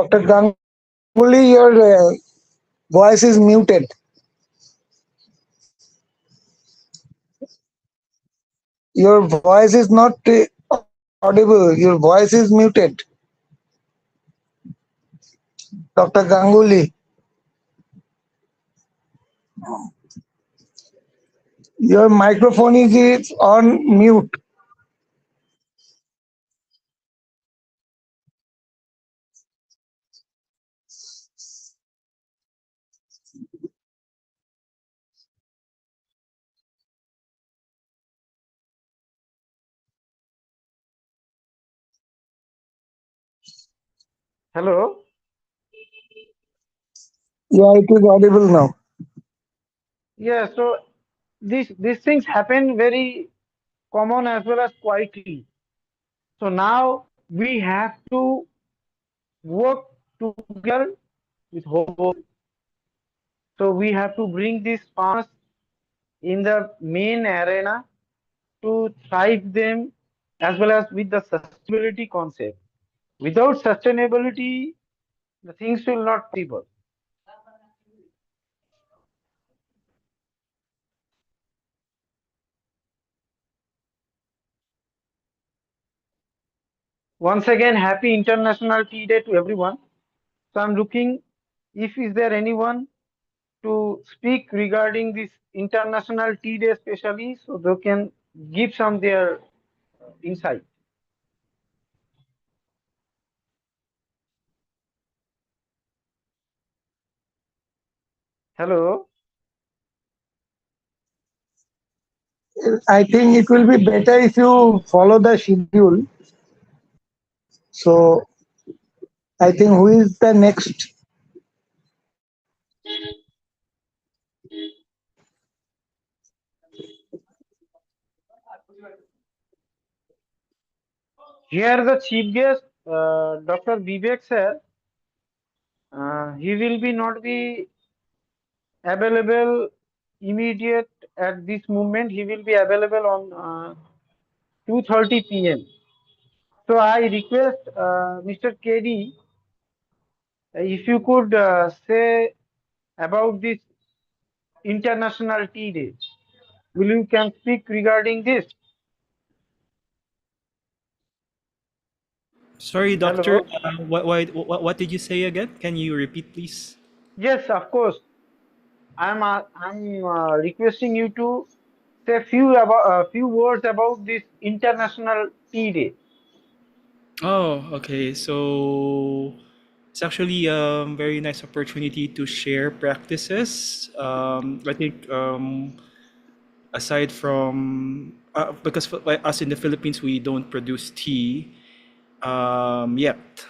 Dr. Ganguly, your voice is muted. Your voice is not audible. Your voice is muted. Dr. Ganguly, your microphone is on mute. Hello. Yeah, it is audible now. Yeah. So these things happen very common as well as quietly. So now we have to work together with whole. So we have to bring these farmers in the main arena to thrive them as well as with the sustainability concept. Without sustainability, the things will not possible. Once again, happy International Tea Day to everyone. So I'm looking if is there anyone to speak regarding this International Tea Day especially, so they can give some their insight. Hello. I think it will be better if you follow the schedule. So I think who is the next? Here the chief guest, Dr. Vivek sir, he will be not be available immediate at this moment. He will be available on 2:30 p.m. So I request Mr. KD, if you could say about this International Tea Day. Will you can speak regarding this? Sorry, doctor. Hello. What did you say again? Can you repeat, please? Yes, of course. I'm requesting you to say few words about this International Tea Day. Oh, okay. So it's actually a very nice opportunity to share practices. I think aside from because for, like us in the Philippines, we don't produce tea yet,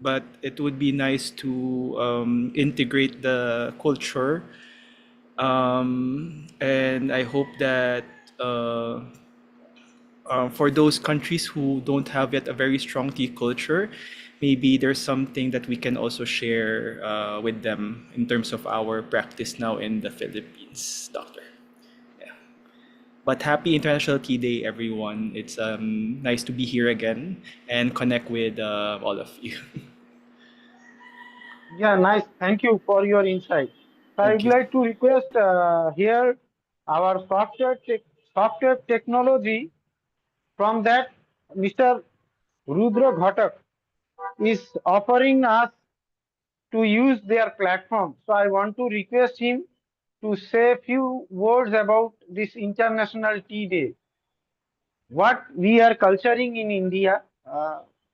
but it would be nice to integrate the culture, and I hope that. For those countries who don't have yet a very strong tea culture, maybe there's something that we can also share with them in terms of our practice now in the Philippines, doctor. Yeah. But happy International Tea Day, everyone. It's nice to be here again and connect with all of you. Yeah, nice. Thank you for your insight. So I Thank would you. like to request here our software technology from that Mr. Rudra Ghatak is offering us to use their platform. So I want to request him to say a few words about this International Tea Day. What we are culturing in India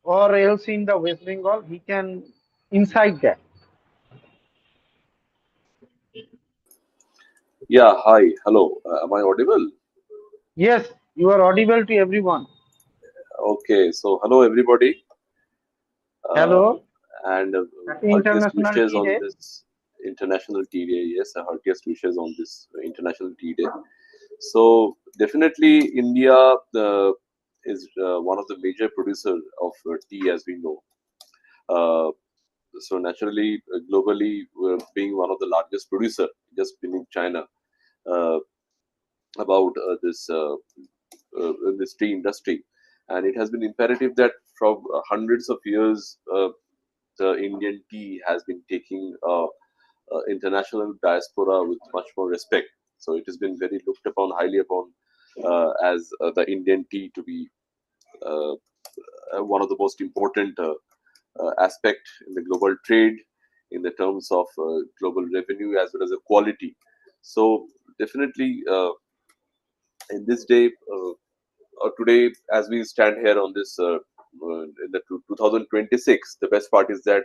or else in the West Bengal, he can insight that. Yeah, hi, hello. Am I audible? Yes, you are audible to everyone. Okay, so hello everybody, uh, Hello, and happy heartiest International wishes Tea on Day. this International Tea Day. Yes, heartiest wishes on this International Tea Day. So definitely, India is one of the major producer of tea, as we know. Uh, so naturally, globally, being one of the largest producer, just beneath China, uh, about this tea industry, and it has been imperative that from hundreds of years the Indian tea has been taking international diaspora with much more respect. So it has been very looked upon, highly upon, as the Indian tea to be uh, one of the most important aspect in the global trade, in the terms of global revenue as well as the quality. So definitely, in this day, today, as we stand here on this in the 2026, the best part is that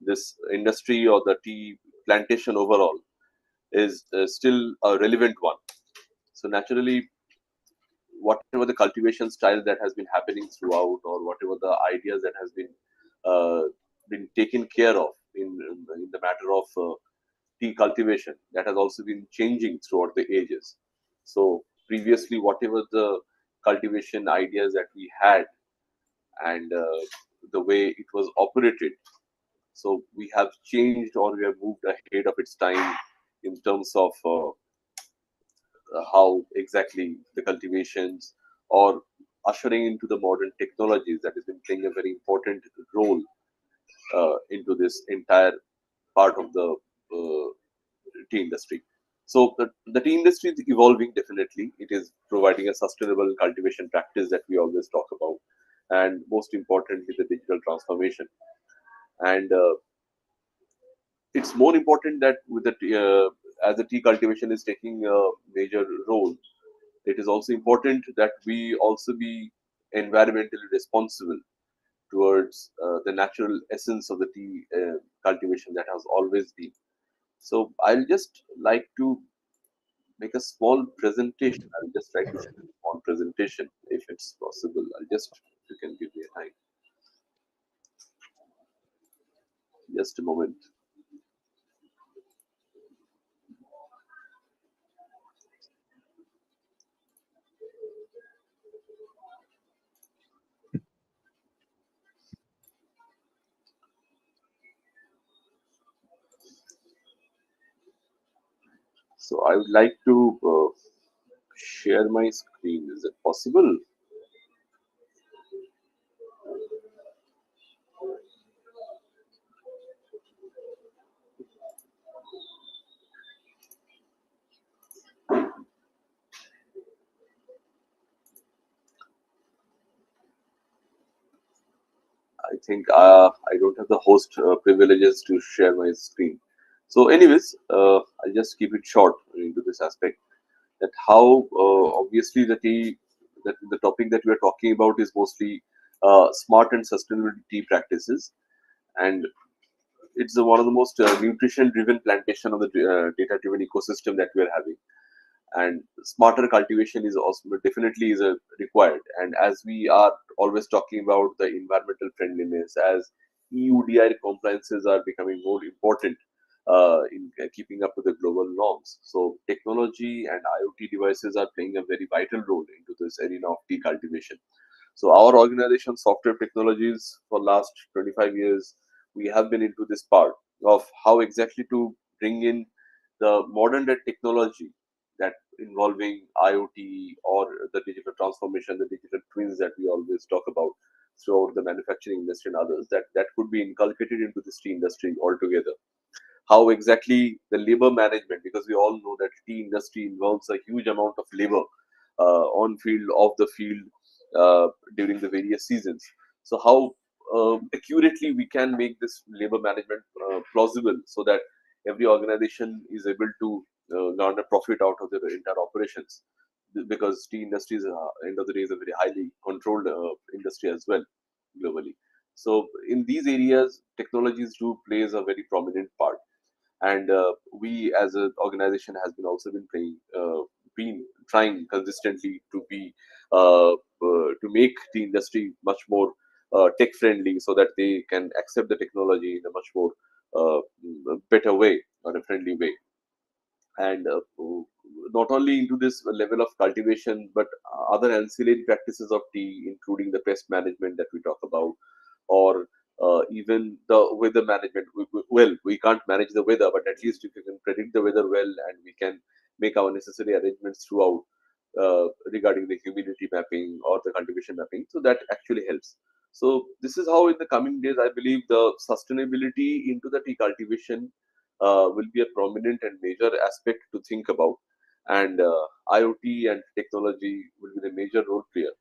this industry or the tea plantation overall is still a relevant one. So naturally, whatever the cultivation style that has been happening throughout, or whatever the ideas that has been taken care of in the matter of tea cultivation, that has also been changing throughout the ages. So previously, whatever the cultivation ideas that we had, and the way it was operated, so we have changed, or we have moved ahead of its time in terms of how exactly the cultivations, or ushering into the modern technologies that has been playing a very important role into this entire part of the uh, tea industry. So the tea industry is evolving definitely. It is providing a sustainable cultivation practice that we always talk about, and most importantly, the digital transformation. And it's more important that with the as the tea cultivation is taking a major role, it is also important that we also be environmentally responsible towards the natural essence of the tea cultivation that has always been. So I'll just like to make a small presentation. I'll just try to share a small presentation if it's possible. I'll just, if you can give me a time, just a moment. So I would like to share my screen. Is it possible? I think I don't have the host privileges to share my screen. So, anyways, I'll just keep it short into this aspect. That how obviously the topic that we are talking about is mostly smart and sustainable tea practices, and it's one of the most nutrition-driven plantation of the data-driven ecosystem that we are having. And smarter cultivation is also definitely is a required. And as we are always talking about the environmental friendliness, as EUDI compliances are becoming more important in keeping up with the global norms, so technology and IoT devices are playing a very vital role into this arena of tea cultivation. So our organization, Softweb Technologies, for last 25 years, we have been into this part of how exactly to bring in the modern day technology that involving IoT or the digital transformation, the digital twins that we always talk about throughout the manufacturing industry and others, that could be inculcated into this tea industry altogether. How exactly the labor management, because we all know that tea industry involves a huge amount of labor on field, off the field, during the various seasons. So how accurately we can make this labor management plausible, so that every organization is able to garner profit out of their entire operations, because tea industry is end of the day is a very highly controlled industry as well globally. So in these areas, technologies do plays a very prominent part, and we as an organization has been also been playing been trying consistently to be to make the industry much more tech friendly, so that they can accept the technology in a much more better way or a friendly way. And not only into this level of cultivation, but other ancillary practices of tea, including the pest management that we talk about, or even the weather management. Well, we can't manage the weather, but at least if you can predict the weather well, and we can make our necessary arrangements throughout, regarding the humidity mapping or the cultivation mapping. So that actually helps. So this is how in the coming days, I believe the sustainability into the tea cultivation will be a prominent and major aspect to think about. And IoT and technology will be the major role player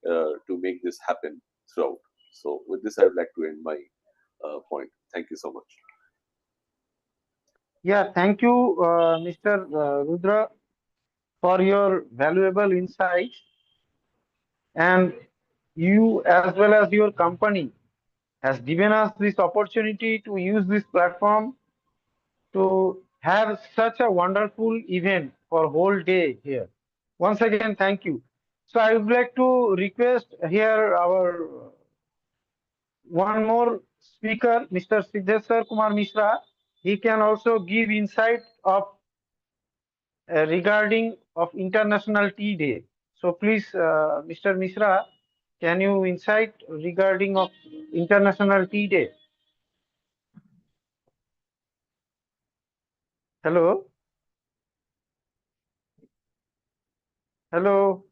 to make this happen throughout. So with this, I would like to end my point. Thank you so much. Yeah, thank you, Mr. Rudra, for your valuable insights. And you, as well as your company, has given us this opportunity to use this platform to have such a wonderful event for whole day here. Once again, thank you. So I would like to request here our one more speaker, Mr. Siddheswar Kumar Mishra. He can also give insight of regarding of International Tea Day. So please, Mr. Mishra, can you insight regarding of International Tea Day? Hello, hello,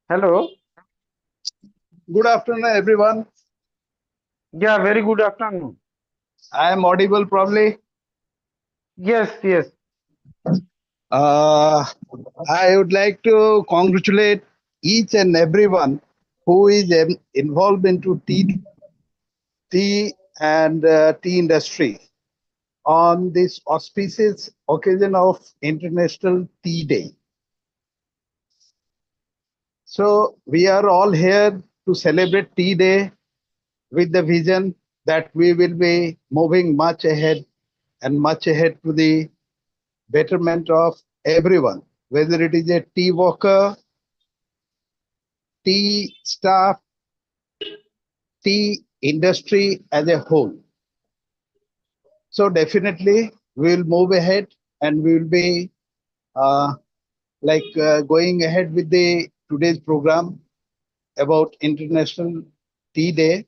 hello. Good afternoon, everyone. Yeah, very good afternoon. I am audible probably. Yes, yes. Uh, I would like to congratulate each and everyone who is involved into tea and tea industry on this auspicious occasion of International Tea Day. So we are all here to celebrate Tea Day with the vision that we will be moving much ahead and much ahead to the betterment of everyone, whether it is a tea worker, tea staff, tea industry as a whole. So definitely we will move ahead and we will be uh, going ahead with the today's program about International Tea Day.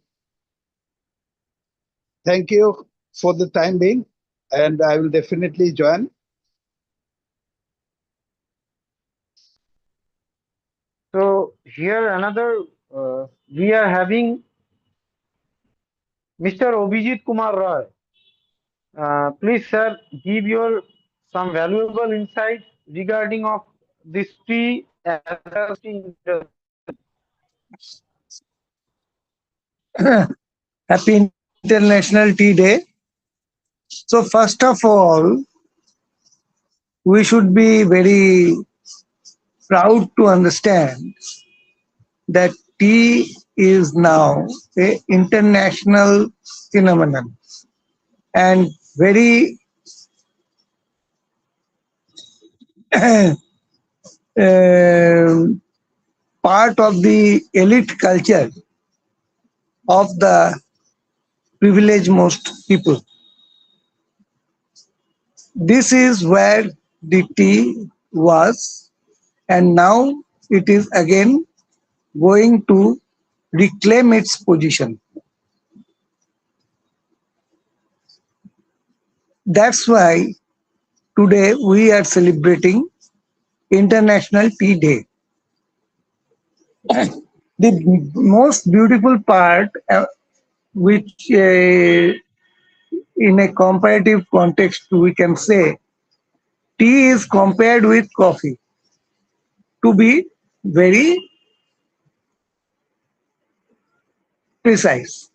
Thank you for the time being, and I will definitely join. So here another, we are having Mr. Obhijit Kumar Roy. Please, sir, give your some valuable insights regarding of this tea as well as tea industry. Happy International Tea Day. So, first of all, we should be very proud to understand that tea is now a international phenomenon and very um part of the elite culture of the privileged most people. This is where the tea was, and now it is again going to reclaim its position. That's why today we are celebrating International Tea Day. The most beautiful part, which in a comparative context we can say, tea is compared with coffee to be very precise.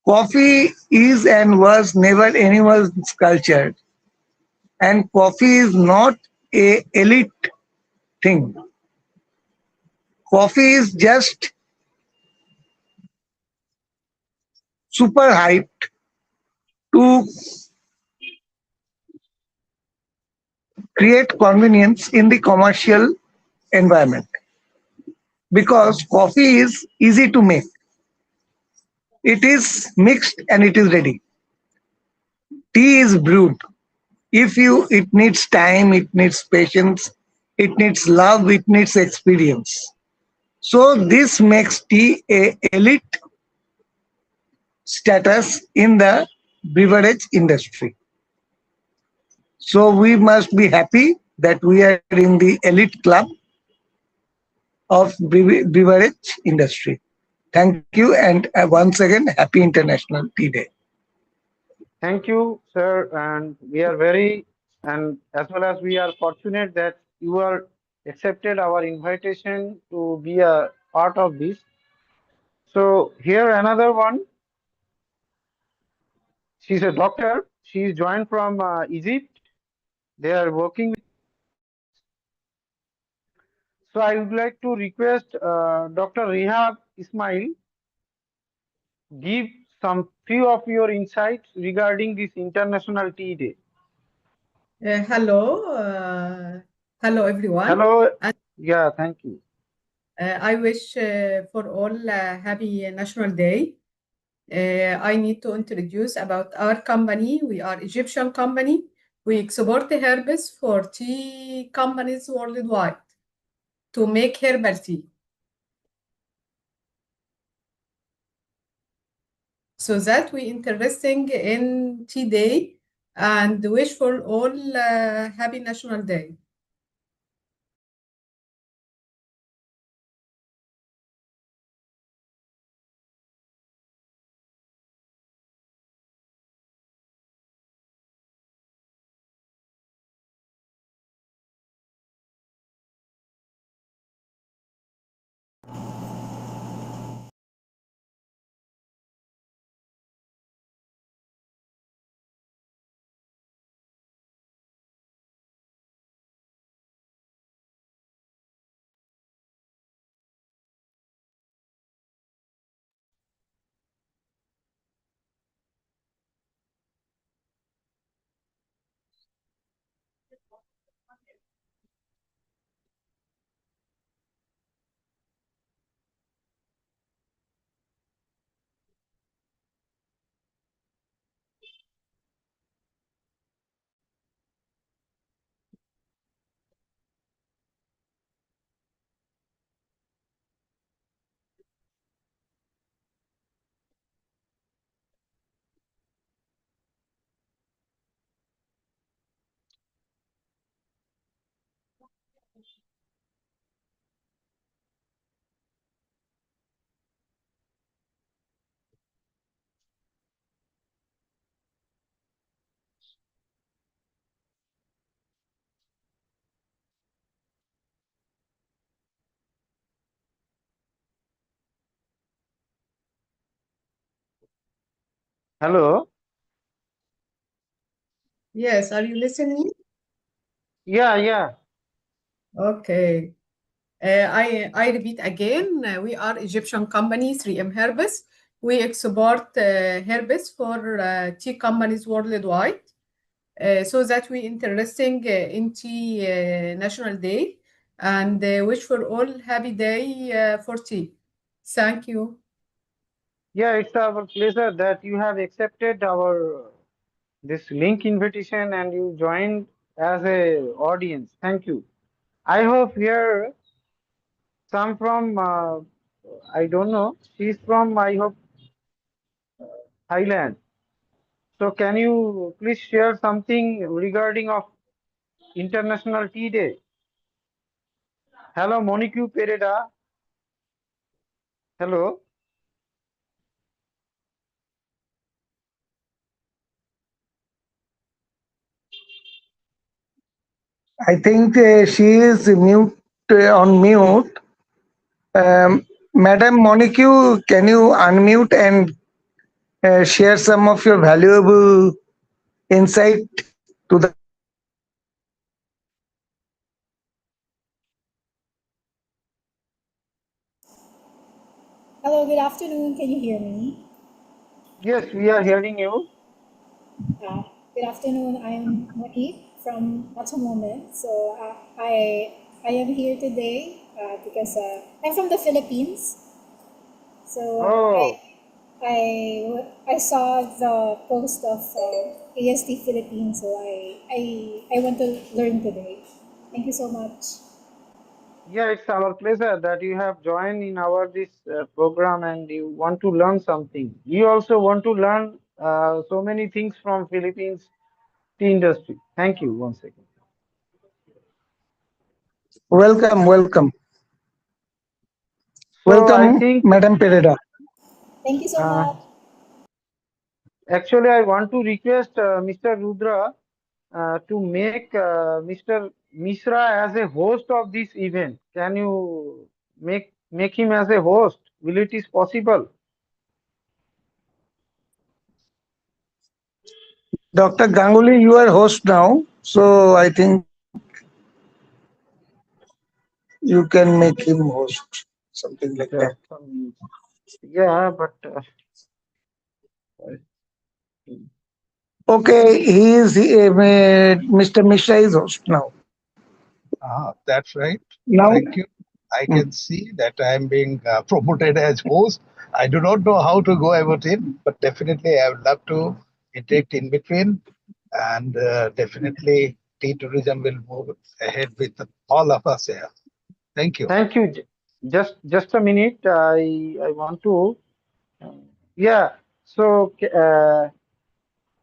Coffee is and was never anyone's culture, and coffee is not a elite thing. Coffee is just super hyped to create convenience in the commercial environment because coffee is easy to make. It is mixed and it is ready. Tea is brewed. If you, it needs time, it needs patience, it needs love, it needs experience. So this makes tea a elite status in the beverage industry. So we must be happy that we are in the elite club of beverage industry. Thank you, and once again, happy International Tea Day. Thank you, sir. And we are very, and as well as we are fortunate that you are accepted our invitation to be a part of this. So here another one. She's a doctor. She's joined from Egypt. They are working. So I would like to request Dr. Rehab Ismail give some few of your insights regarding this International Tea Day. Hello, hello everyone. Hello. And Yeah, thank you. I wish for all happy National Day. I need to introduce about our company. We are Egyptian company. We export herbs for tea companies worldwide to make herbal tea. So that we interesting in tea day and wish for all happy National Day. Hello. Yes, are you listening? Yeah, yeah. Okay. I repeat again, we are Egyptian company, 3M Herbs. We export herbs for tea companies worldwide. So that we interesting in tea National Day and wish for all happy day for tea. Thank you. Yeah, it's our pleasure that you have accepted our this link invitation and you joined as a audience. Thank you. I hope here some from I don't know. She's from I hope Thailand. So can you please share something regarding of International Tea Day? Hello, Monique Pereda. Hello. I think she is mute on mute. Madam Monique, can you unmute and share some of your valuable insight to the audience? Hello, good afternoon. Can you hear me? Yes, we are hearing you. Uh, Good afternoon. I'm Monique from Matamomen. So I am here today because I'm from the Philippines. So Oh, I saw the post of AST Philippines. So I want to learn today. Thank you so much. yeah, it's our pleasure that you have joined in our this program and you want to learn something. You also want to learn so many things from Philippines tea industry. Thank you once again. Welcome, welcome. So I Welcome, think Madam Pereira. Thank you so uh, much. actually I want to request Mr. Rudra to make Mr. Mishra as a host of this event. Can you make him as a host? Will it is possible? Dr. Ganguly, you are host now, so I think you can make him host, something like that. Just yeah, but Okay, he is Mr. Mishra is host now. That's right. Now, Thank you. I mm, can see that I am being promoted as host. I do not know how to go about it, but definitely I would love to interact in between. And definitely tea tourism will move ahead with all of us here. Thank you. thank you. Just a minute. I want to yeah. So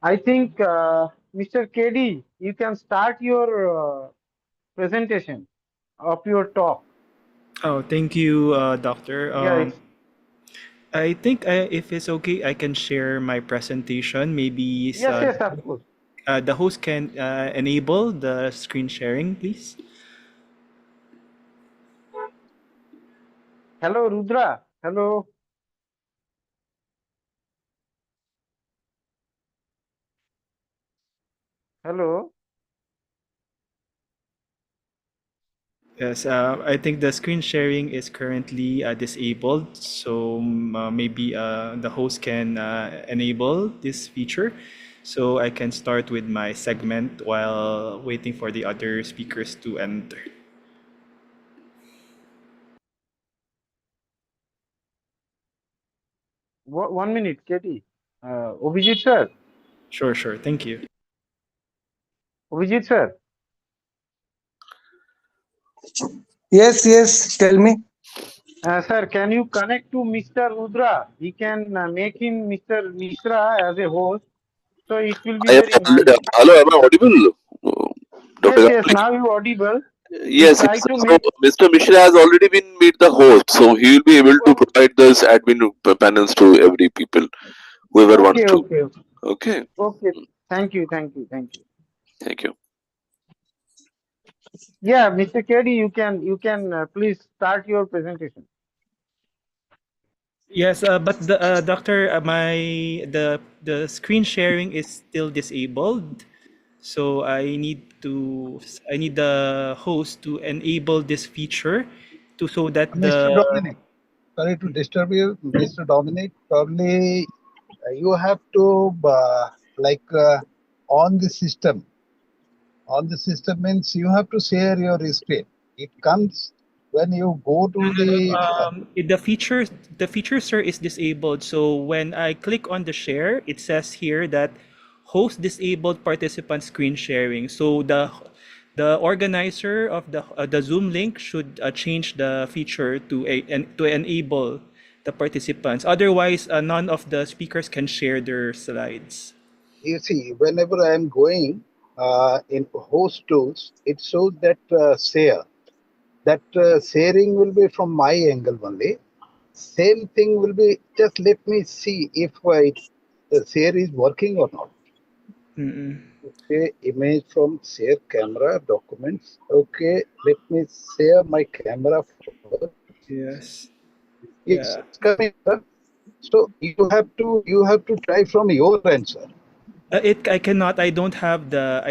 I think Mr. KD, you can start your presentation of your talk. Oh, thank you, Doctor. Yeah, it's I think if it's okay, I can share my presentation. Maybe yes, of course. the host can enable the screen sharing, please. Hello, Rudra. Hello. Hello. Yes, I think the screen sharing is currently disabled, so maybe the host can enable this feature. So I can start with my segment while waiting for the other speakers to enter. One minute, Katie. Abhijit sir. Sure, sure. Thank you. Abhijit sir. yes, yes, tell me. Sir, can you connect to Mr. Rudra? We can make him Mr. Mishra as a host, so it will be I am very already, nice. hello, am I audible? Dr. Yes, Ganguly? now you audible. You Yes, try yes. to So make. Mr. Mishra has already been made the host, so he will be able to Oh, provide this admin panels to every people, whoever wants okay, to. okay, Okay, okay. Thank you, thank you, thank you. thank you. Yeah, Mr. KD, you can please start your presentation. Yes, but the doctor, the screen sharing is still disabled. So I need the host to enable this feature to so that Mr. the Dominic, sorry to disturb you, Mr. Dominic. Probably you have to on the system. On the system means you have to share your screen. It comes when you go to the the feature, sir, is disabled. So when I click on the share, it says here that host disabled participant screen sharing. So the organizer of the Zoom link should change the feature to enable the participants. Otherwise, none of the speakers can share their slides. you see, whenever I am going in host tools, it shows that share. That sharing will be from my angle only. Same thing will be, just let me see if the share is working or not. Mm-mm. Okay, image from share camera documents. Okay, let me share my camera first. Yes. It's Yeah. coming, sir. So you have to try from your end, sir. It I cannot. I don't have the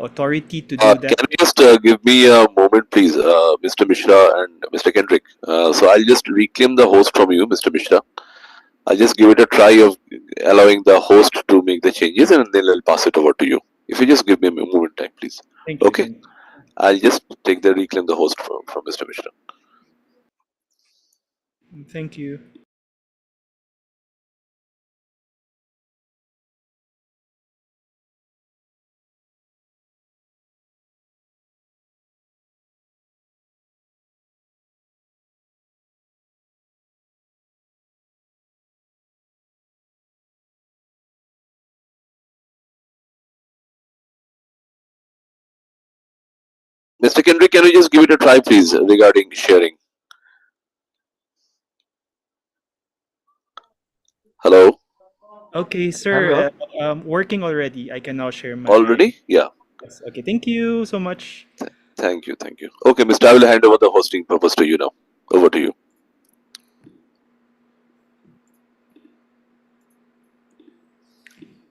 authority to do that. Can you just give me a moment, please, Mr. Mishra and Mr. Kendrick? So I'll just reclaim the host from you, Mr. Mishra. I'll just give it a try of allowing the host to make the changes, and then I'll pass it over to you. If you just give me a moment time, please. Thank you. Okay, Thank you. I'll just take the reclaim the host from Mr. Mishra. Thank you. Mr. Kendrick, can you just give it a try, please, regarding sharing? Hello? Okay, Hello. sir. Working already. I can now share my. Already? Yeah. Yes. Okay. Thank you so much. Thank you. Thank you. Okay, Mr. I will hand over the hosting purpose to you now. Over to you.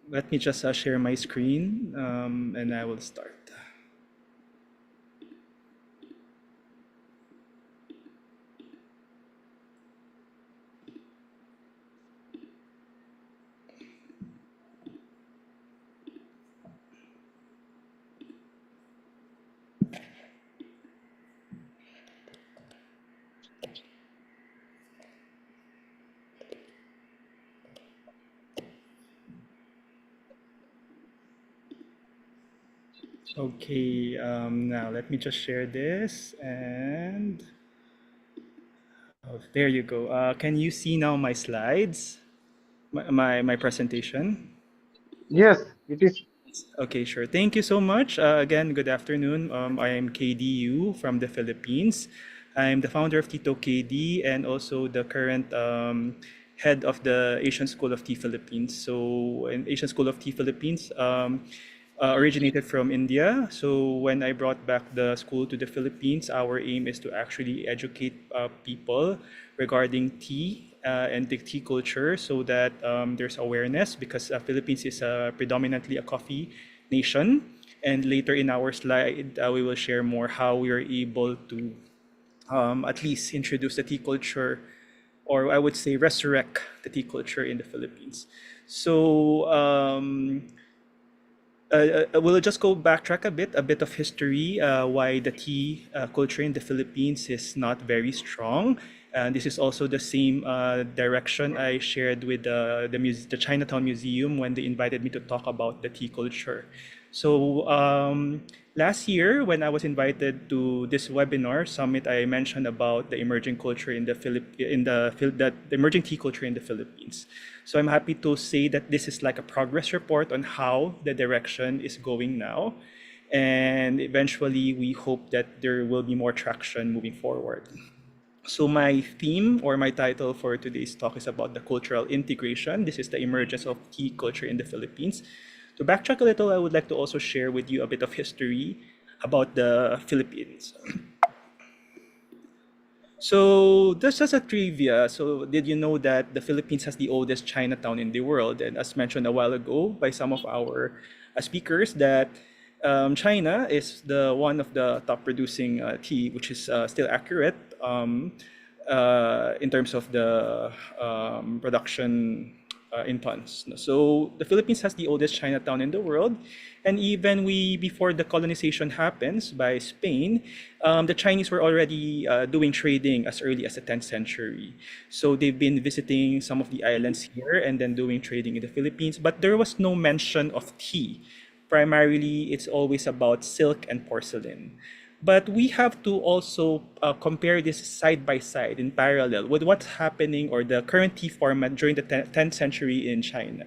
Let me just share my screen, and I will start. Okay. Now let me just share this, and oh, there you go. Can you see now my slides, my presentation? Yes, it is. Okay, sure. Thank you so much. Again, good afternoon. I am KDU from the Philippines. I'm the founder of Tito KD and also the current head of the Asian School of Tea Philippines. So, in Asian School of Tea Philippines originated from India. So, when I brought back the school to the Philippines, our aim is to actually educate people regarding tea and the tea culture so that there's awareness because Philippines is predominantly a coffee nation. And later in our slide, we will share more how we are able to at least introduce the tea culture, or I would say resurrect the tea culture in the Philippines. So we'll just go backtrack a bit of history, why the tea culture in the Philippines is not very strong. And this is also the same direction I shared with the Chinatown Museum when they invited me to talk about the tea culture. So last year, when I was invited to this webinar summit, I mentioned about the emerging culture in the the emerging tea culture in the Philippines. So I'm happy to say that this is like a progress report on how the direction is going now. And eventually, we hope that there will be more traction moving forward. So my theme or my title for today's talk is about the cultural integration. This is the emergence of tea culture in the Philippines. To backtrack a little, I would like to also share with you a bit of history about the Philippines. So that's just a trivia. So did you know that the Philippines has the oldest Chinatown in the world? And as mentioned a while ago by some of our speakers, that China is the one of the top producing tea, which is still accurate in terms of the production in tons. So the Philippines has the oldest Chinatown in the world, and even we before the colonization happens by Spain, the Chinese were already doing trading as early as the 10th century. So they've been visiting some of the islands here and then doing trading in the Philippines, but there was no mention of tea. Primarily, it's always about silk and porcelain. But we have to also compare this side by side in parallel with what's happening or the current tea format during the 10th century in China.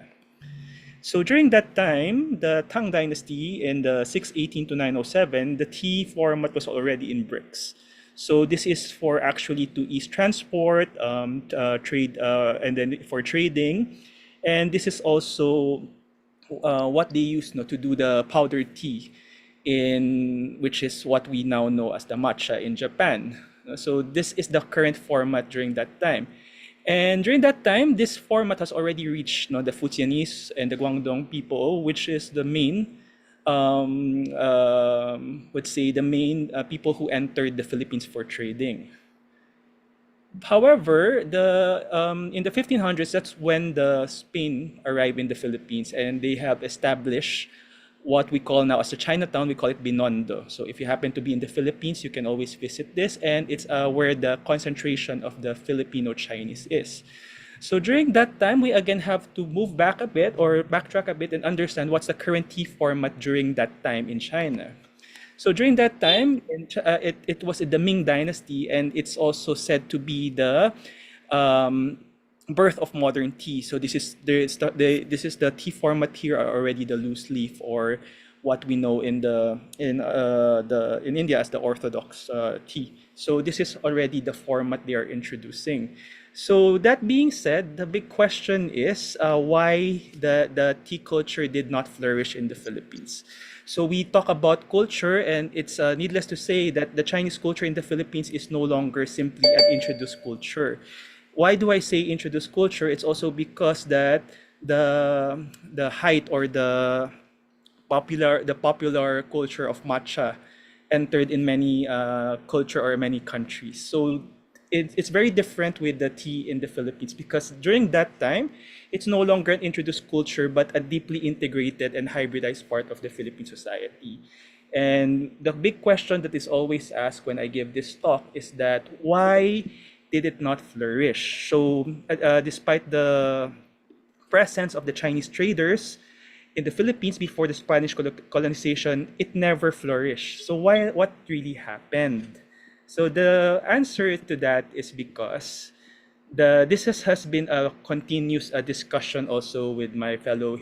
So during that time, the Tang Dynasty in the 618 to 907, the tea format was already in bricks. So this is for actually to ease transport, trade, and then for trading. And this is also what they use to do the powdered tea, in which is what we now know as the matcha in Japan. So this is the current format during that time. And during that time, this format has already reached the Fujianese and the Guangdong people, which is the main, let's say, the main people who entered the Philippines for trading. However, in the 1500s, that's when the Spain arrived in the Philippines, and they have established what we call now as the Chinatown. We call it Binondo. So if you happen to be in the Philippines, you can always visit this, and it's where the concentration of the Filipino Chinese is. So during that time, we again have to move back a bit or backtrack a bit and understand what's the current tea format during that time in China. So during that time, it was the Ming Dynasty, and it's also said to be the um, birth of modern tea. So this is the tea format here are already the loose leaf or what we know in in India as the Orthodox tea. So this is already the format they are introducing. So that being said, the big question is why the tea culture did not flourish in the Philippines. So we talk about culture, and it's needless to say that the Chinese culture in the Philippines is no longer simply an introduced culture. Why do I say introduced culture? It's also because that the height or the popular culture of matcha entered in many culture or many countries. So it's very different with the tea in the Philippines because during that time, it's no longer an introduced culture but a deeply integrated and hybridized part of the Philippine society. And the big question that is always asked when I give this talk is that why did it not flourish? So, despite the presence of the Chinese traders in the Philippines before the Spanish colonization, it never flourished. So why? What really happened? So the answer to that is because has been a continuous discussion also with my fellow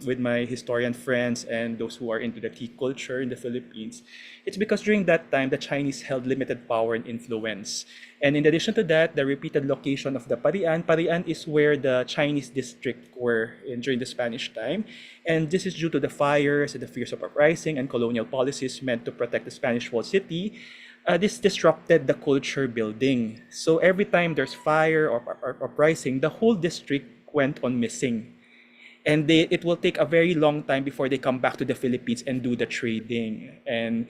with my historian friends and those who are into the tea culture in the Philippines. It's because during that time the Chinese held limited power and influence, and in addition to that, the repeated location of the Parian is where the Chinese district were during the Spanish time, and this is due to the fires and the fears of uprising and colonial policies meant to protect the Spanish walled city. This disrupted the culture building. So every time there's fire or uprising, the whole district went on missing. And it will take a very long time before they come back to the Philippines and do the trading. And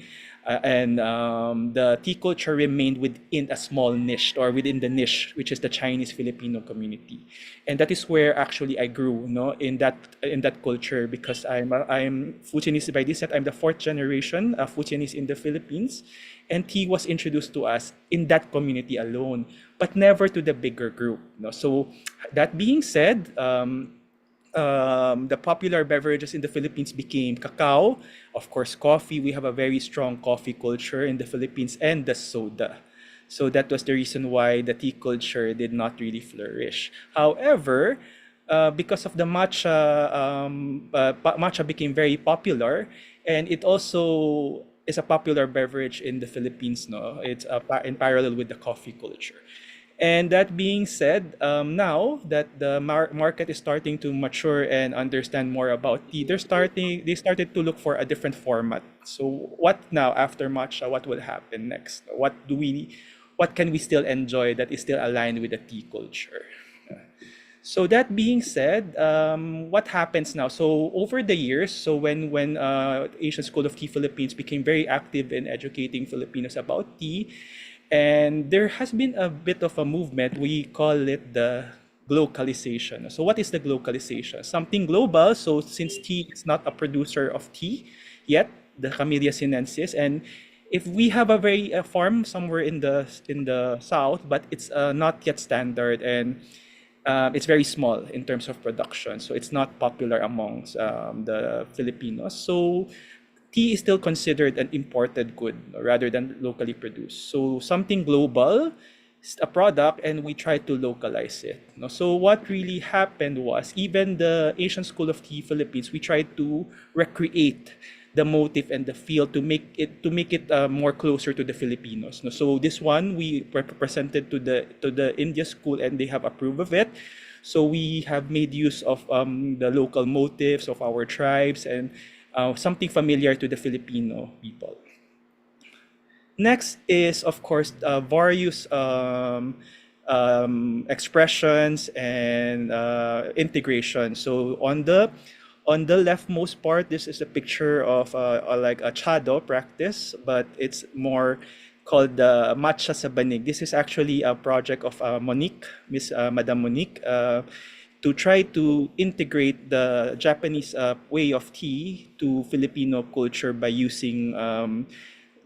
the tea culture remained within a small niche or within the niche, which is the Chinese Filipino community, and that is where actually I grew, in that culture because I'm Fujianese by descent. I'm the fourth generation of Fujianese in the Philippines, and tea was introduced to us in that community alone, but never to the bigger group. So that being said. The popular beverages in the Philippines became cacao, of course, coffee. We have a very strong coffee culture in the Philippines, and the soda. So that was the reason why the tea culture did not really flourish. However, because of the matcha, matcha became very popular, and it also is a popular beverage in the Philippines. No, it's in parallel with the coffee culture. And that being said, now that the market is starting to mature and understand more about tea, they started to look for a different format. So what now after matcha? What will happen next? What can we still enjoy that is still aligned with the tea culture? So that being said, what happens now? So over the years, so when Asian School of Tea Philippines became very active in educating Filipinos about tea, and there has been a bit of a movement. We call it the globalization. So what is the globalization? Something global. So since tea is not a producer of tea yet, the Camellia sinensis, and if we have a farm somewhere in the south, but it's not yet standard and it's very small in terms of production, so it's not popular amongst the Filipinos. So tea is still considered an imported good rather than locally produced. So something global, a product, and we try to localize it. So what really happened was even the Asian School of Tea Philippines, we tried to recreate the motive and the feel to make it more closer to the Filipinos. So this one we presented to the India school, and they have approved of it. So we have made use of the local motifs of our tribes and something familiar to the Filipino people. Next is, of course, various expressions and integration. So on the leftmost part, this is a picture of like a chado practice, but it's more called the matcha sa banig. This is actually a project of Monique, Madame Monique, to try to integrate the Japanese way of tea to Filipino culture by using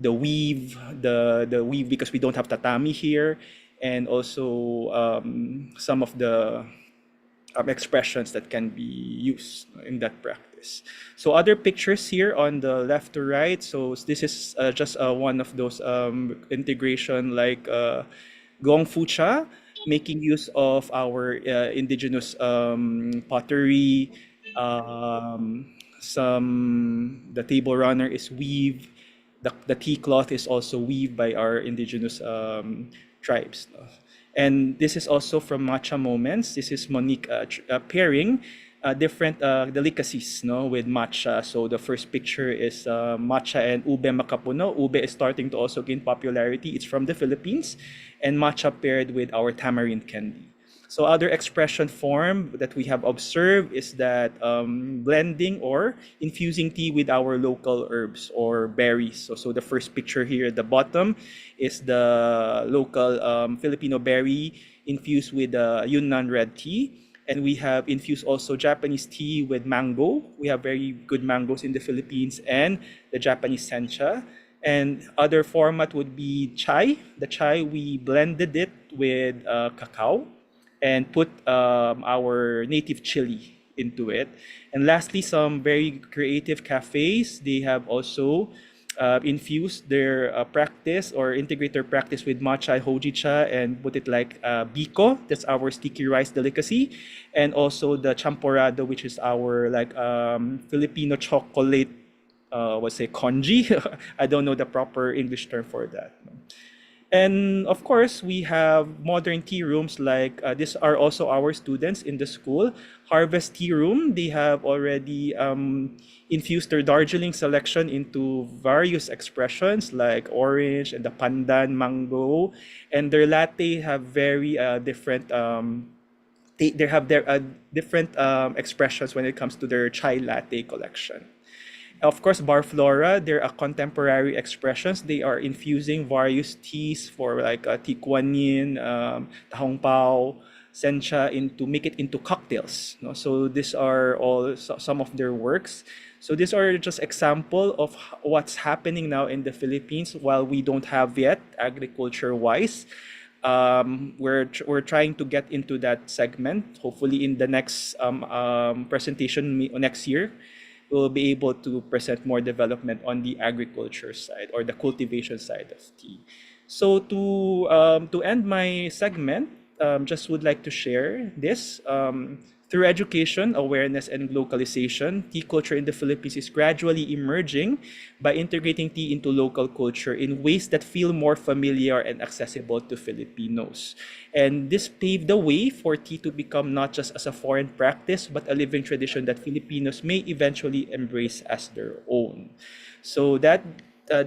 the weave, the weave because we don't have tatami here, and also some of the expressions that can be used in that practice. So other pictures here on the left to right. So this is just one of those integration like gong fucha, making use of our indigenous pottery, um, The table runner is weave. The tea cloth is also weaved by our indigenous tribes. No? And this is also from Matcha Moments. This is Monique pairing different delicacies, no, with matcha. So the first picture is matcha and ube makapuno. Ube is starting to also gain popularity. It's from the Philippines, and matcha paired with our tamarind candy. So other expression form that we have observed is that blending or infusing tea with our local herbs or berries. So the first picture here at the bottom is the local Filipino berry infused with Yunnan red tea. And we have infused also Japanese tea with mango. We have very good mangoes in the Philippines and the Japanese sencha. And other format would be chai. The chai, we blended it with cacao and put our native chili into it. And lastly, some very creative cafes, they have also infused their practice or integrate their practice with matcha hojicha and put it like biko, that's our sticky rice delicacy, and also the champorado, which is our like Filipino chocolate, what's say congee. I don't know the proper English term for that. And of course, we have modern tea rooms like these are also our students in the school. Harvest Tea Room, they have already infused their Darjeeling selection into various expressions like orange and the pandan mango. And their latte have very different, they have their different expressions when it comes to their chai latte collection. Of course, Bar Flora, they're a contemporary expressions. They are infusing various teas for like tea kuanin, tahong pao, sencha into make it into cocktails. No? So these are all some of their works. So these are just example of what's happening now in the Philippines while we don't have yet agriculture-wise. We're trying to get into that segment. Hopefully in the next presentation next year, we'll be able to present more development on the agriculture side or the cultivation side of tea. So to end my segment, just would like to share this. Through education, awareness, and localization, tea culture in the Philippines is gradually emerging by integrating tea into local culture in ways that feel more familiar and accessible to Filipinos. And this paved the way for tea to become not just as a foreign practice, but a living tradition that Filipinos may eventually embrace as their own. So that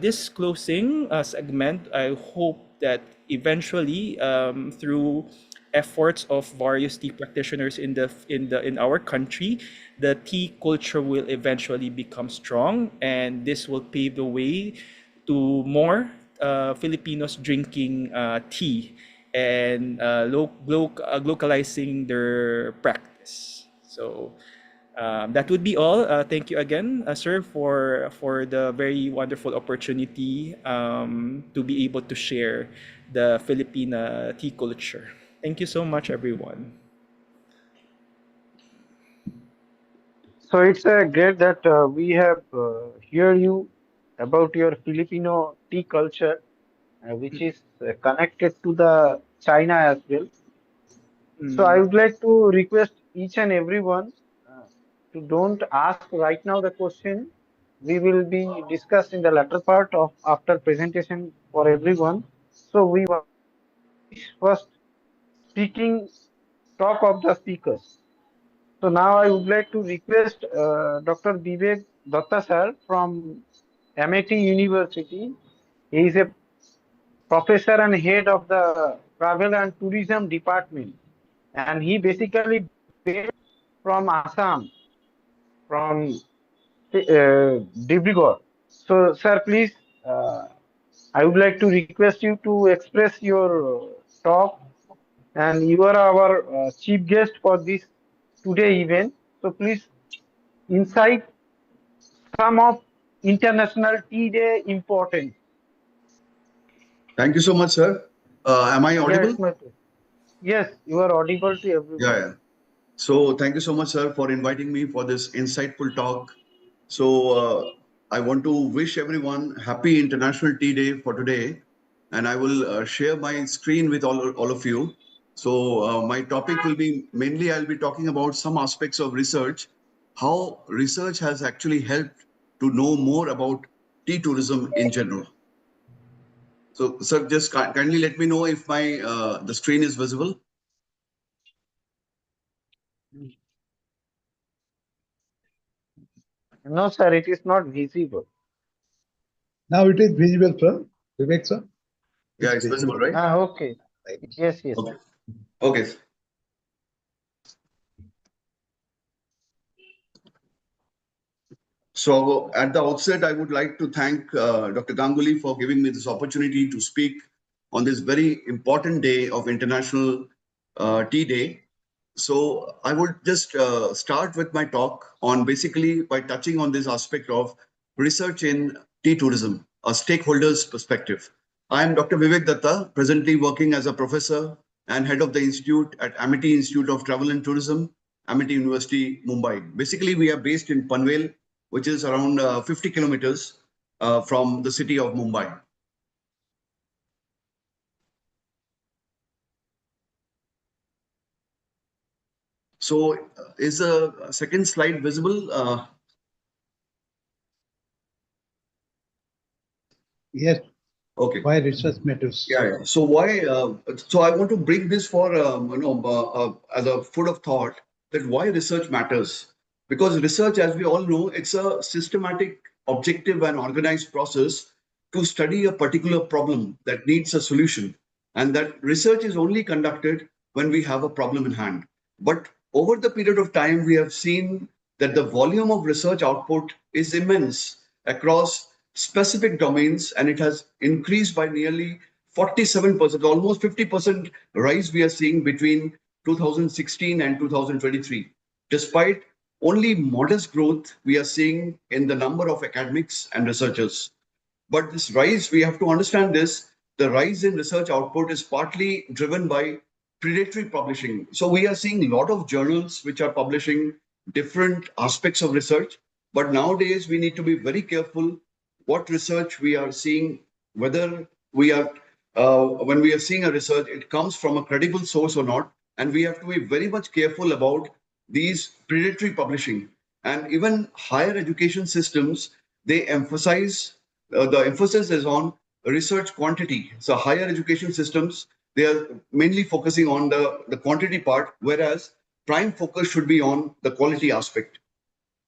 this closing segment, I hope that eventually through efforts of various tea practitioners in our country, the tea culture will eventually become strong, and this will pave the way to more Filipinos drinking tea and localizing their practice. So that would be all. Thank you again, sir, for the very wonderful opportunity to be able to share the Filipina tea culture. Thank you so much, everyone. So it's great that we have hear you about your Filipino tea culture, which is connected to the China as well. So I would like to request each and everyone uh, to don't ask right now the question. We will be discussed in the latter part of after presentation for everyone. So we want first speaking talk of the speakers. So now I would like to request Dr. Vivek Datta sir from MIT University. He is a professor and head of the travel and tourism department, and he basically based from Assam, from Dibrugarh. So, sir, please, I would like to request you to express your talk, and you are our chief guest for this today event. So, please insight some of International Tea Day importance. Thank you so much, sir. Am I Yes, audible? my pleasure. Yes, you are audible to everyone. Yeah. So thank you so much, sir, for inviting me for this insightful talk. So I want to wish everyone happy International Tea Day for today, and I will share my screen with all of you. So my topic will be mainly I'll be talking about some aspects of research how research has actually helped to know more about tea tourism in general. So, sir, just kindly let me know if my the screen is visible. No, sir, it is not visible. Now it is visible, sir. Vivek, sir. Yeah, it's visible, right? Okay. Yes, yes. Okay. Okay. So at the outset, I would like to thank Dr. Ganguly for giving me this opportunity to speak on this very important day of International Tea Day. So I would just start with my talk on basically by touching on this aspect of research in tea tourism, a stakeholder's perspective. I am Dr. Vivek Datta, presently working as a professor and head of the institute at Amity Institute of Travel and Tourism, Amity University, Mumbai. Basically, we are based in Panvel, which is around 50 kilometers from the city of Mumbai. So is the second slide visible? Yes. Okay. Why research matters? Yeah. So why? So I want to bring this for as a food of thought that why research matters. Because research, as we all know, it's a systematic, objective, and organized process to study a particular problem that needs a solution, and that research is only conducted when we have a problem in hand. But over the period of time, we have seen that the volume of research output is immense across specific domains, and it has increased by nearly 47%, almost 50% rise we are seeing between 2016 and 2023. Despite only modest growth we are seeing in the number of academics and researchers. But this rise, we have to understand this, the rise in research output is partly driven by predatory publishing. So we are seeing a lot of journals which are publishing different aspects of research. But nowadays, we need to be very careful what research we are seeing, whether we are, when we are seeing a research, it comes from a credible source or not. And we have to be very much careful about these predatory publishing. And even higher education systems, they emphasize, the emphasis is on research quantity. So higher education systems, they are mainly focusing on the quantity part, whereas prime focus should be on the quality aspect.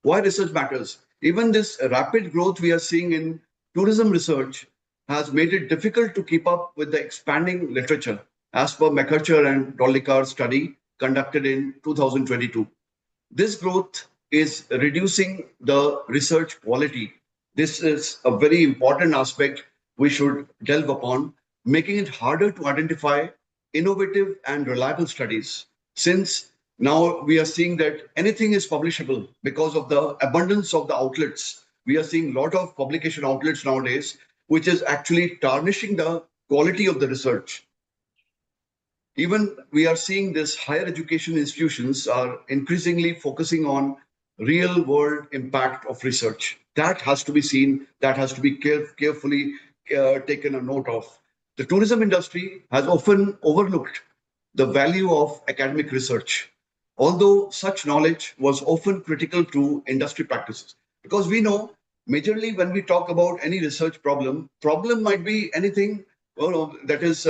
Why research matters? Even this rapid growth we are seeing in tourism research has made it difficult to keep up with the expanding literature, as per McArcher and Dollikar's study conducted in 2022. This growth is reducing the research quality. This is a very important aspect we should delve upon, making it harder to identify innovative and reliable studies. Since now we are seeing that anything is publishable because of the abundance of the outlets. We are seeing a lot of publication outlets nowadays, which is actually tarnishing the quality of the research. Even we are seeing this higher education institutions are increasingly focusing on real world impact of research. That has to be seen, that has to be carefully taken a note of. The tourism industry has often overlooked the value of academic research, although such knowledge was often critical to industry practices. Because we know, majorly when we talk about any research problem might be anything that is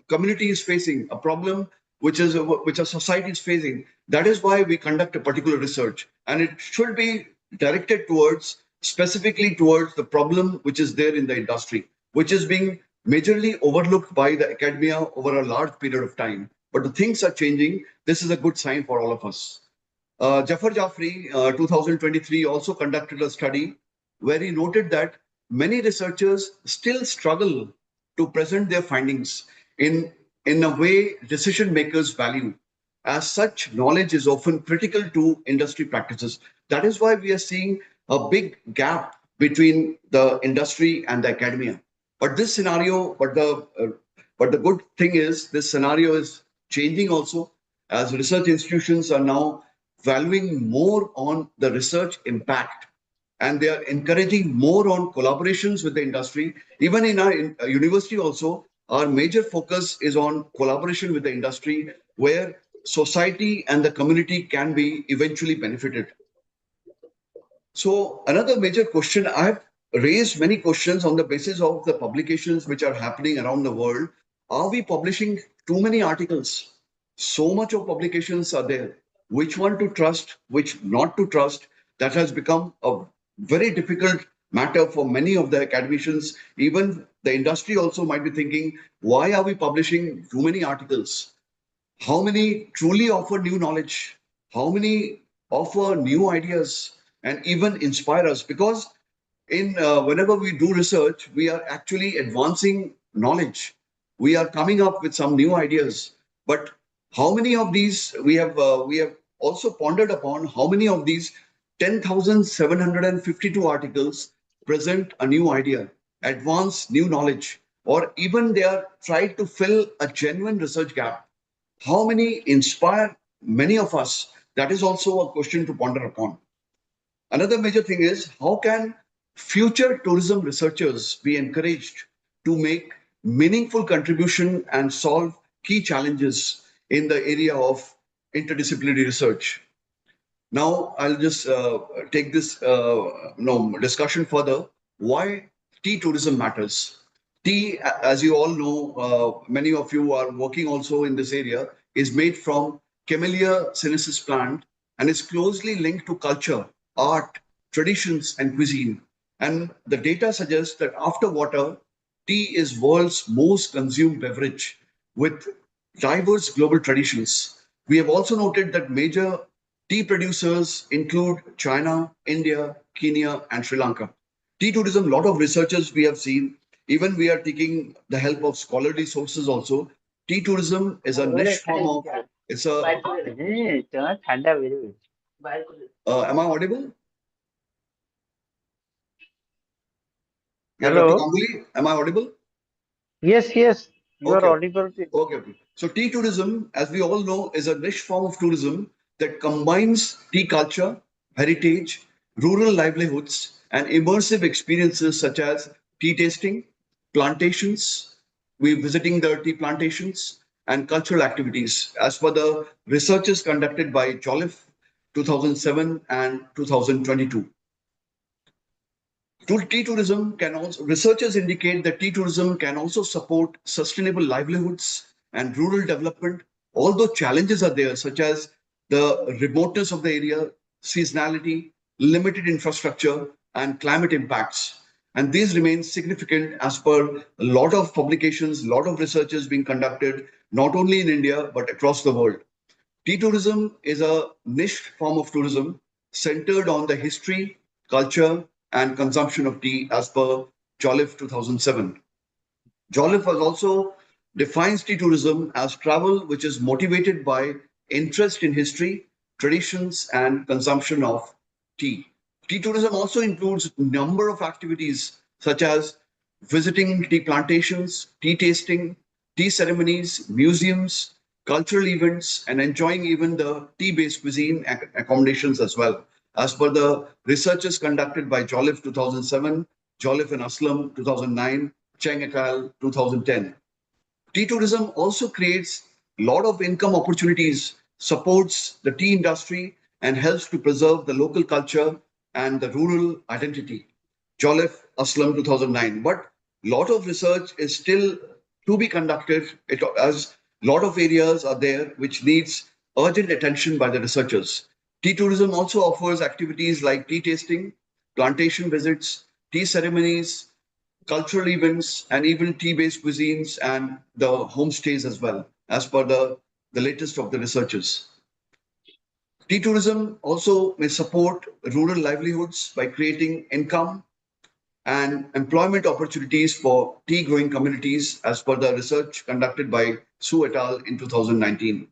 community is facing, a problem which a society is facing. That is why we conduct a particular research, and it should be directed towards specifically towards the problem which is there in the industry, which is being majorly overlooked by the academia over a large period of time. But the things are changing. This is a good sign for all of us. Jafar Jafri, 2023, also conducted a study where he noted that many researchers still struggle to present their findings in a way decision makers value. As such, knowledge is often critical to industry practices. That is why we are seeing a big gap between the industry and the academia. But this scenario, but the good thing is this scenario is changing also, as research institutions are now valuing more on the research impact, and they are encouraging more on collaborations with the industry. Even in our university also, our major focus is on collaboration with the industry, where society and the community can be eventually benefited. So another major question, I have raised many questions on the basis of the publications which are happening around the world. Are we publishing too many articles? So much of publications are there. Which one to trust, which not to trust? That has become a very difficult matter for many of the academicians. Even the industry also might be thinking, why are we publishing too many articles? How many truly offer new knowledge? How many offer new ideas and even inspire us? Because in whenever we do research, we are actually advancing knowledge. We are coming up with some new ideas. But how many of these we have also pondered upon? How many of these 10,752 articles present a new idea, advance new knowledge, or even they are trying to fill a genuine research gap? How many inspire many of us? That is also a question to ponder upon. Another major thing is, how can future tourism researchers be encouraged to make meaningful contribution and solve key challenges in the area of interdisciplinary research? Now I'll just take this discussion further. Why tea tourism matters? Tea, as you all know, many of you are working also in this area, is made from Camellia sinensis plant and is closely linked to culture, art, traditions, and cuisine. And the data suggests that after water, tea is world's most consumed beverage with diverse global traditions. We have also noted that major tea producers include China, India, Kenya, and Sri Lanka. Tea tourism, a lot of researchers we have seen, even we are taking the help of scholarly sources also. Tea tourism is a niche form of, it's a, am I audible? Yeah, Dr. Hello. Ganguly, am I audible? Yes, yes, you are Okay. audible. Okay. So tea tourism, as we all know, is a niche form of tourism that combines tea culture, heritage, rural livelihoods, and immersive experiences such as tea tasting, plantations, we visiting the tea plantations, and cultural activities. As per the researches conducted by Jolliffe 2007 and 2022. Tea tourism can also, researchers indicate that tea tourism can also support sustainable livelihoods and rural development, although challenges are there, such as the remoteness of the area, seasonality, limited infrastructure, and climate impacts. And these remain significant as per a lot of publications, a lot of researches being conducted, not only in India, but across the world. Tea tourism is a niche form of tourism centered on the history, culture, and consumption of tea as per Jolliffe 2007. Jolliffe has also defines tea tourism as travel which is motivated by interest in history, traditions, and consumption of tea. Tea tourism also includes a number of activities such as visiting tea plantations, tea tasting, tea ceremonies, museums, cultural events, and enjoying even the tea-based cuisine accommodations as well. As per the researches conducted by Jolliffe 2007, Jolliffe and Aslam 2009, Cheng et al. 2010. Tea tourism also creates a lot of income opportunities, supports the tea industry, and helps to preserve the local culture and the rural identity. Jolliffe Aslam 2009. But a lot of research is still to be conducted, as a lot of areas are there which needs urgent attention by the researchers. Tea tourism also offers activities like tea tasting, plantation visits, tea ceremonies, cultural events, and even tea-based cuisines and the homestays as well, as per the latest of the researchers. Tea tourism also may support rural livelihoods by creating income and employment opportunities for tea growing communities, as per the research conducted by Su et al. In 2019.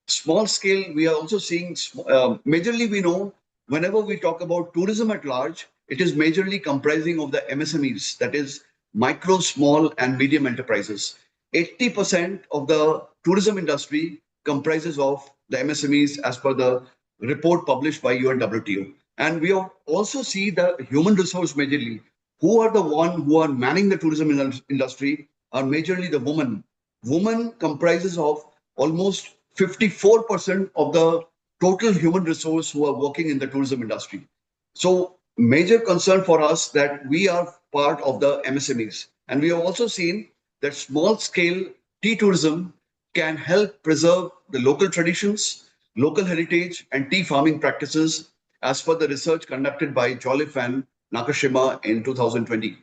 Small scale, we are also seeing, majorly we know, whenever we talk about tourism at large, it is majorly comprising of the MSMEs, that is micro, small, and medium enterprises. 80% of the tourism industry comprises of the MSMEs as per the report published by UNWTO. And we also see the human resource majorly. Who are the one who are manning the tourism industry are majorly the women. Women comprises of almost 54% of the total human resource who are working in the tourism industry. So major concern for us that we are part of the MSMEs. And we have also seen that small scale tea tourism can help preserve the local traditions, local heritage, and tea farming practices as per the research conducted by Jolliffe and Nakashima in 2020.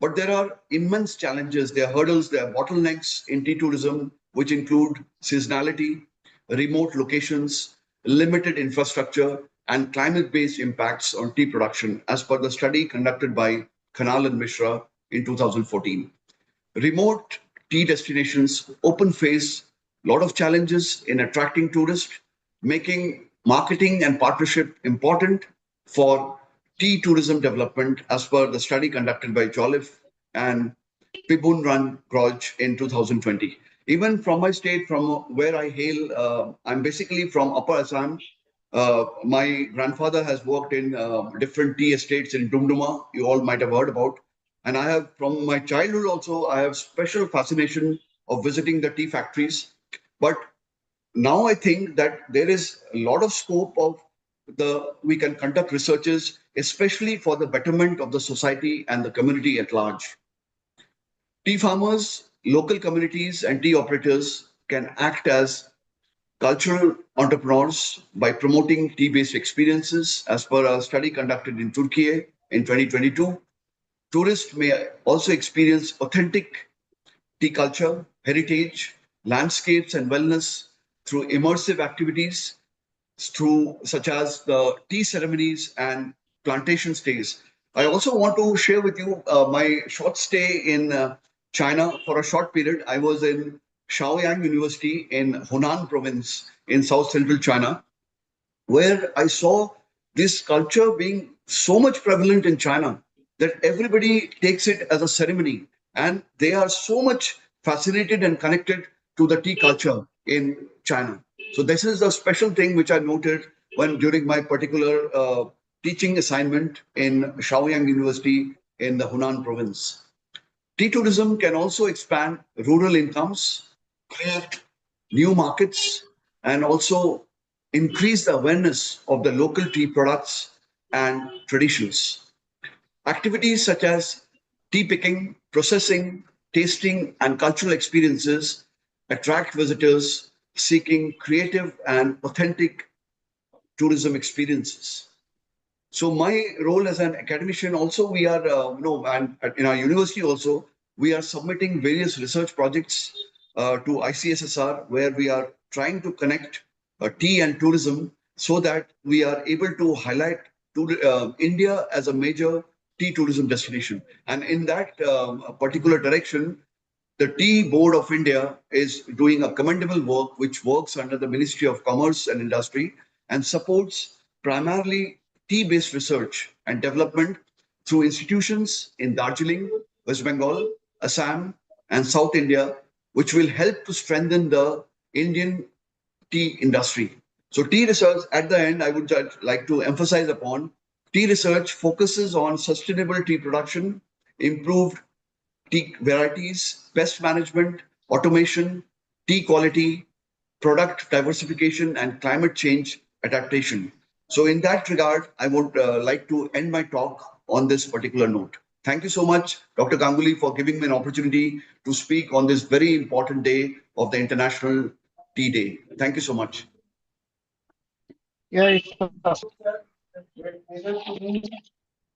But there are immense challenges, there are hurdles, there are bottlenecks in tea tourism, which include seasonality, remote locations, limited infrastructure, and climate based impacts on tea production, as per the study conducted by Khanal and Mishra in 2014. Remote tea destinations often face a lot of challenges in attracting tourists, making marketing and partnership important for tea tourism development, as per the study conducted by Jolliffe and Pibunran Groj in 2020. Even from my state, from where I hail, I'm basically from Upper Assam. My grandfather has worked in different tea estates in Dumduma, you all might have heard about. And I have, from my childhood also, I have special fascination of visiting the tea factories. But now I think that there is a lot of scope of we can conduct researches, especially for the betterment of the society and the community at large. Tea farmers, local communities, and tea operators can act as cultural entrepreneurs by promoting tea-based experiences. As per a study conducted in Turkey in 2022, tourists may also experience authentic tea culture, heritage, landscapes, and wellness through immersive activities through such as the tea ceremonies and plantation stays. I also want to share with you my short stay in China for a short period. I was in Shaoyang University in Hunan province in south central China, where I saw this culture being so much prevalent in China that everybody takes it as a ceremony, and they are so much fascinated and connected to the tea culture in China. So this is a special thing which I noted when during my particular teaching assignment in Shaoyang University in the Hunan province. Tea tourism can also expand rural incomes, create new markets, and also increase the awareness of the local tea products and traditions. Activities such as tea picking, processing, tasting, and cultural experiences attract visitors seeking creative and authentic tourism experiences. So my role as an academician also, we are, and in our university also, we are submitting various research projects to ICSSR, where we are trying to connect tea and tourism so that we are able to highlight India as a major tea tourism destination. And in that particular direction, the Tea Board of India is doing a commendable work, which works under the Ministry of Commerce and Industry and supports primarily tea-based research and development through institutions in Darjeeling, West Bengal, Assam, and South India, which will help to strengthen the Indian tea industry. So tea research, at the end, I would like to emphasize upon tea research focuses on sustainable tea production, improved tea varieties, pest management, automation, tea quality, product diversification, and climate change adaptation. So, in that regard, I would like to end my talk on this particular note. Thank you so much, Dr. Ganguly, for giving me an opportunity to speak on this very important day of the International Tea Day. Thank you so much. Yeah, it's a great pleasure to me.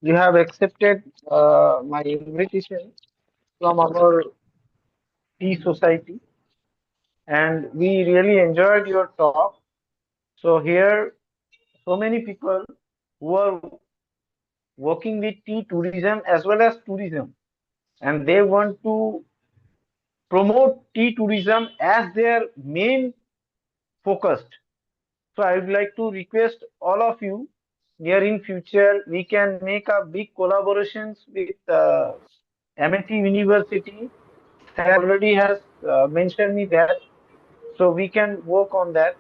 You have accepted my invitation from our tea society, and we really enjoyed your talk. So here, so many people who are working with tea tourism as well as tourism, and they want to promote tea tourism as their main focus. So I would like to request all of you, near in future, we can make a big collaborations with MIT University. Sir already has mentioned me that, so we can work on that.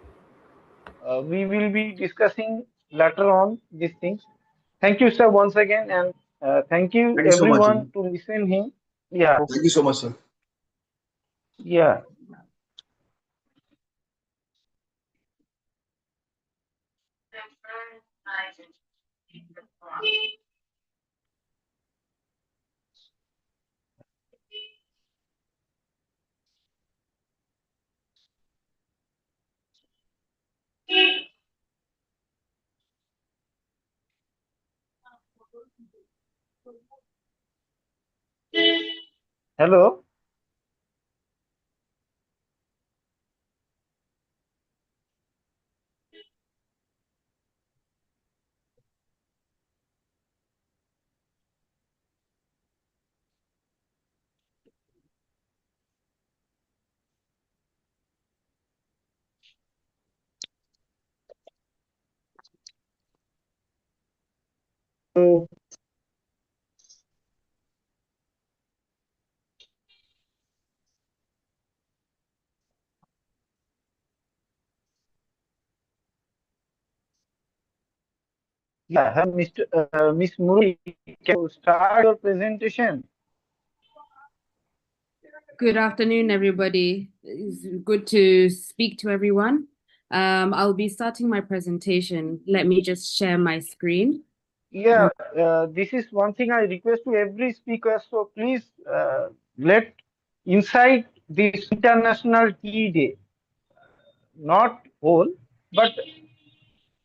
We will be discussing later on these things. Thank you, sir, once again, and thank you Thank you so much. everyone to listen him. Yeah, Thank you so much, sir. yeah. Hello. So, yeah, Mr. Miss Murli, can you start your presentation? Good afternoon, everybody. It's good to speak to everyone. I'll be starting my presentation. Let me just share my screen. Yeah, this is one thing I request to every speaker. So please let inside this International Tea Day, not whole, but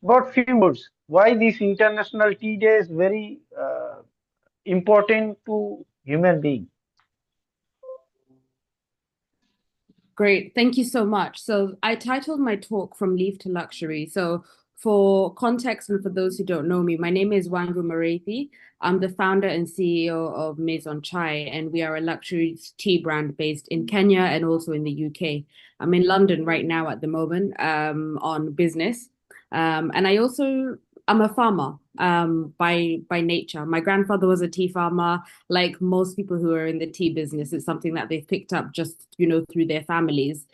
about few words. Why this International Tea Day is very important to human being. Great, thank you so much. So I titled my talk From Leaf to Luxury. So for context and for those who don't know me, my name is Wangu Marethi. I'm the founder and CEO of Maison Chai, and we are a luxury tea brand based in Kenya and also in the UK. I'm in London right now at the moment on business. And I'm a farmer by nature. My grandfather was a tea farmer. Like most people who are in the tea business, it's something that they've picked up just, through their families.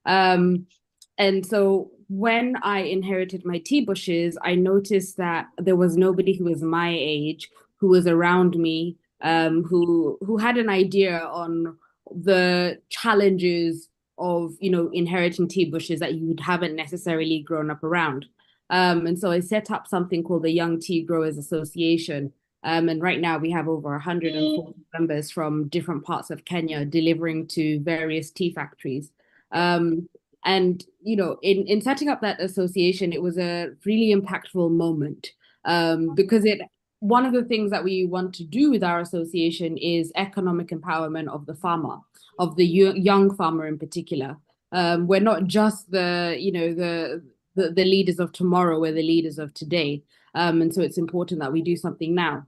And so when I inherited my tea bushes, I noticed that there was nobody who was my age, who was around me, who had an idea on the challenges of, inheriting tea bushes that you haven't necessarily grown up around. And so I set up something called the Young Tea Growers Association. And right now we have over 140 members from different parts of Kenya delivering to various tea factories. And in setting up that association, it was a really impactful moment because one of the things that we want to do with our association is economic empowerment of the farmer, of the young farmer in particular. We're not just the leaders of tomorrow, we're the leaders of today. And so it's important that we do something now.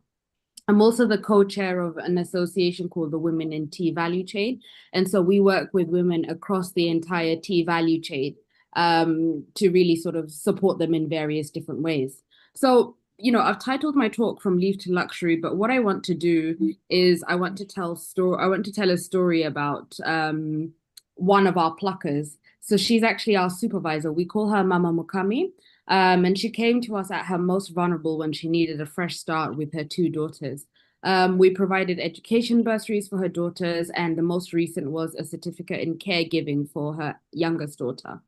I'm also the co-chair of an association called the Women in Tea Value Chain. And so we work with women across the entire tea value chain to really sort of support them in various different ways. So, I've titled my talk From Leaf to Luxury, but what I want to do is I want to tell a story about one of our pluckers. So she's actually our supervisor. We call her Mama Mukami. And she came to us at her most vulnerable when she needed a fresh start with her two daughters. We provided education bursaries for her daughters, and the most recent was a certificate in caregiving for her youngest daughter.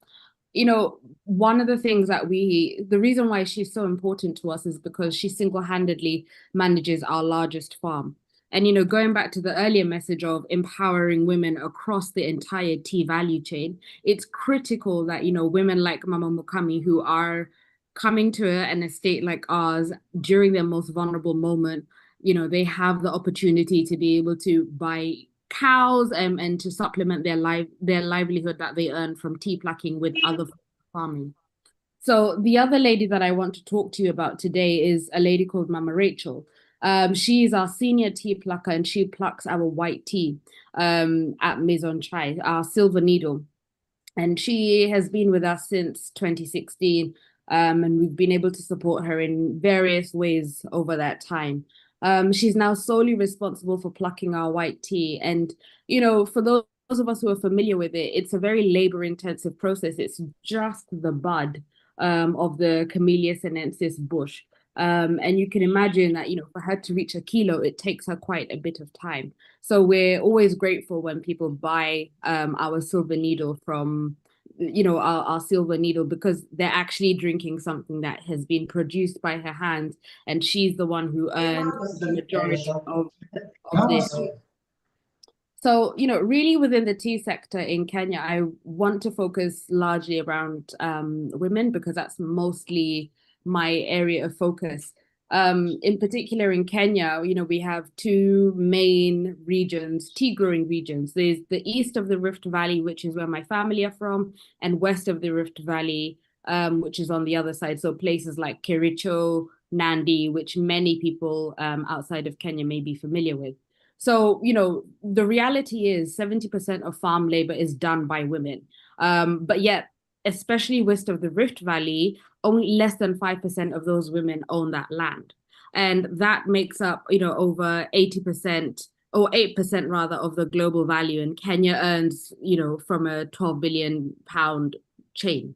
One of the things the reason why she's so important to us is because she single-handedly manages our largest farm. And, going back to the earlier message of empowering women across the entire tea value chain, it's critical that, women like Mama Mukami, who are coming to an estate like ours during their most vulnerable moment, they have the opportunity to be able to buy cows and to supplement their livelihood that they earn from tea plucking with other farming. So the other lady that I want to talk to you about today is a lady called Mama Rachel. She is our senior tea plucker, and she plucks our white tea at Maison Chai, our silver needle. And she has been with us since 2016, and we've been able to support her in various ways over that time. She's now solely responsible for plucking our white tea. And, for those of us who are familiar with it, it's a very labor-intensive process. It's just the bud of the Camellia sinensis bush. And you can imagine that, for her to reach a kilo, it takes her quite a bit of time. So we're always grateful when people buy our silver needle from our silver needle, because they're actually drinking something that has been produced by her hands, and she's the one who earned the majority of this. So, really within the tea sector in Kenya, I want to focus largely around women, because that's mostly my area of focus. In particular, in Kenya, we have two main regions, tea growing regions. There's the east of the Rift Valley, which is where my family are from, and west of the Rift Valley, which is on the other side. So places like Kericho, Nandi, which many people outside of Kenya may be familiar with. So, the reality is 70% of farm labor is done by women. But yet, especially west of the Rift Valley, only less than 5% of those women own that land. And that makes up, over 80% or 8% rather of the global value. And Kenya earns, from a 12 billion pound chain.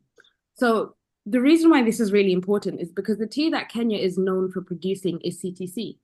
So the reason why this is really important is because the tea that Kenya is known for producing is CTC.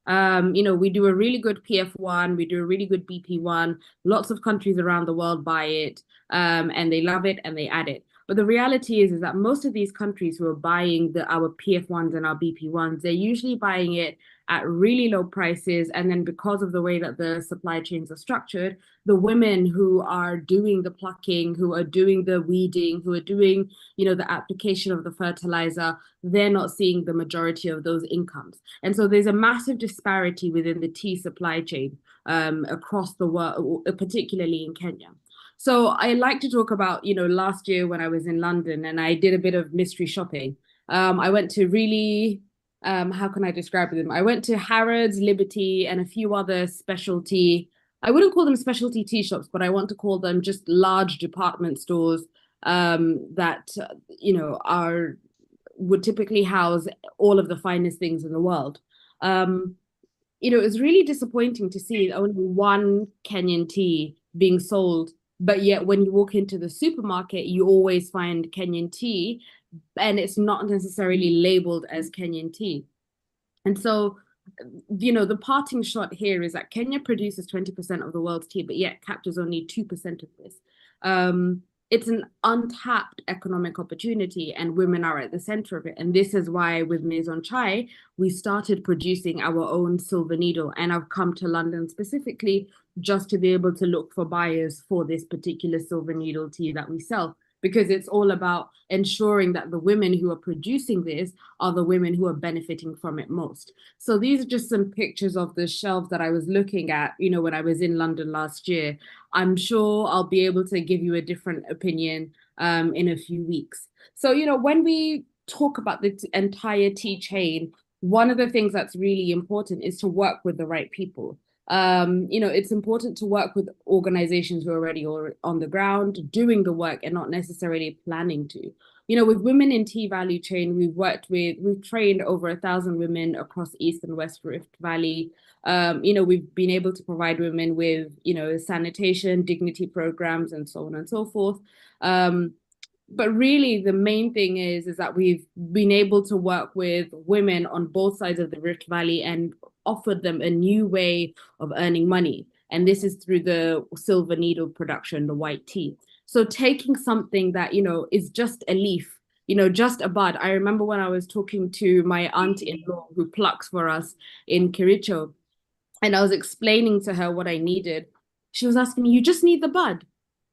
We do a really good PF1, we do a really good BP1. Lots of countries around the world buy it, and they love it and they add it. But the reality is that most of these countries who are buying our PF1s and our BP1s, they're usually buying it at really low prices. And then because of the way that the supply chains are structured, the women who are doing the plucking, who are doing the weeding, who are doing, the application of the fertilizer, they're not seeing the majority of those incomes. And so there's a massive disparity within the tea supply chain across the world, particularly in Kenya. So I like to talk about, last year when I was in London and I did a bit of mystery shopping. I went to really, how can I describe them? I went to Harrods, Liberty, and a few other specialty, I wouldn't call them specialty tea shops, but I want to call them just large department stores that, would typically house all of the finest things in the world. It's really disappointing to see only one Kenyan tea being sold, but yet when you walk into the supermarket, you always find Kenyan tea, and it's not necessarily labeled as Kenyan tea. And so, the parting shot here is that Kenya produces 20% of the world's tea, but yet captures only 2% of this. It's an untapped economic opportunity, and women are at the center of it. And this is why with Maison Chai, we started producing our own silver needle. And I've come to London specifically just to be able to look for buyers for this particular silver needle tea that we sell, because it's all about ensuring that the women who are producing this are the women who are benefiting from it most. So these are just some pictures of the shelves that I was looking at, when I was in London last year. I'm sure I'll be able to give you a different opinion in a few weeks. So, when we talk about the entire tea chain, one of the things that's really important is to work with the right people. It's important to work with organizations who are already on the ground doing the work and not necessarily planning to. With women in tea value chain, we've trained over 1,000 women across East and West Rift Valley. We've been able to provide women with, sanitation, dignity programs, and so on and so forth. But really, the main thing is that we've been able to work with women on both sides of the Rift Valley and offered them a new way of earning money. And this is through the silver needle production, the white tea. So taking something that, is just a leaf, just a bud. I remember when I was talking to my aunt-in-law who plucks for us in Kericho, and I was explaining to her what I needed. She was asking me, you just need the bud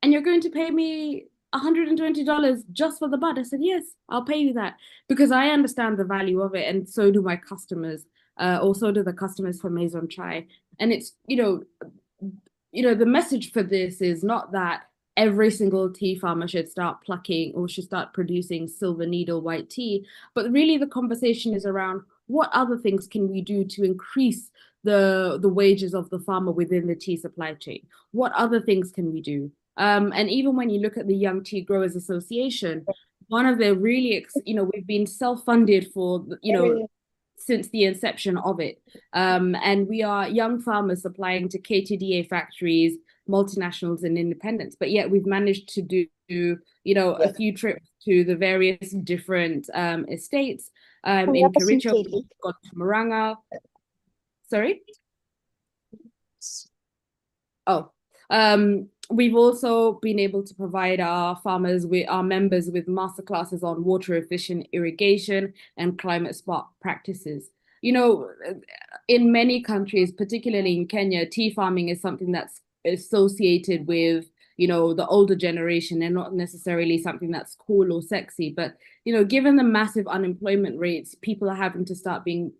and you're going to pay me $120 just for the bud? I said, yes, I'll pay you that, because I understand the value of it. And so do my customers, also do the customers for Maison Chai. And it's, the message for this is not that every single tea farmer should start plucking or should start producing silver needle white tea, but really the conversation is around what other things can we do to increase the wages of the farmer within the tea supply chain? What other things can we do? And even when you look at the Young Tea Growers Association, one of the really, we've been self-funded for, since the inception of it. And we are young farmers supplying to KTDA factories, multinationals and independents, but yet we've managed to do, a few trips to the various different estates. In Kericho, we've got to Maranga. Sorry? Oh, we've also been able to provide our farmers with our members with masterclasses on water efficient irrigation and climate smart practices. You know, in many countries, particularly in Kenya, tea farming is something that's associated with, you know, the older generation and not necessarily something that's cool or sexy. But, you know, given the massive unemployment rates, people are having to start being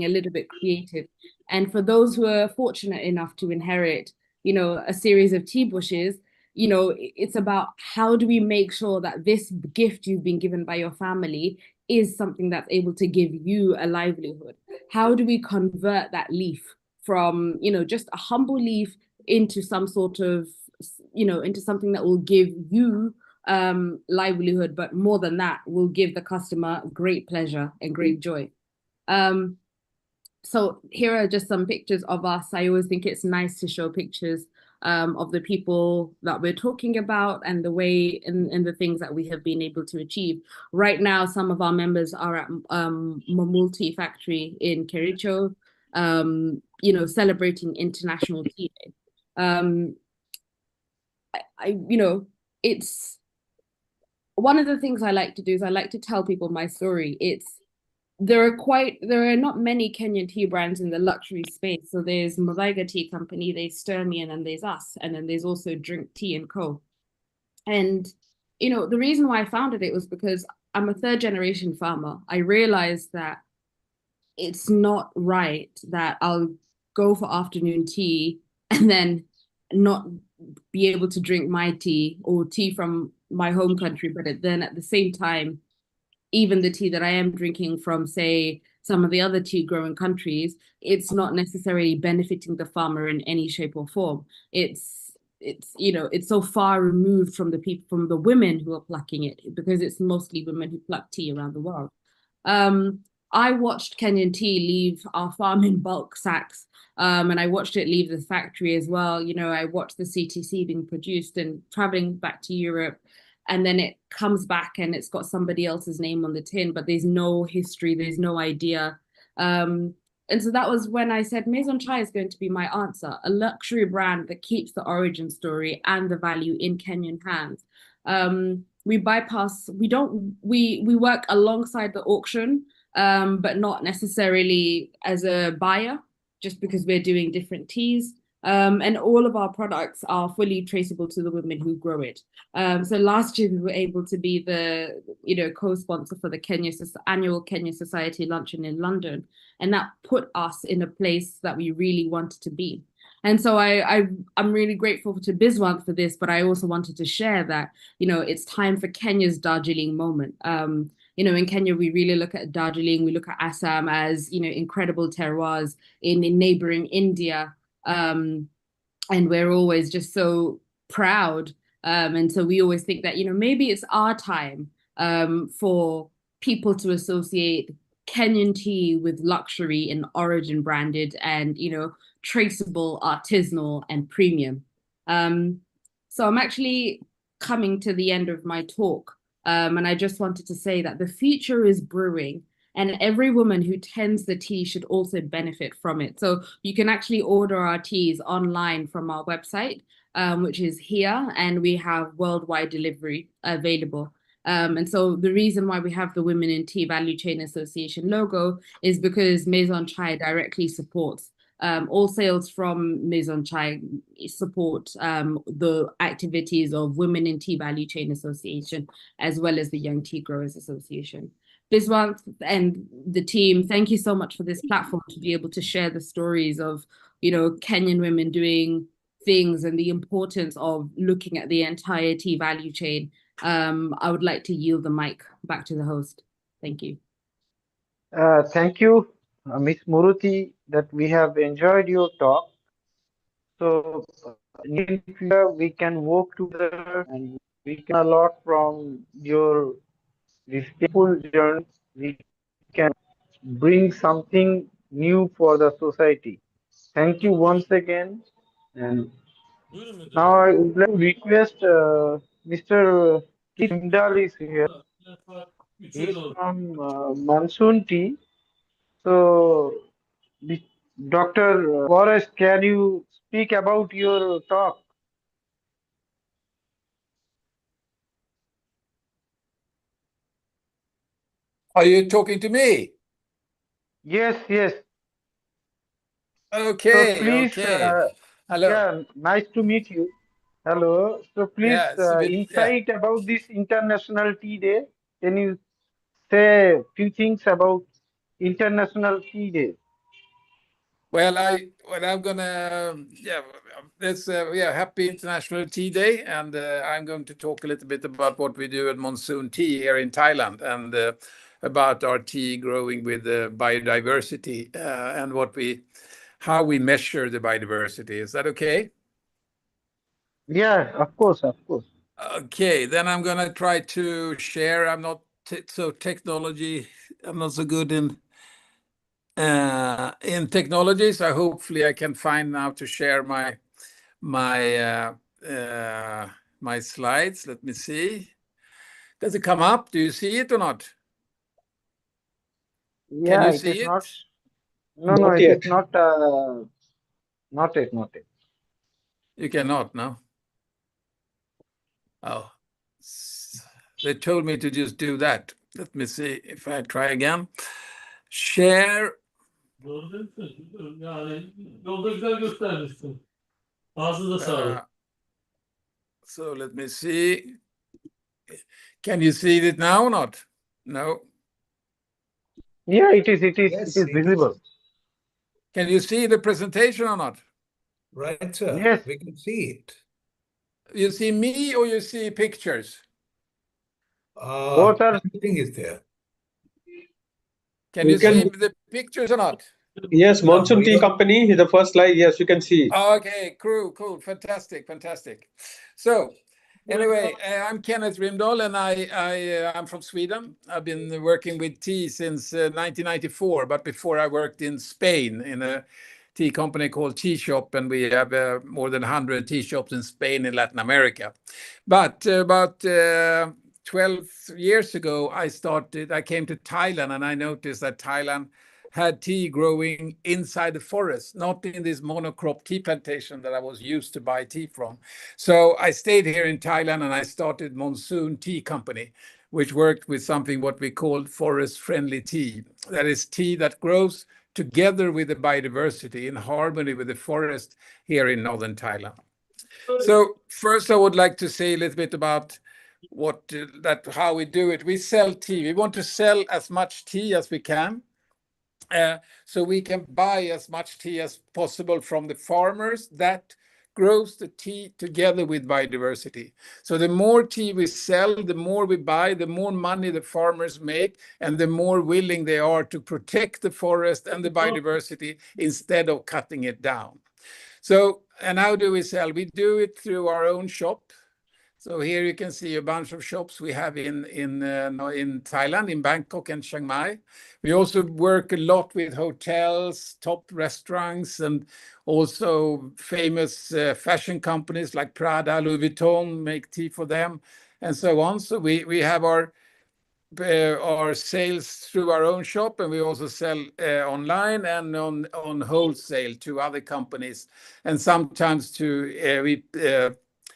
a little bit creative. And for those who are fortunate enough to inherit, you know, a series of tea bushes, you know, it's about how do we make sure that this gift you've been given by your family is something that's able to give you a livelihood? How do we convert that leaf from, you know, just a humble leaf into some sort of, you know, into something that will give you livelihood, but more than that, will give the customer great pleasure and great joy. So here are just some pictures of us. I always think it's nice to show pictures of the people that we're talking about and the way and the things that we have been able to achieve. Right now, some of our members are at Mamulti factory in Kericho, you know, celebrating International Tea Day. You know, it's one of the things I like to do is I like to tell people my story. There are not many Kenyan tea brands in the luxury space. So there's Mavaiga Tea Company, there's Sturmy, and then there's us, and then there's also Drink Tea and Co. And you know, the reason why I founded it was because I'm a third generation farmer. I realized that it's not right that I'll go for afternoon tea and then not be able to drink my tea or tea from my home country, but then at the same time even the tea that I am drinking from, say, some of the other tea growing countries, it's not necessarily benefiting the farmer in any shape or form. It's you know, it's so far removed from the people, from the women who are plucking it, because it's mostly women who pluck tea around the world. I watched Kenyan tea leave our farm in bulk sacks, and I watched it leave the factory as well. You know, I watched the CTC being produced and traveling back to Europe, and then it comes back and it's got somebody else's name on the tin, but there's no history, there's no idea. And so that was when I said Maison Chai is going to be my answer, a luxury brand that keeps the origin story and the value in Kenyan hands. We work alongside the auction, but not necessarily as a buyer, just because we're doing different teas. And all of our products are fully traceable to the women who grow it. So last year we were able to be the, you know, co-sponsor for the annual Kenya Society luncheon in London, and that put us in a place that we really wanted to be. And so I'm really grateful to Biswant for this, but I also wanted to share that, you know, it's time for Kenya's Darjeeling moment. You know, in Kenya, we really look at Darjeeling, we look at Assam as, you know, incredible terroirs in neighboring India. And we're always just so proud. And so we always think that, you know, maybe it's our time for people to associate Kenyan tea with luxury and origin branded and, you know, traceable, artisanal, and premium. So I'm actually coming to the end of my talk. And I just wanted to say that the future is brewing, and every woman who tends the tea should also benefit from it. So you can actually order our teas online from our website, which is here, and we have worldwide delivery available. And so the reason why we have the Women in Tea Value Chain Association logo is because Maison Chai directly supports all sales from Maison Chai support the activities of Women in Tea Value Chain Association, as well as the Young Tea Growers Association. Biswant and the team, thank you so much for this platform to be able to share the stories of, you know, Kenyan women doing things and the importance of looking at the entire tea value chain. I would like to yield the mic back to the host. Thank you. Thank you, Ms. Muruti, that we have enjoyed your talk. So in future we can work together and we can a lot from your respectful journey. We can bring something new for the society. Thank you once again. And now I would like to request Mr. Kimdal is here. He's from Monsoon Tea. So, Dr. Forrest, can you speak about your talk? Are you talking to me? Yes, yes. So Okay, please, okay. Hello. yeah, nice to meet you. Hello. So please, Yeah, it's a bit, yeah. insight about this International Tea Day. Can you say a few things about International Tea Day? Well, I'm gonna, yeah, it's yeah, happy International Tea Day, and I'm going to talk a little bit about what we do at Monsoon Tea here in Thailand, and about our tea growing with biodiversity, and how we measure the biodiversity. Is that okay? Yeah, of course, of course. Okay, then I'm gonna try to share. I'm not technology. I'm not so good in technology, so hopefully I can find now to share my my slides. Let me see. Does it come up? Do you see it or not? Can Yeah, you it see is it? not. No, no, Not it is yet. not. Not it, not it. You cannot, no? Oh, they told me to just do that. Let me see if I try again. Share. Yani yolda güzel göstermişsin. Ağzınıza sağlık. So let me see. Can you see it now or not? No. Yeah, it is. It is. Yes, It is visible. Can you see the presentation or not? right, sir. Yes. We can see it. You see me or you see pictures? Both are. Everything is there. Can You you see can- the pictures or not? Yes, No, Monsoon we Tea don't. Company, the first slide, yes, you can see. Okay, cool, fantastic. So, anyway, I'm Kenneth Rimdahl, and I'm from Sweden. I've been working with tea since 1994, but before I worked in Spain in a tea company called Tea Shop, and we have more than 100 tea shops in Spain and Latin America. But about 12 years ago, I came to Thailand, and I noticed that Thailand had tea growing inside the forest, not in this monocrop tea plantation that I was used to buy tea from. So I stayed here in Thailand and I started Monsoon Tea Company, which worked with something what we called forest-friendly tea. That is tea that grows together with the biodiversity in harmony with the forest here in northern Thailand. So first I would like to say a little bit about how we do it. We sell tea. We want to sell as much tea as we can. So we can buy as much tea as possible from the farmers that grows the tea together with biodiversity. So the more tea we sell, the more we buy, the more money the farmers make, and the more willing they are to protect the forest and the biodiversity instead of cutting it down. So, and how do we sell? We do it through our own shop. So here you can see a bunch of shops we have in Thailand, in Bangkok and Chiang Mai. We also work a lot with hotels, top restaurants, and also famous fashion companies like Prada, Louis Vuitton, make tea for them, and so on. So we have our sales through our own shop, and we also sell online and on wholesale to other companies, and sometimes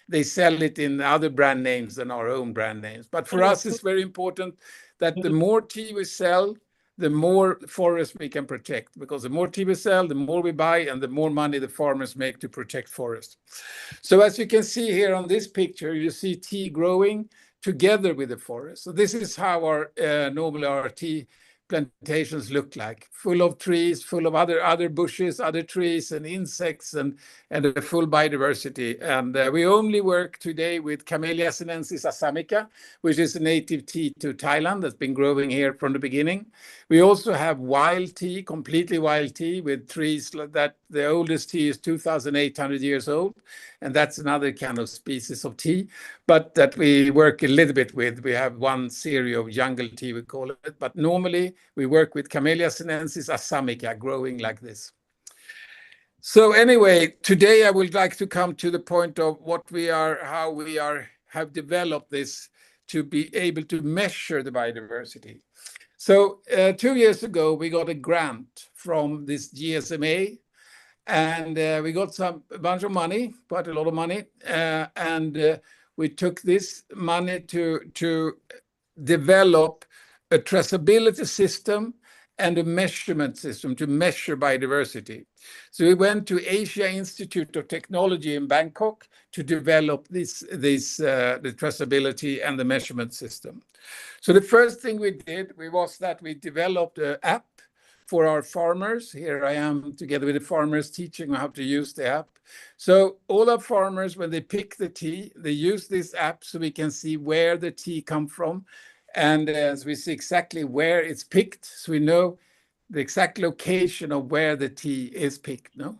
they sell it in other brand names than our own brand names. But for us, it's very important that the more tea we sell, the more forest we can protect, because the more tea we sell, the more we buy, and the more money the farmers make to protect forest. So as you can see here on this picture, you see tea growing together with the forest. So this is how normally our tea plantations look like, full of trees, full of other bushes, other trees and insects, and a full biodiversity. And we only work today with Camellia sinensis assamica, which is a native tea to Thailand that's been growing here from the beginning. We also have wild tea, completely wild tea with trees that the oldest tea is 2,800 years old. And that's another kind of species of tea, but that we work a little bit with. We have one series of jungle tea, we call it, but normally we work with Camellia sinensis assamica growing like this. So anyway, today I would like to come to the point of how we have developed this to be able to measure the biodiversity. So 2 years ago, we got a grant from this GSMA, and we got a bunch of money, quite a lot of money, and we took this money to develop a traceability system and a measurement system to measure biodiversity. So we went to Asia Institute of Technology in Bangkok to develop the traceability and the measurement system. So the first thing we did was that we developed an app for our farmers. Here I am together with the farmers teaching them how to use the app. So all our farmers, when they pick the tea, they use this app so we can see where the tea come from. And as we see exactly where it's picked, so we know the exact location of where the tea is picked. No?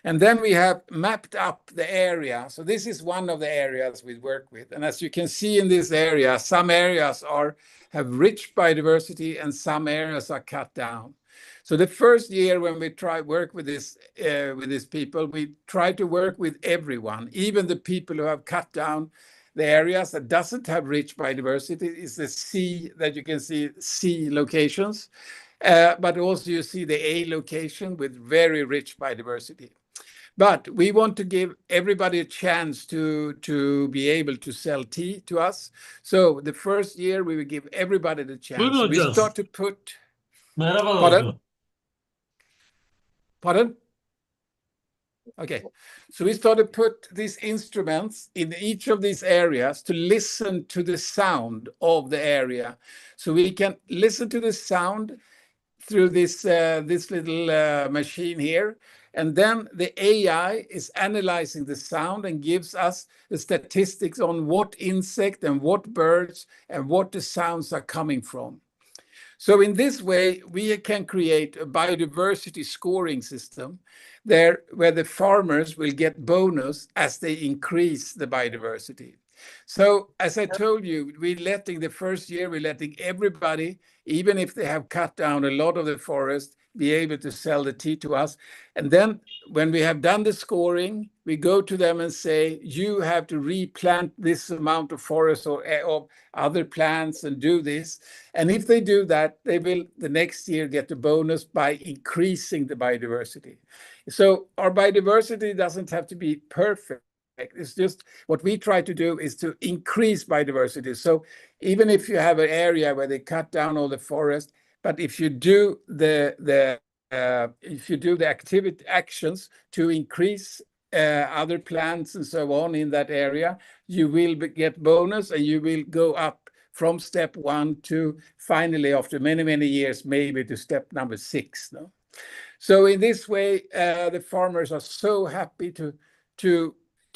And then we have mapped up the area. So this is one of the areas we work with. And as you can see in this area, some areas have rich biodiversity and some areas are cut down. So the first year when we work with these people, we try to work with everyone, even the people who have cut down the areas that doesn't have rich biodiversity. Is the C that you can see C locations, but also you see the A location with very rich biodiversity. But we want to give everybody a chance to be able to sell tea to us. So the first year we will give everybody the chance. Buyurun So we hocam. start to put. Merhabalar Pardon? hocam. Pardon? Okay. So we start to put these instruments in each of these areas to listen to the sound of the area. So we can listen to the sound through this little machine here. And then the AI is analyzing the sound and gives us the statistics on what insect and what birds and what the sounds are coming from. So in this way, we can create a biodiversity scoring system there where the farmers will get bonus as they increase the biodiversity. So as I told you, the first year, we're letting everybody, even if they have cut down a lot of the forest, be able to sell the tea to us. And then when we have done the scoring, we go to them and say, you have to replant this amount of forest or of other plants and do this. And if they do that, they will the next year get a bonus by increasing the biodiversity. So our biodiversity doesn't have to be perfect. It's just what we try to do is to increase biodiversity. So even if you have an area where they cut down all the forest, but if you do the actions to increase other plants and so on in that area, you will get bonus and you will go up from step 1 to finally, after many, many years, maybe to step number 6. No? So in this way, the farmers are so happy to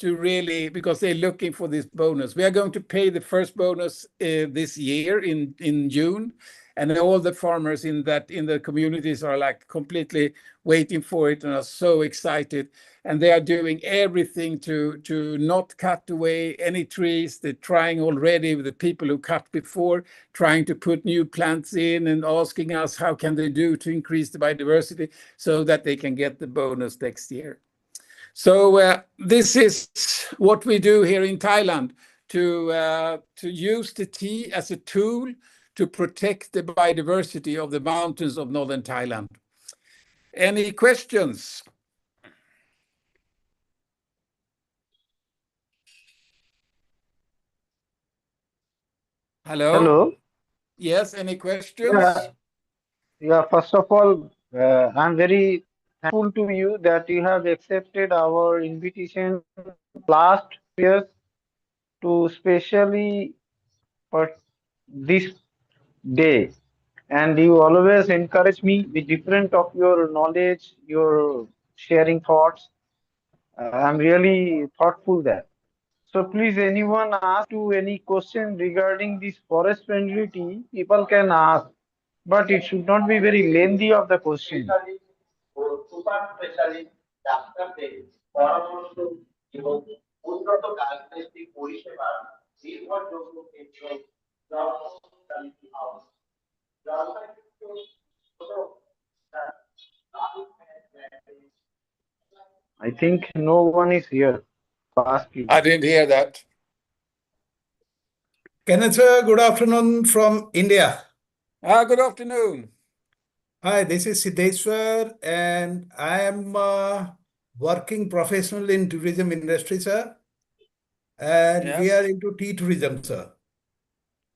really, because they're looking for this bonus. We are going to pay the first bonus this year in June, and all the farmers in the communities are like completely waiting for it and are so excited. And they are doing everything to not cut away any trees. They're trying already with the people who cut before, trying to put new plants in and asking us how can they do to increase the biodiversity so that they can get the bonus next year. So this is what we do here in Thailand to use the tea as a tool to protect the biodiversity of the mountains of northern Thailand. Any questions? Hello? Hello. Yes, any questions? Yeah. First of all, I'm very thankful to you that you have accepted our invitation last years to specially for this day. And you always encourage me with different of your knowledge, your sharing thoughts. I'm really thoughtful that. So please, anyone ask to any question regarding this forest friendly tea, people can ask, but it should not be very lengthy of the question. I think no one is here to ask you. I didn't hear that. Kenneth sir, good afternoon from India. Good afternoon. Hi, this is Siddheshwar, and I am working professionally in tourism industry, sir. And we are into tea tourism, sir.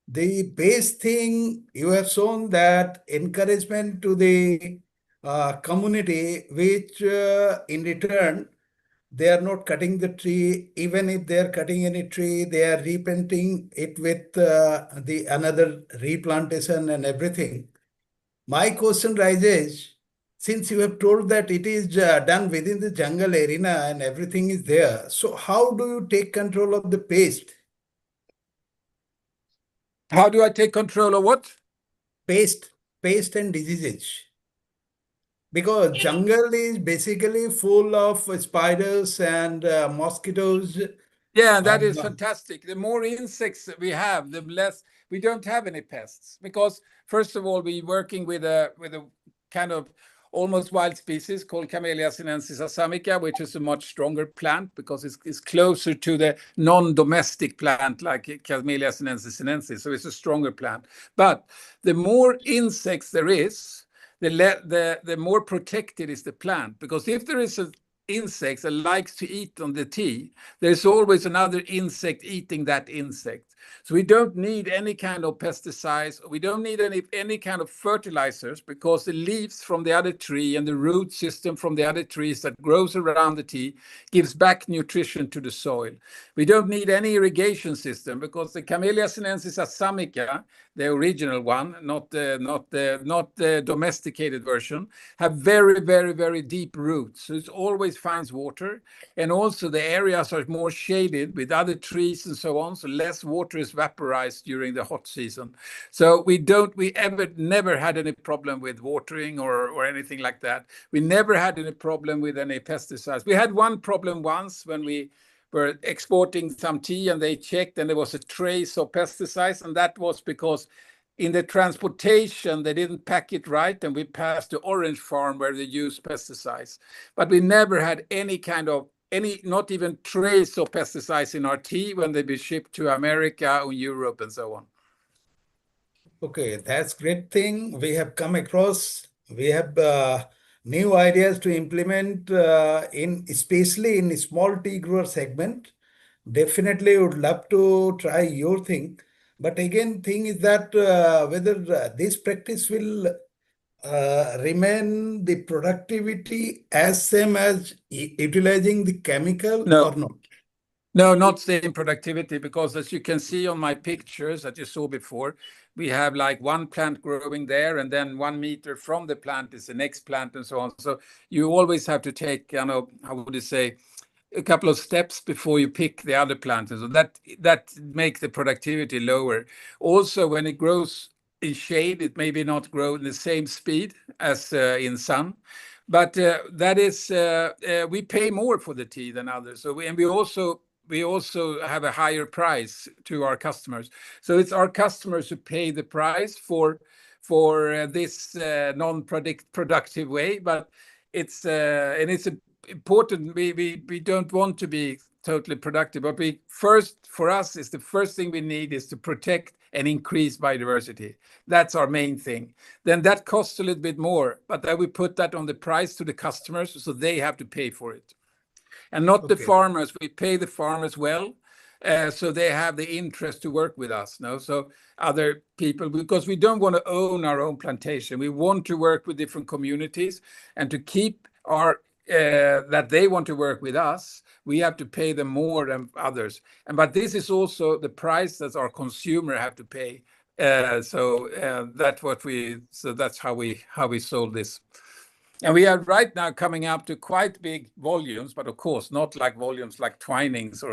The base thing, you have shown that encouragement to the community, which in return, they are not cutting the tree. Even if they are cutting any tree, they are replanting it with the another replantation and everything. My question rises, since you have told that it is done within the jungle arena and everything is there, so how do you take control of the pest? How do I take control of what? Pest and diseases. Because jungle is basically full of spiders and mosquitoes. Yeah, that is Uh, fantastic. The more insects that we have, the less we don't have any pests. Because first of all, we're working with a kind of almost wild species called Camellia sinensis assamica, which is a much stronger plant because it's closer to the non-domestic plant like Camellia sinensis. So it's a stronger plant. But the more insects there is, the more protected is the plant. Because if there is an insect that likes to eat on the tea, there's always another insect eating that insect. So we don't need any kind of pesticides. We don't need any kind of fertilizers because the leaves from the other tree and the root system from the other trees that grows around the tea gives back nutrition to the soil. We don't need any irrigation system because the Camellia sinensis assamica, the original one, not the domesticated version, have very deep roots. So it always finds water. And also the areas are more shaded with other trees and so on. So less water is vaporized during the hot season. So we never had any problem with watering or anything like that. We never had any problem with any pesticides. We had one problem once when we were exporting some tea and they checked and there was a trace of pesticides, and that was because in the transportation they didn't pack it right and we passed the orange farm where they use pesticides. But we never had any kind of not even trace of pesticides in our tea when they be shipped to America or Europe and so on. Okay, that's great thing. We have come across, we have new ideas to implement especially in small tea grower segment. Definitely would love to try your thing. But again, thing is that whether this practice will remain the productivity as same as utilizing the chemical or No, not? no, not same productivity, because as you can see on my pictures that you saw before, we have like one plant growing there, and then 1 meter from the plant is the next plant, and so on. So you always have to take, how would you say, a couple of steps before you pick the other plant, and so that makes the productivity lower. Also, when it grows in shade, it maybe not grow in the same speed as in sun. But that is, we pay more for the tea than others. So we also have a higher price to our customers. So it's our customers who pay the price for this non-productive way. But it's important. We don't want to be totally productive, but for us is the first thing we need is to protect and increase biodiversity. That's our main thing. Then that costs a little bit more, but then we put that on the price to the customers, so they have to pay for it. And not the Okay. farmers. We pay the farmers well, so they have the interest to work with us. No, so other people, because we don't want to own our own plantation. We want to work with different communities, and to keep that they want to work with us, we have to pay them more than others. But this is also the price that our consumer have to pay. That's how we sold this. And we are right now coming up to quite big volumes, but of course not like volumes like Twinings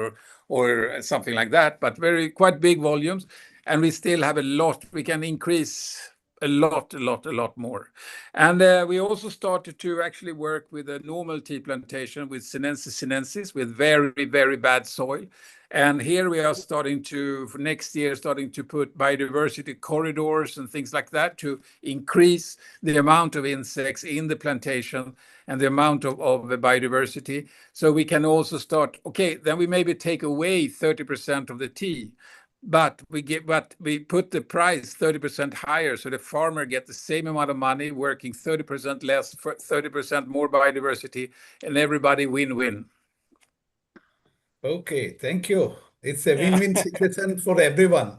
or something like that, but quite big volumes. And we still have a lot. We can increase a lot more. And we also started to actually work with a normal tea plantation with sinensis with very bad soil. And here we are starting to, for next year, starting to put biodiversity corridors and things like that to increase the amount of insects in the plantation and the amount of biodiversity. So we can also start, okay, then we maybe take away 30% of the tea, but we put the price 30% higher, so the farmer get the same amount of money, working 30% less for 30% more biodiversity, and everybody win-win. Okay, thank you. It's a win-win situation for everyone.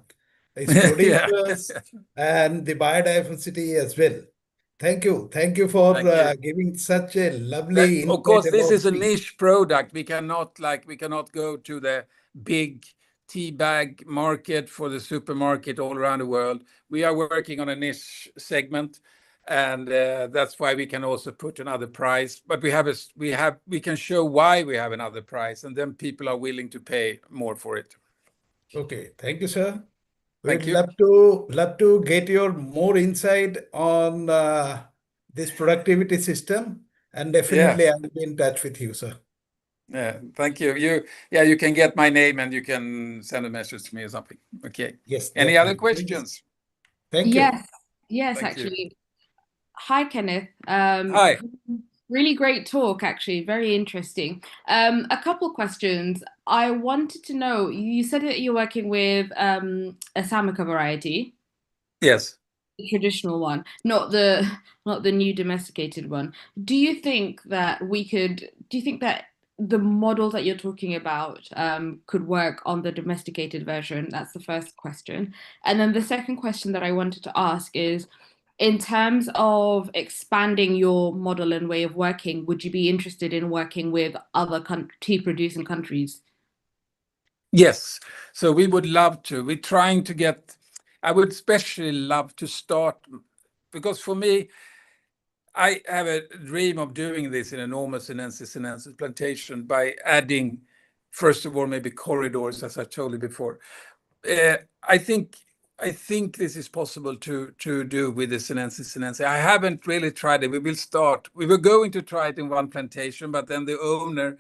its producers, and the biodiversity as well. Thank you. Thank you for Thank you. giving such a But lovely of insight course, this about is a tea. niche product. We cannot go to the big tea bag market for the supermarket all around the world. We are working on a niche segment, and that's why we can also put another price. But we can show why we have another price, and then people are willing to pay more for it. Okay, thank you, sir. Thank We'd you. love to get your more insight on this productivity system, and definitely Yeah, I'll be in touch with you, sir. yeah. Thank you. You can get my name and you can send a message to me or something. Okay. Yes, Any other definitely. Thank you. questions? Thank you. Yes, Thank you. actually. Hi, Kenneth. Hi. Really great talk, actually. Very interesting. A couple questions. I wanted to know, you said that you're working with a Samaka variety, Yes. the traditional one, not the new domesticated one. Do you think that the model that you're talking about could work on the domesticated version? That's the first question. And then the second question that I wanted to ask is, in terms of expanding your model and way of working, would you be interested in working with other tea producing countries? Yes. So we would love to. We're trying to get, I would especially love to start, because for me, I have a dream of doing this in a normal sinensis plantation by adding, first of all, maybe corridors, as I told you before. I think this is possible to do with the sinensis. I haven't really tried it. We will start. We were going to try it in one plantation, but then the owner,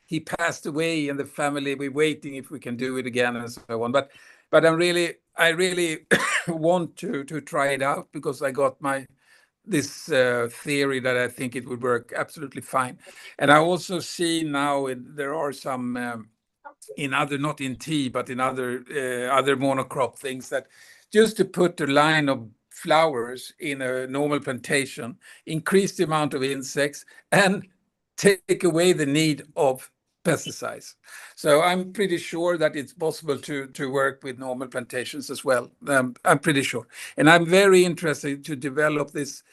he passed away, and the family, we're waiting if we can do it again and so on. But I really want to try it out, because I got this theory that I think it would work absolutely fine. And I also see now there are some in other, not in tea, but in other monocrop things, that just to put a line of flowers in a normal plantation, increase the amount of insects and take away the need of pesticides. So I'm pretty sure that it's possible to work with normal plantations as well. I'm pretty sure. And I'm very interested to develop this,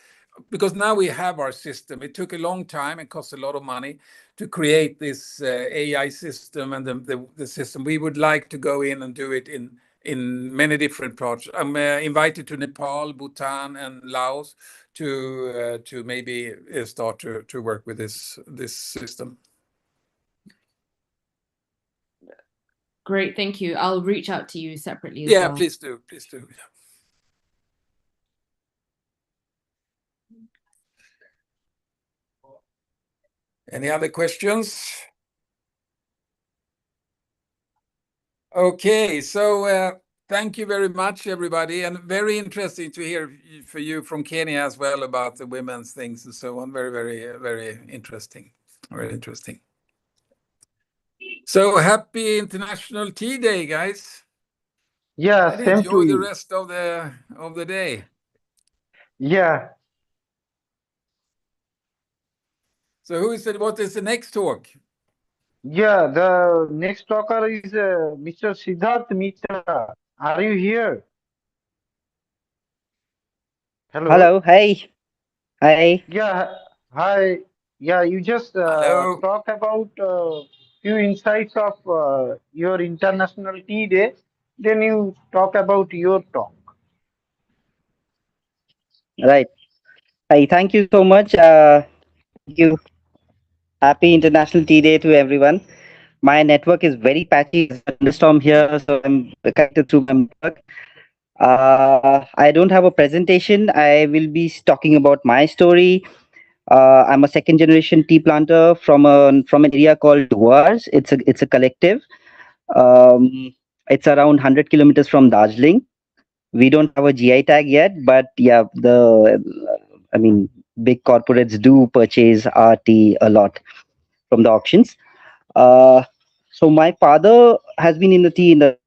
because now we have our system. It took a long time, it cost a lot of money to create this AI system and the system. We would like to go in and do it in many different projects. I'm invited to Nepal, Bhutan, and Laos to maybe start to work with this system. Great, thank you. I'll reach out to you separately as Yeah, well. please do. Please do. Any other questions? Okay, so thank you very much, everybody, and very interesting to hear for you from Kenya as well about the women's things and so on. Very, very, very interesting. Very interesting. So happy International Tea Day, guys. Yeah, And same to enjoy the you. rest of the day. Yeah. So what is the next talk? Yeah, the next talker is Mr. Siddharth Mitra. Are you here? Hello. Hello, hey, hi. Yeah, hi. Yeah, you just Hello. talk about few insights of your International Tea Day. Then you talk about your talk. Right. Hi, thank you so much. Thank you. Happy International Tea Day to everyone. My network is very patchy. There's a thunderstorm here, so I'm connected through my network. I don't have a presentation. I will be talking about my story. I'm a second generation tea planter from an area called Duars. It's a collective. Um, it's around 100 kilometers from Darjeeling. We don't have a GI tag yet, but yeah, I mean, big corporates do purchase our tea a lot from the auctions. Uh, so my father has been in the tea industry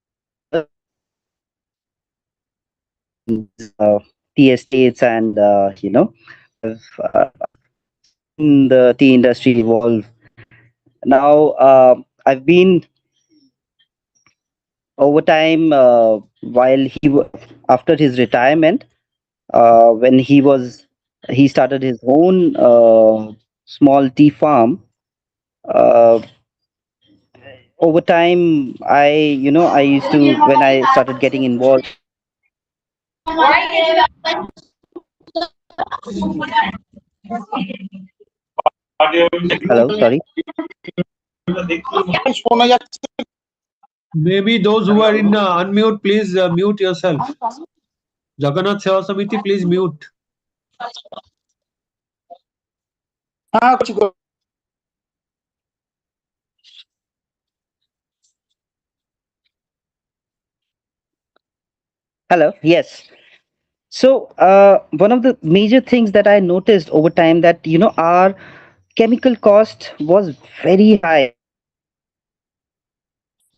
for many years. Tea estates, and I've seen the tea industry evolve. Now I've been over time, while after his retirement, when he started his own small tea farm. Uh, Over time, I used to, when I started getting involved. Hello, sorry. Maybe those who are in unmute, please mute yourself. Jagannath Seva Samiti, please mute. Hello, yes. So, one of the major things that I noticed over time, that our chemical cost was very high.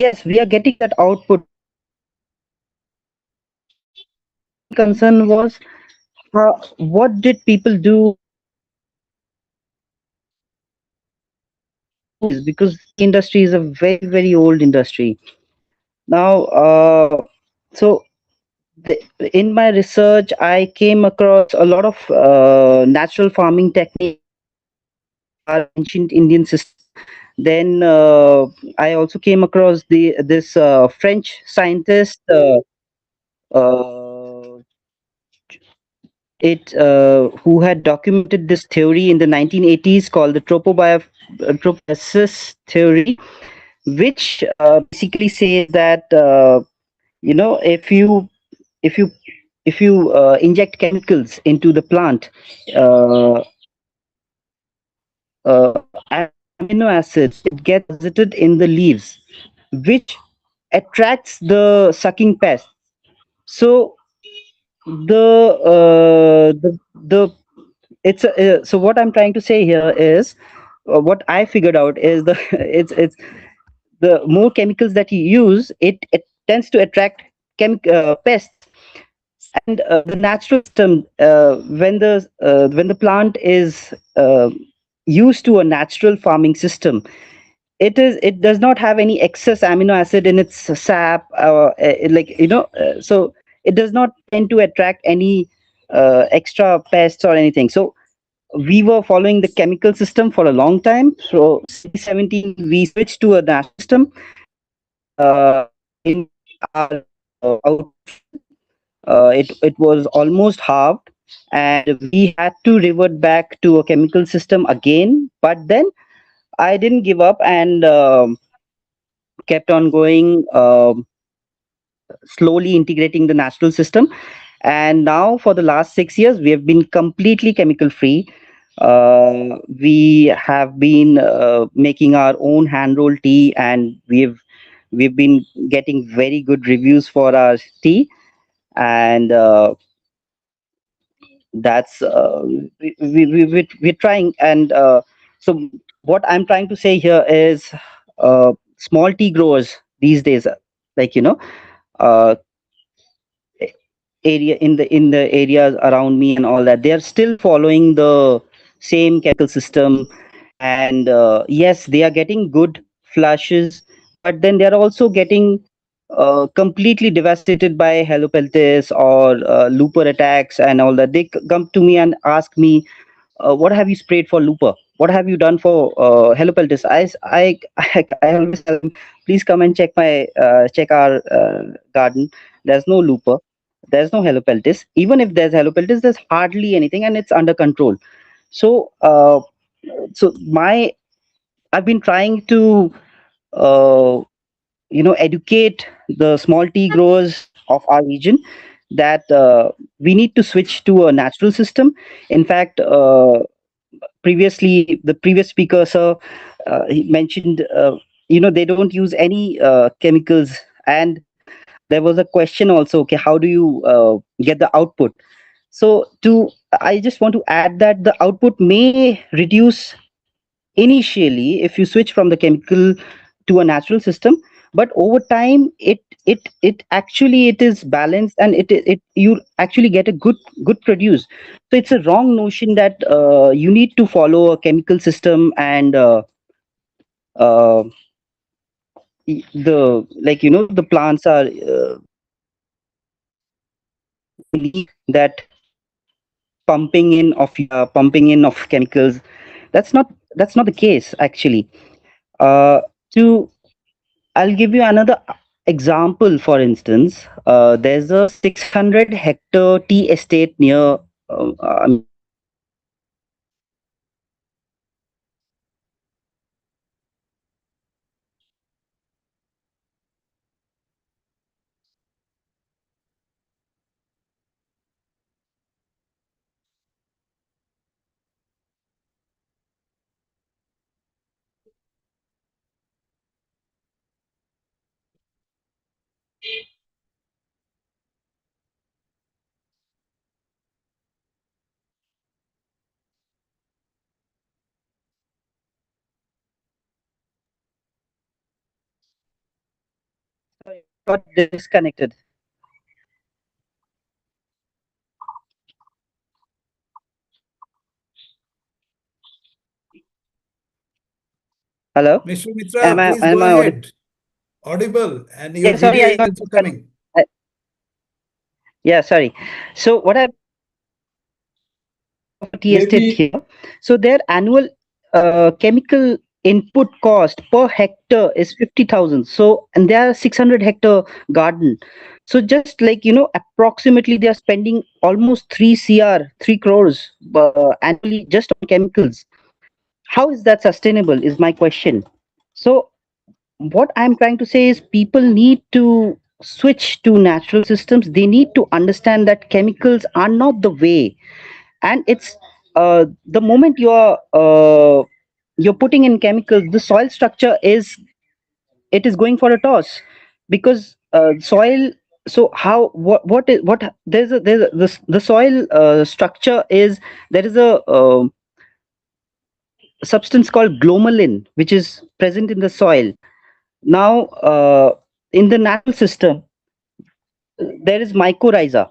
Yes, we are getting that output. Main concern was, what did people do? Because tea industry is a very, very old industry. Now, so in my research, I came across a lot of natural farming techniques, our ancient Indian system. Then I also came across this French scientist. Uh, who had documented this theory in the 1980s, called the tropobiosis theory, which basically says that if you if you inject chemicals into the plant, uh, amino acids, it gets deposited in the leaves, which attracts the sucking pest. So the so what I'm trying to say here is, what I figured out is, the it's the more chemicals that you use, it tends to attract pests. And the natural system, when the plant is used to a natural farming system, it does not have any excess amino acid in its sap, so it does not tend to attract any extra pests or anything. So we were following the chemical system for a long time. So 2017 we switched to a natural system, and in our it was almost halved, and we had to revert back to a chemical system again. But then I didn't give up, and kept on going, slowly integrating the natural system. And now for the last 6 years we have been completely chemical free. We have been making our own hand rolled tea, and we've been getting very good reviews for our tea. And that's we're trying. And so what I'm trying to say here is, small tea growers these days, uh, in the areas around me and all that, they are still following the same chemical system. And yes, they are getting good flushes, but then they are also getting completely devastated by helopeltis or looper attacks and all that. They come to me and ask me, what have you sprayed for looper? What have you done for helopeltis? I always tell them, please come and check our garden. There's no looper, there's no helopeltis. Even if there's helopeltis, there's hardly anything, and it's under control. So my I've been trying to uh, educate the small tea growers of our region that we need to switch to a natural system. In fact, previously the previous speaker, sir, he mentioned, they don't use any chemicals. And there was a question also, okay, how do you get the output? So to I just want to add that the output may reduce initially if you switch from the chemical to a natural system, but over time it actually it is balanced, and it you actually get a good produce. So it's a wrong notion that you need to follow a chemical system, and uh, the like the plants are believe that pumping in of chemicals. That's not the case actually. To I'll give you another example. For instance, there's a 600 hectare tea estate near got disconnected. Hello, Mr. Mitra, please am go I audible? ahead. Audible, and your Yeah, sorry, video I is got also coming. yeah, sorry. So what I tea estate Maybe here. So their annual chemical input cost per hectare is 50,000. So and they are 600 hectare garden. So just like approximately they are spending almost 3 crores annually just on chemicals. How is that sustainable? Is my question. So what I'm trying to say is people need to switch to natural systems. They need to understand that chemicals are not the way, and it's the moment you're putting in chemicals, the soil structure is going for a toss, because soil. So how what is what there's a the soil structure is, there is a substance called glomalin which is present in the soil. Now in the natural system there is mycorrhiza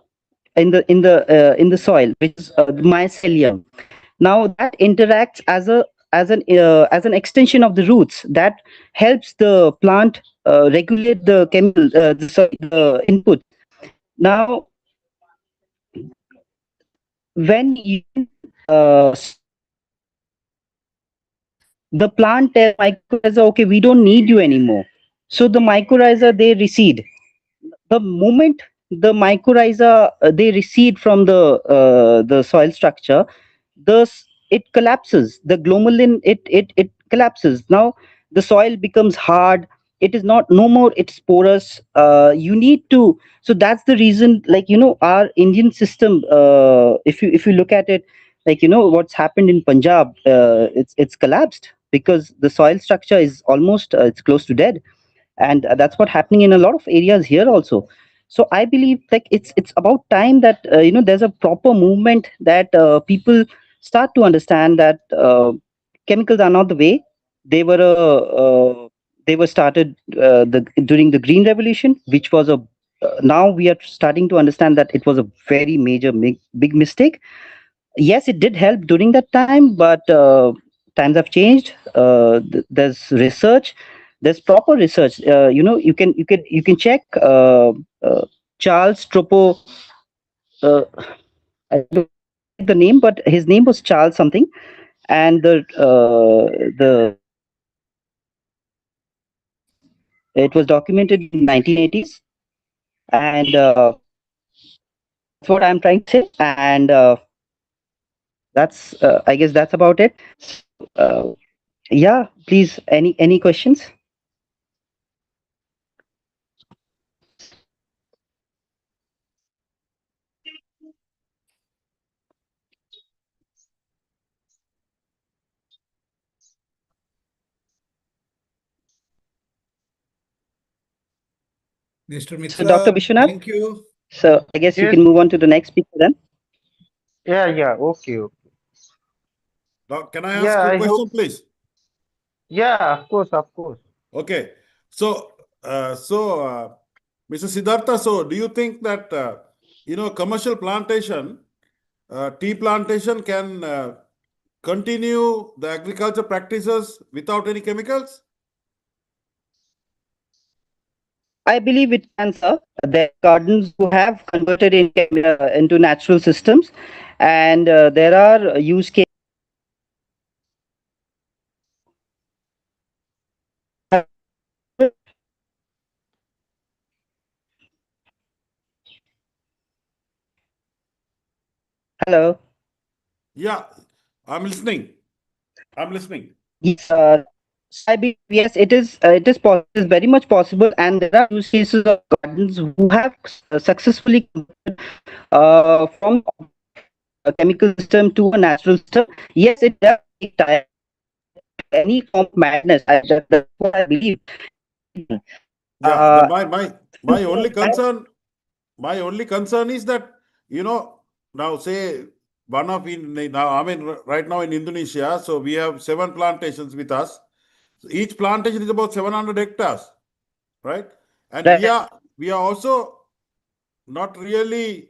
in the soil, which is mycelium. Now that interacts as an extension of the roots that helps the plant regulate the chemical the input. Now when you uh, the plant tells mycorrhiza, okay, we don't need you anymore, so the mycorrhiza they recede. The moment the mycorrhiza they recede from the soil structure, it collapses. The glomalin it collapses. Now the soil becomes hard. It is not no more, it's porous. You need to, so that's the reason, like our Indian system, if you look at it, like what's happened in Punjab, it's collapsed because the soil structure is almost it's close to dead. And that's what happening in a lot of areas here also. So I believe like it's about time that there's a proper movement that people start to understand that chemicals are not the way. They were they were started during the green revolution, which was a now we are starting to understand that it was a very major big mistake. Yes, it did help during that time, but times have changed. There's research, there's proper research. You can check Charles Tropo. uh, I don't get the name, but his name was Charles something, and the it was documented in 1980s, and that's what I'm trying to say. And that's I guess that's about it. uh, yeah, please, any questions? Mr. So Dr. Mitra, Vishwanath, thank you. so I guess you Yes. can move on to the next speaker then. Yeah. Yeah. Okay. Okay. Can I ask Yeah. a I hope. question, please? Yeah. Of course. Of course. Okay. So, Mr. Siddhartha, so do you think that, commercial plantation, tea plantation can continue the agriculture practices without any chemicals? I believe it can, sir. There are gardens who have converted into natural systems, and there are use cases. Hello. Yeah, I'm listening. I'm listening. Yes, so I believe yes, it is very much possible, and there are use cases of gardens who have successfully converted from a chemical system to a natural system. Yes, it does take time. Any form of madness. That's what I believe. Yeah, the Uh, my only concern, my only concern is that, you know, now say one of in now, I mean, right now in Indonesia, so we have 7 plantations with us. So each plantation is about 700 hectares, right? And right. we are also not really,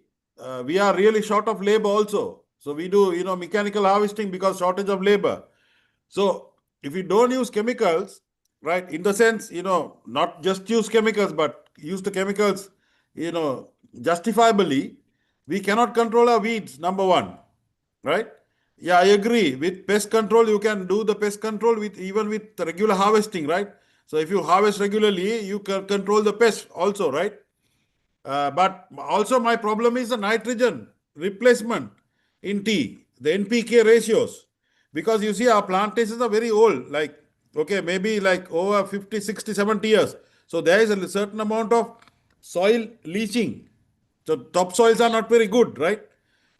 we are really short of labor also. So we do, you know, mechanical harvesting because shortage of labor. So if we don't use chemicals, right, in the sense, you know, not just use chemicals, but use the chemicals, you know, justifiably, we cannot control our weeds, number one, right? Yeah, I agree. With pest control, you can do the pest control with even with regular harvesting, right? So if you harvest regularly, you can control the pest also, right? But also my problem is the nitrogen replacement in tea, the NPK ratios. Because you see our plantations are very old, like, okay, maybe like over 50, 60, 70 years. So there is a certain amount of soil leaching. So topsoils are not very good, right?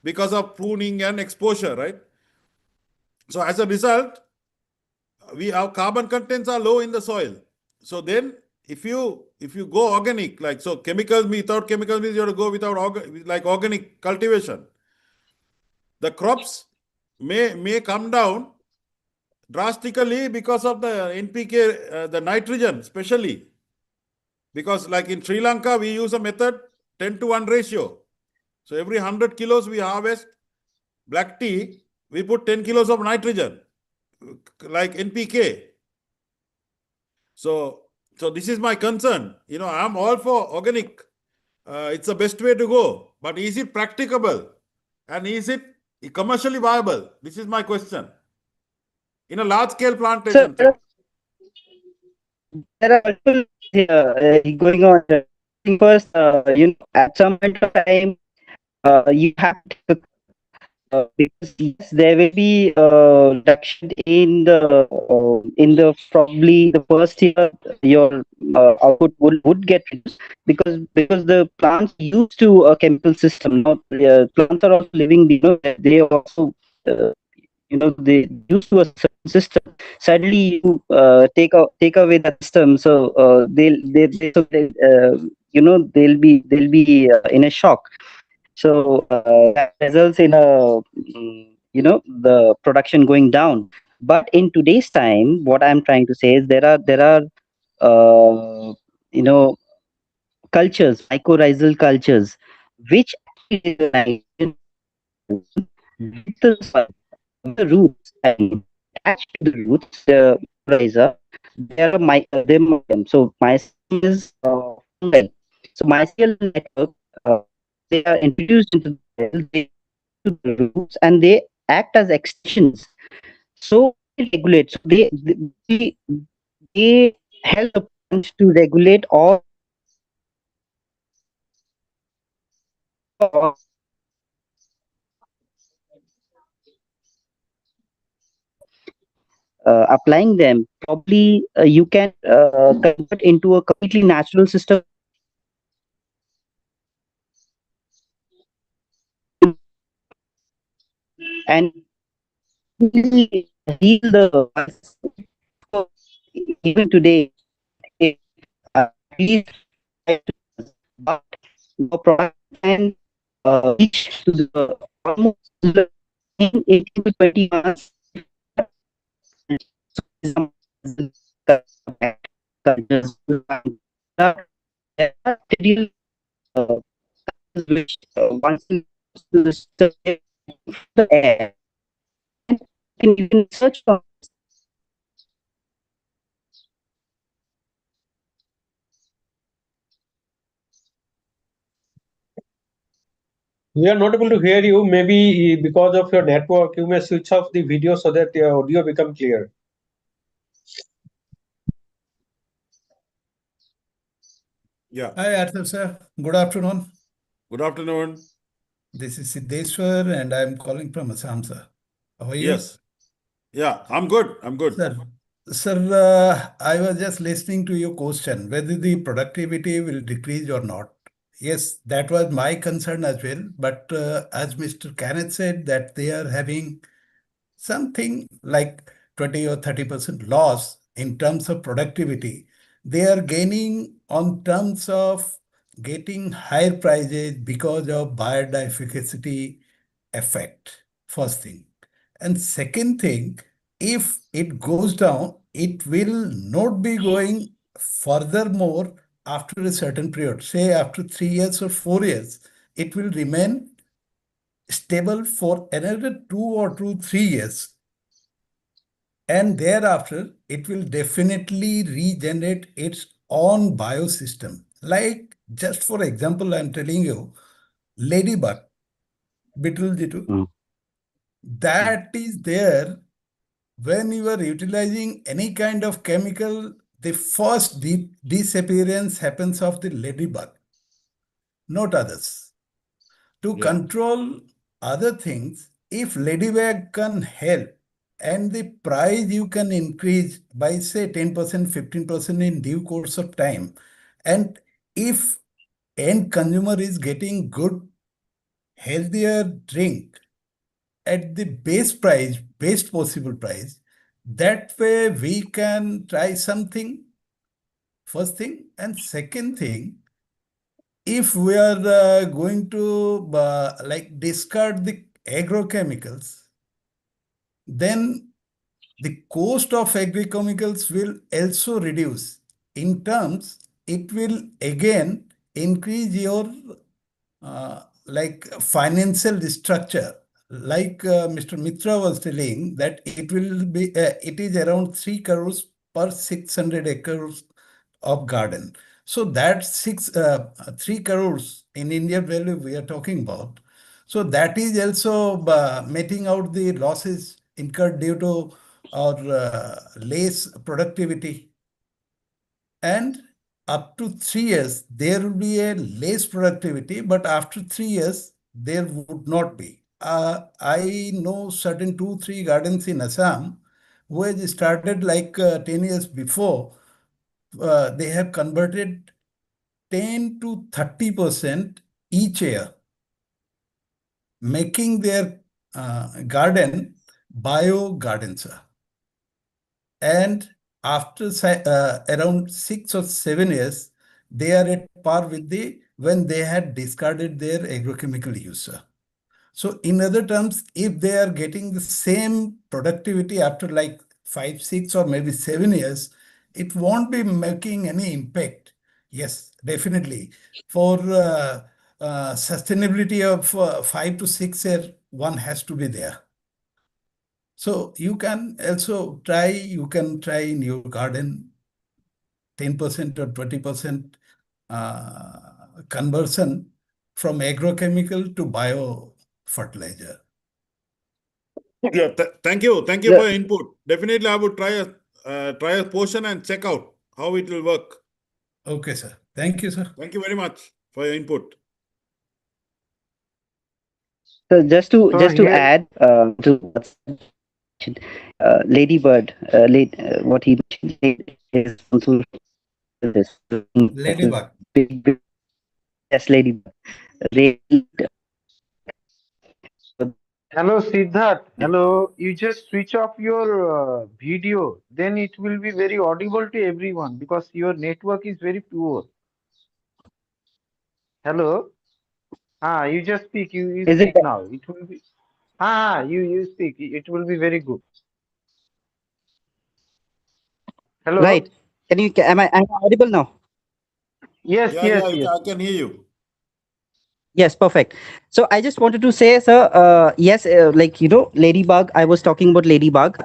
Because of pruning and exposure, right? So as a result, our carbon contents are low in the soil. So then if you go organic, like, so chemicals, without chemicals means you have to go without like organic cultivation, the crops may come down drastically because of the NPK, the nitrogen especially. Because like in Sri Lanka, we use a method 10 to 1 ratio. So every 100 kilos we harvest black tea, we put 10 kilos of nitrogen, like NPK. So this is my concern. You know, I'm all for organic. It's the best way to go. But is it practicable? And is it commercially viable? This is my question. In a large scale So plantation. there are multiple going on. First, at some point of time, you have to take because yes, there will be reduction in the probably the first year your output would get reduced because the plants are used to a chemical system. Now plants are also living. They also uh, they used to a certain system. Suddenly you take away that system, so they'll be in a shock. So that results in the production going down. But in today's time, what I'm trying to say is there are uh, you know cultures, mycorrhizal cultures, which actually nitrogen with the soil, with the roots. I mean, attached to the roots, the mycorrhiza, there are so mycelium is fungal. So mycelial network, uh, they are introduced into the soil, they to the roots, and they act as extensions. So they regulate. So they help the plant to regulate all applying them. Probably you can convert into a completely natural system and easily heal the virus. So even today, it, at least but the product can reach to the almost the in 18 to 20 months. There are material which once in the system, the air, can even search for. We are not able to hear you. Maybe because of your network, you may switch off the video so that your audio become clear. Yeah. Hi, Arthur sir. Good afternoon. Good afternoon. This is Siddheshwar, and I'm calling from Assam, sir. How are you? Yes. Yeah, I'm good. I'm good. Sir, I was just listening to your question whether the productivity will decrease or not. Yes, that was my concern as well. But as Mr. Kenneth said, that they are having something like 20 or 30% loss in terms of productivity. They are gaining on terms of getting higher prices because of biodiversity effect, first thing. And second thing, if it goes down, it will not be going furthermore after a certain period. Say after 3 years or 4 years, it will remain stable for another 2 or 3 years. And thereafter, it will definitely regenerate its own biosystem. Like, just for example, I'm telling you, ladybug, beetle jitu, that is there when you are utilizing any kind of chemical, the first disappearance happens of the ladybug, not others. To control other things, if ladybug can help and the price you can increase by say 10%, 15% in due course of time, and if end consumer is getting good, healthier drink at the best possible price, that way we can try something, first thing. And second thing, if we are going to like discard the agrochemicals, then the cost of agrochemicals will also reduce. In terms, it will again increase your like financial structure. Like Mr. Mitra was telling that it is around 3 crores per 600 acres of garden. So that's 3 crores in Indian value we are talking about. So that is also meting out the losses incurred due to our less productivity. And up to 3 years, there will be a less productivity, but after 3 years, there would not be. I know certain 2, 3 gardens in Assam who has started like 10 years before. They have converted 10 to 30% each year, making their garden bio gardens. And after around 6 or 7 years, they are at par with the when they had discarded their agrochemical use. So in other terms, if they are getting the same productivity after like 5, 6, or maybe 7 years, it won't be making any impact. Yes, definitely. For sustainability of 5 to 6 years, one has to be there. So you can also try, in your garden 10% or 20% conversion from agrochemical to bio fertilizer. Yeah, thank you. Thank you for your input. Definitely, I would try a portion and check out how it will work. Okay, sir. Thank you, sir. Thank you very much for your input. So just to add to what's Ladybird, what he mentioned is responsible for this. Ladybug. Yes, Ladybug. They, Hello, Siddharth. Hello. You just switch off your video. Then it will be very audible to everyone because your network is very poor. Hello. You just speak. You Is it speak now. It will be. You speak. It will be very good. Hello. right? Am I audible now? Yes, Yeah, yes, yeah, yes. I can hear you. Yes, perfect. So I just wanted to say, sir, yes, like Ladybug. I was talking about Ladybug,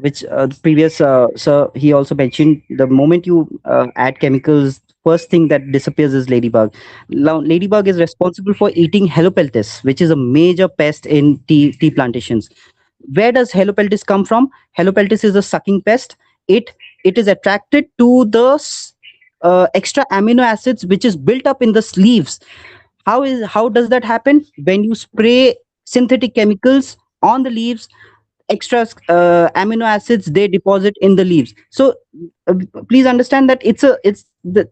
which the previous sir he also mentioned. The moment you add chemicals first thing that disappears is ladybug. Now, ladybug is responsible for eating helopeltis, which is a major pest in tea plantations. Where does helopeltis come from? Helopeltis is a sucking pest. It is attracted to the extra amino acids which is built up in the leaves. How does that happen? When you spray synthetic chemicals on the leaves, extra amino acids they deposit in the leaves. So uh, please understand that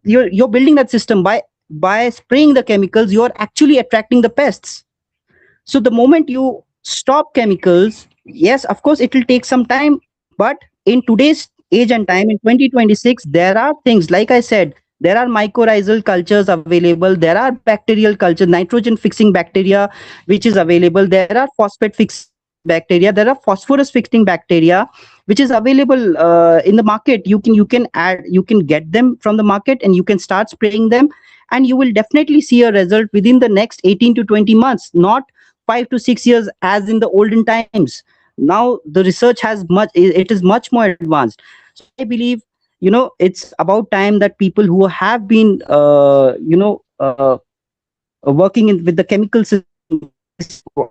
you're building that system by spraying the chemicals. You're actually attracting the pests. So the moment you stop chemicals, yes, of course, it will take some time. But in today's age and time, in 2026, there are things, like I said, there are mycorrhizal cultures available. There are bacterial cultures, nitrogen fixing bacteria, which is available. There are phosphate fixing bacteria. There are phosphorus fixing bacteria, which is available in the market. You can get them from the market and you can start spraying them, and you will definitely see a result within the next 18 to 20 months, not 5 to 6 years as in the olden times. Now the research it is much more advanced. So I believe, it's about time that people who have been working with the chemical system,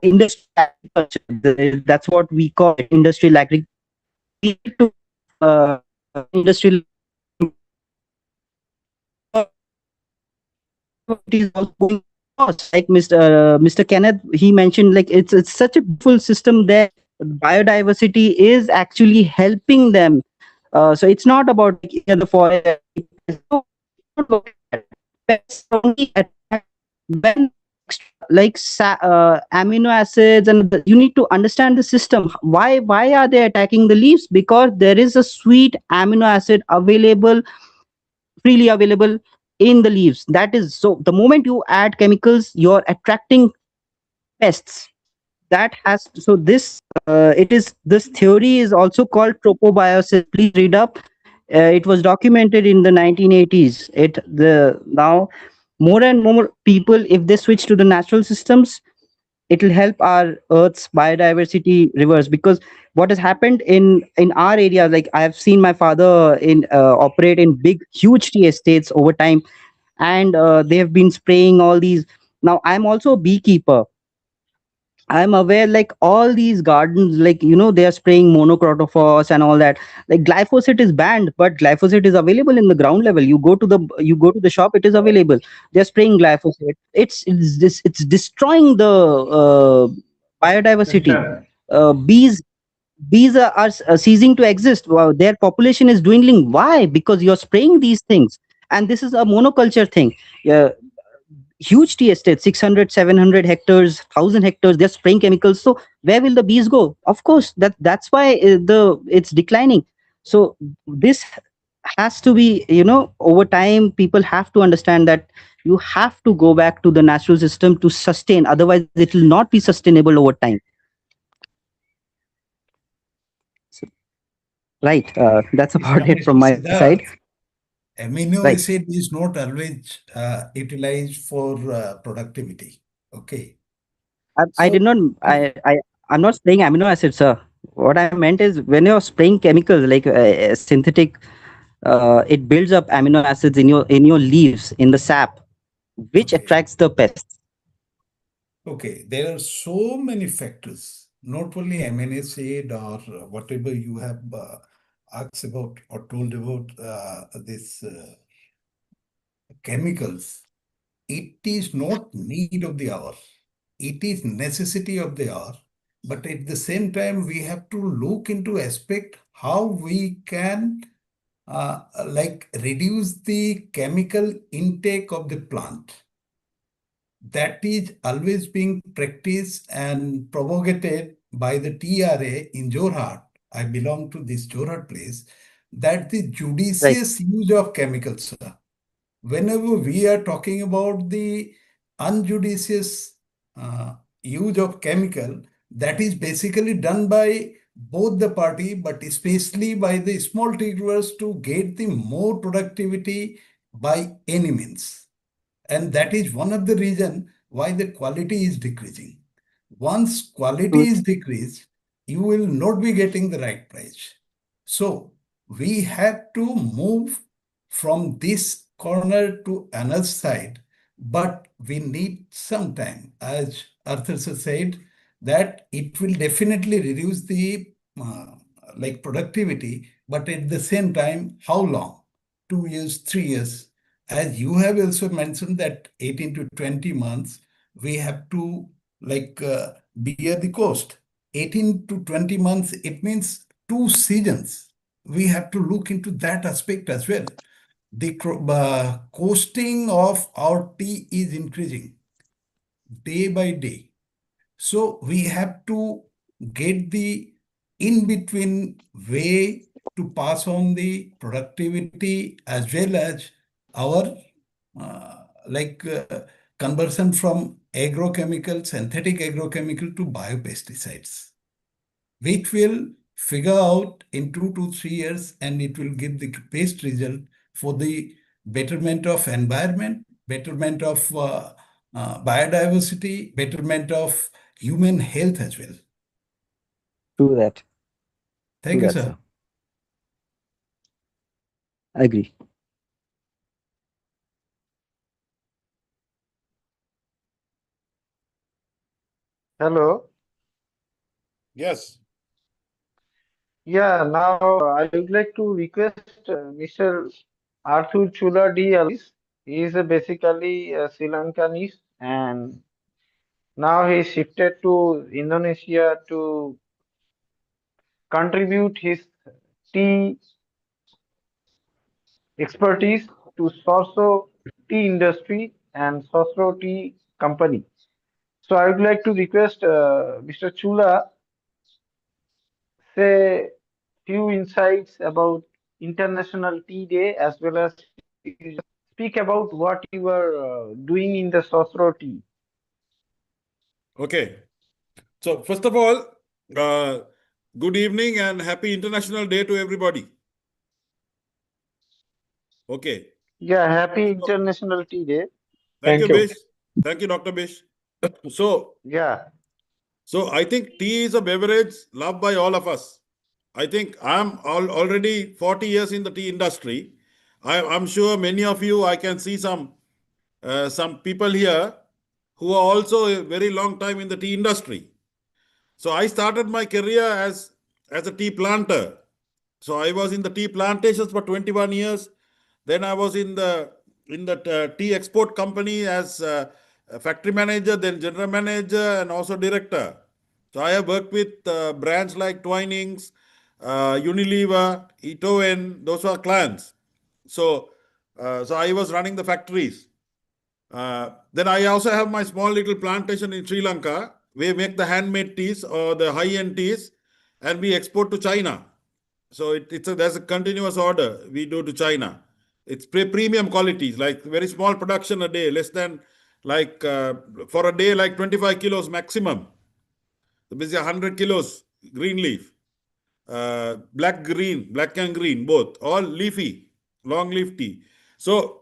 industrial agriculture, that's what we call it, industrial agriculture. We need to industrial it is also going across. Like Mr. Kenneth, he mentioned, like it's such a beautiful system there. Biodiversity is actually helping them. So it's not about like the forest. No, not about that. Pests only attack when like amino acids, and you need to understand the system. Why are they attacking the leaves? Because there is a sweet amino acid available, freely available in the leaves. That is, so the moment you add chemicals, you're attracting pests. That has, so this it is, this theory is also called tropobiosis. Please read up. It was documented in the 1980s. Now more and more people, if they switch to the natural systems, it will help our earth's biodiversity reverse. Because what has happened in our area, like I have seen my father in operate in big huge tea estates over time, and they have been spraying all these. Now I'm also a beekeeper. I'm aware, like all these gardens, like they are spraying monocrotophos and all that. Like glyphosate is banned, but glyphosate is available in the ground level. You go to the shop, it is available. They're spraying glyphosate. It's destroying the biodiversity. Bees are ceasing to exist. Wow, their population is dwindling. Why? Because you're spraying these things, and this is a monoculture thing. Yeah, huge tea estates, 600, 700 hectares, 1,000 hectares, they're spraying chemicals. So where will the bees go? Of course, that's why it's declining. So this has to be, over time, people have to understand that you have to go back to the natural system to sustain. Otherwise, it will not be sustainable over time. So, right. That's about it from my side. Amino Right. acid is not always utilized for productivity. Okay. I did not. I'm not spraying amino acids, sir. What I meant is when you're spraying chemicals like synthetic, it builds up amino acids in your leaves, in the sap, which attracts the pests. Okay, there are so many factors, not only amino acid or whatever you have asked about or told about this chemicals. It is not need of the hour. It is necessity of the hour. But at the same time, we have to look into aspect how we can like reduce the chemical intake of the plant. That is always being practiced and propagated by the TRA in Jorhat. I belong to this Jorhat place. That the judicious use of chemicals, sir. Whenever we are talking about the unjudicious use of chemical, that is basically done by both the party, but especially by the small tea growers to get the more productivity by any means. And that is one of the reason why the quality is decreasing. Once quality is decreased, you will not be getting the right price. So we have to move from this corner to another side, but we need some time. As Arthur said, that it will definitely reduce the productivity, but at the same time, how long? 2 years, 3 years. As you have also mentioned that 18 to 20 months, we have to bear the cost. 18 to 20 months, it means 2 seasons. We have to look into that aspect as well. The costing of our tea is increasing day by day. So we have to get the in-between way to pass on the productivity as well as our conversion from agrochemical, synthetic agrochemical to biopesticides, which will figure out in 2 to 3 years, and it will give the best result for the betterment of environment, betterment of biodiversity, betterment of human health as well. True that. Thank True you, that, sir. I agree. Hello. Yes. Yeah, now I would like to request Mr. Arthur Chula D. Alis. He is basically a Sri Lankanese, and now he shifted to Indonesia to contribute his tea expertise to Sosro Tea Industry and Sosro Tea Company. So I would like to request Mr. Chula say few insights about International Tea Day, as well as speak about what you are doing in the Sosro tea. Okay. So first of all, good evening and happy International Day to everybody. Okay. Yeah, happy International Tea Day. Thank you, Bish. Thank you, Dr. Bish. So I think tea is a beverage loved by all of us. I think I'm already 40 years in the tea industry. I'm sure many of you, I can see some people here who are also a very long time in the tea industry. So I started my career as a tea planter. So I was in the tea plantations for 21 years. Then I was in the tea export company as a factory manager, then general manager, and also director. So I have worked with brands like Twinings, Unilever, Itoen. Those were clients. So I was running the factories. Then I also have my small little plantation in Sri Lanka. We make the handmade teas or the high-end teas, and we export to China. So there's a continuous order we do to China. It's premium qualities, like very small production a day, less than for a day, like 25 kilos maximum. Basically 100 kilos green leaf, black and green, both, all leafy, long leaf tea. So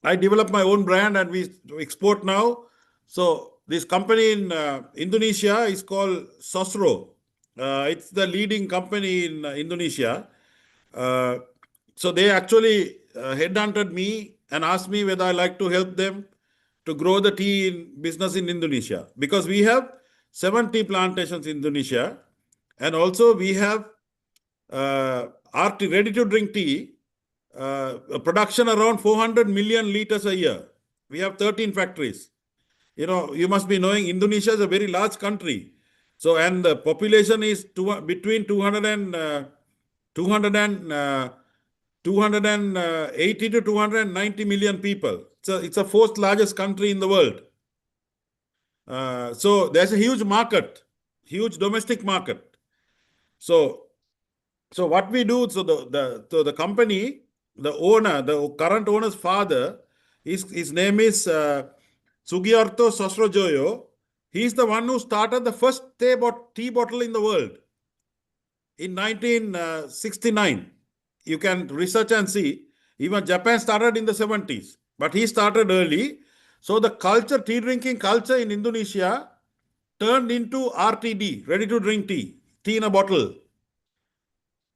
I developed my own brand and we export now. So this company in Indonesia is called Sosro. It's the leading company in Indonesia. So they actually headhunted me and asked me whether I like to help them to grow the tea business in Indonesia, because we have 70 plantations in Indonesia, and also we have our ready to drink tea production around 400 million liters a year. We have 13 factories. You must be knowing Indonesia is a very large country. So, and the population is between 280 to 290 million people. So it's a fourth largest country in the world. So there's a huge market, huge domestic market. So what we do, so the company, the owner, the current owner's father, his name is Sugiarto Sosrojoyo. He's the one who started the first tea bottle in the world in 1969. You can research and see. Even Japan started in the 70s, but he started early. So the tea drinking culture in Indonesia turned into RTD, ready to drink tea in a bottle.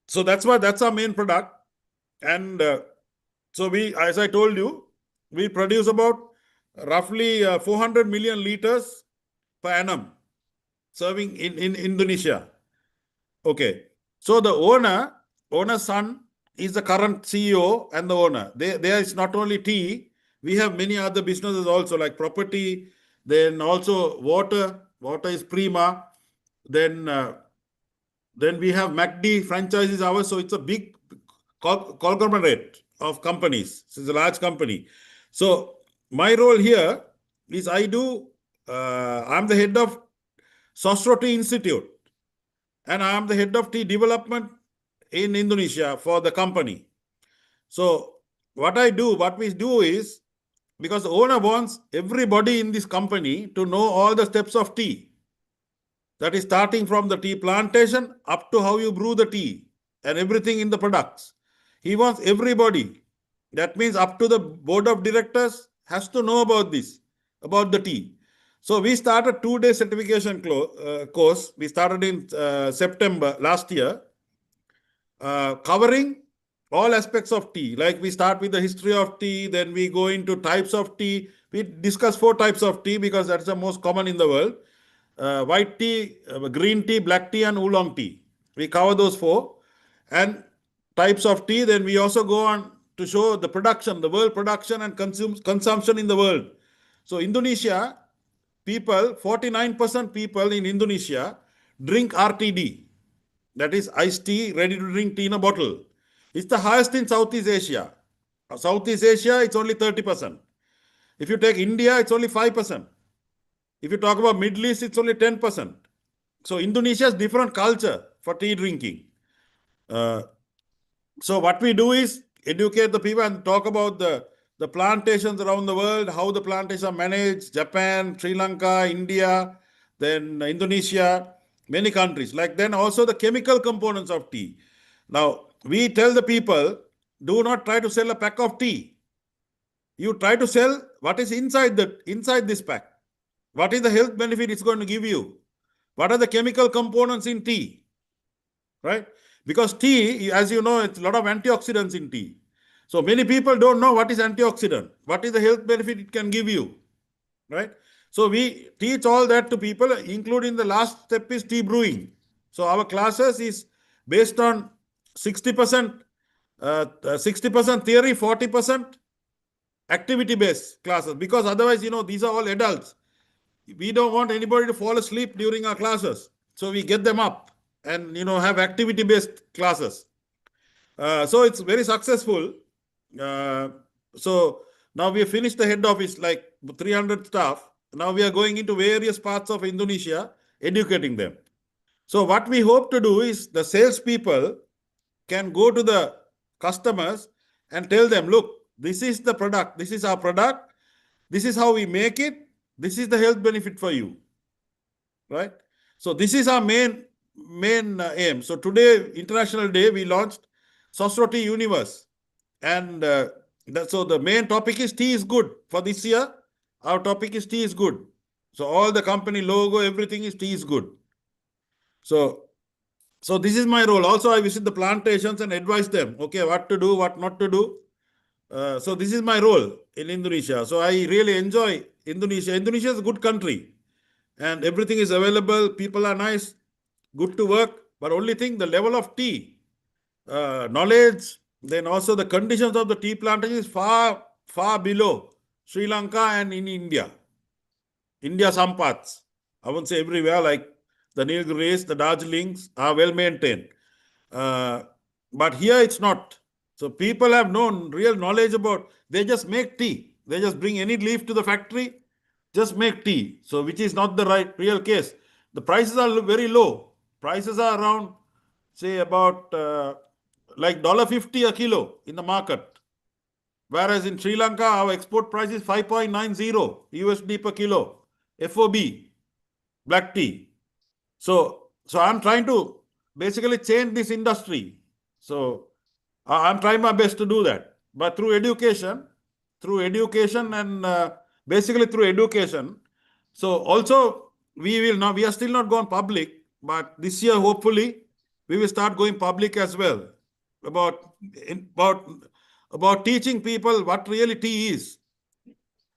So that's our main product. And So as I told you, we produce about roughly 400 million liters per annum serving in Indonesia. Okay. So the owner's son is the current CEO and the owner. There is not only tea, we have many other businesses also like property, then also water. Water is Prima. Then we have MacD franchises ours. So it's a big conglomerate of companies. It's a large company. So my role here is I'm the head of Sosroti Institute and I'm the head of tea development in Indonesia for the company. So what we do is, because the owner wants everybody in this company to know all the steps of tea. That is starting from the tea plantation up to how you brew the tea and everything in the products. He wants everybody. That means up to the board of directors has to know about this, about the tea. So we started 2-day certification course. We started in September last year, covering all aspects of tea. Like we start with the history of tea, then we go into types of tea. We discuss 4 types of tea because that's the most common in the world. White tea, green tea, black tea, and oolong tea. We cover those 4. And types of tea, then we also go on to show the production, the world production and consumption in the world. So Indonesia, 49% people in Indonesia drink RTD. That is iced tea, ready to drink tea in a bottle. It's the highest in Southeast Asia. Southeast Asia, it's only 30%. If you take India, it's only 5%. If you talk about Middle East, it's only 10%. So Indonesia has different culture for tea drinking. So what we do is educate the people and talk about the plantations around the world, how the plantations are managed, Japan, Sri Lanka, India, then Indonesia, many countries. Like then also the chemical components of tea. Now, we tell the people, do not try to sell a pack of tea. You try to sell what is inside this pack. What is the health benefit it's going to give you? What are the chemical components in tea? Right? Because tea, as you know, it's a lot of antioxidants in tea. So many people don't know what is antioxidant, what is the health benefit it can give you. Right? So we teach all that to people, including the last step is tea brewing. So our classes is based on 60% theory, 40% activity-based classes. Because otherwise, these are all adults. We don't want anybody to fall asleep during our classes. So we get them up and, have activity-based classes. So it's very successful. So now we have finished the head office, like 300 staff. Now we are going into various parts of Indonesia, educating them. So what we hope to do is the salespeople can go to the customers and tell them, look, this is the product. This is our product. This is how we make it. This is the health benefit for you. Right? So this is our main aim. So today, International Day, we launched Sosroti Universe. And so the main topic is tea is good. For this year, our topic is tea is good. So all the company logo, everything is tea is good. So this is my role. Also, I visit the plantations and advise them, okay, what to do, what not to do. So this is my role in Indonesia. So I really enjoy Indonesia. Indonesia is a good country and everything is available. People are nice, good to work. But only thing, the level of tea, knowledge, then also the conditions of the tea plantation is far, far below Sri Lanka and in India. India, some parts. I won't say everywhere, like the Nilgiris, the Darjeelings are well maintained. But here it's not. So people have no real knowledge about, they just make tea. They just bring any leaf to the factory, just make tea. So which is not the real case. The prices are very low. Prices are around, say about like $1.50 a kilo in the market. Whereas in Sri Lanka, our export price is 5.90 USD per kilo, FOB, black tea. So I'm trying to basically change this industry. So I'm trying my best to do that. But through education and basically through education. So also we are still not gone public, but this year, hopefully, we will start going public as well. About about teaching people what really tea is.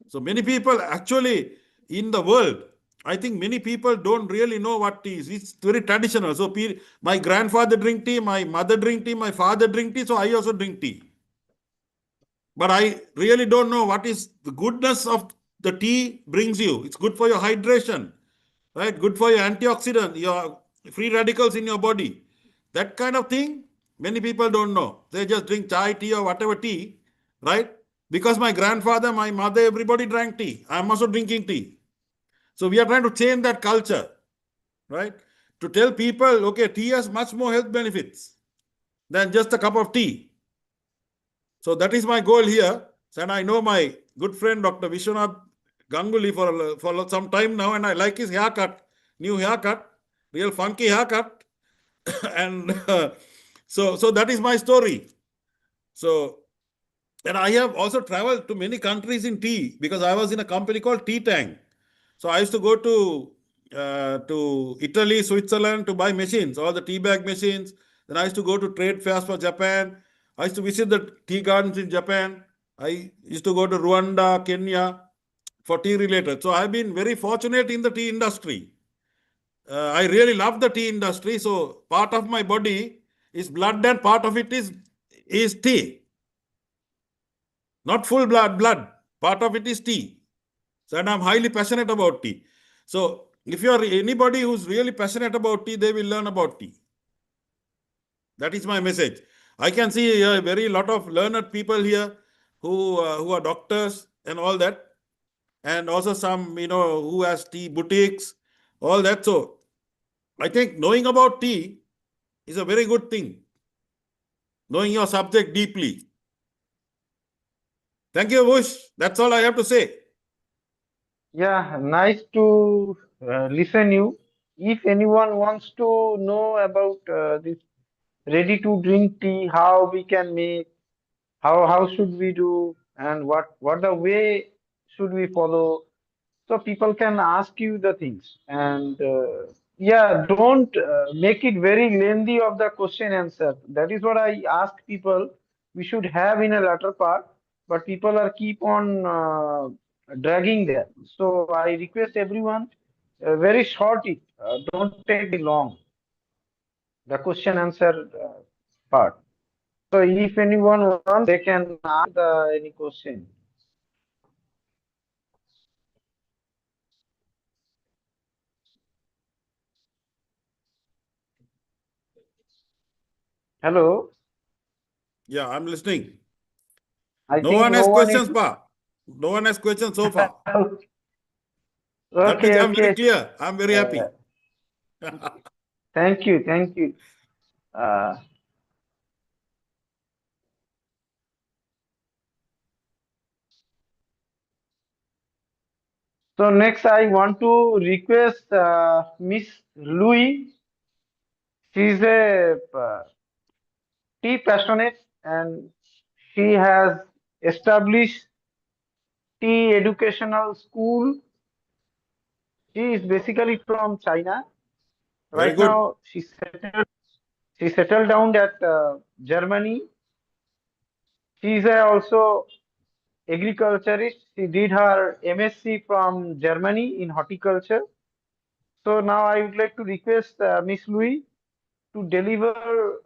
So many people actually in the world, I think many people don't really know what tea is. It's very traditional. So my grandfather drink tea, my mother drink tea, my father drink tea, so I also drink tea. But I really don't know what is the goodness of the tea brings you. It's good for your hydration, right? Good for your antioxidant, your free radicals in your body. That kind of thing, many people don't know. They just drink chai, tea, or whatever tea, right? Because my grandfather, my mother, everybody drank tea. I'm also drinking tea. So we are trying to change that culture, right? To tell people, okay, tea has much more health benefits than just a cup of tea. So that is my goal here. And I know my good friend Dr. Vishwanath Ganguly for some time now, and I like his haircut, new haircut, real funky haircut. And so that is my story. So, and I have also traveled to many countries in tea because I was in a company called Tea Tank. So I used to go to Italy, Switzerland to buy machines, all the tea bag machines. Then I used to go to trade fairs for Japan. I used to visit the tea gardens in Japan. I used to go to Rwanda, Kenya for tea related. So I've been very fortunate in the tea industry. I really love the tea industry. So part of my body is blood and part of it is tea. Not full blood. Part of it is tea. So, and I'm highly passionate about tea. So if you are anybody who's really passionate about tea, they will learn about tea. That is my message. I can see a very lot of learned people here who are doctors and all that. And also some, who has tea boutiques, all that. So I think knowing about tea is a very good thing. Knowing your subject deeply. Thank you, Bush. That's all I have to say. Yeah, nice to listen you. If anyone wants to know about this ready to drink tea, how we can make, how should we do, and what the way should we follow, so people can ask you the things. And yeah, don't make it very lengthy of the question answer. That is what I ask people we should have in a latter part, but people are keep on dragging that. So I request everyone very short it, don't take very long, the question answer part. So if anyone wants, they can ask any question. Hello. Yeah, I'm listening. I No think one no has one is. questions, Pa. No one has questions so far. That means Okay, I'm very okay. clear. I'm very happy. Thank you, thank you. Uh, so next, I want to request Miss Louis. She's a tea passionate, and she has established tea educational school. She is basically from China. Very Right good. now, she settled down at Germany. She is also agriculturist. She did her MSc from Germany in horticulture. So now I would like to request Miss Louis to deliver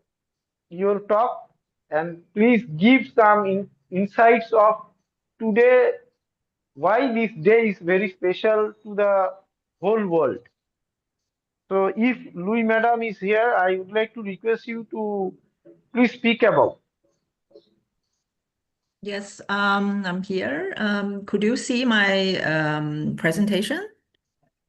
your talk, and please give some insights of today, why this day is very special to the whole world. So if Louis Madam is here, I would like to request you to please speak about. Yes, I'm here. Could you see my presentation?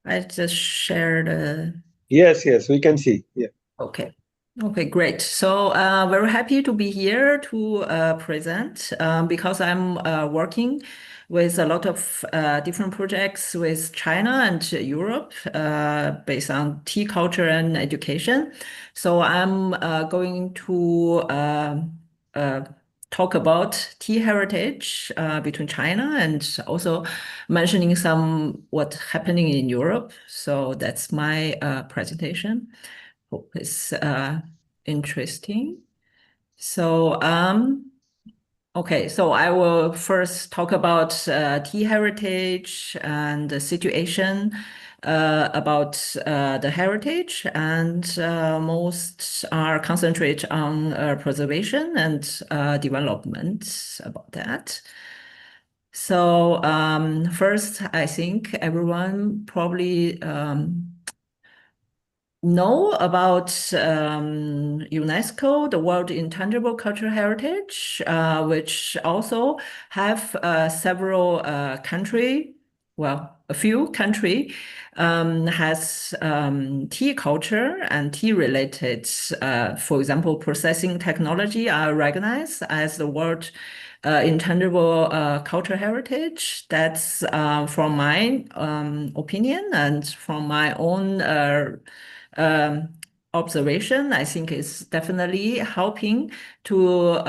I just shared. Yes, we can see. Yeah. Okay. Okay, great. So very happy to be here to present because I'm working with a lot of different projects with China and Europe based on tea culture and education. So I'm going to talk about tea heritage between China and also mentioning some what's happening in Europe. So that's my presentation. Hope it's interesting. So Okay, so I will first talk about tea heritage and the situation about the heritage, and most are concentrate on preservation and development about that. So first, I think everyone probably know about UNESCO, the World Intangible Cultural Heritage, which also have several country, well, a few country has tea culture and tea related, for example, processing technology are recognized as the world intangible cultural heritage. That's from my opinion and from my own um, observation, I think is definitely helping to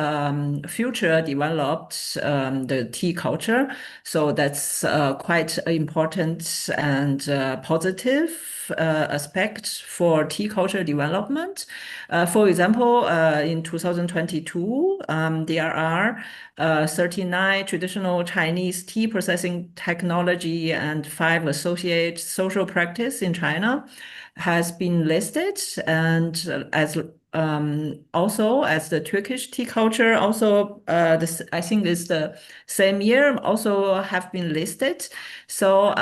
future developed the tea culture. So that's quite important and positive aspect for tea culture development. For example, in 2022, there are 39 traditional Chinese tea processing technology and 5 associate social practice in China has been listed, and as also as the Turkish tea culture also this I think is the same year also have been listed. So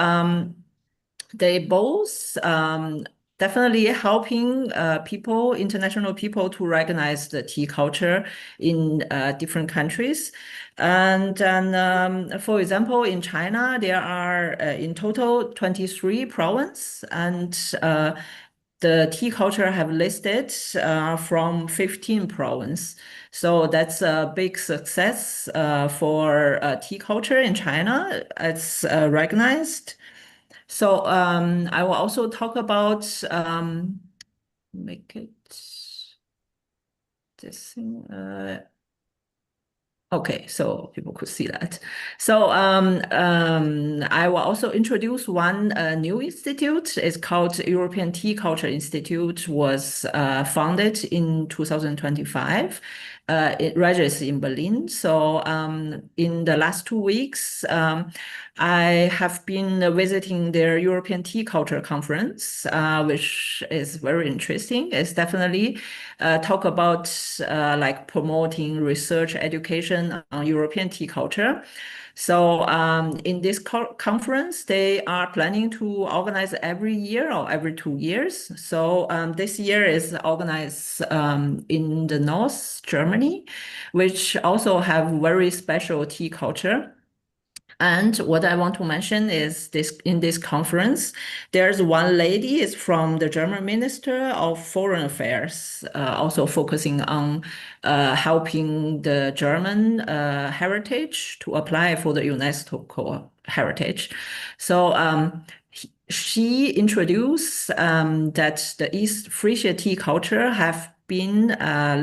they both definitely helping people, international people, to recognize the tea culture in different countries. And then, for example, in China, there are in total 23 provinces, and the tea culture have listed from 15 provinces. So that's a big success for tea culture in China. It's recognized. So I will also talk about make it this thing. Okay, so people could see that. So I will also introduce one new institute. It's called European Tea Culture Institute. Was founded in 2025. It registers in Berlin. So in the last 2 weeks, I have been visiting their European Tea Culture Conference, which is very interesting. It's definitely talk about like promoting research education on European tea culture. So in this conference, they are planning to organize every year or every 2 years. So this year is organized in the North Germany, which also have very special tea culture. And what I want to mention is this: in this conference, there's one lady is from the German Minister of Foreign Affairs, also focusing on helping the German heritage to apply for the UNESCO heritage. So she introduced that the East Frisia tea culture have been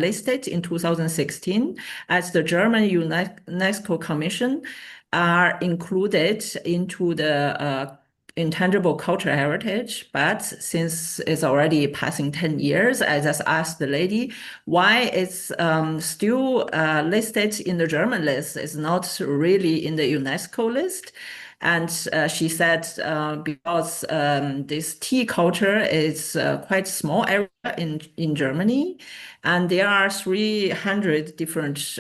listed in 2016 as the German UNESCO Commission are included into the intangible cultural heritage. But since it's already passing 10 years, I just asked the lady why it's still listed in the German list. It's not really in the UNESCO list. And she said because this tea culture is quite small area in Germany, and there are 300 different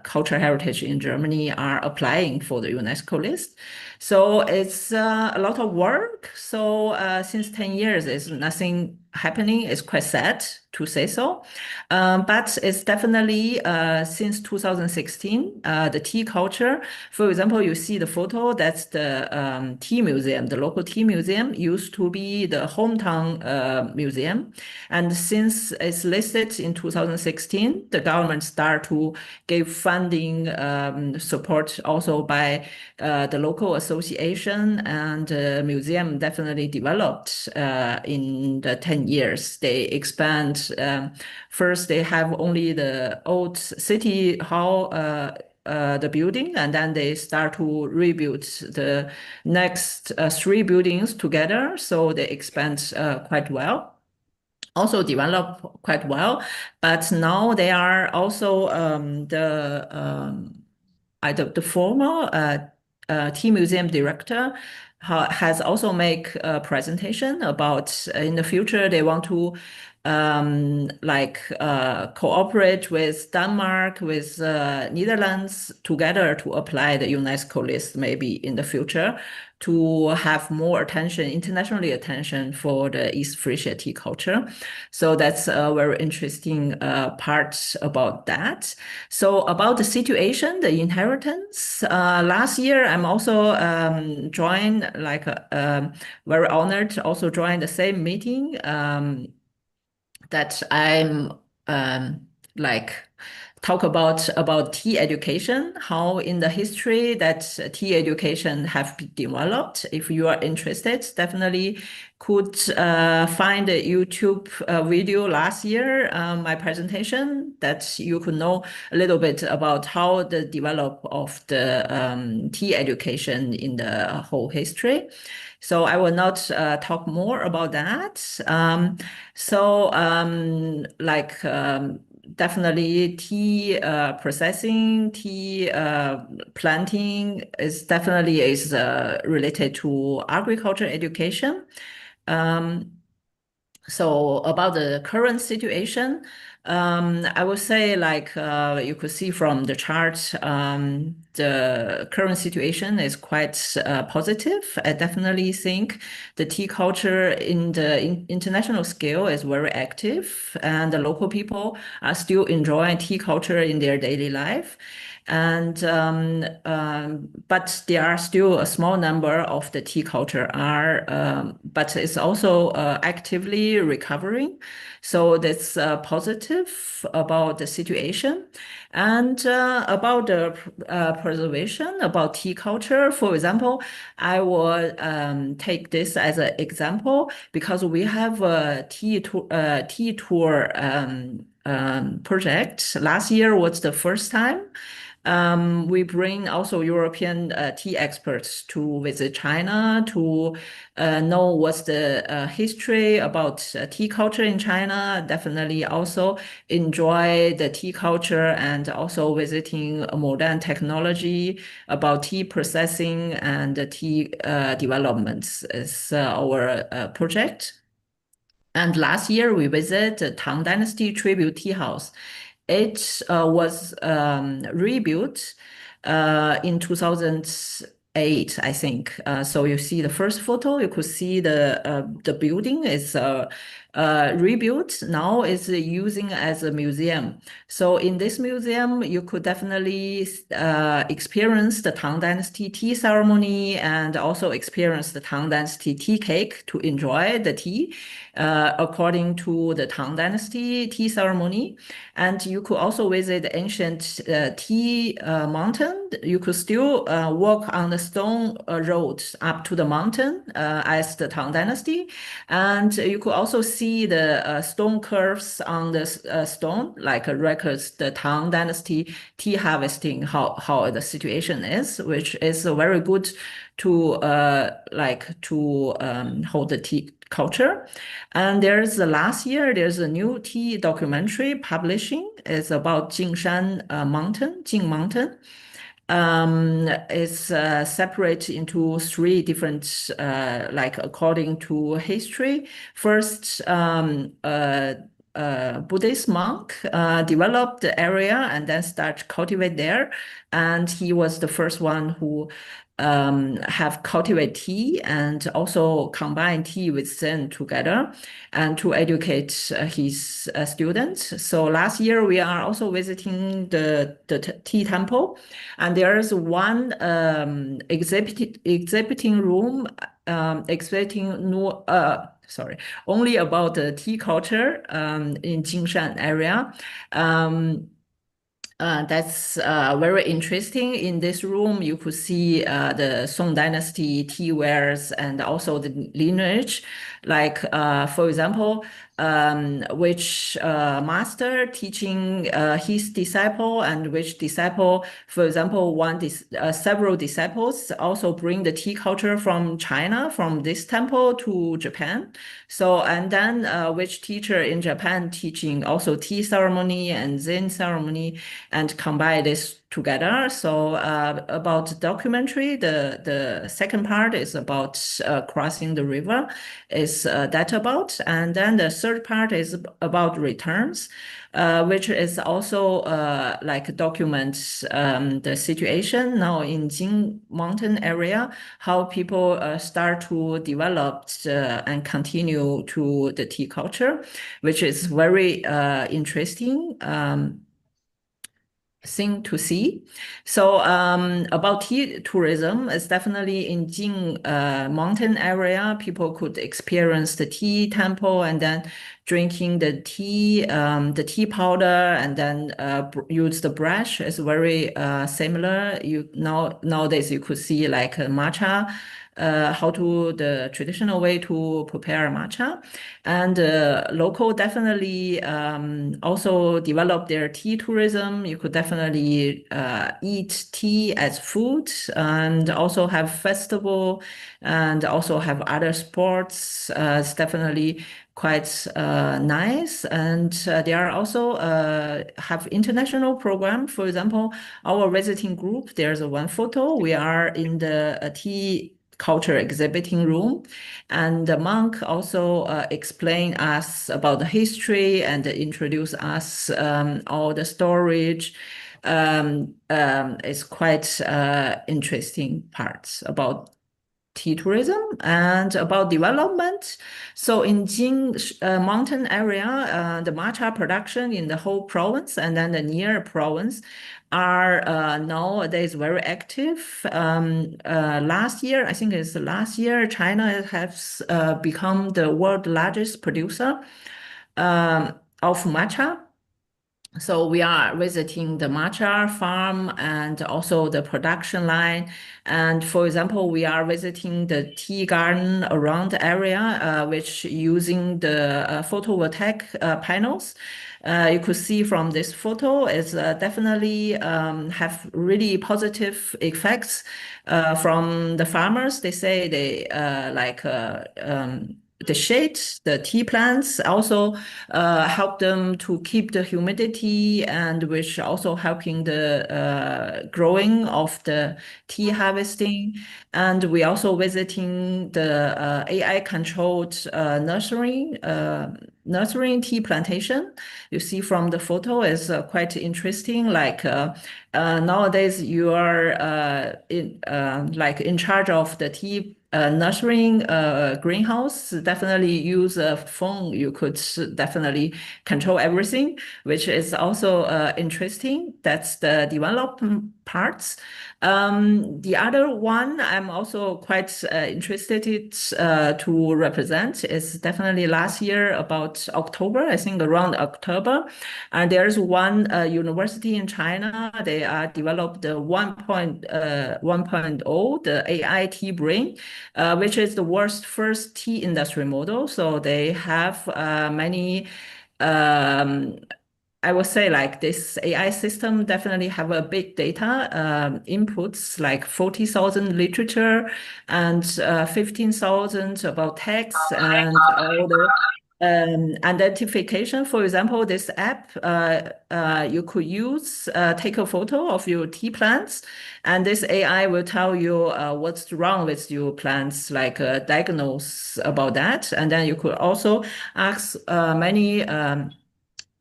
cultural heritage in Germany are applying for the UNESCO list. So it's a lot of work. So since 10 years, is nothing happening. It's quite sad to say so. But it's definitely since 2016, the tea culture. For example, you see the photo, that's the tea museum. The local tea museum used to be the hometown museum. And since it's listed in 2016, the government started to give funding support also by the local association, and the museum definitely developed in the 10 years. They expand. First, they have only the old city hall, the building, and then they start to rebuild the next 3 buildings together. So they expand quite well, also develop quite well. But now they are also the former tea museum director has also make a presentation about in the future they want to cooperate with Denmark, with Netherlands together to apply the UNESCO list maybe in the future to have more attention, internationally attention for the East Frisia tea culture. So that's a very interesting part about that. So about the situation, the inheritance, last year I'm also joined, very honored, also joined the same meeting that I'm talk about tea education, how in the history that tea education have been developed. If you are interested, definitely could find a YouTube video last year, my presentation, that you could know a little bit about how the develop of the tea education in the whole history. So I will not talk more about that. Definitely tea processing, tea planting is definitely related to agriculture education. So about the current situation, I would say you could see from the chart, the current situation is quite positive. I definitely think the tea culture in the international scale is very active, and the local people are still enjoying tea culture in their daily life. And but there are still a small number of the tea culture but it's also actively recovering. So that's positive about the situation. And about the preservation, about tea culture, for example, I will take this as an example because we have a tea tour project. Last year was the first time. We bring also European tea experts to visit China to know what's the history about tea culture in China. Definitely also enjoy the tea culture and also visiting modern technology about tea processing and tea developments is our project. And last year we visited the Tang Dynasty Tribute Tea House. It was rebuilt in 2008, I think. So you see the first photo, you could see the building is rebuilt. Now it's using as a museum. So in this museum, you could definitely experience the Tang Dynasty tea ceremony and also experience the Tang Dynasty tea cake to enjoy the tea according to the Tang Dynasty tea ceremony. And you could also visit the ancient tea mountain. You could still walk on the stone road up to the mountain as the Tang Dynasty. And you could also see the stone curves on the stone, like records the Tang Dynasty tea harvesting, how the situation is, which is very good to hold the tea culture. And last year, there's a new tea documentary publishing. It's about Jingshan Mountain, Jing Mountain. It's separated into three different, according to history. First, Buddhist monk developed the area and then start cultivate there. And he was the first one who have cultivate tea and also combine tea with Zen together and to educate his students. So last year we are also visiting the tea temple, and there's one exhibiting room only about the tea culture in Jingshan area. That's very interesting. In this room, you could see the Song Dynasty tea wares and also the lineage. For example, which master teaching his disciple and which disciple, for example, several disciples also bring the tea culture from China, from this temple to Japan. So, and then which teacher in Japan teaching also tea ceremony and Zen ceremony. and combine this together. So about documentary, the second part is about crossing the river, is that about, and then the third part is about returns, which is also like documents the situation now in Jing Mountain area, how people start to develop and continue to the tea culture, which is very interesting thing to see. So about tea tourism, it's definitely in Jing mountain area. People could experience the tea temple and then drinking the tea powder, and then use the brush. Is very similar. Nowadays you could see like matcha. The traditional way to prepare matcha, and local definitely also develop their tea tourism. You could definitely eat tea as food, and also have festival, and also have other sports. It's definitely quite nice, and they are also have international program. For example, our visiting group, there's one photo. We are in the tea culture exhibiting room, and the monk also explain us about the history and introduce us all the storage. It's quite interesting parts about tea tourism and about development. So in Jing mountain area, the matcha production in the whole province and then the near province are nowadays very active. Last year, I think it's last year, China has become the world largest producer of matcha. So we are visiting the matcha farm and also the production line. And for example, we are visiting the tea garden around the area, which using the photovoltaic panels. You could see from this photo is definitely have really positive effects from the farmers. They say they the shade, the tea plants also help them to keep the humidity, and which also helping the growing of the tea harvesting. And we also visiting the AI controlled nursery tea plantation. You see from the photo is quite interesting. Like nowadays you are in charge of the tea nurturing greenhouse. Definitely use a phone. You could definitely control everything, which is also interesting. That's the development parts. The other one I'm also quite interested to represent is definitely last year about October, I think around October. And there's one university in China. They developed the 1.0, the AI tea brain, which is the world's first tea industry model. So they have many I would say like this AI system definitely have a big data inputs, like 40,000 literature and 15,000 about text and all the identification. For example, this app you could use, take a photo of your tea plants, and this AI will tell you what's wrong with your plants, like diagnose about that. And then you could also ask many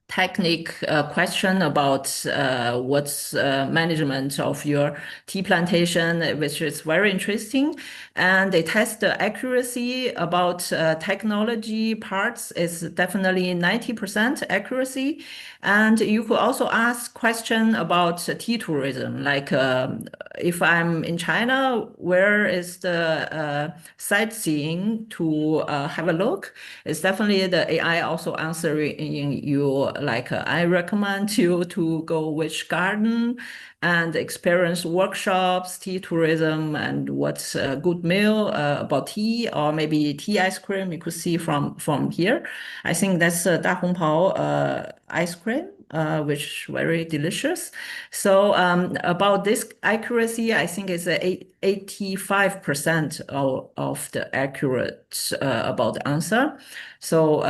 technique question about what's management of your tea plantation, which is very interesting. And they test the accuracy about technology parts is definitely 90% accuracy. And you could also ask question about tea tourism, like if I'm in China, where is the sightseeing to have a look? It's definitely the AI also answering you, like I recommend you to go which garden and experience workshops, tea tourism, and what's a good meal about tea, or maybe tea ice cream you could see from here. I think that's Da Hong Pao ice cream, which very delicious. So about this accuracy, I think it's 85% of the accurate about the answer. So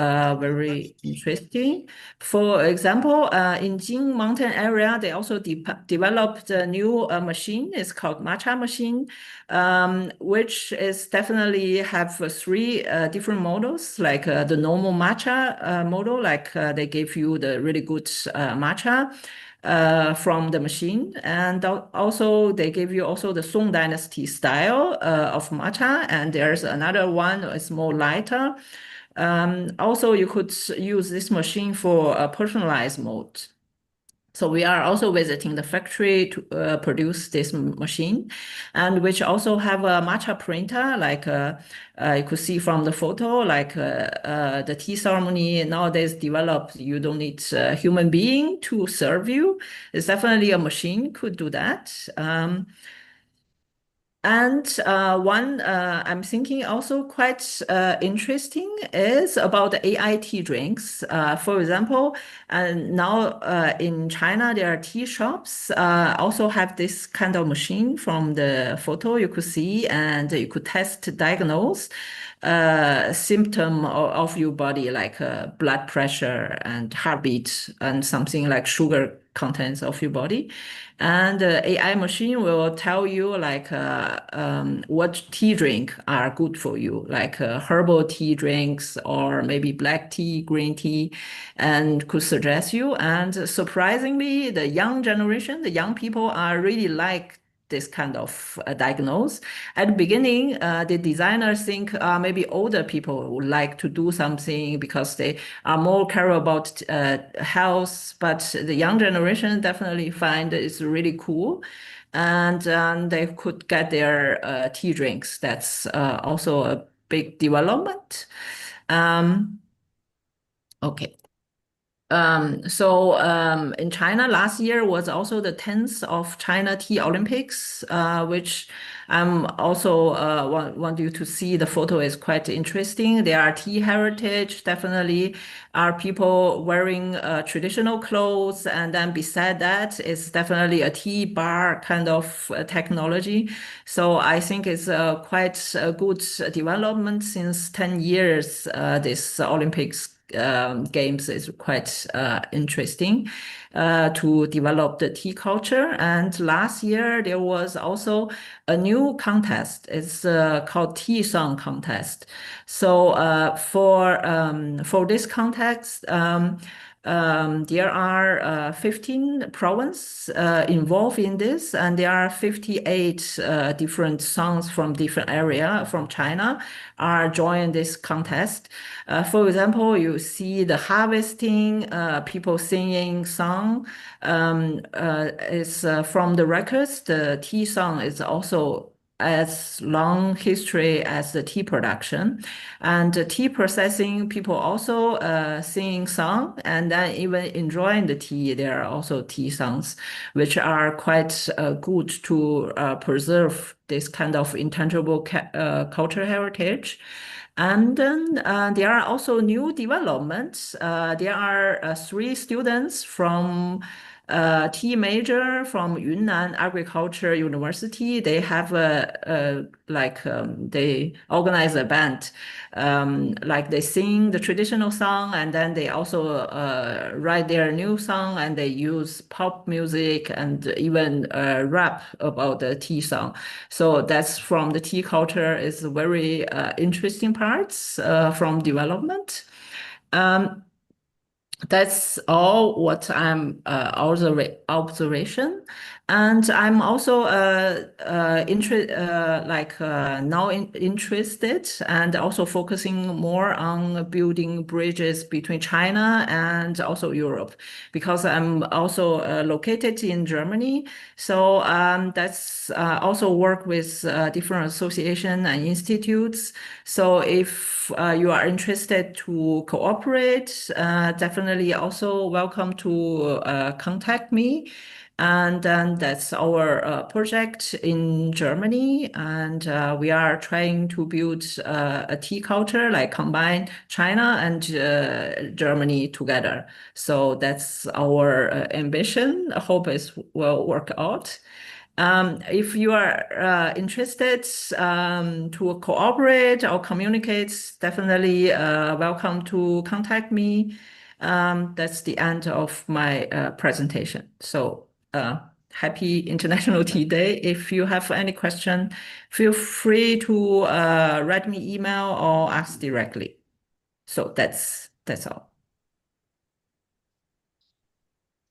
very interesting. For example, in Jing Mountain area, they also developed a new machine. It's called matcha machine, which is definitely have three different models, like the normal matcha model, like they give you the really good matcha from the machine, and also they give you also the Song Dynasty style of matcha, and there's another one is more lighter. Also, you could use this machine for a personalized mode. So we are also visiting the factory to produce this machine, and which also have a matcha printer, like you could see from the photo, like the tea ceremony nowadays developed. You don't need a human being to serve you. It's definitely a machine could do that. And one I'm thinking also quite interesting is about the AI tea drinks. For example, now in China, there are tea shops also have this kind of machine from the photo you could see, and you could diagnose symptom of your body, like blood pressure and heartbeat and something like sugar contents of your body. And the AI machine will tell you like what tea drink are good for you, like herbal tea drinks or maybe black tea, green tea, and could suggest you. And surprisingly, the young generation, the young people are really like this kind of diagnose. At the beginning, the designers think maybe older people would like to do something because they are more care about health, but the young generation definitely find it's really cool. And they could get their tea drinks. That's also a big development. Okay. In China, last year was also the 10th of China Tea Olympics, which I'm also want you to see. The photo is quite interesting. There are tea heritage, definitely are people wearing traditional clothes, and then beside that is definitely a tea bar kind of technology. So I think it's quite a good development since 10 years. This Olympics games is quite interesting to develop the tea culture. And last year there was also a new contest. It's called Tea Song Contest. So for this contest, there are 15 provinces involved in this, and there are 58 different songs from different area from China are joining this contest. For example, you see the harvesting, people singing song. Is from the records. The tea song is also as long history as the tea production, and the tea processing people also singing song, and then even enjoying the tea. There are also tea songs which are quite good to preserve this kind of intangible cultural heritage. And then there are also new developments. There are 3 students from tea major from Yunnan Agriculture University. They have they organize a band, like they sing the traditional song, and then they also write their new song, and they use pop music and even rap about the tea song. So that's from the tea culture is very interesting parts from development. That's all what I'm observation, and I'm also interested and also focusing more on building bridges between China and also Europe, because I'm also located in Germany. So that's also work with different association and institutes. So if you are interested to cooperate, definitely also welcome to contact me. And then that's our project in Germany. And we are trying to build a tea culture, like combine China and Germany together. So that's our ambition. I hope it will work out. If you are interested to cooperate or communicate, definitely welcome to contact me. That's the end of my presentation. So happy International Tea Day. If you have any question, feel free to write me email or ask directly. So that's all.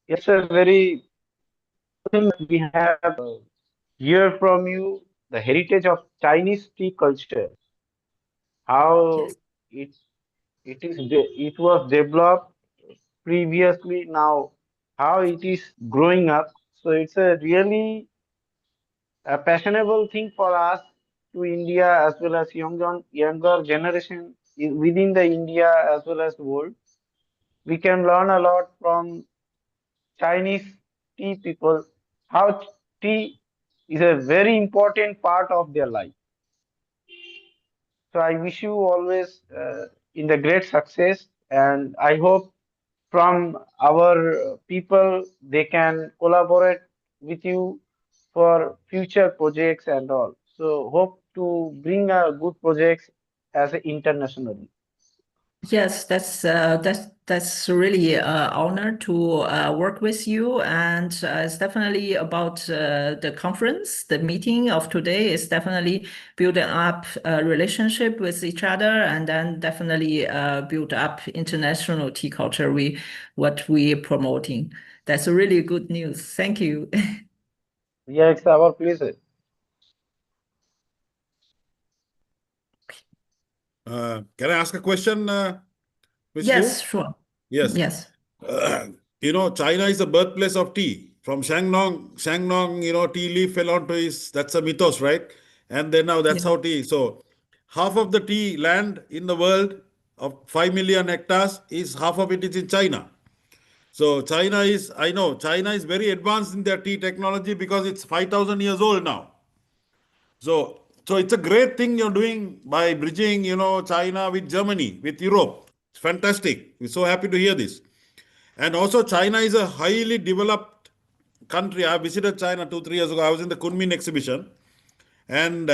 It's a very thing we have hear from you the heritage of Chinese tea culture, how Yes. it it was developed previously, now how it is growing up. So it's a really a passionable thing for us to India as well as younger generation within the India as well as the world. We can learn a lot from Chinese tea people, how tea is a very important part of their life. So I wish you always in the great success, and I hope from our people they can collaborate with you for future projects and all. So hope to bring a good projects as a internationally. Yes, that's really honor to work with you, and it's definitely about the conference. The meeting of today is definitely building up a relationship with each other, and then definitely build up international tea culture. What we promoting. That's really good news. Thank you. Yeah, it's our pleasure. Can I ask a question, Ms. Liu? Yes, sure. Yes. Yes. China is the birthplace of tea. From Shangnong, tea leaf fell onto that's a mythos, right? And then now that's Yeah. how tea. So half of the tea land in the world of 5 million hectares is half of it is in China. So I know China is very advanced in their tea technology because it's 5,000 years old now. So it's a great thing you're doing by bridging, China with Germany, with Europe. It's fantastic. We're so happy to hear this. And also, China is a highly developed country. I visited China 2, 3 years ago. I was in the Kunming exhibition. And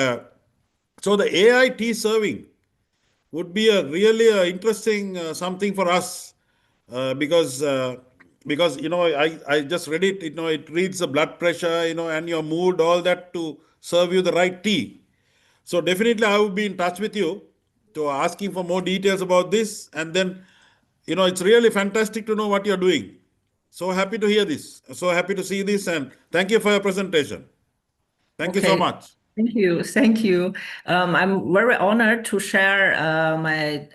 so the AI tea serving would be a really interesting something for us because I just read it. It reads the blood pressure, and your mood, all that to serve you the right tea. So definitely, I will be in touch with you to asking for more details about this, and then it's really fantastic to know what you're doing. So happy to hear this. So happy to see this, and thank you for your presentation. Thank you so Okay. much. Thank you. Thank you. I'm very honored to share my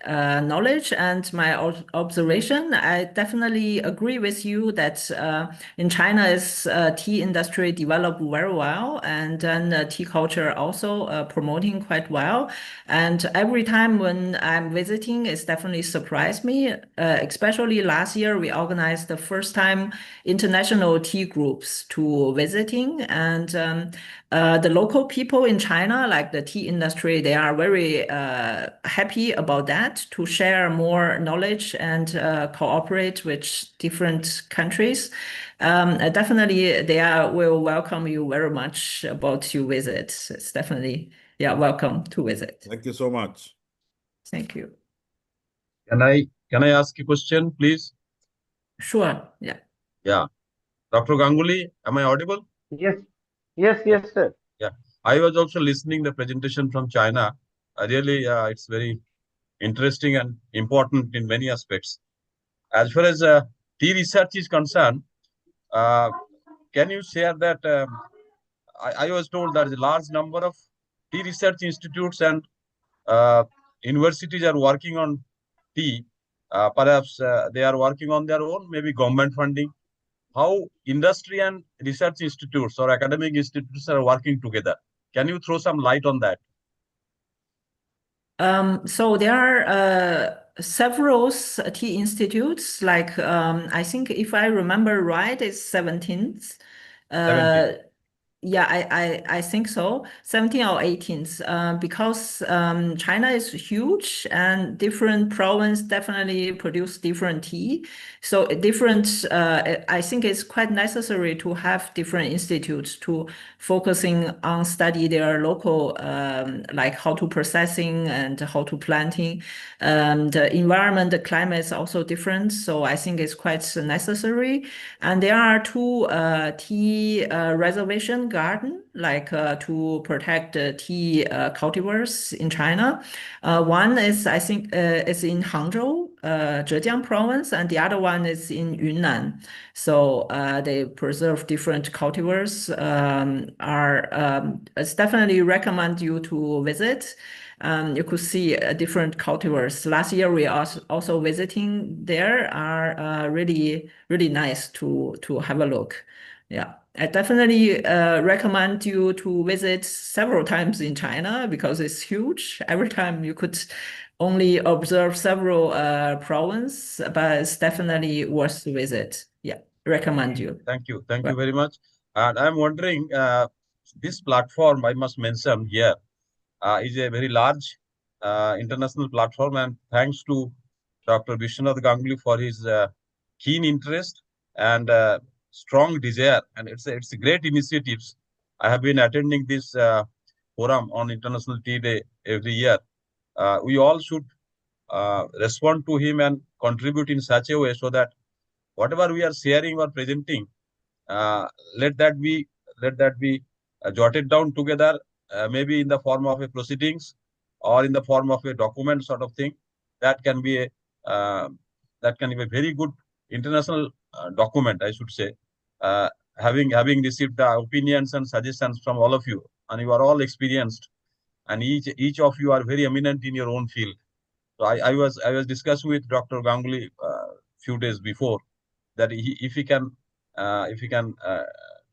knowledge and my observation. I definitely agree with you that in China, is tea industry developed very well, and then tea culture also promoting quite well. And every time when I'm visiting, it's definitely surprised me. Especially last year, we organized the first time international tea groups to visiting, and the local people in China, like the tea industry, they are very happy about that to share more knowledge and cooperate with different countries. Definitely, will welcome you very much about your visit. It's definitely, welcome to visit. Thank you so much. Thank you. Can I ask a question, please? Sure. Yeah. Yeah. Dr. Ganguly, am I audible? Yes, yes, Yeah. yes, sir. Yeah. I was also listening the presentation from China. Really, it's very interesting and important in many aspects. As far as tea research is concerned, uh, can you share that I was told that a large number of tea research institutes and uh, universities are working on tea. Perhaps they are working on their own, maybe government funding. How industry and research institutes or academic institutes are working together? Can you throw some light on that? So there are several tea institutes, like I think if I remember right, it's 17th 17. Yeah, I think so. 17 or 18th, because China is huge and different province definitely produce different tea. So different, I think it's quite necessary to have different institutes to focusing on study their local, like how to processing and how to planting. The environment, the climate is also different. So I think it's quite necessary. And there are two tea reservation garden, like to protect the tea cultivars in China. One is, I think, is in Hangzhou, Zhejiang province, and the other one is in Yunnan. So they preserve different cultivars. It's definitely recommend you to visit. You could see different cultivars. Last year we also visiting there are really nice to have a look. Yeah, I definitely recommend you to visit several times in China because it's huge. Every time you could only observe several province, but it's definitely worth to visit. Yeah, recommend you. Thank you very much. And I'm wondering, this platform I must mention here is a very large international platform, and thanks to Dr. Vishwanath Ganguly for his keen interest and strong desire, and it's a great initiatives. I have been attending this forum on International Tea Day every year. We all should respond to him and contribute in such a way so that whatever we are sharing or presenting, uh, let that be jotted down together, maybe in the form of a proceedings or in the form of a document sort of thing. That can be a very good international document, I should say. uh, having received the opinions and suggestions from all of you, and you are all experienced, and each of you are very eminent in your own field. So I was discussing with Dr. Ganguly few days before that if he can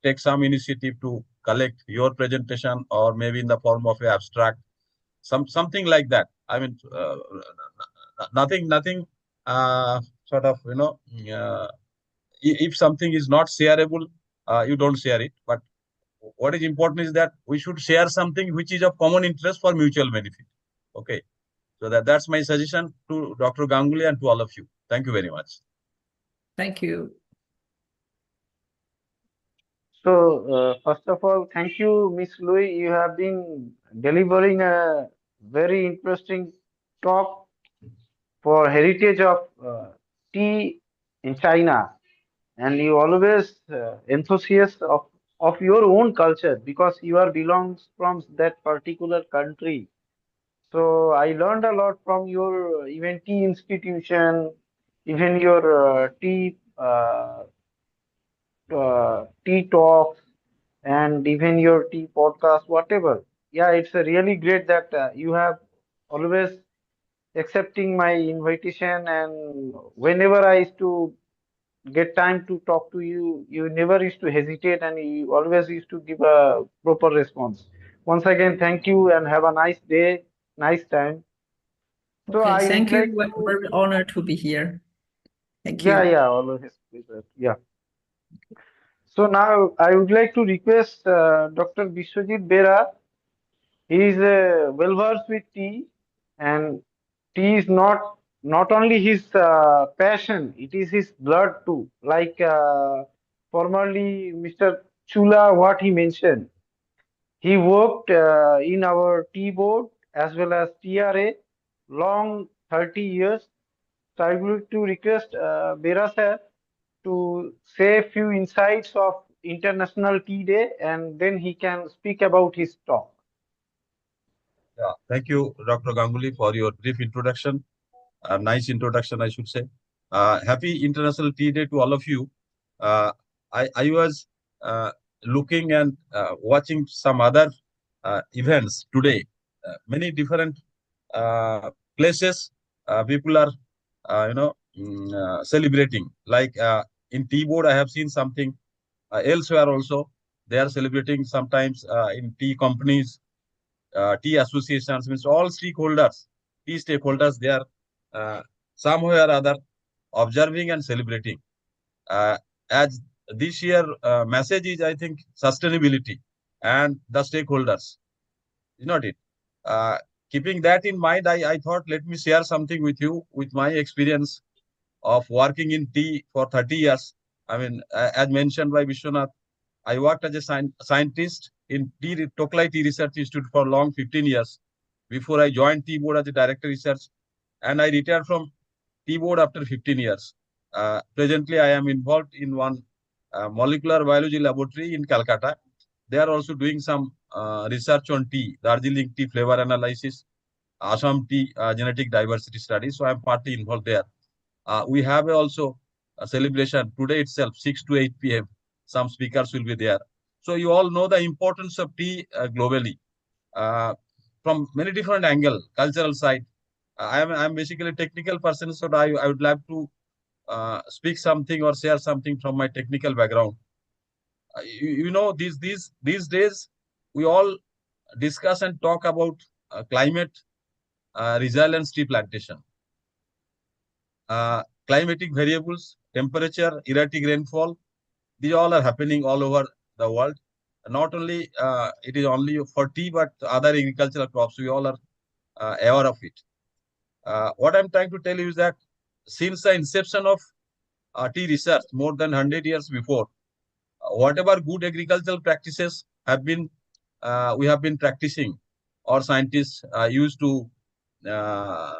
take some initiative to collect your presentation, or maybe in the form of a abstract, something like that. I mean, nothing sort of, if something is not shareable, you don't share it. But what is important is that we should share something which is of common interest for mutual benefit. Okay. So that's my suggestion to Dr. Ganguly and to all of you. Thank you very much. Thank you. So, first of all, thank you, Miss Louis. You have been delivering a very interesting talk for heritage of tea in China, and you always enthusiast of your own culture because you are belongs from that particular country. So I learned a lot from your even tea institution, even your tea talks, and even your tea podcast, whatever. Yeah, it's really great that you have always accepting my invitation, and whenever I used to get time to talk to you, you never used to hesitate and you always used to give a proper response. Once again, thank you and have a nice day, nice time. So Okay, I would thank you. like We're to, very honored to be here. Thank yeah, you. yeah, always, yeah. So now I would like to request Dr. Biswajit Bera. He is well versed with tea, and tea is not only his passion; it is his blood too. Like formerly Mr. Chula, what he mentioned, he worked in our tea board as well as TRA, long 30 years. So I would like to request Bera sir to say a few insights of International Tea Day, and then he can speak about his talk. Yeah, thank you, Dr. Ganguly, for your brief introduction. A nice introduction, I should say. Happy International Tea Day to all of you. Uh, I was looking and watching some other events today. Many different places, people are, celebrating. Like in Tea Board, I have seen something elsewhere also. They are celebrating sometimes in tea companies, tea associations, means all stakeholders, tea stakeholders, they are uh, somewhere or other observing and celebrating. Uh, as this year message is, I think, sustainability and the stakeholders. Is not it? Uh, Keeping that in mind, I thought let me share something with you with my experience of working in tea for 30 years. I mean, as mentioned by Vishwanath, I worked as a scientist in Toklai Tea Research Institute for long 15 years before I joined Tea Board as a director research, and I retired from Tea Board after 15 years. Presently, I am involved in one molecular biology laboratory in Calcutta. They are also doing some research on tea, Darjeeling tea flavor analysis, Assam tea genetic diversity study. So I am partly involved there. We have also a celebration today itself, 6 to 8 p.m. Some speakers will be there. So you all know the importance of tea globally uh, from many different angle, cultural side. I am basically a technical person, so I would like to speak something or share something from my technical background. You know, these days we all discuss and talk about climate resilience tea plantation. Climatic variables, temperature, erratic rainfall, these all are happening all over the world. Not only it is only for tea, but other agricultural crops. We all are aware of it. What I'm trying to tell you is that since the inception of tea research more than 100 years before, whatever good agricultural practices have been we have been practicing, or scientists used to uh,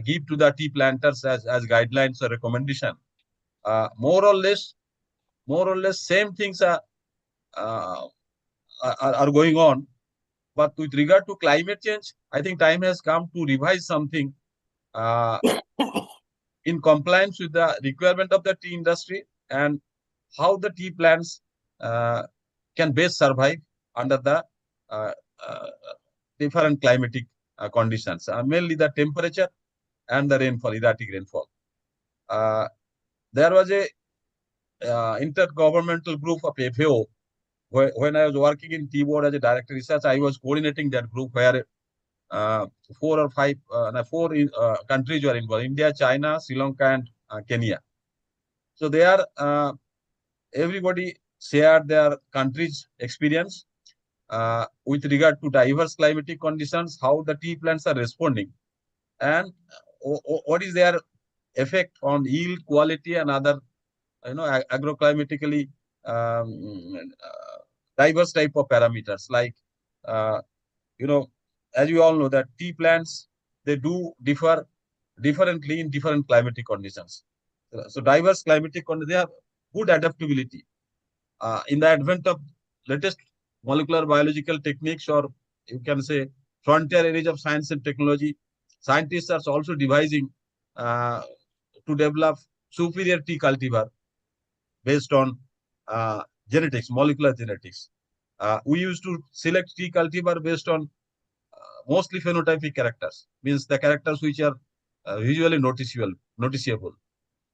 give to the tea planters as guidelines or recommendation. More or less, same things uh, are going on. But with regard to climate change, I think time has come to revise something uh, in compliance with the requirement of the tea industry and how the tea plants uh, can best survive under the uh, uh, different climatic conditions, mainly the temperature and the rainfall, erratic rainfall. There was a intergovernmental group of FAO. When I was working in Tea Board as a director research, I was coordinating that group where four or five, four countries were involved: India, China, Sri Lanka, and Kenya. So they are everybody shared their country's experience with regard to diverse climatic conditions, how the tea plants are responding, and what is their effect on yield, quality, and other agroclimatically diverse type of parameters. Like uh, you know, as you all know, that tea plants, they do differ differently in different climatic conditions. So diverse climatic conditions, they have good adaptability. In the advent of latest molecular biological techniques, or you can say frontier areas of science and technology, scientists are also devising uh, to develop superior tea cultivar based on genetics, molecular genetics. We used to select tea cultivar based on mostly phenotypic characters, means the characters which are visually noticeable.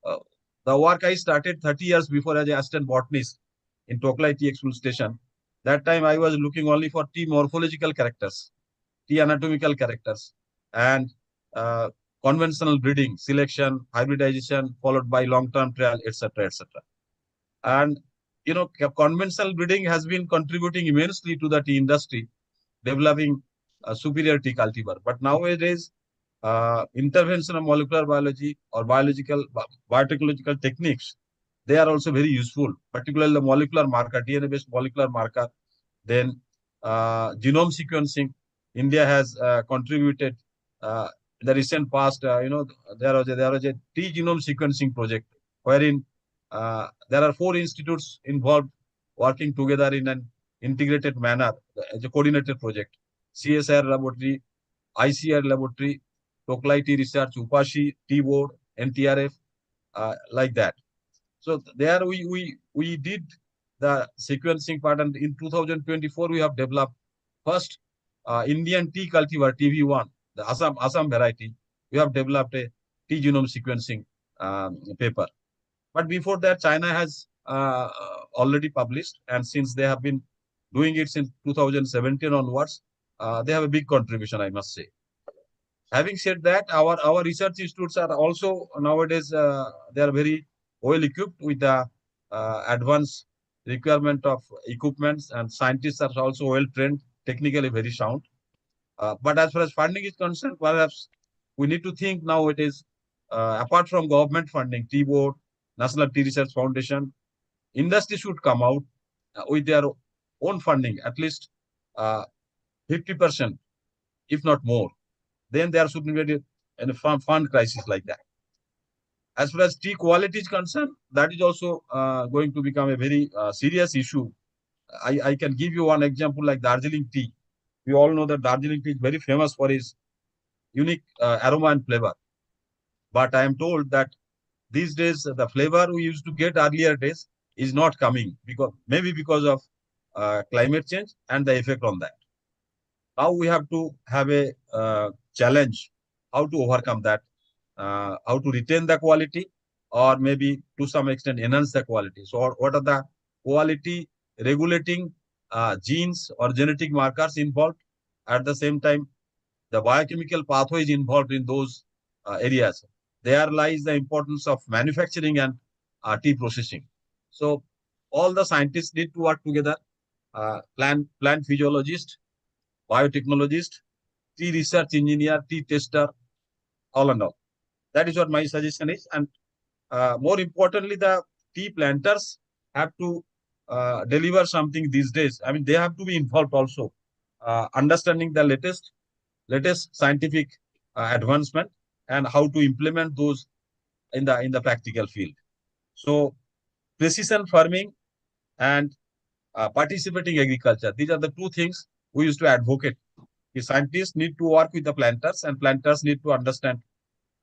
Uh, the work I started 30 years before as an assistant botanist in Toklai Tea Export Station. That time I was looking only for tea morphological characters, tea anatomical characters, and uh, conventional breeding, selection, hybridization, followed by long-term trial, etc., etc. And conventional breeding has been contributing immensely to the tea industry, developing superior tea cultivar. But nowadays, intervention of molecular biology or biotechnological techniques, they are also very useful, particularly the molecular marker, DNA-based molecular marker. Then genome sequencing. India has contributed in the recent past. There was a tea genome sequencing project wherein there are 4 institutes involved working together in an integrated manner as a coordinated project. CSR laboratory, ICR laboratory, Toklai Tea Research, Upashi, Tea Board, NTRF, like that. So there we did the sequencing part, and in 2024 we have developed first Indian tea cultivar TV1, the Assam variety. We have developed a tea genome sequencing paper. But before that, China has already published, and since they have been doing it since 2017 onwards, they have a big contribution, I must say. Having said that, our research institutes are also nowadays they are very well equipped with the advanced requirement of equipments, and scientists are also well trained, technically very sound. But as far as funding is concerned, perhaps we need to think now it is apart from government funding, Tea Board, National Tea Research Foundation, industry should come out with their own funding, at least 50%, if not more. Then there should be a fund crisis like that. As far as tea quality is concerned, that is also going to become a very serious issue. I can give you one example like Darjeeling tea. We all know that Darjeeling tea is very famous for its unique aroma and flavor. But I am told that these days the flavor we used to get earlier days is not coming because of climate change and the effect on that. Now we have to have a challenge how to overcome that, how to retain the quality, or maybe to some extent enhance the quality. So what are the quality regulating genes or genetic markers involved? At the same time, the biochemical pathways involved in those areas. There lies the importance of manufacturing and tea processing. So all the scientists need to work together, plant physiologist, biotechnologist, tea research engineer, tea tester, all and all. That is what my suggestion is. And more importantly, the tea planters have to deliver something these days. I mean, they have to be involved also, understanding the latest scientific advancement and how to implement those in the practical field. So, precision farming and participating agriculture. These are the two things we used to advocate. The scientists need to work with the planters, and planters need to understand.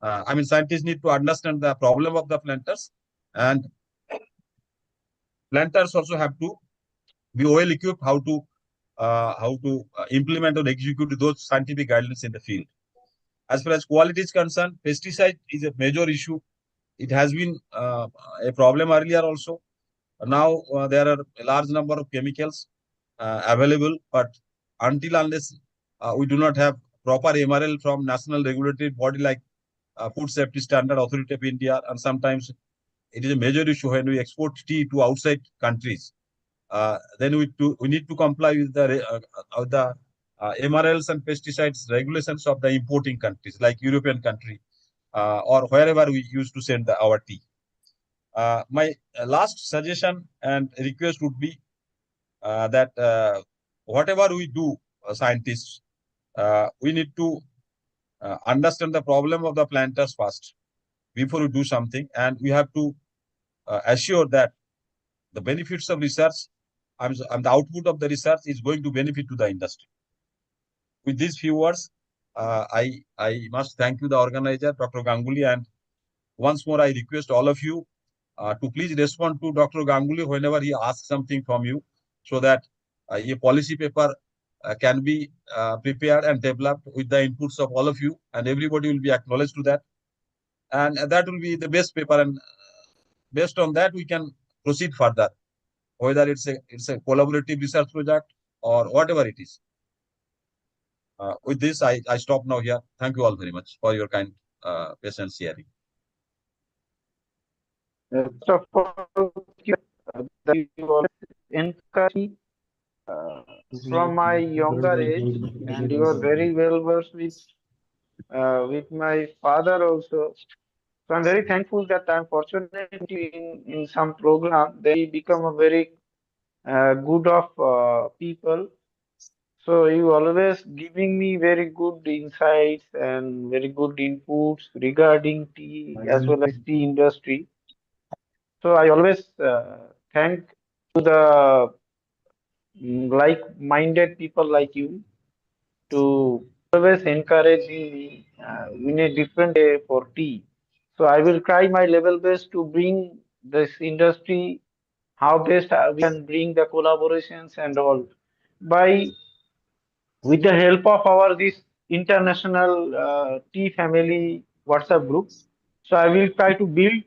Scientists need to understand the problem of the planters, and planters also have to be well equipped how to implement or execute those scientific guidelines in the field. As far as quality is concerned, pesticide is a major issue. It has been a problem earlier also. Now there are a large number of chemicals available, but unless we do not have proper MRL from national regulatory body like Food Safety Standard Authority of India, and sometimes it is a major issue when we export tea to outside countries. Then we need to comply with the MRLs and pesticides regulations of the importing countries like European country or wherever we used to send our tea. My last suggestion and request would be that whatever we do, scientists, we need to understand the problem of the planters first before we do something, and we have to assure that the benefits of research and the output of the research is going to benefit to the industry. With these few words, I must thank you, the organizer, Dr. Ganguly, and once more I request all of you to please respond to Dr. Ganguly whenever he asks something from you, so that a policy paper can be prepared and developed with the inputs of all of you, and everybody will be acknowledged to that. And that will be the best paper, and based on that, we can proceed further, whether it's a collaborative research project or whatever it is. With this, I stop now here. Thank you all very much for your kind patience hearing. First of all, that you always encourage me from my younger age, and you are very well versed with my father also. So I'm very thankful that I'm fortunate in some program they become a very good of people. So you always giving me very good insights and very good inputs regarding tea as well as tea industry. So I always thank to the like-minded people like you to always encouraging me in a different way for tea. So I will try my level best to bring this industry how best we can bring the collaborations and all by with the help of our this international tea family WhatsApp group. So I will try to build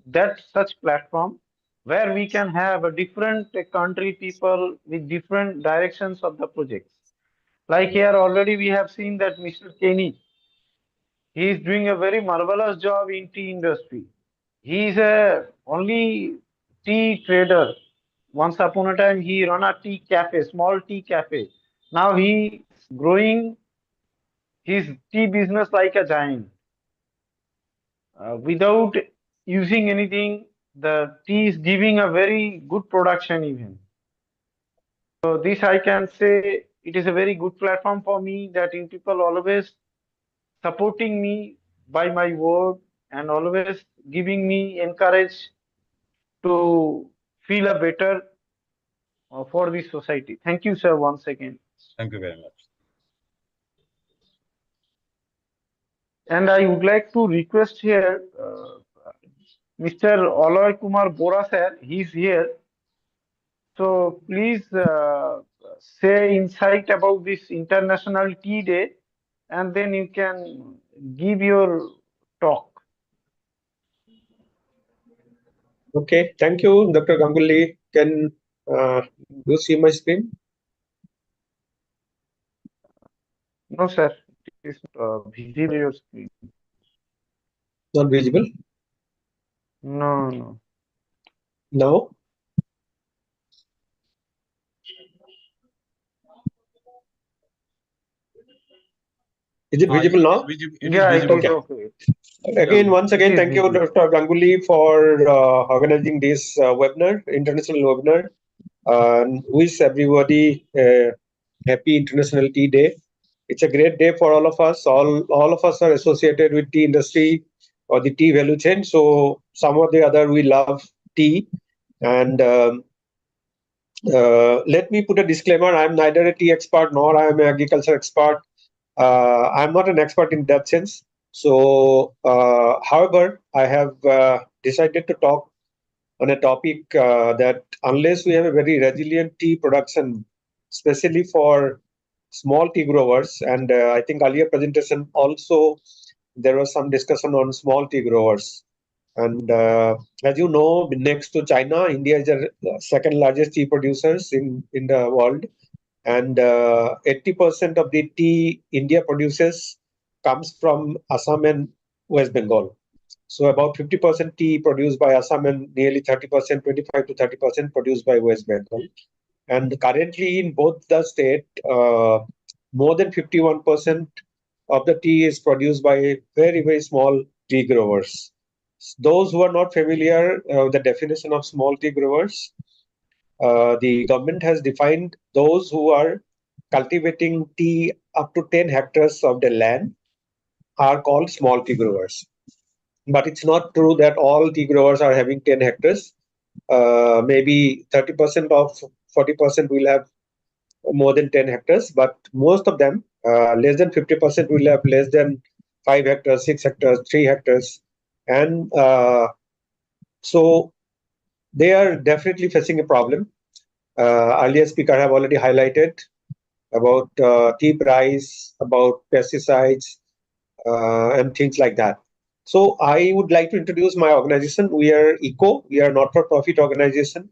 that such platform where we can have a different country people with different directions of the projects. Like here already we have seen that Mr. Kenny, he is doing a very marvelous job in tea industry. He is a only tea trader. Once upon a time, he run a tea cafe, small tea cafe. Now he growing his tea business like a giant. Without using anything, the tea is giving a very good production even. So this I can say it is a very good platform for me that in people always supporting me by my word and always giving me encourage to feel a better for this society. Thank you, sir, once again. Thank you very much. And I would like to request here Mr. Aloy Kumar Bora sir, he's here. So please say insight about this International Tea Day, and then you can give your talk. Okay, thank you, Dr. Ganguly. Can you see my screen? No, sir, it is visible your screen. Not visible? No, no. Now? Is it visible now? Yeah, it is okay. Again, once It again, is thank you, visible. Dr. Ganguly, for organizing this webinar, international webinar. Wish everybody a happy International Tea Day. It's a great day for all of us. All of us are associated with tea industry or the tea value chain. So some or the other, we love tea. And let me put a disclaimer: I'm neither a tea expert nor I'm an agriculture expert. I'm not an expert in that sense. So, however, I have decided to talk on a topic that unless we have a very resilient tea production, especially for small tea growers, and I think earlier presentation also there was some discussion on small tea growers. And as you know, next to China, India is the second largest tea producers in the world, and 80% of the tea India produces comes from Assam and West Bengal. So about 50% tea produced by Assam and nearly 30%, 25 to 30% produced by West Bengal. And currently in both the state, more than 51% of the tea is produced by very, very small tea growers. Those who are not familiar with the definition of small tea growers, the government has defined those who are cultivating tea up to 10 hectares of the land are called small tea growers. But it's not true that all tea growers are having 10 hectares. Maybe 30% of 40% will have more than 10 hectares, but most of them, less than 50%, will have less than 5 hectares, 6 hectares, 3 hectares. And so they are definitely facing a problem. Earlier speaker have already highlighted about tea price, about pesticides, and things like that. So I would like to introduce my organization. We are ECO. We are a not-for-profit organization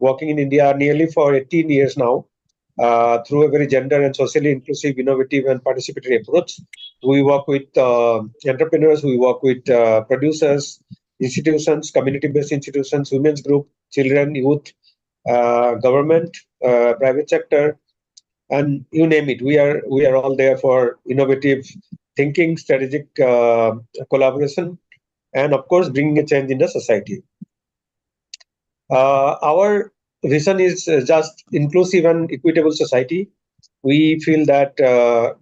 working in India nearly for 18 years now through a very gender and socially inclusive, innovative, and participatory approach. We work with entrepreneurs. We work with producers, institutions, community-based institutions, women's group, children, youth, government, private sector, and you name it. We are all there for innovative thinking, strategic collaboration, and of course bringing a change in the society. Our vision is just inclusive and equitable society. We feel that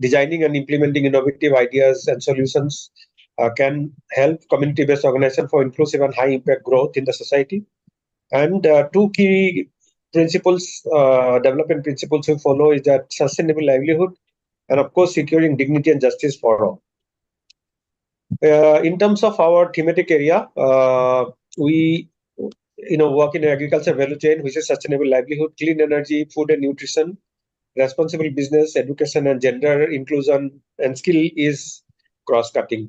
designing and implementing innovative ideas and solutions can help community-based organization for inclusive and high impact growth in the society. And two key principles, development principles we follow is that sustainable livelihood and of course securing dignity and justice for all. In terms of our thematic area, we work in agriculture value chain, which is sustainable livelihood, clean energy, food and nutrition, responsible business, education and gender inclusion, and skill is cross-cutting.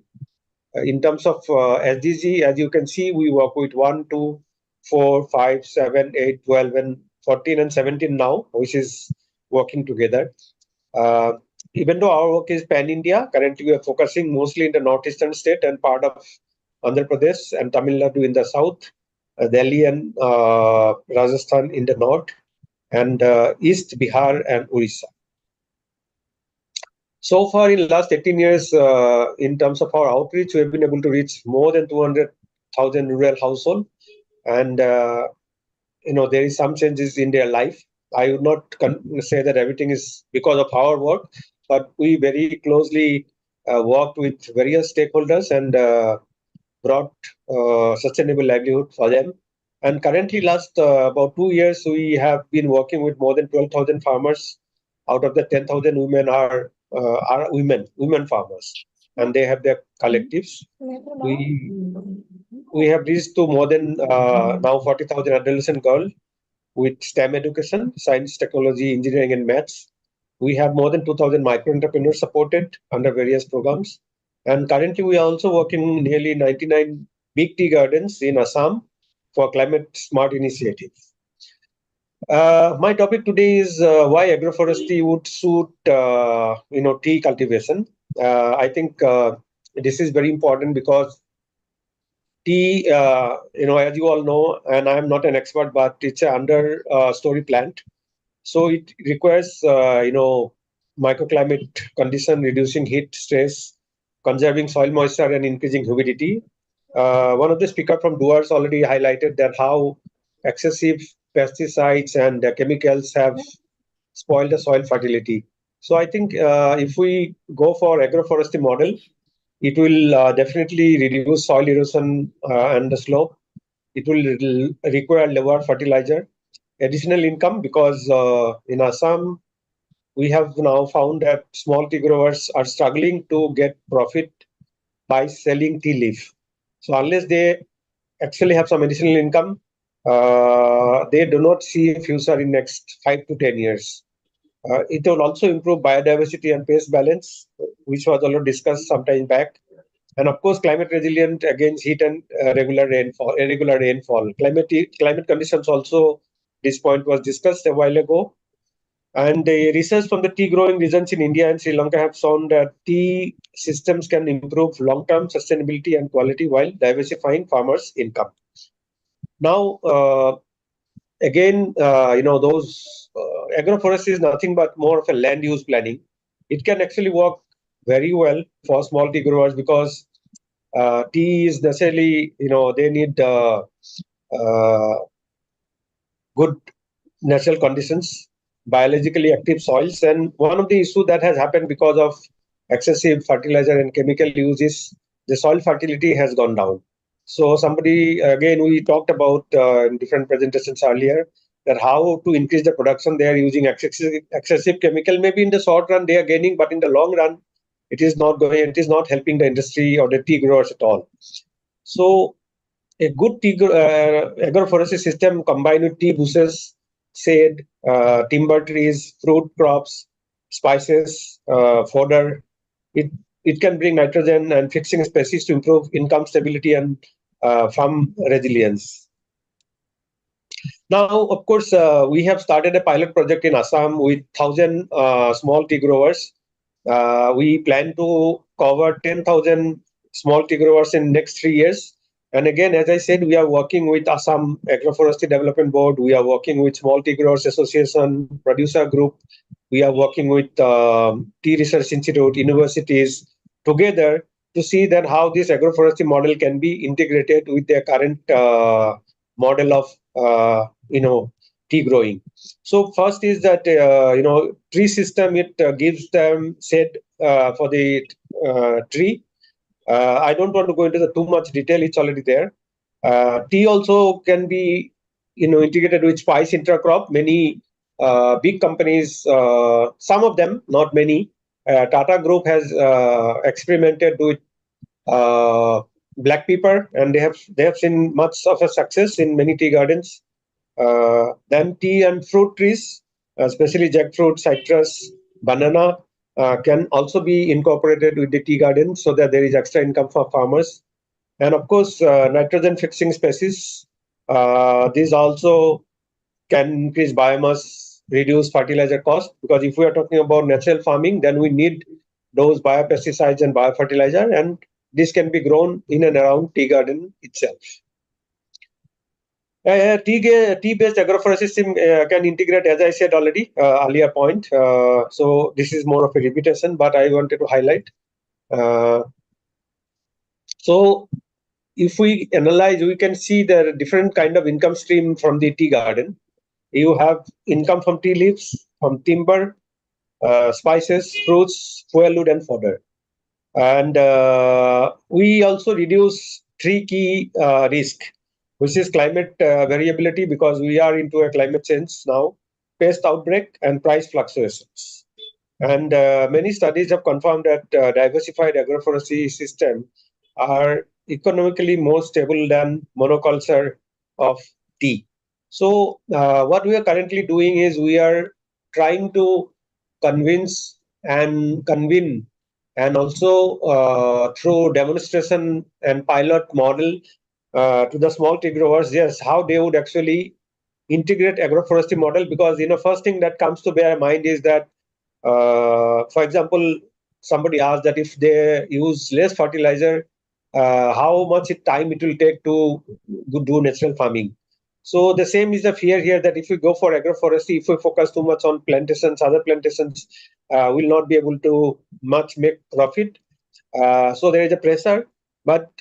In terms of SDG, as you can see, we work with 1, 2, 4, 5, 7, 8, 12, and 14 and 17 now, which is working together. Even though our work is pan-India, currently we are focusing mostly in the northeastern state and part of Andhra Pradesh and Tamil Nadu in the south. Delhi and Rajasthan in the north, and east Bihar and Orissa. So far, in the last 18 years, in terms of our outreach, we have been able to reach more than 200,000 rural households, and there is some changes in their life. I would not say that everything is because of our work, but we very closely worked with various stakeholders and brought sustainable livelihood for them. And currently, last about 2 years, we have been working with more than 12,000 farmers. Out of the 10,000 women are women farmers, and they have their collectives. We have reached to more than now 40,000 adolescent girls with STEM education, science, technology, engineering, and maths. We have more than 2,000 micro entrepreneurs supported under various programs. And currently, we are also working nearly 99 big tea gardens in Assam for climate smart initiatives. My topic today is why agroforestry would suit tea cultivation. I think this is very important because tea, as you all know, and I am not an expert, but it's an story plant. So it requires, microclimate condition, reducing heat stress, conserving soil moisture, and increasing humidity. One of the speakers from Duars already highlighted that how excessive pesticides and chemicals have spoiled the soil fertility. So I think if we go for agroforestry model, it will definitely reduce soil erosion and the slope. It will require lower fertilizer, additional income because in Assam we have now found that small tea growers are struggling to get profit by selling tea leaf. So unless they actually have some additional income, they do not see a future in next 5 to 10 years. It will also improve biodiversity and pest balance, which was already discussed some time back. And of course, climate resilient against heat and irregular rainfall. Climate conditions also, this point was discussed a while ago. And the research from the tea growing regions in India and Sri Lanka have shown that tea systems can improve long-term sustainability and quality while diversifying farmers' income. Now, again, those agroforestry is nothing but more of a land use planning. It can actually work very well for small tea growers because tea is necessarily, they need good natural conditions, biologically active soils. And one of the issues that has happened because of excessive fertilizer and chemical use is the soil fertility has gone down. So somebody, again, we talked about in different presentations earlier, that how to increase the production. They are using excessive chemical. Maybe in the short run they are gaining, but in the long run, it is not helping the industry or the tea growers at all. So a good agroforestry system combined with tea bushes, shade, timber trees, fruit crops, spices, fodder, it can bring nitrogen and fixing species to improve income stability and farm resilience. Now, of course, we have started a pilot project in Assam with 1,000 small tea growers. We plan to cover 10,000 small tea growers in next 3 years. And again, as I said, we are working with Assam Agroforestry Development Board. We are working with Small Tea Growers Association, Producer Group. We are working with Tea Research Institute, universities together to see that how this agroforestry model can be integrated with their current model of tea growing. So first is that tree system, it gives them shade for the tree. I don't want to go into the too much detail, it's already there. Tea also can be integrated with spice intercrop. Many big companies, some of them, not many, Tata Group has experimented with black pepper, and they have seen much of a success in many tea gardens. Then tea and fruit trees, especially jackfruit, citrus, banana, can also be incorporated with the tea garden so that there is extra income for farmers. And of course, nitrogen fixing species. These also can increase biomass, reduce fertilizer cost, because if we are talking about natural farming, then we need those biopesticides and biofertilizer, and this can be grown in and around tea garden itself. Tea-based agroforestry system can integrate, as I said already, earlier point. So this is more of a repetition, but I wanted to highlight. So if we analyze, we can see the different kind of income stream from the tea garden. You have income from tea leaves, from timber, spices, fruits, fuel wood, and fodder. And we also reduce three key risk, which is climate variability, because we are into a climate change now, pest outbreak, and price fluctuations. And many studies have confirmed that diversified agroforestry system are economically more stable than monoculture of tea. So what we are currently doing is we are trying to convince and convene, and also through demonstration and pilot model to the small tea growers, yes, how they would actually integrate agroforestry model. Because first thing that comes to their mind is that, for example, somebody asked that if they use less fertilizer, how much time it will take to do natural farming. So the same is the fear here, that if we go for agroforestry, if we focus too much on plantations, other plantations will not be able to much make profit. So there is a pressure, but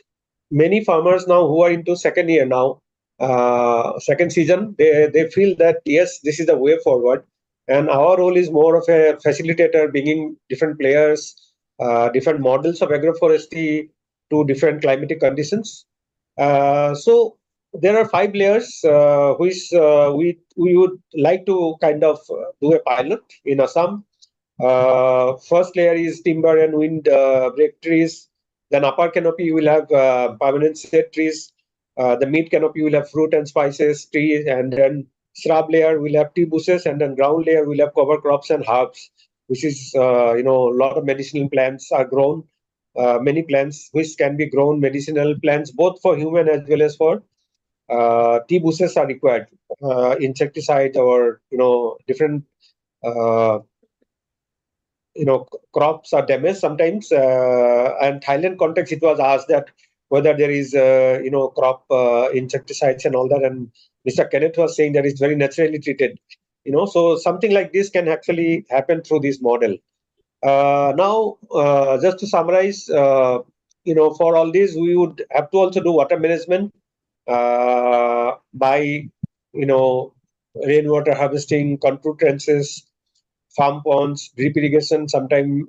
many farmers now who are into second year now, second season, they feel that yes, this is the way forward. And our role is more of a facilitator, bringing different players, different models of agroforestry to different climatic conditions. So there are 5 layers which we would like to kind of do a pilot in Assam. First layer is timber and wind break trees. Then upper canopy you will have permanent shade trees. The mid canopy will have fruit and spices trees, and then shrub layer will have tea bushes, and then ground layer will have cover crops and herbs, which is a lot of medicinal plants are grown. Many plants which can be grown, medicinal plants both for human as well as for tea bushes are required. Insecticide or different uh, crops are damaged sometimes. And Thailand context, it was asked that whether there is crop insecticides and all that, and Mr. Kenneth was saying that it's very naturally treated. So something like this can actually happen through this model. Now, just to summarize, for all this, we would have to also do water management by rainwater harvesting, contour trenches, farm ponds, drip irrigation. Sometime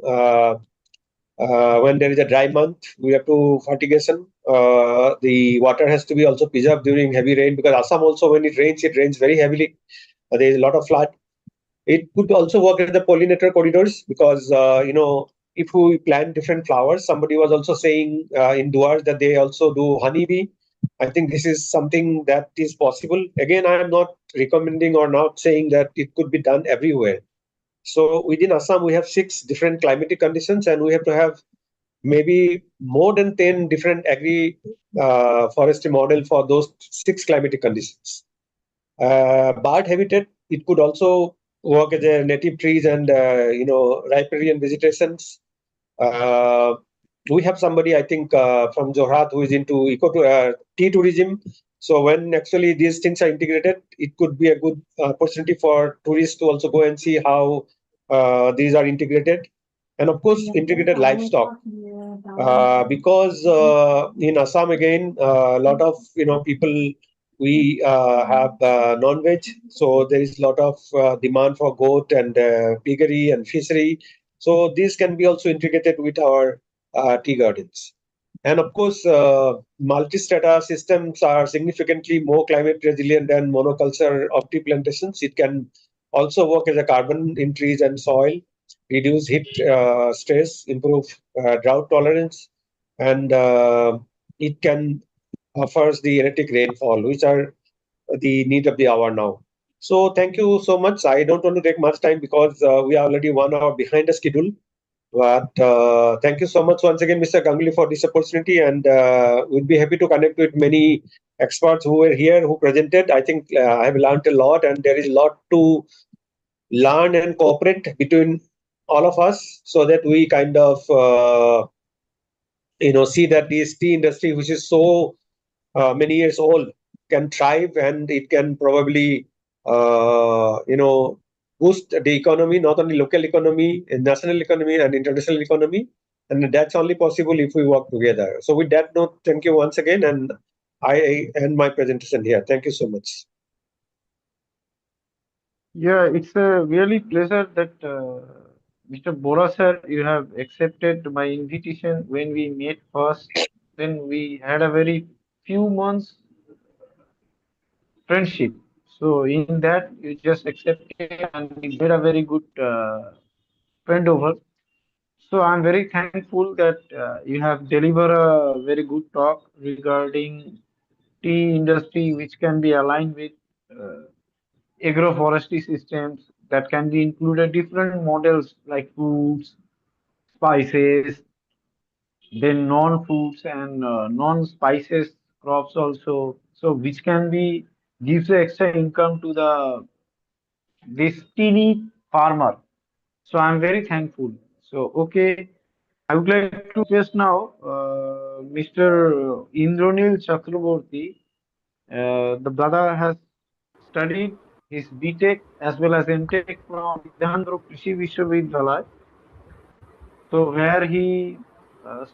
when there is a dry month, we have to fertigation. The water has to be also preserved during heavy rain, because Assam also, when it rains very heavily. There is a lot of flood. It could also work as the pollinator corridors, because if we plant different flowers, somebody was also saying in Duar that they also do honeybee. I think this is something that is possible. Again, I am not recommending or not saying that it could be done everywhere. So within Assam, we have 6 different climatic conditions, and we have to have maybe more than 10 different agri forestry model for those 6 climatic conditions. Bird habitat, it could also work as a native trees and riparian vegetations. We have somebody, I think, from Jorhat who is into tea tourism. So when actually these things are integrated, it could be a good opportunity for tourists to also go and see how these are integrated. And of course, integrated livestock. Because in Assam again, a lot of people, we have non-veg, so there is a lot of demand for goat and piggery and fishery. So these can be also integrated with our tea gardens. And of course, multi-strata systems are significantly more climate resilient than monoculture of tea plantations. It can also work as a carbon in trees and soil, reduce heat stress, improve drought tolerance, and it can offers the erratic rainfall, which are the need of the hour now. So thank you so much. I don't want to take much time because we are already 1 hour behind the schedule. But thank you so much once again, Mr. Ganguly, for this opportunity, and we'll be happy to connect with many experts who were here, who presented. I think I have learned a lot, and there is a lot to learn and cooperate between all of us, so that we kind of see that this tea industry, which is so many years old, can thrive and it can probably boost the economy, not only local economy, national economy, and international economy. And that's only possible if we work together. So with that note, thank you once again, and I end my presentation here. Thank you so much. Yeah, it's a really pleasure that Mr. Bora sir, you have accepted my invitation when we met first. Then we had a very few months friendship. So in that you just accepted and we made a very good friend over. So I'm very thankful that you have delivered a very good talk regarding tea industry, which can be aligned with uh, agroforestry systems that can be included different models like foods, spices, then non-foods and non-spices crops also. So which can be gives the extra income to the this teeny farmer. So I'm very thankful. So okay, I would like to request now Mr. Indranil Chakraborty. The brother has studied his BTech as well as MTech from Vidhandra Krishi Vishwavidyalaya. So where he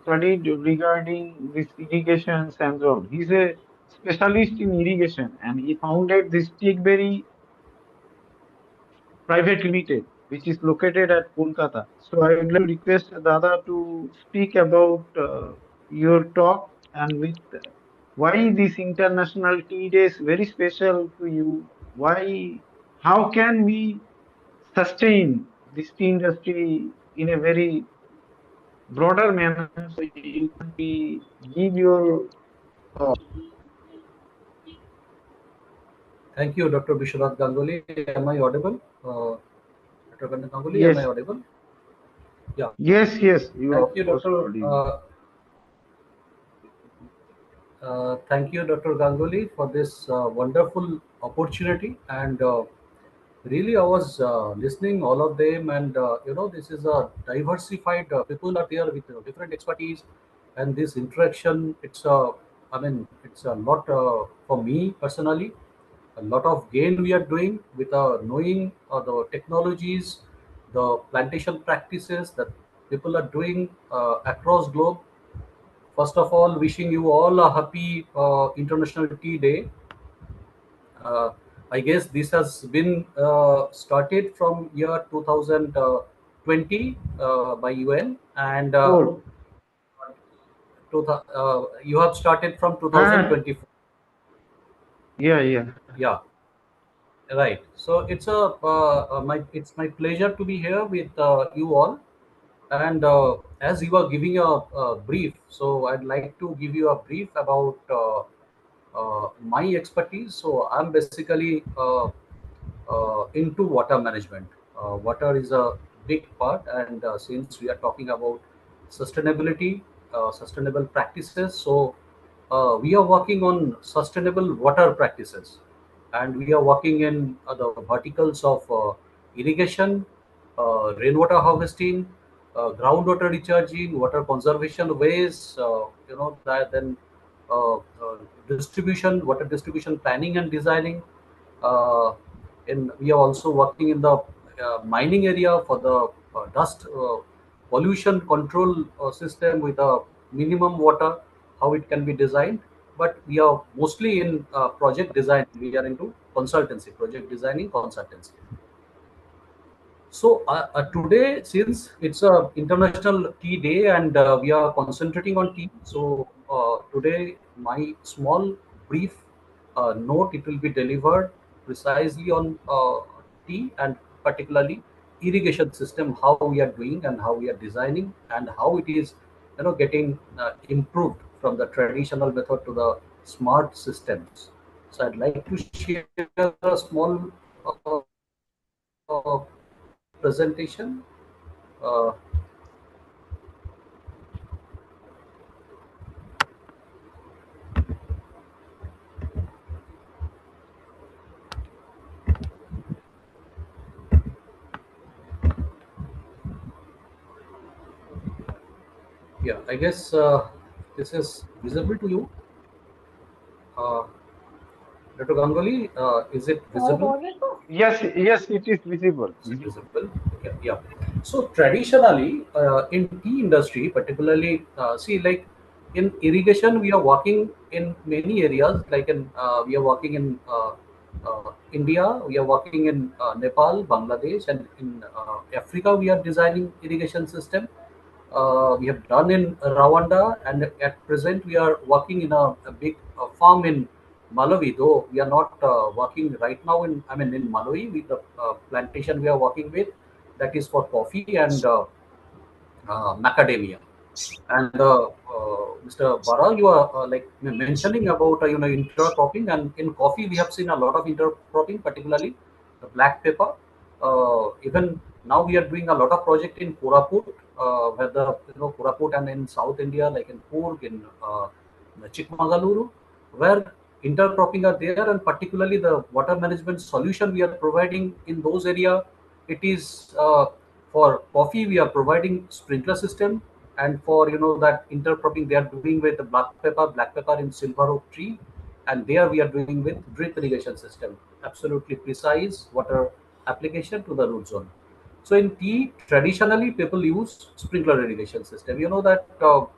studied regarding this irrigations and so on. He's a specialist in irrigation and he founded this Teakberry Private Limited, which is located at Kolkata. So I would like to request Dada to speak about your talk and with why this International Tea Day is very special to you. Why, how can we sustain this tea industry in a very broader manner? So you can be give your thought. Thank you, Dr. Bishwanath Ganguly. Am I audible? Dr. Ganguly, am I Yes, audible? Yeah. yes, you are Thank of you, course Dr. audible. Thank you, Dr. Ganguly, for this wonderful opportunity. And really, I was listening all of them, and this is a diversified people are there with different expertise, and this interaction. It's a lot for me personally. A lot of gain we are doing with knowing the technologies, the plantation practices that people are doing across globe. First of all, wishing you all a happy International Tea Day. Uh, I guess this has been started from year 2020 by UN, and Four. you have started from Ah, 2024. yeah. Yeah, right. So it's my pleasure to be here with you all. And as you are giving a brief, so I'd like to give you a brief about my expertise. So I'm basically into water management. Water is a big part, and since we are talking about sustainability, sustainable practices, so we are working on sustainable water practices, and we are working in the verticals of irrigation, rainwater harvesting, groundwater recharging, water conservation ways, that then distribution, water distribution planning and designing. Uh, we are also working in the mining area for the dust pollution control system with a minimum water, how it can be designed. But we are mostly in project design. We are into consultancy, project designing consultancy. So today, since it's a International Tea Day and we are concentrating on tea, so today my small brief note, it will be delivered precisely on tea and particularly irrigation system, how we are doing and how we are designing and how it is getting improved from the traditional method to the smart systems. So I'd like to share a small presentation. Uh, yeah, I guess this is visible to you. Uh, Dr. Ganguly, is it visible? Yes, yes, it is visible. Visible. Okay, yeah. So traditionally, in tea industry, particularly, see, like in irrigation, we are working in many areas. Like in we are working in India, we are working in Nepal, Bangladesh, and in Africa, we are designing irrigation system. We have done in Rwanda, and at present we are working in a big farm in Malawi. Though we are not working right now in, I mean, in Malawi with the plantation we are working with, that is for coffee and macadamia. And Mr. Bara, you are like mentioning about intercropping, and in coffee we have seen a lot of intercropping, particularly the black pepper. Even now we are doing a lot of project in Koraput, where the Koraput, and in South India like in Coorg, in Chikmagaluru, where intercropping are there, and particularly the water management solution we are providing in those area. It is for coffee we are providing sprinkler system, and for that intercropping they are doing with the black pepper in silver oak tree, and there we are doing with drip irrigation system, absolutely precise water application to the root zone. So in tea, traditionally people use sprinkler irrigation system. You know that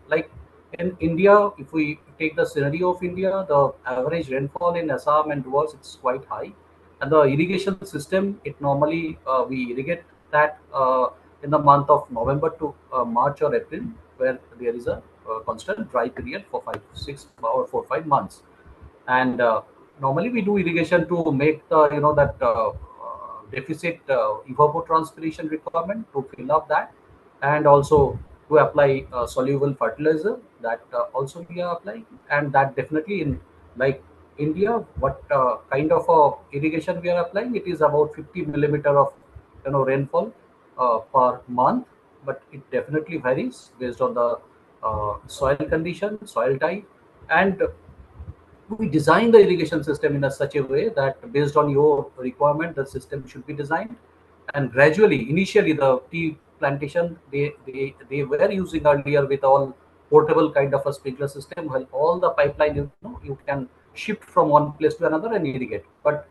like in India, if we take the scenario of India, the average rainfall in Assam and Duars it's quite high, and the irrigation system it normally we irrigate that in the month of November to March or April, where there is a constant dry period for 5, 6 or 4, 5 months. And normally we do irrigation to make the that deficit evapotranspiration requirement, to fill up that, and also to apply soluble fertilizer, that also we are applying. And that definitely in like India, what kind of irrigation we are applying, it is about 50 millimeter of rainfall per month, but it definitely varies based on the soil condition, soil type. And we design the irrigation system in a such a way that based on your requirement the system should be designed. And gradually, initially the tea plantation, they were using earlier with all portable kind of a sprinkler system, while all the pipeline you can shift from one place to another and irrigate. But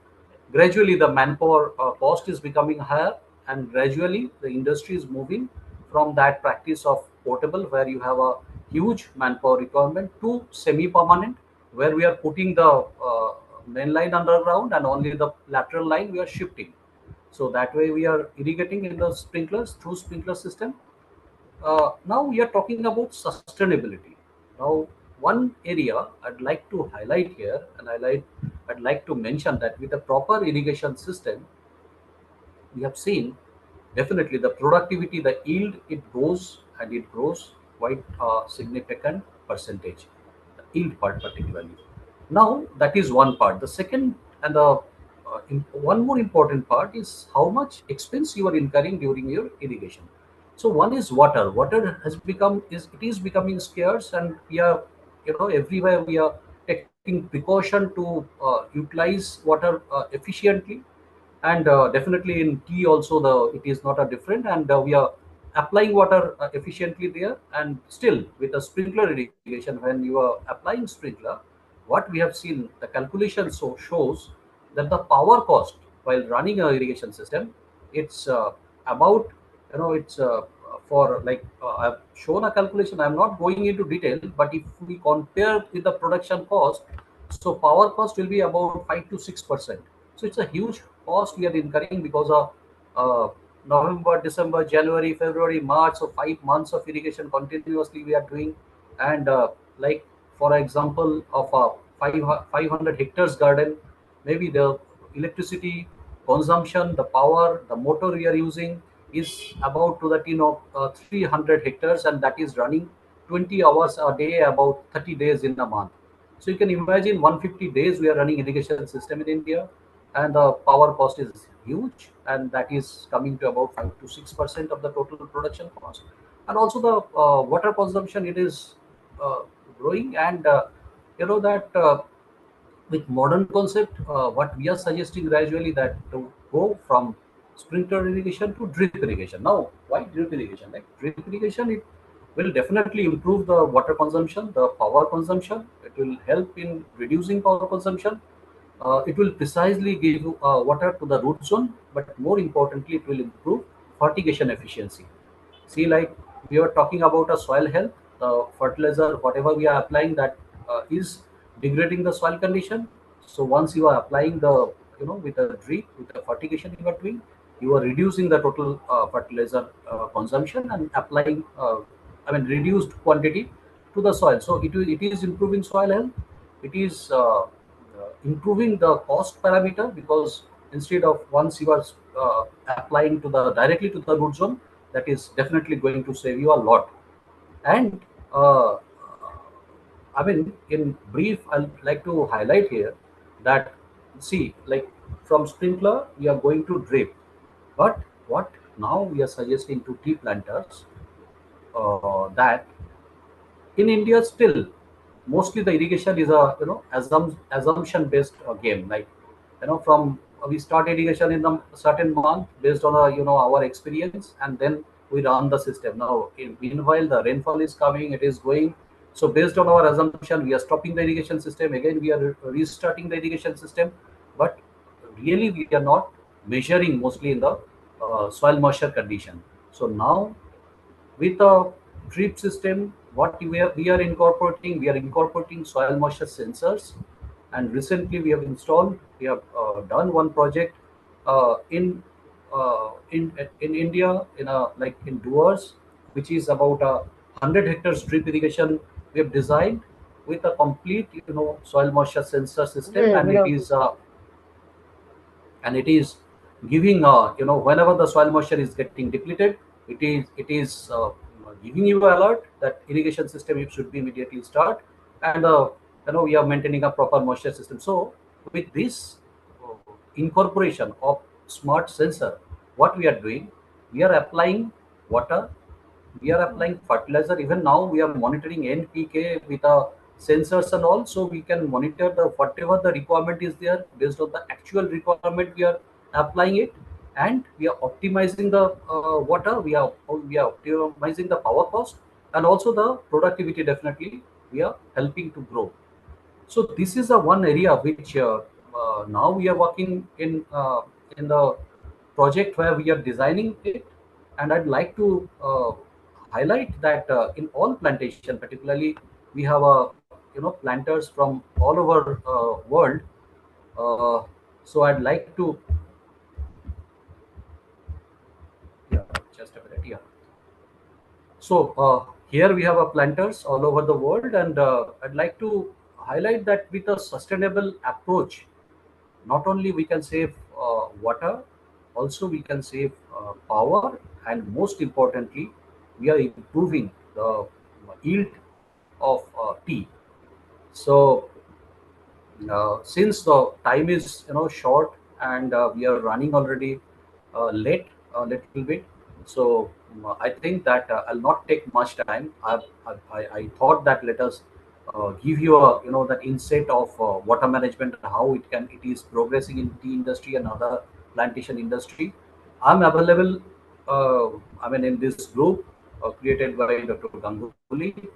gradually the manpower cost is becoming higher, and gradually the industry is moving from that practice of portable, where you have a huge manpower requirement, to semi-permanent, where we are putting the main line underground and only the lateral line we are shifting. So that way we are irrigating in the sprinklers through sprinkler system. Now we are talking about sustainability. Now, one area I'd like to highlight here, and I'd like to mention that with a proper irrigation system, we have seen definitely the productivity, the yield, it goes, and it grows quite a significant percentage, the yield part particularly. Now that is one part. The second and the one more important part is how much expense you are incurring during your irrigation. So one is water. Water has become is it is becoming scarce, and we are everywhere we are taking precaution to utilize water efficiently. And definitely in tea also it is not a different, and we are applying water efficiently there. And still with a sprinkler irrigation, when you are applying sprinkler, what we have seen, the calculation shows that the power cost while running a irrigation system, it's about it's for like I've shown a calculation, I'm not going into detail, but if we compare with the production cost, so power cost will be about 5 to 6%. So it's a huge cost we are incurring because of November, December, January, February, March. So 5 months of irrigation continuously we are doing. And like for example of a 500 hectares garden, maybe the electricity consumption, the power, the motor we are using is about to that 300 hectares, and that is running 20 hours a day, about 30 days in a month. So you can imagine 150 days we are running irrigation system in India, and the power cost is huge, and that is coming to about 5 to 6% of the total production cost. And also the water consumption, it is uh, growing. And that with modern concept, what we are suggesting gradually that to go from sprinkler irrigation to drip irrigation. Now, why drip irrigation? Like drip irrigation, it will definitely improve the water consumption, the power consumption. It will help in reducing power consumption. it will precisely give you water to the root zone, but more importantly, it will improve fertigation efficiency. See, like we are talking about a soil health, fertilizer, whatever we are applying, that is degrading the soil condition. So once you are applying the, with a drip, with the fertigation you are doing, you are reducing the total fertilizer consumption and applying, reduced quantity to the soil. So it is improving soil health. It is improving the cost parameter, because instead of once you are applying to the directly to the root zone, that is definitely going to save you a lot. And uh, in brief, I'd like to highlight here that, see, like from sprinkler we are going to drip, but what now we are suggesting to tea planters, that in India still mostly the irrigation is a, assumption based game. Like, from we start irrigation in a certain month based on our experience, and then we run the system. Now, meanwhile, the rainfall is coming, it is going. So based on our assumption, we are stopping the irrigation system. Again, we are restarting the irrigation system, but really we are not measuring mostly in the soil moisture condition. So now with a drip system, what we are incorporating soil moisture sensors. And recently we have done one project in India, in a like in Doers, which is about a 100 hectares drip irrigation we have designed with a complete soil moisture sensor system. Okay, And good afternoon. it is giving, whenever the soil moisture is getting depleted, it is giving you alert that irrigation system it should be immediately start. And we are maintaining a proper moisture system. So with this uh, incorporation of smart sensor, what we are doing, we are applying water, we are applying fertilizer. Even now we are monitoring NPK with sensors and all, so we can monitor the whatever the requirement is there. Based on the actual requirement we are applying it, and we are optimizing the water, we are optimizing the power cost, and also the productivity. Definitely we are helping to grow. So this is a one area which now we are working in the project where we are designing it. And I'd like to highlight that in all plantation, particularly we have planters from all over world. Uh, so I'd like to, yeah, just a minute, yeah. So here we have planters all over the world, and I'd like to highlight that with a sustainable approach, not only we can save water, also we can save power, and most importantly we are improving the yield of tea. So since the time is short, and we are running already late a little bit, so I think that I'll not take much time. I thought that let us give you a that insight of water management, how it is progressing in tea industry and other plantation industry. I'm available, in this group created by Dr. Ganguly.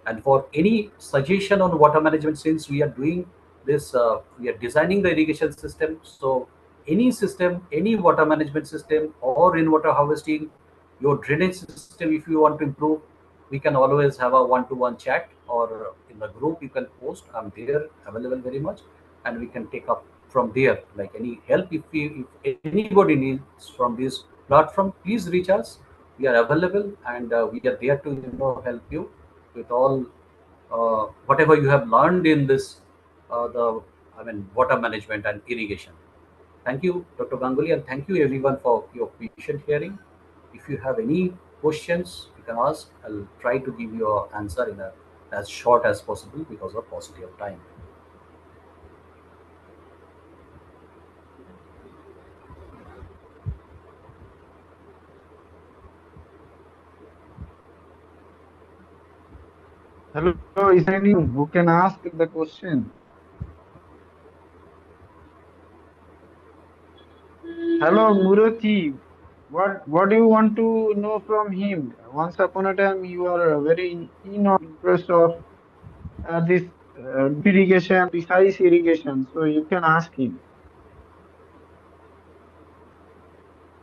And for any suggestion on water management, since we are doing this, we are designing the irrigation system. So any system, any water management system or rainwater harvesting, your drainage system, if you want to improve, we can always have a one-to-one chat, or in the group you can post. I'm there available very much, and we can take up from there. Like any help, if anybody needs from this platform, please reach us. We are available, and we are there to help you with all whatever you have learned in this the water management and irrigation. Thank you, Dr. Ganguly, and thank you everyone for your patient hearing. If you have any questions, you can ask. I'll try to give you an answer in as short as possible because of paucity of time. Hello, is there anyone who can ask the question? Hello, Murati. What do you want to know from him? Once upon a time, you are very interest of this irrigation, precise irrigation. So you can ask him.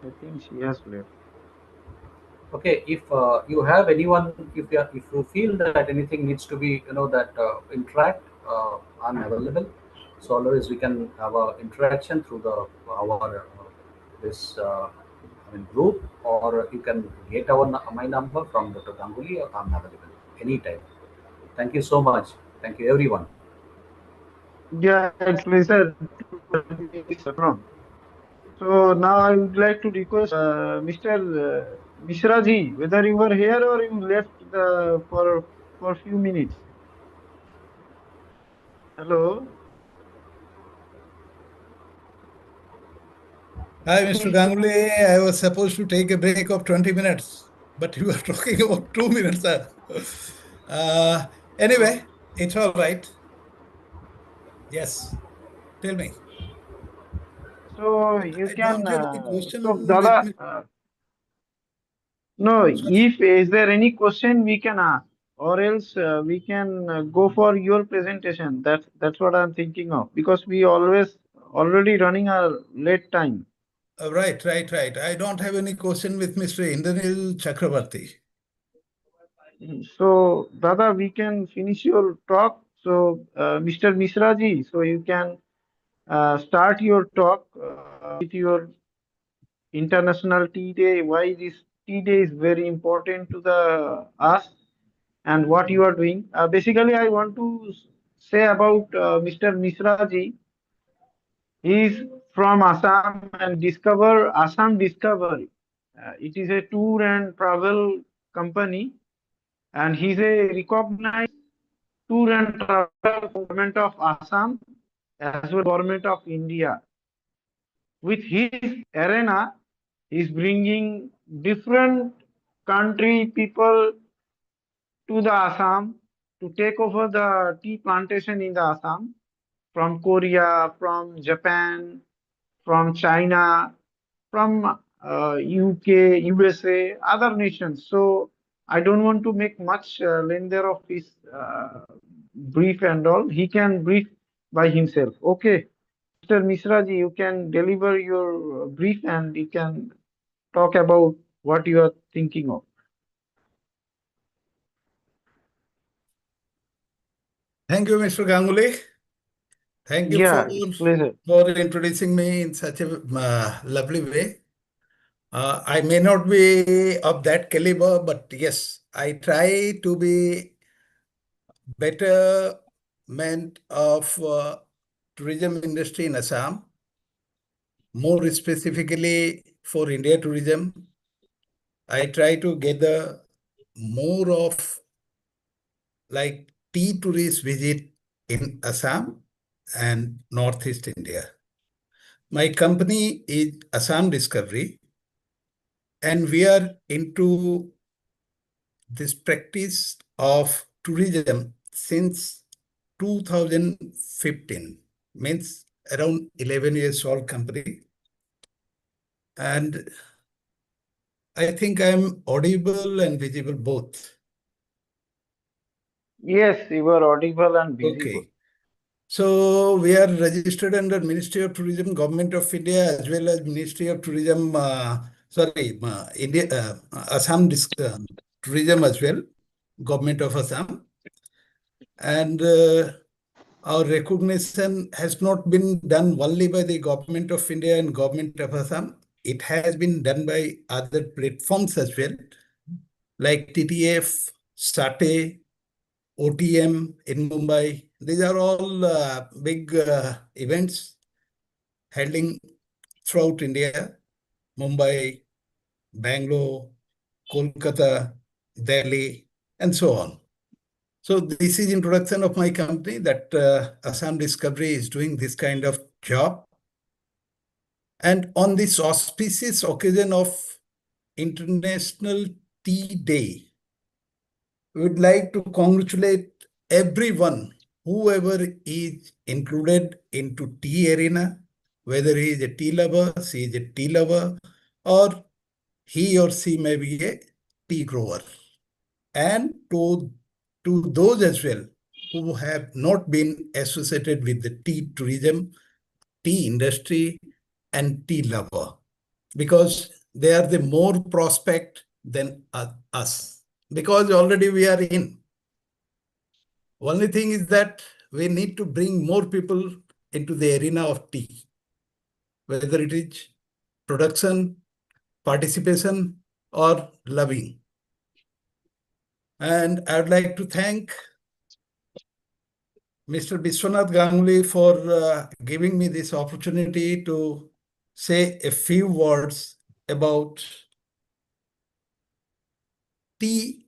I think she has left. Okay, if you have anyone, if you feel that anything needs to be, that interact, I'm available. So always we can have a interaction through the our this group, or you can get my number from Dr. Ganguly. I'm available anytime. Thank you so much. Thank you, everyone. Yeah, it's pleasure to be this forum. So now I would like to request Mr. Mishra ji, whether you were here or you left the for few minutes. Hello. Hi, Mr. Ganguly. I was supposed to take a break of 20 minutes, but you are talking about 2 minutes. Anyway, it's all right. Yes, tell me. So you I can. don't have any So question with Dada, me. no. Sorry. If is there any question we can ask, or else we can go for your presentation. That's what I'm thinking of, because we always already running a late time. Right. I don't have any question with Mr. Indranil Chakrabarti. So, Dada, we can finish your talk. So, Mr. Misra ji, so you can start your talk with your International Tea Day. Why this Tea Day is very important to the us, and what you are doing. Basically, I want to say about Mr. Misra ji. He is from Assam and discover Assam Discovery. It is a tour and travel company, and he's a recognized tour and travel government of Assam as well government of India. With his arena, he's bringing different country people to the Assam to take over the tea plantation in the Assam, from Korea, from Japan, from China, from UK, USA, other nations. So I don't want to make much lengther of his brief and all. He can brief by himself. Okay, Mr. Misra ji, you can deliver your brief and you can talk about what you are thinking of. Thank you, Mr. Ganguly. Thank you Yeah, it's pleasure. for introducing me in such a lovely way. I may not be of that caliber, but yes, I try to be betterment of tourism industry in Assam, more specifically for India tourism. I try to gather more of like tea tourist visit in Assam and Northeast India. My company is Assam Discovery, and we are into this practice of tourism since 2015, means around 11 years old company. And I think I'm audible and visible both. Yes, you are audible and visible. Okay. So we are registered under Ministry of Tourism, Government of India, as well as Ministry of Tourism, India, Assam Tourism as well, Government of Assam. And our recognition has not been done only by the Government of India and Government of Assam. It has been done by other platforms as well, like TTF, SATE, OTM in Mumbai. These are all big events handling throughout India, Mumbai, Bangalore, Kolkata, Delhi, and so on. So this is introduction of my company that Assam Discovery is doing this kind of job. And on this auspicious occasion of International Tea Day, we would like to congratulate everyone, whoever is included into tea arena, whether he is a tea lover, she is a tea lover, or he or she may be a tea grower. And to those as well who have not been associated with the tea tourism, tea industry, and tea lover, because they are the more prospect than us, because already we are in. Only thing is that we need to bring more people into the arena of tea, whether it is production, participation, or loving. And I would like to thank Mr. Biswanath Ganguly for giving me this opportunity to say a few words about tea,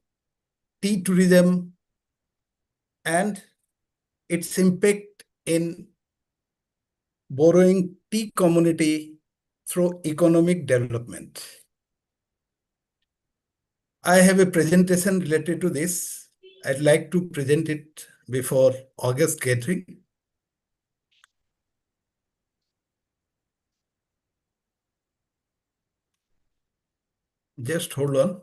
tea tourism, and its impact in borrowing tea community through economic development. I have a presentation related to this. I'd like to present it before August gathering. Just hold on.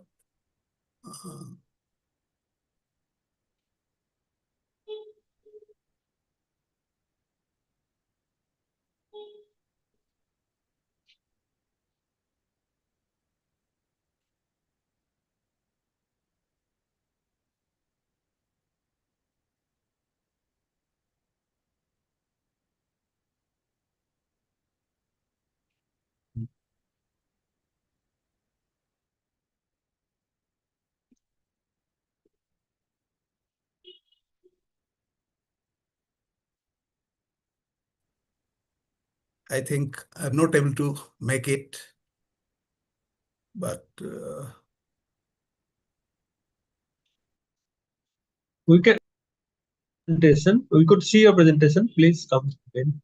I think I'm not able to make it, but We can presentation. We could see your presentation. Please come again.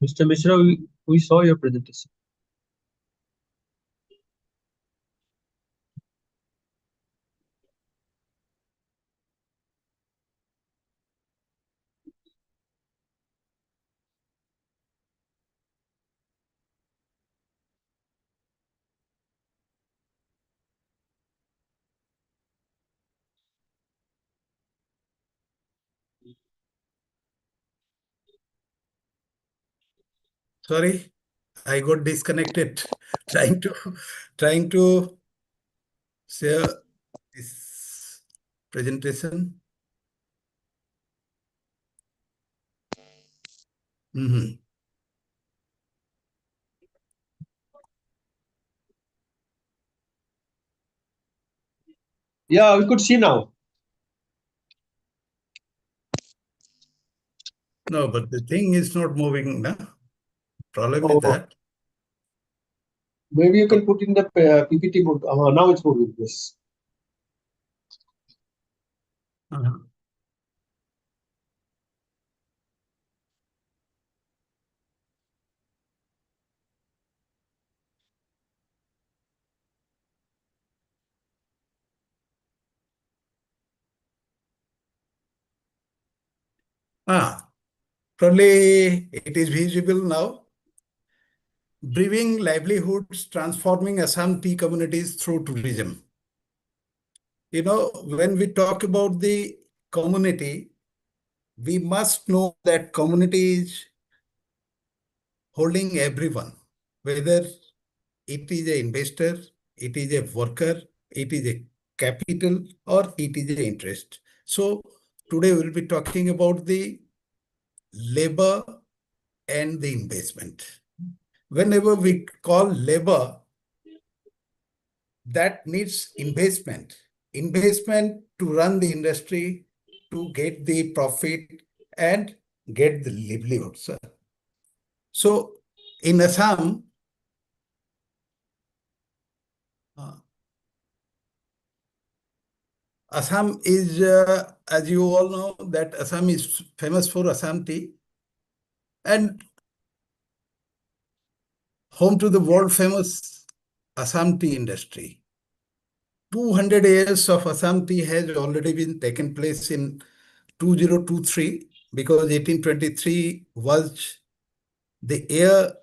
Mr. Mishra, we saw your presentation. sorry, I got disconnected trying to share this presentation. Yeah, we could see now. No, but the thing is not moving. No? Problem Oh. is that. Maybe you can put in the PPT mode. Now it's moving. Yes. Probably it is visible now. Brewing livelihoods, transforming Assam tea communities through tourism. You know, when we talk about the community, we must know that community is holding everyone, whether it is an investor, it is a worker, it is a capital, or it is an interest. So today we'll be talking about the labor and the investment. Whenever we call labor, that needs investment to run the industry, to get the profit and get the livelihood. So in Assam, Assam is, as you all know, that Assam is famous for Assam tea and home to the world famous Assam tea industry. 200 years of Assam tea has already been taken place in 2023, because 1823 was the year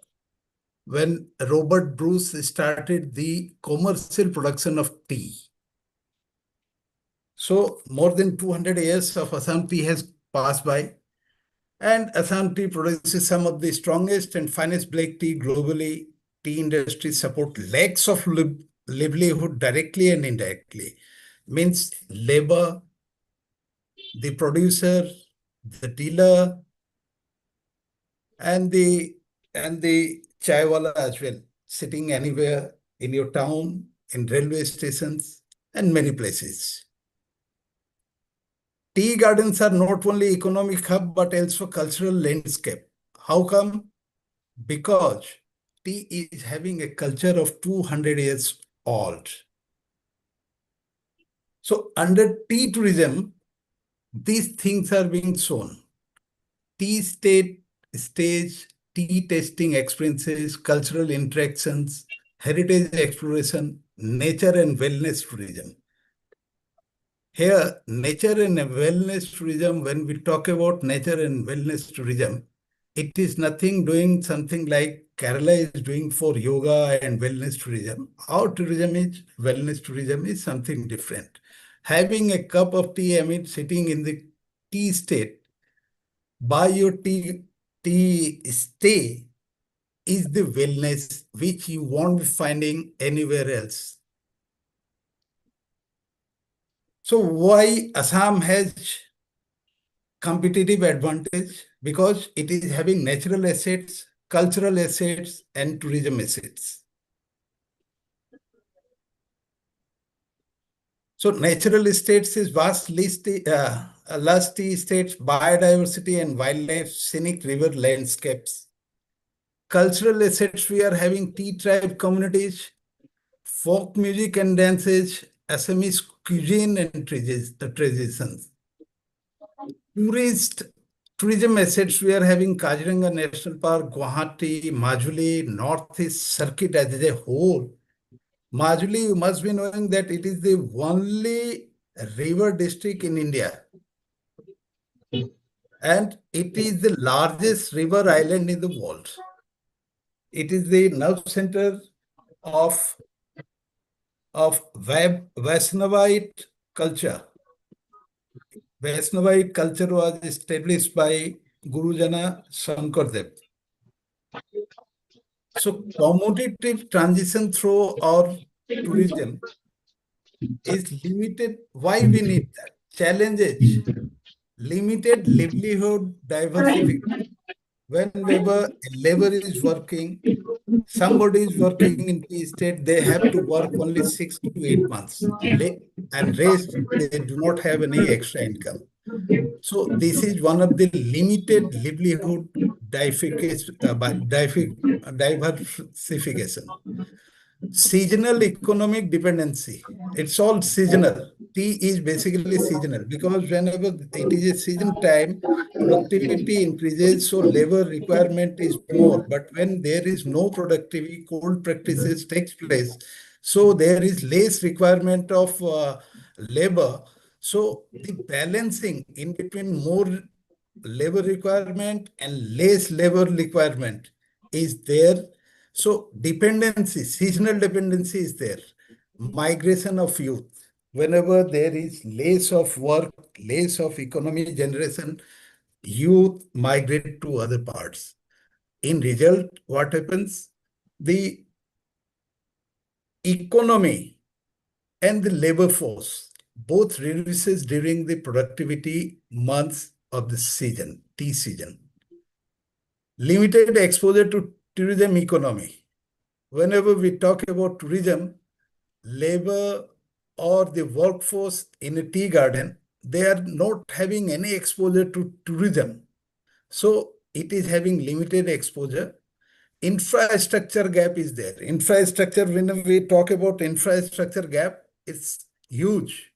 when Robert Bruce started the commercial production of tea. So more than 200 years of Assam tea has passed by, and Assam tea produces some of the strongest and finest black tea globally. Tea industry support lakhs of livelihood directly and indirectly. Means labor, the producer, the dealer, and the chaiwala as well, sitting anywhere in your town, in railway stations, and many places. Tea gardens are not only economic hub but also cultural landscape. How come? Because tea is having a culture of 200 years old. So under tea tourism, these things are being shown. Tea stage, tea tasting experiences, cultural interactions, heritage exploration, nature and wellness tourism. Here, nature and wellness tourism, when we talk about nature and wellness tourism, it is nothing doing something like Kerala is doing for yoga and wellness tourism. Our tourism is, wellness tourism is something different. Having a cup of tea amid sitting in the tea state, by your tea stay is the wellness which you won't be finding anywhere else. So why Assam has competitive advantage? Because it is having natural assets, cultural assets, and tourism assets. So natural estates is vast lush tea estates, biodiversity and wildlife, scenic river landscapes. Cultural assets, we are having tea tribe communities, folk music and dances, Assamese cuisine and traditions. Tourism assets, we are having Kaziranga National Park, Guwahati, Majuli, Northeast Circuit as a whole. Majuli, you must be knowing that it is the only river district in India. And it is the largest river island in the world. It is the nerve center of Vaishnavite culture. Vaishnavite culture was established by Gurujana Shankardev. So commutative transition through our tourism is limited. Why we need that? Challenges, limited livelihood diversification. Whenever labor is working, somebody is working in tea state, they have to work only 6 to 8 months. And rest, they do not have any extra income. So this is one of the limited livelihood diversification. Seasonal economic dependency. It's all seasonal. Tea is basically seasonal because whenever it is a season time, productivity increases, so labor requirement is more. But when there is no productivity, cold practices takes place, so there is less requirement of labor. So the balancing in between more labor requirement and less labor requirement is there. So dependency, seasonal dependency is there. Migration of youth. Whenever there is less of work, less of economy generation, youth migrate to other parts. In result, what happens? The economy and the labor force both reduces during the productivity months of the season, tea season. Limited exposure to tourism economy. Whenever we talk about tourism, labor or the workforce in a tea garden, they are not having any exposure to tourism. So it is having limited exposure. Infrastructure gap is there. Infrastructure, when we talk about infrastructure gap, it's huge.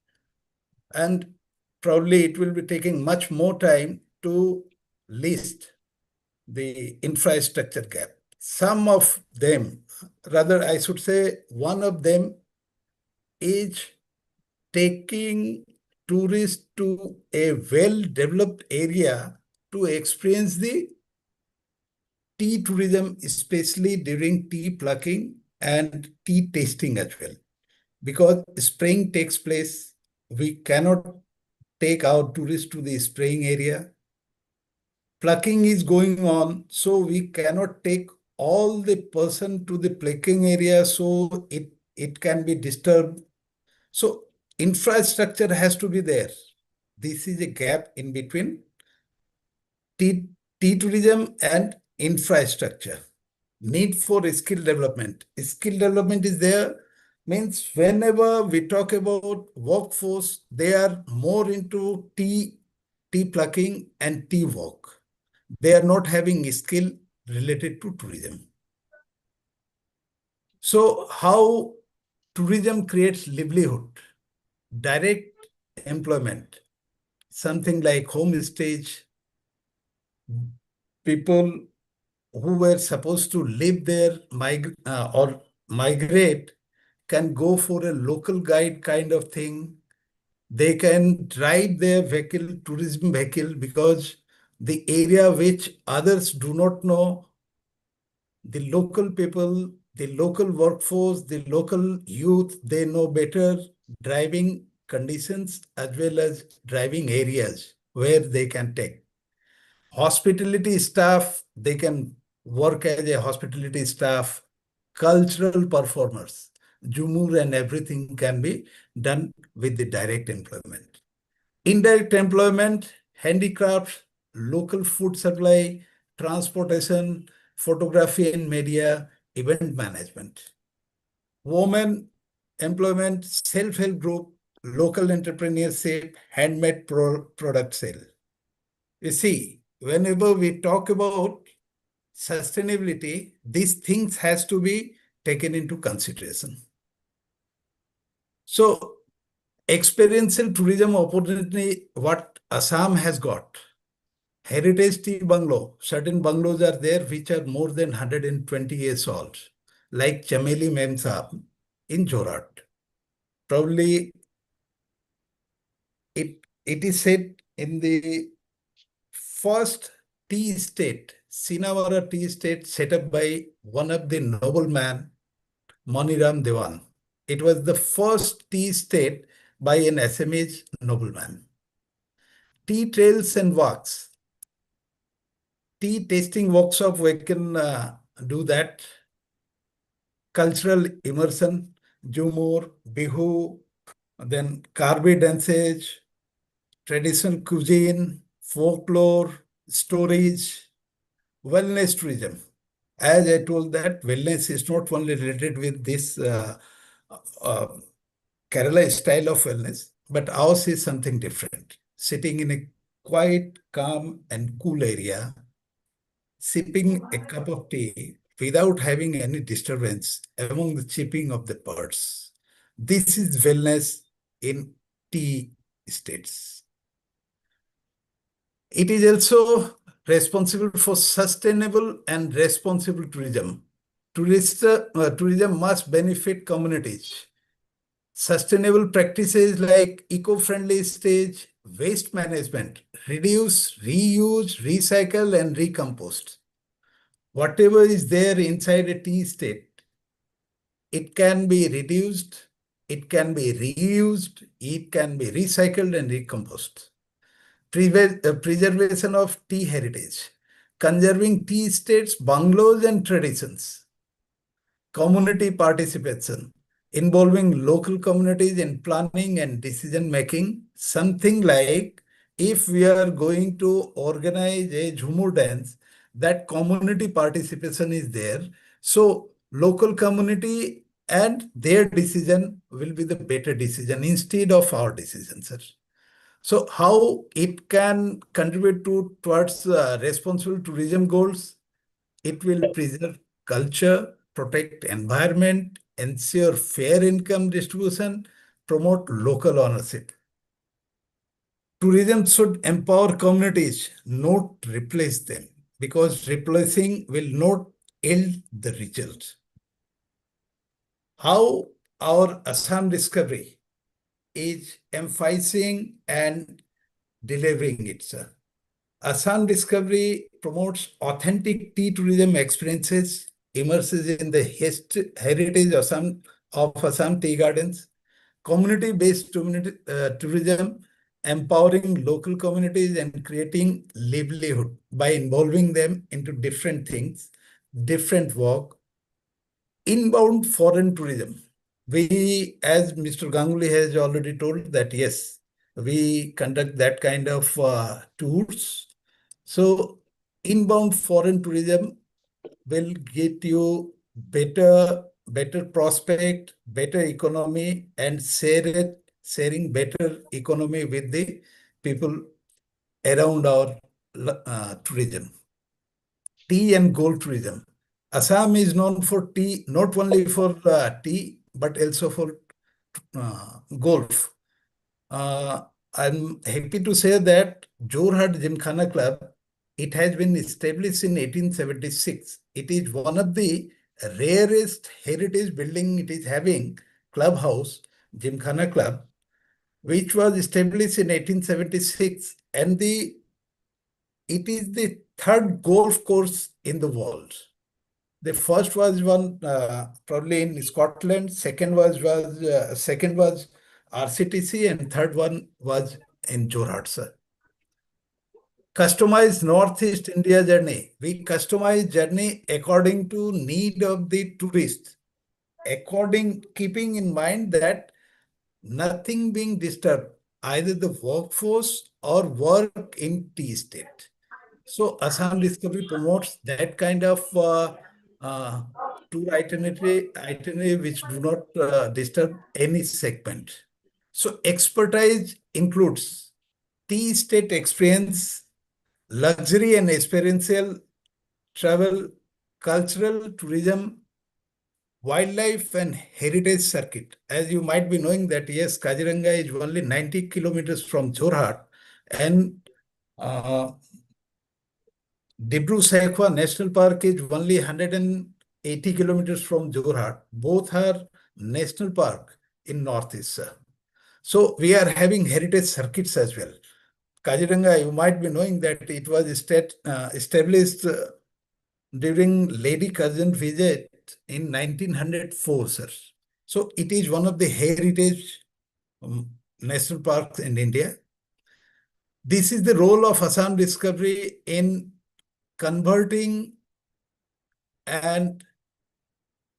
And probably it will be taking much more time to list the infrastructure gap. Some of them, rather I should say one of them, is taking tourists to a well-developed area to experience the tea tourism, especially during tea plucking and tea tasting as well. Because spring takes place, we cannot take our tourists to the spraying area. Plucking is going on, so we cannot take all the person to the plucking area, so it can be disturbed. So infrastructure has to be there. This is a gap in between tea tourism and infrastructure. Need for skill development. Skill development is there, means whenever we talk about workforce, they are more into tea plucking and tea work. They are not having skill related to tourism. So how tourism creates livelihood? Direct employment, something like homestays, people who were supposed to live there or migrate can go for a local guide kind of thing. They can drive their vehicle, tourism vehicle, because the area which others do not know, the local people, the local workforce, the local youth, they know better driving conditions as well as driving areas where they can take. Hospitality staff, they can work as a hospitality staff. Cultural performers, Jumur and everything can be done with the direct employment. Indirect employment, handicrafts, local food supply, transportation, photography and media, event management. Women employment, self-help group, local entrepreneurship, handmade product sale. You see, whenever we talk about sustainability, these things has to be taken into consideration. So experiential tourism opportunity, what Assam has got. Heritage tea bungalow, certain bungalows are there which are more than 120 years old, like Chameli Mem Saab in Jorat. Probably it is said in the first tea estate, Sinawara tea estate, set up by one of the nobleman, Maniram Dewan. It was the first tea estate by an Assamese nobleman. Tea trails and walks. Tea tasting workshop, we can do that. Cultural immersion, Jumur, Bihu, then Karbi dances, traditional cuisine, folklore, stories, wellness tourism. As I told that wellness is not only related with this Kerala style of wellness, but ours is something different. Sitting in a quiet, calm and cool area, sipping a cup of tea without having any disturbance among the chirping of the birds. This is wellness in tea estates. It is also responsible for sustainable and responsible tourism. Tourism must benefit communities. Sustainable practices like eco-friendly stage, waste management, reduce, reuse, recycle, and recompost. Whatever is there inside a tea estate, it can be reduced, it can be reused, it can be recycled and recomposed. Preservation of tea heritage, conserving tea estates, bungalows and traditions. Community participation, involving local communities in planning and decision making. Something like, if we are going to organize a Jhumur dance, that community participation is there. So local community and their decision will be the better decision instead of our decision, sir. So how it can contribute towards responsible tourism goals? It will preserve culture, protect environment, ensure fair income distribution, promote local ownership. Tourism should empower communities, not replace them, because replacing will not yield the results. How our Assam discovery is emphasizing and delivering it, sir. Assam Discovery promotes authentic tea tourism experiences, immerses in the heritage of Assam tea gardens, community-based tourism, empowering local communities and creating livelihood by involving them into different things, different work. Inbound foreign tourism. We, as Mr. Ganguly has already told, that yes, we conduct that kind of tours. So inbound foreign tourism will get you better prospect, better economy, and sharing better economy with the people around our tourism. Tea and gold tourism. Assam is known for tea, not only for tea, but also for golf. I'm happy to say that Jorhat Gymkhana Club, it has been established in 1876. It is one of the rarest heritage building it is having, clubhouse, Gymkhana Club, which was established in 1876, and it is the third golf course in the world. The first was one probably in Scotland. Second was RCTC, and third one was in Jorhat, sir. Customized Northeast India journey. We customize journey according to need of the tourist, keeping in mind that nothing being disturbed, either the workforce or work in tea state. So Assam Discovery promotes that kind of tour itinerary which do not disturb any segment. So expertise includes tea state experience, luxury and experiential travel, cultural tourism, wildlife and heritage circuit. As you might be knowing that yes, Kaziranga is only 90 kilometers from Jorhat, and Dibru Saikwa National Park is only 180 kilometers from Jorhat. Both are national park in Northeast. So we are having heritage circuits as well. Kaziranga, you might be knowing that it was established during Lady Curzon's visit in 1904, sir. So it is one of the heritage national parks in India. This is the role of Assam Discovery in converting and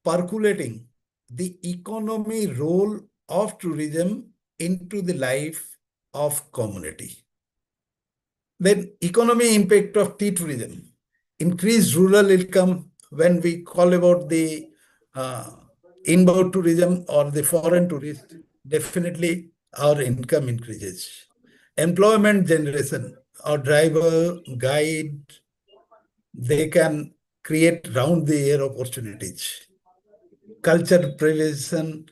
percolating the economy role of tourism into the life of community. Then economy impact of tea tourism. Increased rural income when we call about the inbound tourism or the foreign tourist, definitely our income increases. Employment generation, our driver, guide, they can create round the year opportunities. Culture preservation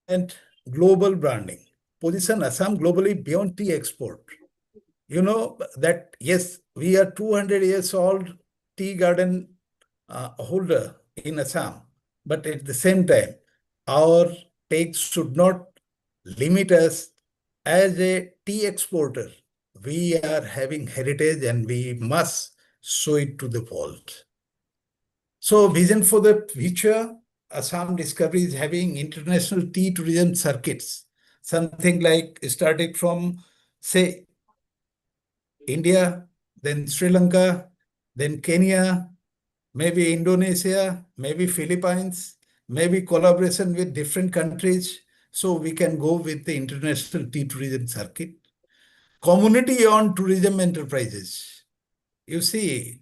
and global branding. Position Assam globally beyond tea export. You know that, yes, we are 200 years old tea garden holder in Assam, but at the same time, our takes should not limit us as a tea exporter. We are having heritage and we must show it to the world. So vision for the future, Assam Discovery is having international tea tourism circuits, something like started from, say, India, then Sri Lanka, then Kenya, maybe Indonesia, maybe Philippines, maybe collaboration with different countries. So we can go with the international tea tourism circuit. Community-owned tourism enterprises. You see,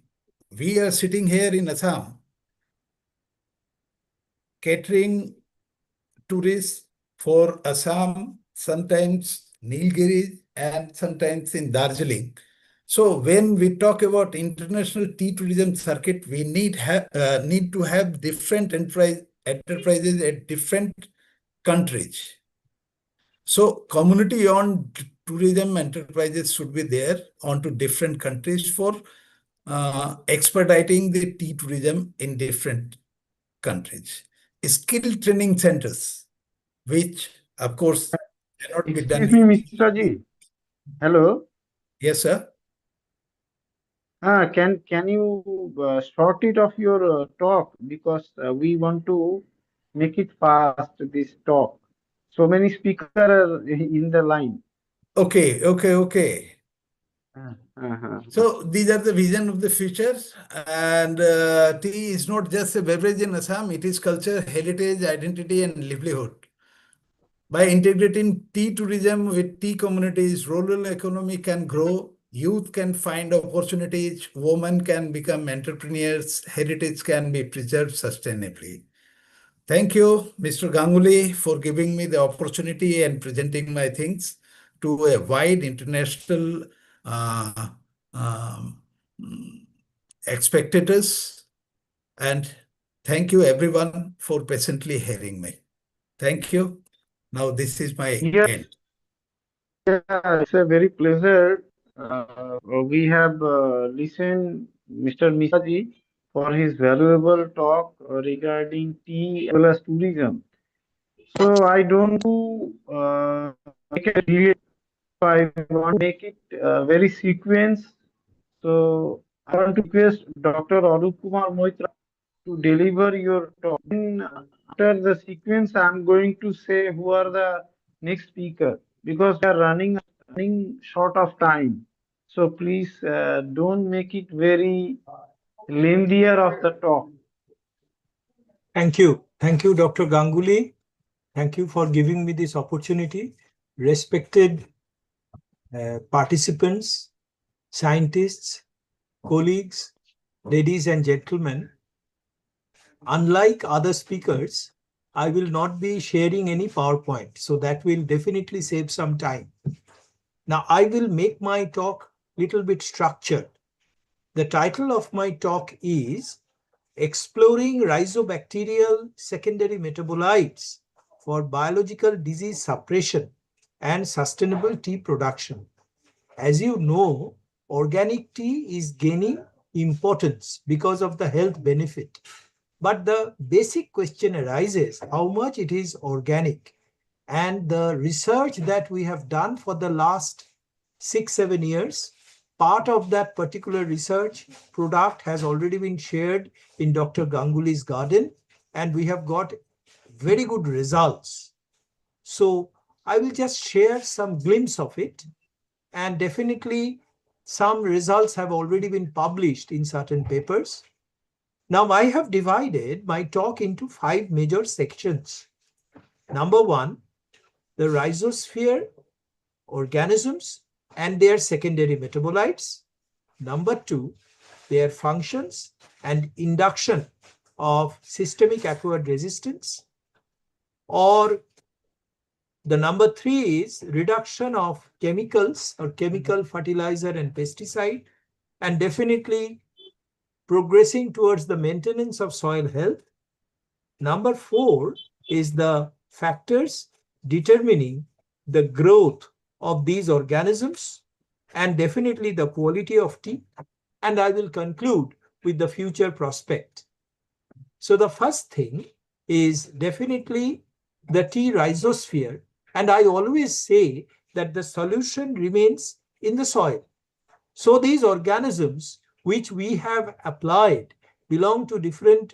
we are sitting here in Assam, catering tourists for Assam, sometimes Nilgiri, and sometimes in Darjeeling. So when we talk about international tea tourism circuit, we need to have different enterprises at different countries. So community-owned tourism enterprises should be there onto different countries for expediting the tea tourism in different countries. Skill training centers, which of course cannot be done. Excuse me, Mr. Ji. Hello. Yes, sir. Can you short it of your talk, because we want to make it fast, this talk. So many speakers are in the line. Okay. Uh-huh. So these are the vision of the future, and tea is not just a beverage in Assam, it is culture, heritage, identity, and livelihood. By integrating tea tourism with tea communities, rural economy can grow, youth can find opportunities, women can become entrepreneurs, heritage can be preserved sustainably. Thank you, Mr. Ganguly, for giving me the opportunity and presenting my things to a wide international uh, um, spectators. And thank you, everyone, for patiently hearing me. Thank you. Now, this is my Yes, end. yeah, it's a very pleasure. We have listened Mr. Misaji for his valuable talk regarding tea as well as tourism. So I don't make a delay. I want to make it very sequence. So I want to request Dr. Arup Kumar Moitra to deliver your talk. Then after the sequence, I'm going to say who are the next speaker because we are running short of time. So please don't make it very lengthier of the talk. Thank you. Thank you, Dr. Ganguly. Thank you for giving me this opportunity. Respected participants, scientists, colleagues, ladies and gentlemen, unlike other speakers, I will not be sharing any PowerPoint, so that will definitely save some time. Now, I will make my talk a little bit structured. The title of my talk is Exploring Rhizobacterial Secondary Metabolites for Biological Disease Suppression and Sustainable Tea Production. As you know, organic tea is gaining importance because of the health benefit. But the basic question arises how much it is organic. And the research that we have done for the last 6-7 years, part of that particular research product has already been shared in Dr. Ganguly's garden, and we have got very good results. So I will just share some glimpse of it, and definitely some results have already been published in certain papers. Now, I have divided my talk into 5 major sections. Number 1, the rhizosphere organisms and their secondary metabolites. Number 2, their functions and induction of systemic acquired resistance. Or the number 3 is reduction of chemicals or chemical fertilizer and pesticide, and definitely progressing towards the maintenance of soil health. Number 4 is the factors determining the growth of these organisms and definitely the quality of tea. And I will conclude with the future prospect. So the first thing is definitely the tea rhizosphere. And I always say that the solution remains in the soil. So these organisms which we have applied belong to different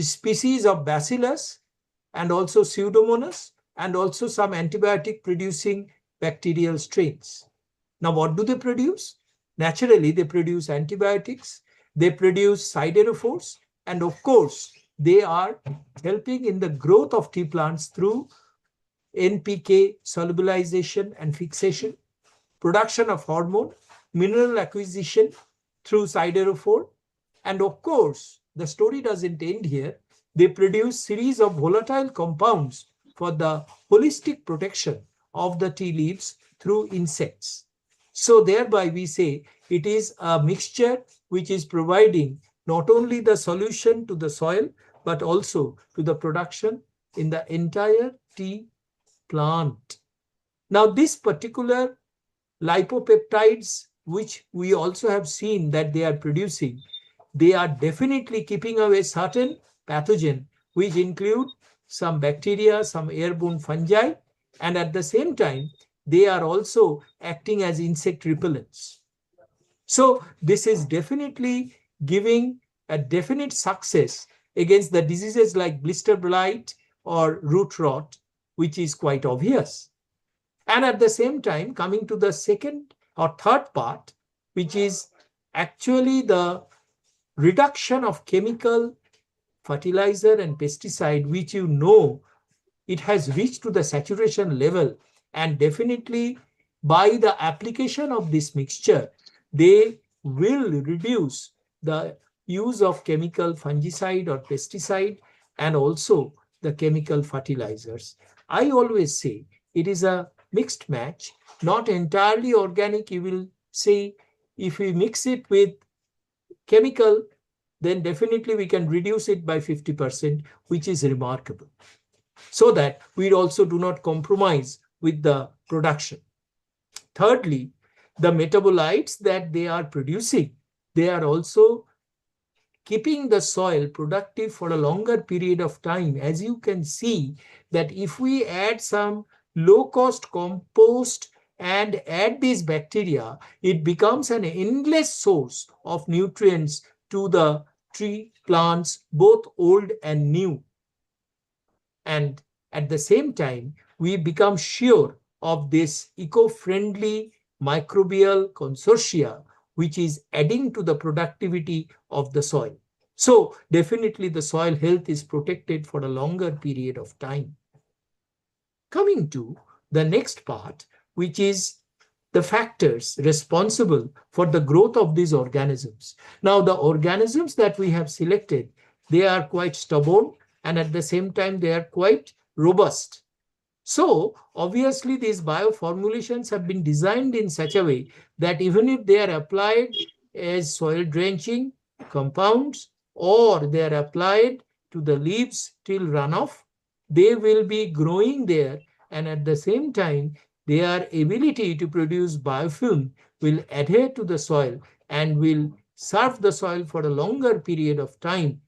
species of bacillus and also pseudomonas and also some antibiotic producing bacterial strains. Now, what do they produce? Naturally, they produce antibiotics, they produce siderophores, and of course, they are helping in the growth of tea plants through NPK solubilization and fixation, production of hormone, mineral acquisition through siderophore, and of course, the story doesn't end here. They produce series of volatile compounds for the holistic protection of the tea leaves through insects. So thereby we say it is a mixture which is providing not only the solution to the soil, but also to the production in the entire tea plant. Now, this particular lipopeptides, which we also have seen that they are producing, they are definitely keeping away certain pathogen, which include some bacteria, some airborne fungi, and at the same time, they are also acting as insect repellents. So this is definitely giving a definite success against the diseases like blister blight or root rot, which is quite obvious. And at the same time, coming to the second or third part, which is actually the reduction of chemical fertilizer and pesticide, which you know it has reached to the saturation level, and definitely by the application of this mixture, they will reduce the use of chemical fungicide or pesticide and also the chemical fertilizers. I always say it is a mixed match, not entirely organic. You will say if we mix it with chemical, then definitely we can reduce it by 50%, which is remarkable, so that we also do not compromise with the production. Thirdly, the metabolites that they are producing, they are also keeping the soil productive for a longer period of time. As you can see that if we add some low-cost compost and add these bacteria, it becomes an endless source of nutrients to the tree plants, both old and new. And at the same time, we become sure of this eco-friendly microbial consortia, which is adding to the productivity of the soil. So definitely the soil health is protected for a longer period of time. Coming to the next part, which is the factors responsible for the growth of these organisms. Now, the organisms that we have selected, they are quite stubborn, and at the same time, they are quite robust. So, obviously, these bioformulations have been designed in such a way that even if they are applied as soil drenching compounds or they are applied to the leaves till runoff, they will be growing there, and at the same time, their ability to produce biofilm will adhere to the soil and will serve the soil for a longer period of time.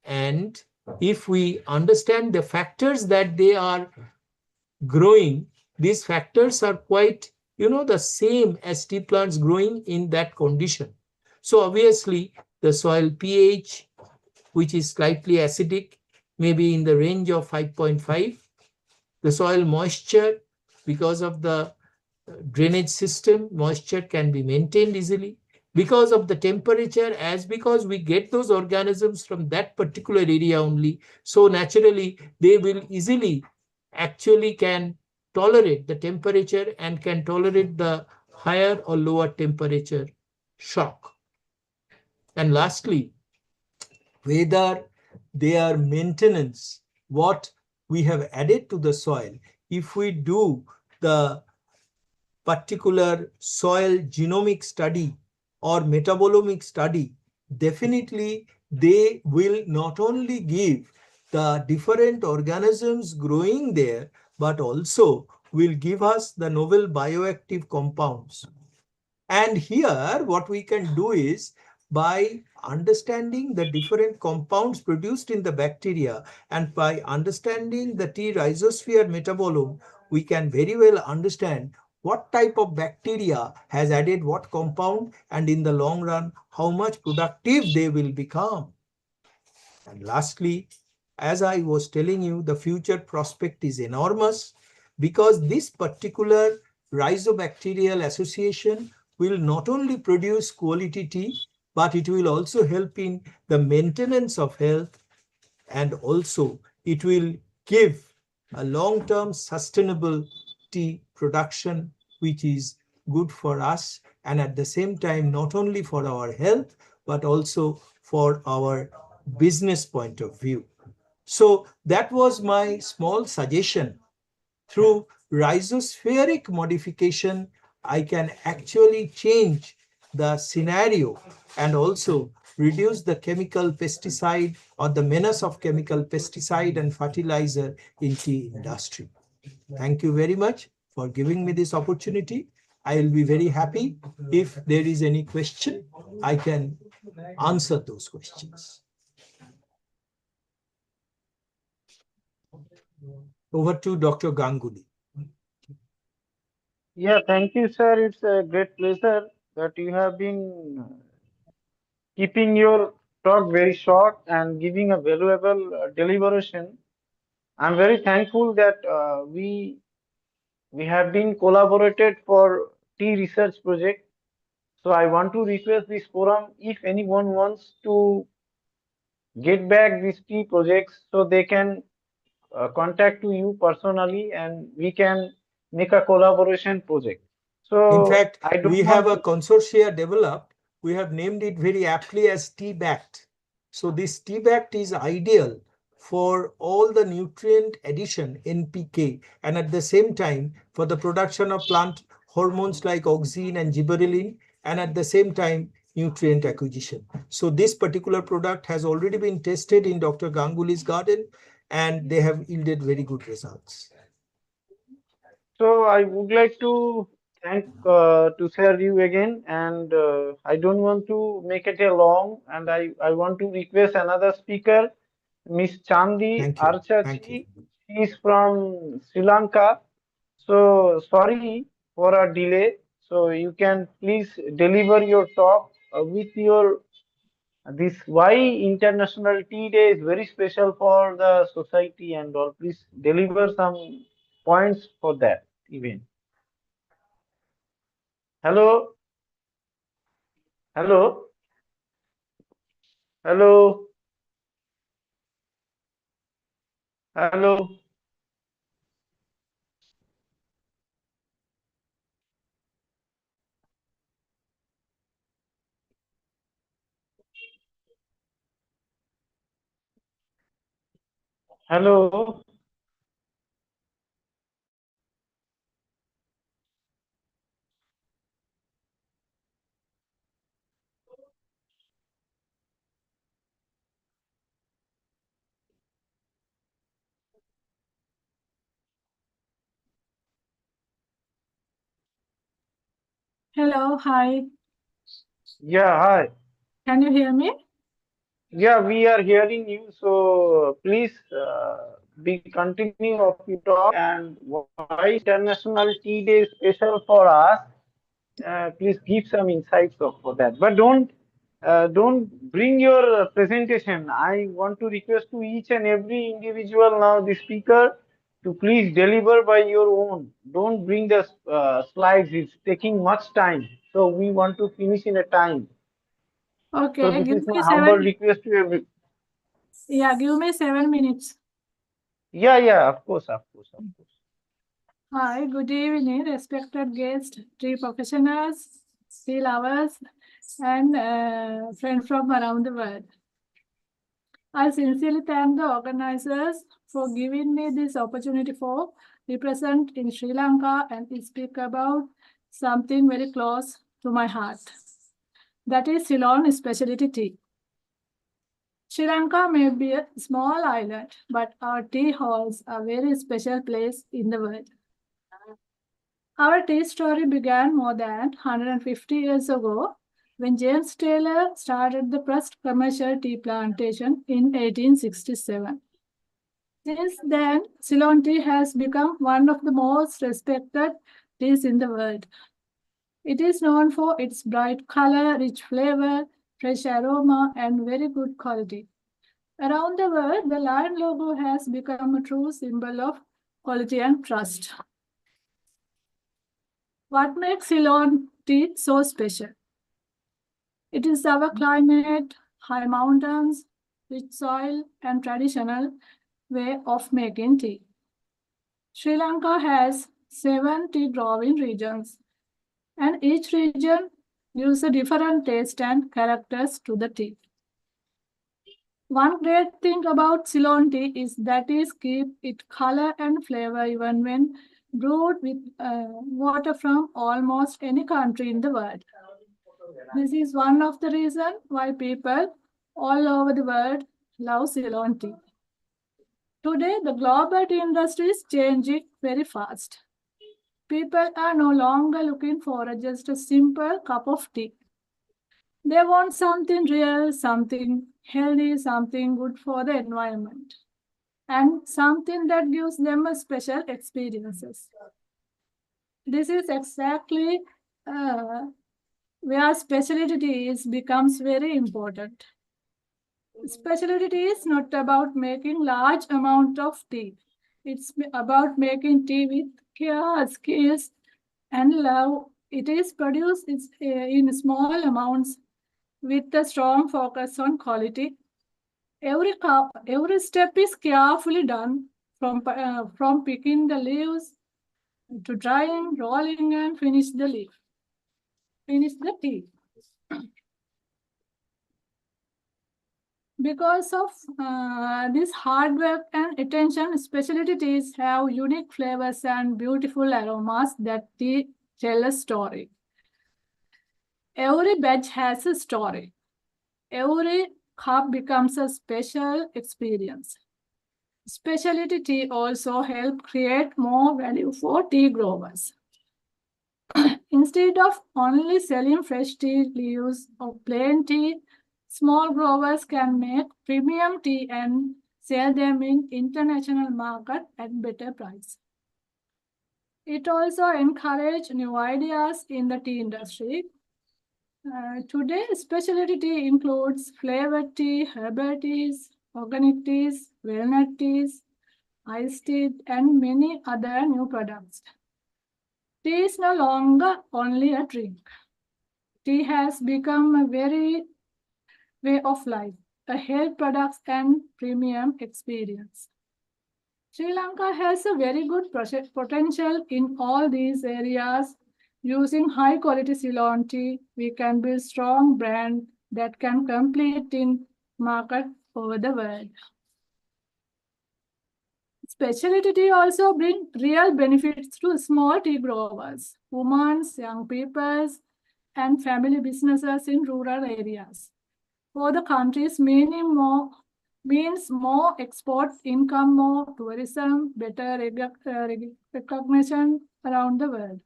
And if we understand the factors that they are growing, these factors are quite, the same as tea plants growing in that condition. So obviously, the soil pH, which is slightly acidic, maybe in the range of 5.5. The soil moisture, because of the drainage system, moisture can be maintained easily. Because of the temperature, as because we get those organisms from that particular area only, so naturally they will easily actually can tolerate the temperature and can tolerate the higher or lower temperature shock. And lastly, whether their maintenance, what we have added to the soil, if we do the particular soil genomic study or metabolomic study, definitely they will not only give the different organisms growing there, but also will give us the novel bioactive compounds. And here, what we can do is, by understanding the different compounds produced in the bacteria and by understanding the T rhizosphere metabolome, we can very well understand what type of bacteria has added what compound, and in the long run, how much productive they will become. And lastly, as I was telling you, the future prospect is enormous, because this particular rhizobacterial association will not only produce quality tea, but it will also help in the maintenance of health, and also it will give a long-term sustainable tea production, which is good for us, and at the same time, not only for our health, but also for our business point of view. So that was my small suggestion. Through rhizospheric modification, I can actually change the scenario and also reduce the chemical pesticide or the menace of chemical pesticide and fertilizer in tea industry. Thank you very much for giving me this opportunity. I will be very happy if there is any question, I can answer those questions. Over to Dr. Ganguly. Yeah, thank you, sir. It's a great pleasure that you have been keeping your talk very short and giving a valuable deliberation. I'm very thankful that we have been collaborated for tea research project. So I want to request this forum if anyone wants to get back these tea projects, so they can contact to you personally and we can make a collaboration project. In So fact, I don't we have want a to. consortia developed. We have named it very aptly as T-BACT. So this T-BACT is ideal for all the nutrient addition NPK, and at the same time for the production of plant hormones like auxin and gibberellin, and at the same time nutrient acquisition. So this particular product has already been tested in Dr. Ganguly's garden and they have yielded very good results. So I would like to thank to share you again, and I don't want to make it a long, and I want to request another speaker, Miss Chandi Thank you. Thank you. Archachi. She is from Sri Lanka. So sorry for a delay. So you can please deliver your talk with your this why International Tea Day is very special for the society and all. Please deliver some points for that event. Hello, hello, hello, hello. Hello. Hello, hi. Yeah, hi. Can you hear me? Yeah, we are hearing you. So please be continue of your talk and why International Tea Day is special for us. Please give some insights for that. But don't bring your presentation. I want to request to each and every individual now, the speaker, to please deliver by your own. Don't bring the slides. It's taking much time. So we want to finish in a time. So Okay, this give is my me humble 7. request to every. Yeah, give me 7 minutes. Yeah, yeah, of course, of course, of course. Hi, good evening, respected guests, tea professionals, tea lovers, and friends from around the world. I sincerely thank the organizers for giving me this opportunity for represent in Sri Lanka and speak about something very close to my heart. That is Ceylon specialty tea. Sri Lanka may be a small island, but our tea holds a very special place in the world. Our tea story began more than 150 years ago when James Taylor started the first commercial tea plantation in 1867. Since then, Ceylon tea has become one of the most respected teas in the world. It is known for its bright color, rich flavor, fresh aroma, and very good quality. Around the world, the lion logo has become a true symbol of quality and trust. What makes Ceylon tea so special? It is our climate, high mountains, rich soil, and traditional way of making tea. Sri Lanka has 7 tea growing regions, and each region gives a different taste and characters to the tea. One great thing about Ceylon tea is that it keeps its color and flavor even when brewed with water from almost any country in the world. This is one of the reasons why people all over the world love Ceylon tea. Today, the global tea industry is changing very fast. People are no longer looking for just a simple cup of tea. They want something real, something healthy, something good for the environment, and something that gives them a special experiences. This is exactly where specialty teas becomes very important. Specialty tea is not about making large amount of tea. It's about making tea with care, skills, and love. It is produced in small amounts with a strong focus on quality. Every step is carefully done from picking the leaves to drying, rolling, and finish the tea. Because of this hard work and attention, specialty teas have unique flavors and beautiful aromas that tell a story. Every batch has a story. Every cup becomes a special experience. Specialty tea also help create more value for tea growers. Instead of only selling fresh tea leaves or plain tea, small growers can make premium tea and sell them in international market at better price. It also encourages new ideas in the tea industry. Today, specialty tea includes flavored tea, herbal teas, organic teas, walnut teas, iced tea, and many other new products. Tea is no longer only a drink. Tea has become a very way of life, a health product and premium experience. Sri Lanka has a very good potential in all these areas. Using high quality Ceylon tea, we can build strong brand that can compete in market over the world. Specialty tea also bring real benefits to small tea growers, women, young people, and family businesses in rural areas. For the countries, means more export income, more tourism, better recognition around the world,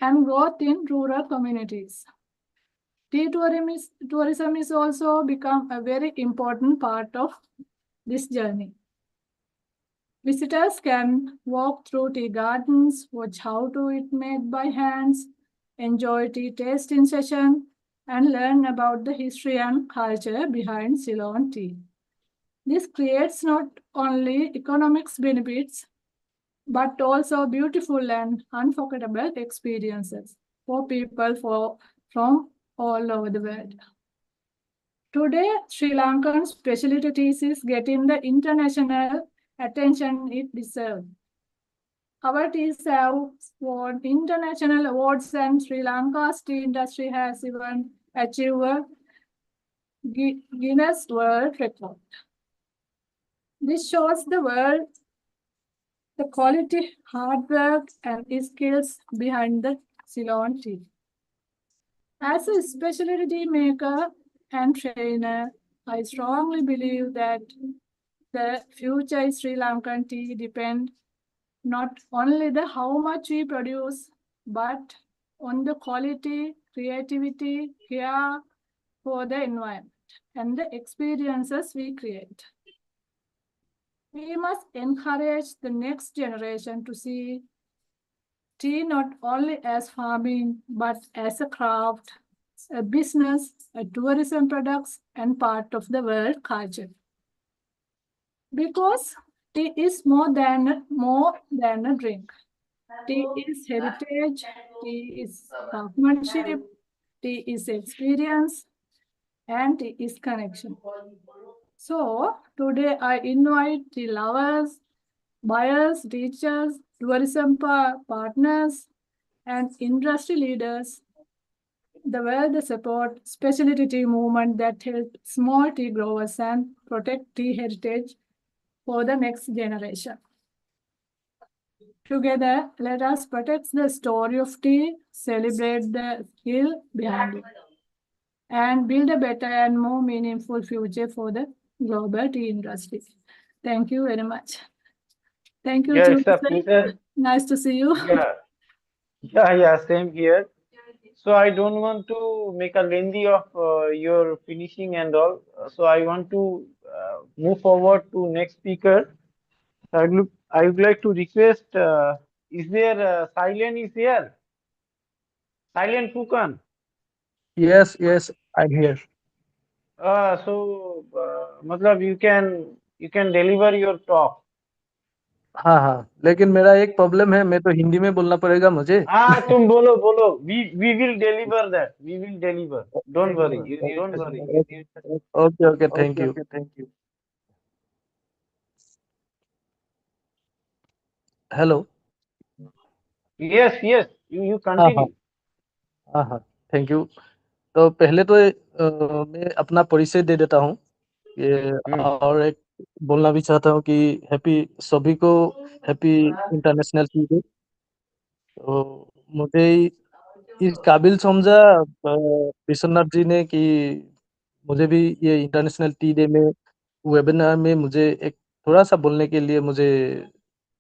and growth in rural communities. Tea tourism is also become a very important part of this journey. Visitors can walk through tea gardens, watch how to it made by hands, enjoy tea tasting session, and learn about the history and culture behind Ceylon tea. This creates not only economics benefits, but also beautiful and unforgettable experiences for people from all over the world. Today, Sri Lankan specialty teas is getting the international attention it deserves. Our teas have won international awards, and Sri Lanka's tea industry has even achieved a Guinness World Record. This shows the world the quality, hard work, and skills behind the Ceylon tea. As a specialty tea maker and trainer, I strongly believe that the future Sri Lankan tea depends not only the how much we produce, but on the quality, creativity, care for the environment, and the experiences we create. We must encourage the next generation to see tea not only as farming, but as a craft, a business, a tourism products, and part of the world culture. Because tea is more than a drink. Tea is heritage, tea is craftsmanship, tea is experience, and tea is connection. So today I invite the lovers, buyers, teachers, tourism partners, and industry leaders, the world support specialty tea movement that help small tea growers and protect tea heritage for the next generation. Together, let us protect the story of tea, celebrate the skill behind it, and build a better and more meaningful future for the global tea industry. Thank you very much. Thank you, Yeah, too. it's a pleasure. Nice to see you. Yeah, same here. So I don't want to make a lengthy of your finishing and all. So I want to move forward to next speaker. I would like to request, is there Silent is here? Silent Fukan. Yes, I'm here. मतलब you can deliver your talk. हाँ हाँ, लेकिन मेरा एक problem है, मैं तो हिंदी में बोलना पड़ेगा मुझे। हाँ तुम बोलो बोलो, we will deliver that, we will deliver, don't worry, you don't worry. Okay okay, thank you. Hello. Yes, yes, you हाँ हाँ continue. हाँ हाँ, थैंक यू। तो पहले तो मैं अपना परिचय दे देता हूँ ये, और एक बोलना भी चाहता हूँ कि हैप्पी सभी को, हैप्पी इंटरनेशनल टी डे। तो मुझे इस काबिल समझा विश्वनाथ जी ने कि मुझे भी ये इंटरनेशनल टी डे में वेबिनार में मुझे एक थोड़ा सा बोलने के लिए मुझे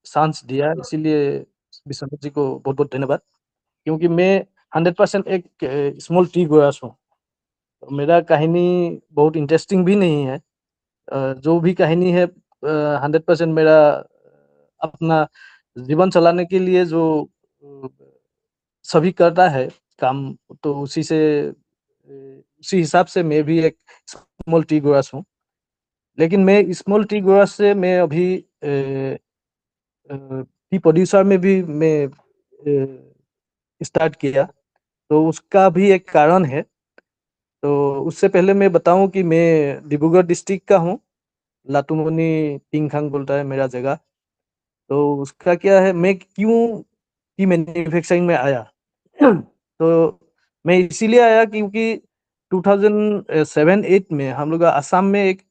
चांस दिया, इसीलिए विश्वनाथ जी को बहुत बहुत धन्यवाद। क्योंकि मैं 100% एक स्मॉल टी गोयर्स हूँ, तो मेरा कहानी बहुत इंटरेस्टिंग भी नहीं है। जो भी कहानी है 100% मेरा अपना जीवन चलाने के लिए जो अ, सभी करता है काम, तो उसी हिसाब से मैं भी एक स्मॉल टी गोयर्स हूँ। लेकिन मैं स्मॉल टी गोयर्स से मैं अभी टी प्रोड्यूसर में भी मैं स्टार्ट किया, तो उसका भी एक कारण है। तो उससे पहले मैं बताऊं कि मैं डिब्रूगढ़ डिस्ट्रिक्ट का हूँ, लातुमनी टिंगखांग बोलता है मेरा जगह। तो उसका क्या है, मैं क्यों टी मैन्युफैक्चरिंग में आया तो मैं इसीलिए आया क्योंकि 2007-8 में हम लोग असम में एक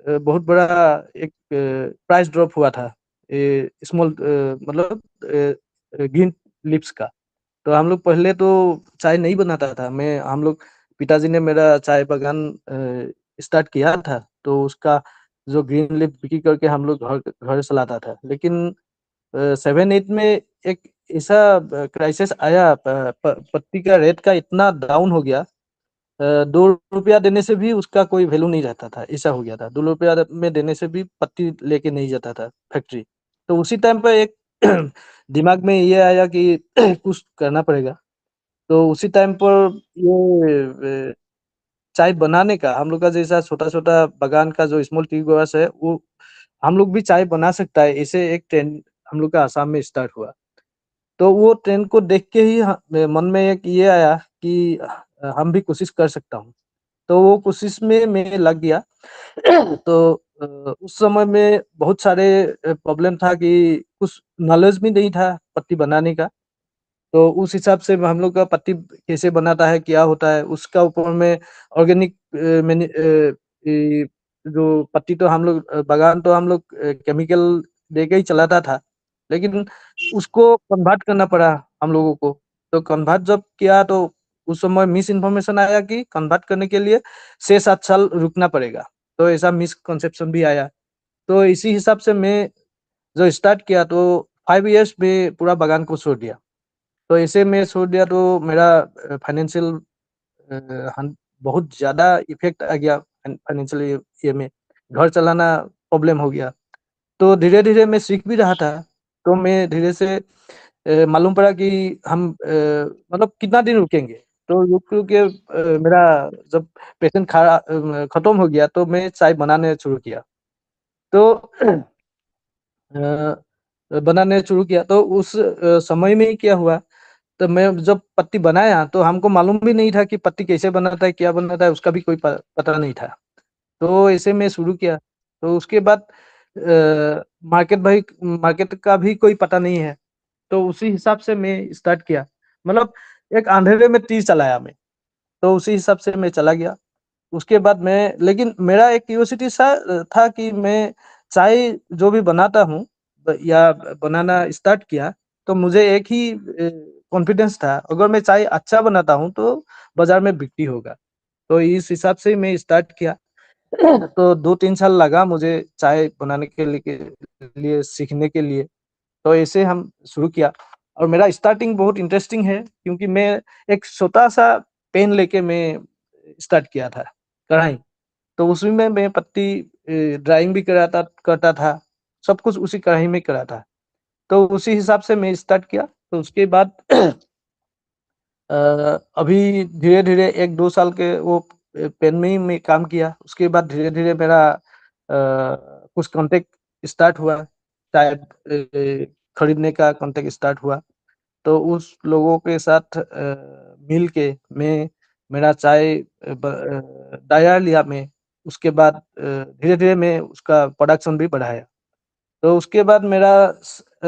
बहुत बड़ा एक प्राइस ड्रॉप हुआ था, स्मॉल मतलब ग्रीन लिप्स का। तो हम लोग पहले तो चाय नहीं बनाता था, मैं हम लोग पिताजी ने मेरा चाय बागान स्टार्ट किया था, तो उसका जो ग्रीन लिप बिक्री करके हम लोग घर घर चलाता था। लेकिन 7-8 में एक ऐसा क्राइसिस आया, पत्ती का रेट का इतना डाउन हो गया, 2 रुपया देने से भी उसका कोई वैल्यू नहीं रहता था, ऐसा हो गया था। 2 रुपया में देने से भी पत्ती लेके नहीं जाता था फैक्ट्री। तो उसी टाइम पर एक दिमाग में ये आया कि कुछ करना पड़ेगा। तो उसी टाइम पर ये चाय बनाने का हम लोग का जैसा छोटा छोटा बागान का जो स्मॉल टी ग्रोअर्स है, वो हम लोग भी चाय बना सकता है, ऐसे एक ट्रेंड हम लोग का आसाम में स्टार्ट हुआ। तो वो ट्रेंड को देख के ही मन में एक ये आया कि हम भी कोशिश कर सकता हूँ। तो वो कोशिश में मैं लग गया। तो उस समय में बहुत सारे प्रॉब्लम था कि कुछ नॉलेज भी नहीं था पत्ती बनाने का। तो उस हिसाब से हम लोग का पत्ती कैसे बनाता है, क्या होता है, उसका ऊपर में ऑर्गेनिक जो पत्ती, तो हम लोग बागान तो हम लोग केमिकल दे के ही चलाता था। लेकिन उसको कन्वर्ट करना पड़ा हम लोगों को। तो कन्वर्ट जब किया तो उस समय मिस इन्फॉर्मेशन आया कि कन्वर्ट करने के लिए 6-7 साल रुकना पड़ेगा। तो ऐसा मिसकंसेप्शन भी आया। तो इसी हिसाब से मैं जो स्टार्ट किया तो 5 इयर्स में पूरा बागान को छोड़ दिया। तो ऐसे में छोड़ दिया तो मेरा फाइनेंशियल बहुत ज़्यादा इफेक्ट आ गया फाइनेंशियल ये में, घर चलाना प्रॉब्लम हो गया। तो धीरे धीरे मैं सीख भी रहा था। तो मैं धीरे से मालूम पड़ा कि हम मतलब कितना दिन रुकेंगे। तो रुक रुक के मेरा जब पेशेंट खत्म हो गया तो मैं चाय बनाने शुरू किया। तो बनाने शुरू किया तो उस समय में ही क्या हुआ, तो मैं जब पत्ती बनाया तो हमको मालूम भी नहीं था कि पत्ती कैसे बनाता है, क्या बनाता है, उसका भी कोई पता नहीं था। तो ऐसे में शुरू किया। तो उसके बाद मार्केट का भी कोई पता नहीं है। तो उसी हिसाब से मैं स्टार्ट किया, मतलब एक अंधेरे में तीर चलाया मैं। तो उसी हिसाब से मैं चला गया। उसके बाद मैं, लेकिन मेरा एक क्यूरियोसिटी सा था कि मैं चाय जो भी बनाता हूँ या बनाना स्टार्ट किया, तो मुझे एक ही कॉन्फिडेंस था, अगर मैं चाय अच्छा बनाता हूँ तो बाजार में बिक्री होगा। तो इस हिसाब से मैं स्टार्ट किया। तो 2-3 साल लगा मुझे चाय बनाने के लिए सीखने के लिए। तो ऐसे हम शुरू किया। और मेरा स्टार्टिंग बहुत इंटरेस्टिंग है क्योंकि मैं एक छोटा सा पेन लेके मैं स्टार्ट किया था, कढ़ाई। तो उसमें मैं पत्ती ड्राइंग भी कराता करता था, सब कुछ उसी कढ़ाई में करा था। तो उसी हिसाब से मैं स्टार्ट किया। तो उसके बाद अभी धीरे धीरे 1-2 साल के वो पेन में ही मैं काम किया। उसके बाद धीरे धीरे मेरा कुछ कांटेक्ट स्टार्ट हुआ, चाय खरीदने का कांटेक्ट स्टार्ट हुआ। तो उस लोगों के साथ मिल के मैं मेरा चाय डायर लिया मैं। उसके बाद धीरे धीरे मैं उसका प्रोडक्शन भी बढ़ाया। तो उसके बाद मेरा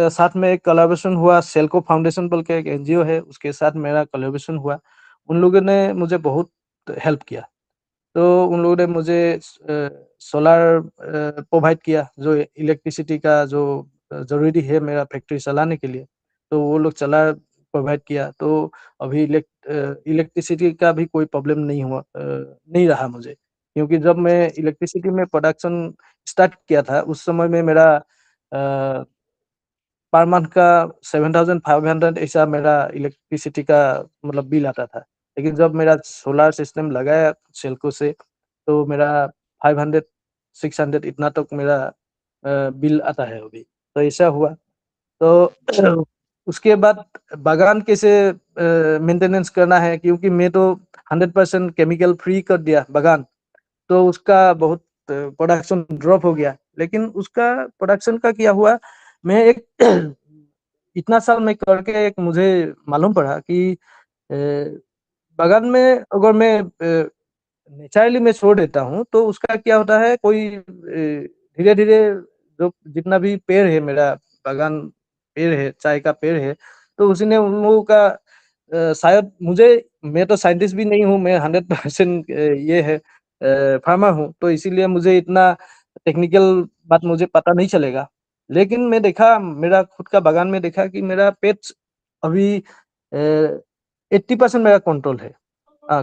साथ में एक कोलैबोरेशन हुआ, सेल्को फाउंडेशन बोल के एक एनजीओ है, उसके साथ मेरा कोलैबोरेशन हुआ। उन लोगों ने मुझे बहुत हेल्प किया। तो उन लोगों ने मुझे सोलर प्रोवाइड किया, जो इलेक्ट्रिसिटी का जो ज़रूरी है मेरा फैक्ट्री चलाने के लिए, तो वो लोग सोलर प्रोवाइड किया। तो अभी इलेक्ट्रिसिटी का भी कोई प्रॉब्लम नहीं रहा मुझे, क्योंकि जब मैं इलेक्ट्रिसिटी में प्रोडक्शन स्टार्ट किया था उस समय में मेरा पर मंथ का 7,500 ऐसा मेरा इलेक्ट्रिसिटी का मतलब बिल आता था। लेकिन जब मेरा सोलर सिस्टम लगाया सेल्को से, तो मेरा 500-600 इतना तक मेरा बिल आता है अभी। तो ऐसा हुआ। तो उसके बाद बागान कैसे मेंटेनेंस करना है, क्योंकि मैं तो 100% केमिकल फ्री कर दिया बागान, तो उसका बहुत प्रोडक्शन ड्रॉप हो गया। लेकिन उसका प्रोडक्शन का क्या हुआ, मैं एक इतना साल मैं करके एक मुझे मालूम पड़ा कि बागान में अगर मैं नेचुरली मैं छोड़ देता हूँ तो उसका क्या होता है, कोई धीरे धीरे जो जितना भी पेड़ है मेरा बागान पेड़ है, चाय का पेड़ है, तो उसी ने उन लोगों का शायद मुझे, मैं तो साइंटिस्ट भी नहीं हूँ, मैं 100% ये है फार्मर हूँ, तो इसीलिए मुझे इतना टेक्निकल बात मुझे पता नहीं चलेगा। लेकिन मैं देखा मेरा खुद का बागान में देखा कि मेरा पेट्स अभी 80% मेरा कंट्रोल है।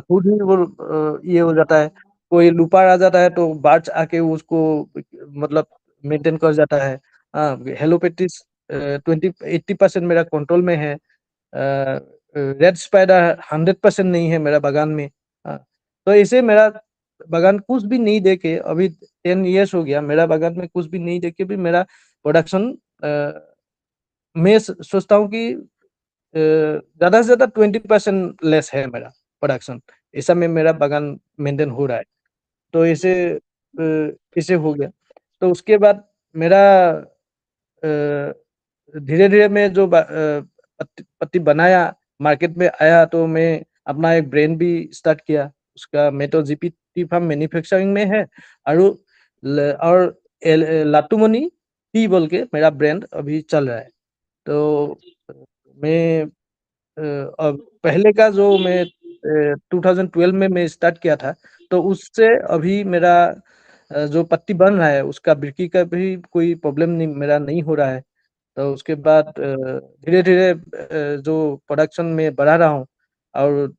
खुद ही वो ये हो जाता है, कोई लूपर आ जाता है तो बार्च आके उसको मतलब मेंटेन कर जाता है। हेलोपेटिस 80% मेरा कंट्रोल में है। रेड स्पाइडर 100% नहीं है मेरा बागान में। हाँ, तो ऐसे मेरा बागान कुछ भी नहीं देके अभी 10 इयर्स हो गया, मेरा बागान में कुछ भी नहीं देके भी मेरा प्रोडक्शन मैं सोचता हूँ कि ज़्यादा से ज़्यादा 20% लेस है मेरा प्रोडक्शन। ऐसा में मेरा बागान मेंटेन हो रहा है। तो ऐसे हो गया। तो उसके बाद मेरा धीरे धीरे मैं जो पत्ती बनाया, मार्केट में आया, तो मैं अपना एक ब्रांड भी स्टार्ट किया। उसका मैं तो जीपी फार्म मैन्युफैक्चरिंग में है, और लाटूमनी टी बोल के मेरा ब्रांड अभी चल रहा है। तो मैं अब पहले का जो मैं 2012 में मैं स्टार्ट किया था, तो उससे अभी मेरा जो पत्ती बन रहा है उसका बिक्री का भी कोई प्रॉब्लम मेरा नहीं हो रहा है। तो उसके बाद धीरे धीरे जो प्रोडक्शन में बढ़ा रहा हूँ, और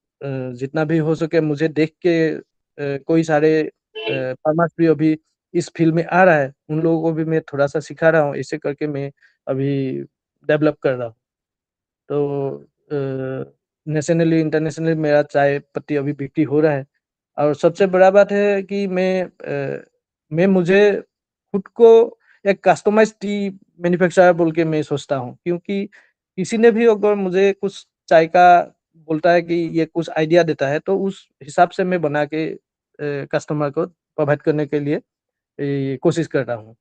जितना भी हो सके मुझे देख के कोई सारे फार्मर्स भी अभी इस फील्ड में आ रहा है, उन लोगों को भी मैं थोड़ा सा सिखा रहा हूँ। ऐसे करके मैं अभी डेवलप कर रहा हूँ। तो नेशनली इंटरनेशनली मेरा चाय पत्ती अभी बिक्री हो रहा है। और सबसे बड़ा बात है कि मैं मुझे खुद को एक कस्टमाइज टी मैन्युफैक्चरर बोल के मैं सोचता हूँ, क्योंकि किसी ने भी अगर मुझे कुछ चाय का बोलता है कि ये कुछ आइडिया देता है, तो उस हिसाब से मैं बना के कस्टमर को प्रोवाइड करने के लिए कोशिश कर रहा हूँ।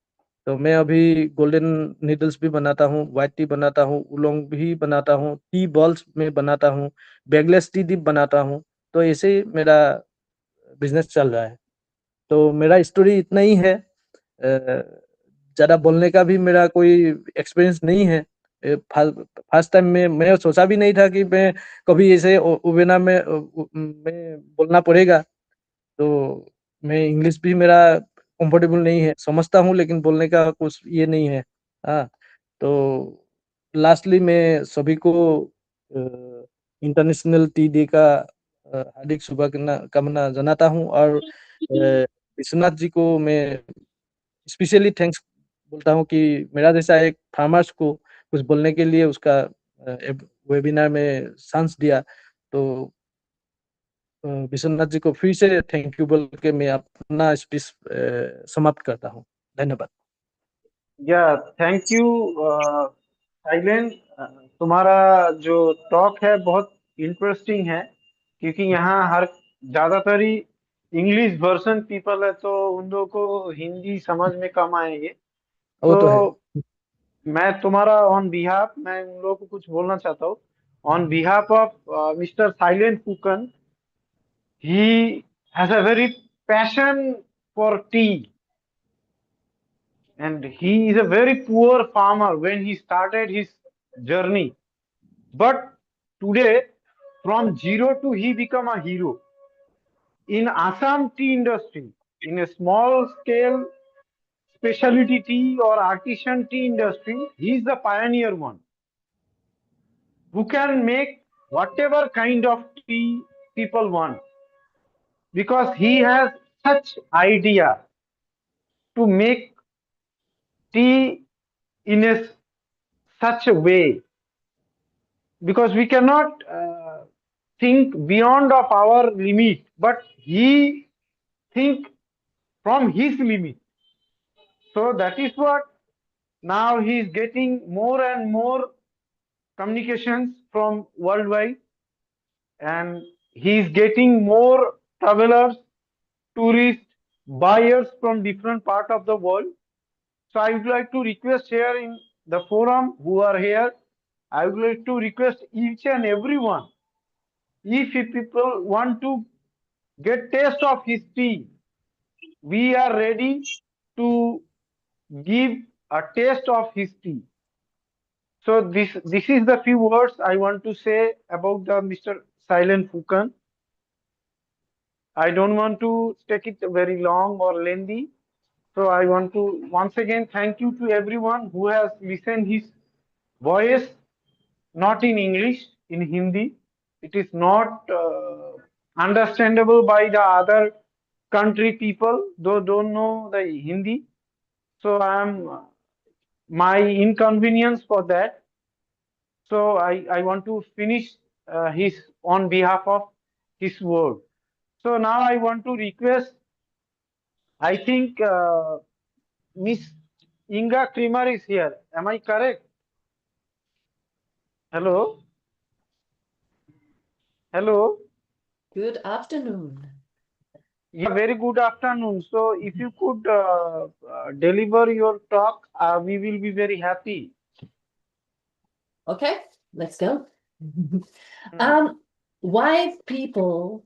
तो मैं अभी गोल्डन नीडल्स भी बनाता हूँ, व्हाइट टी बनाता हूँ, उलोंग भी बनाता हूँ, टी बॉल्स में बनाता हूँ, बैगलेस टी डिप बनाता हूँ। तो ऐसे ही मेरा बिजनेस चल रहा है। तो मेरा स्टोरी इतना ही है। ज़्यादा बोलने का भी मेरा कोई एक्सपीरियंस नहीं है। फर्स्ट टाइम में मैं सोचा भी नहीं था कि मैं कभी ऐसे उबेना में बोलना पड़ेगा। तो मैं इंग्लिश भी मेरा कंफर्टेबल नहीं है, समझता हूँ, लेकिन बोलने का कुछ ये नहीं है। हाँ, तो लास्टली मैं सभी को इंटरनेशनल टी डे का हार्दिक शुभकामना कामना जनाता हूँ, और विश्वनाथ जी को मैं स्पेशली थैंक्स बोलता हूँ कि मेरा जैसा एक फार्मर्स को कुछ बोलने के लिए उसका वेबिनार में चांस दिया। तो विश्वनाथ जी को फिर से थैंक यू बोल के मैं अपना स्पीच समाप्त करता हूँ। धन्यवाद। या थैंक यू साइलेंट। तुम्हारा जो टॉक है बहुत इंटरेस्टिंग है, क्योंकि यहाँ हर ज़्यादातर ही इंग्लिश वर्जन पीपल है तो उन लोगों को हिंदी समझ में कम आएंगे। वो तो है। तो मैं तुम्हारा ऑन बिहाफ मैं उन लोगों को कुछ बोलना चाहता हूँ। On behalf of mister silent Phukan, he has a very passion for tea, and he is a very poor farmer when he started his journey. But today, from zero to he become a hero in Assam tea industry, in a small scale specialty tea or artisan tea industry. He is the pioneer one who can make whatever kind of tea people want, because he has such idea to make tea in a such a way, because we cannot think beyond of our limit, but he think from his limit. So that is what now he is getting more and more communications from worldwide, and he is getting more travelers, tourists, buyers from different part of the world. So I would like to request here in the forum who are here, I would like to request each and everyone, if you people want to get taste of his tea, we are ready to give a taste of his tea. So this is the few words I want to say about the Mr. Silent Fukan. I don't want to take it very long or lengthy. So I want to once again thank you to everyone who has listened his voice, not in English, in Hindi. It is not understandable by the other country people, though don't know the Hindi. So I am my inconvenience for that. So I want to finish his on behalf of his word. So now I want to request, I think Miss Inga Krimer is here. Am I correct? Hello? Hello? Good afternoon. Yeah, very good afternoon. So if you could deliver your talk, we will be very happy. Okay, let's go. Why people,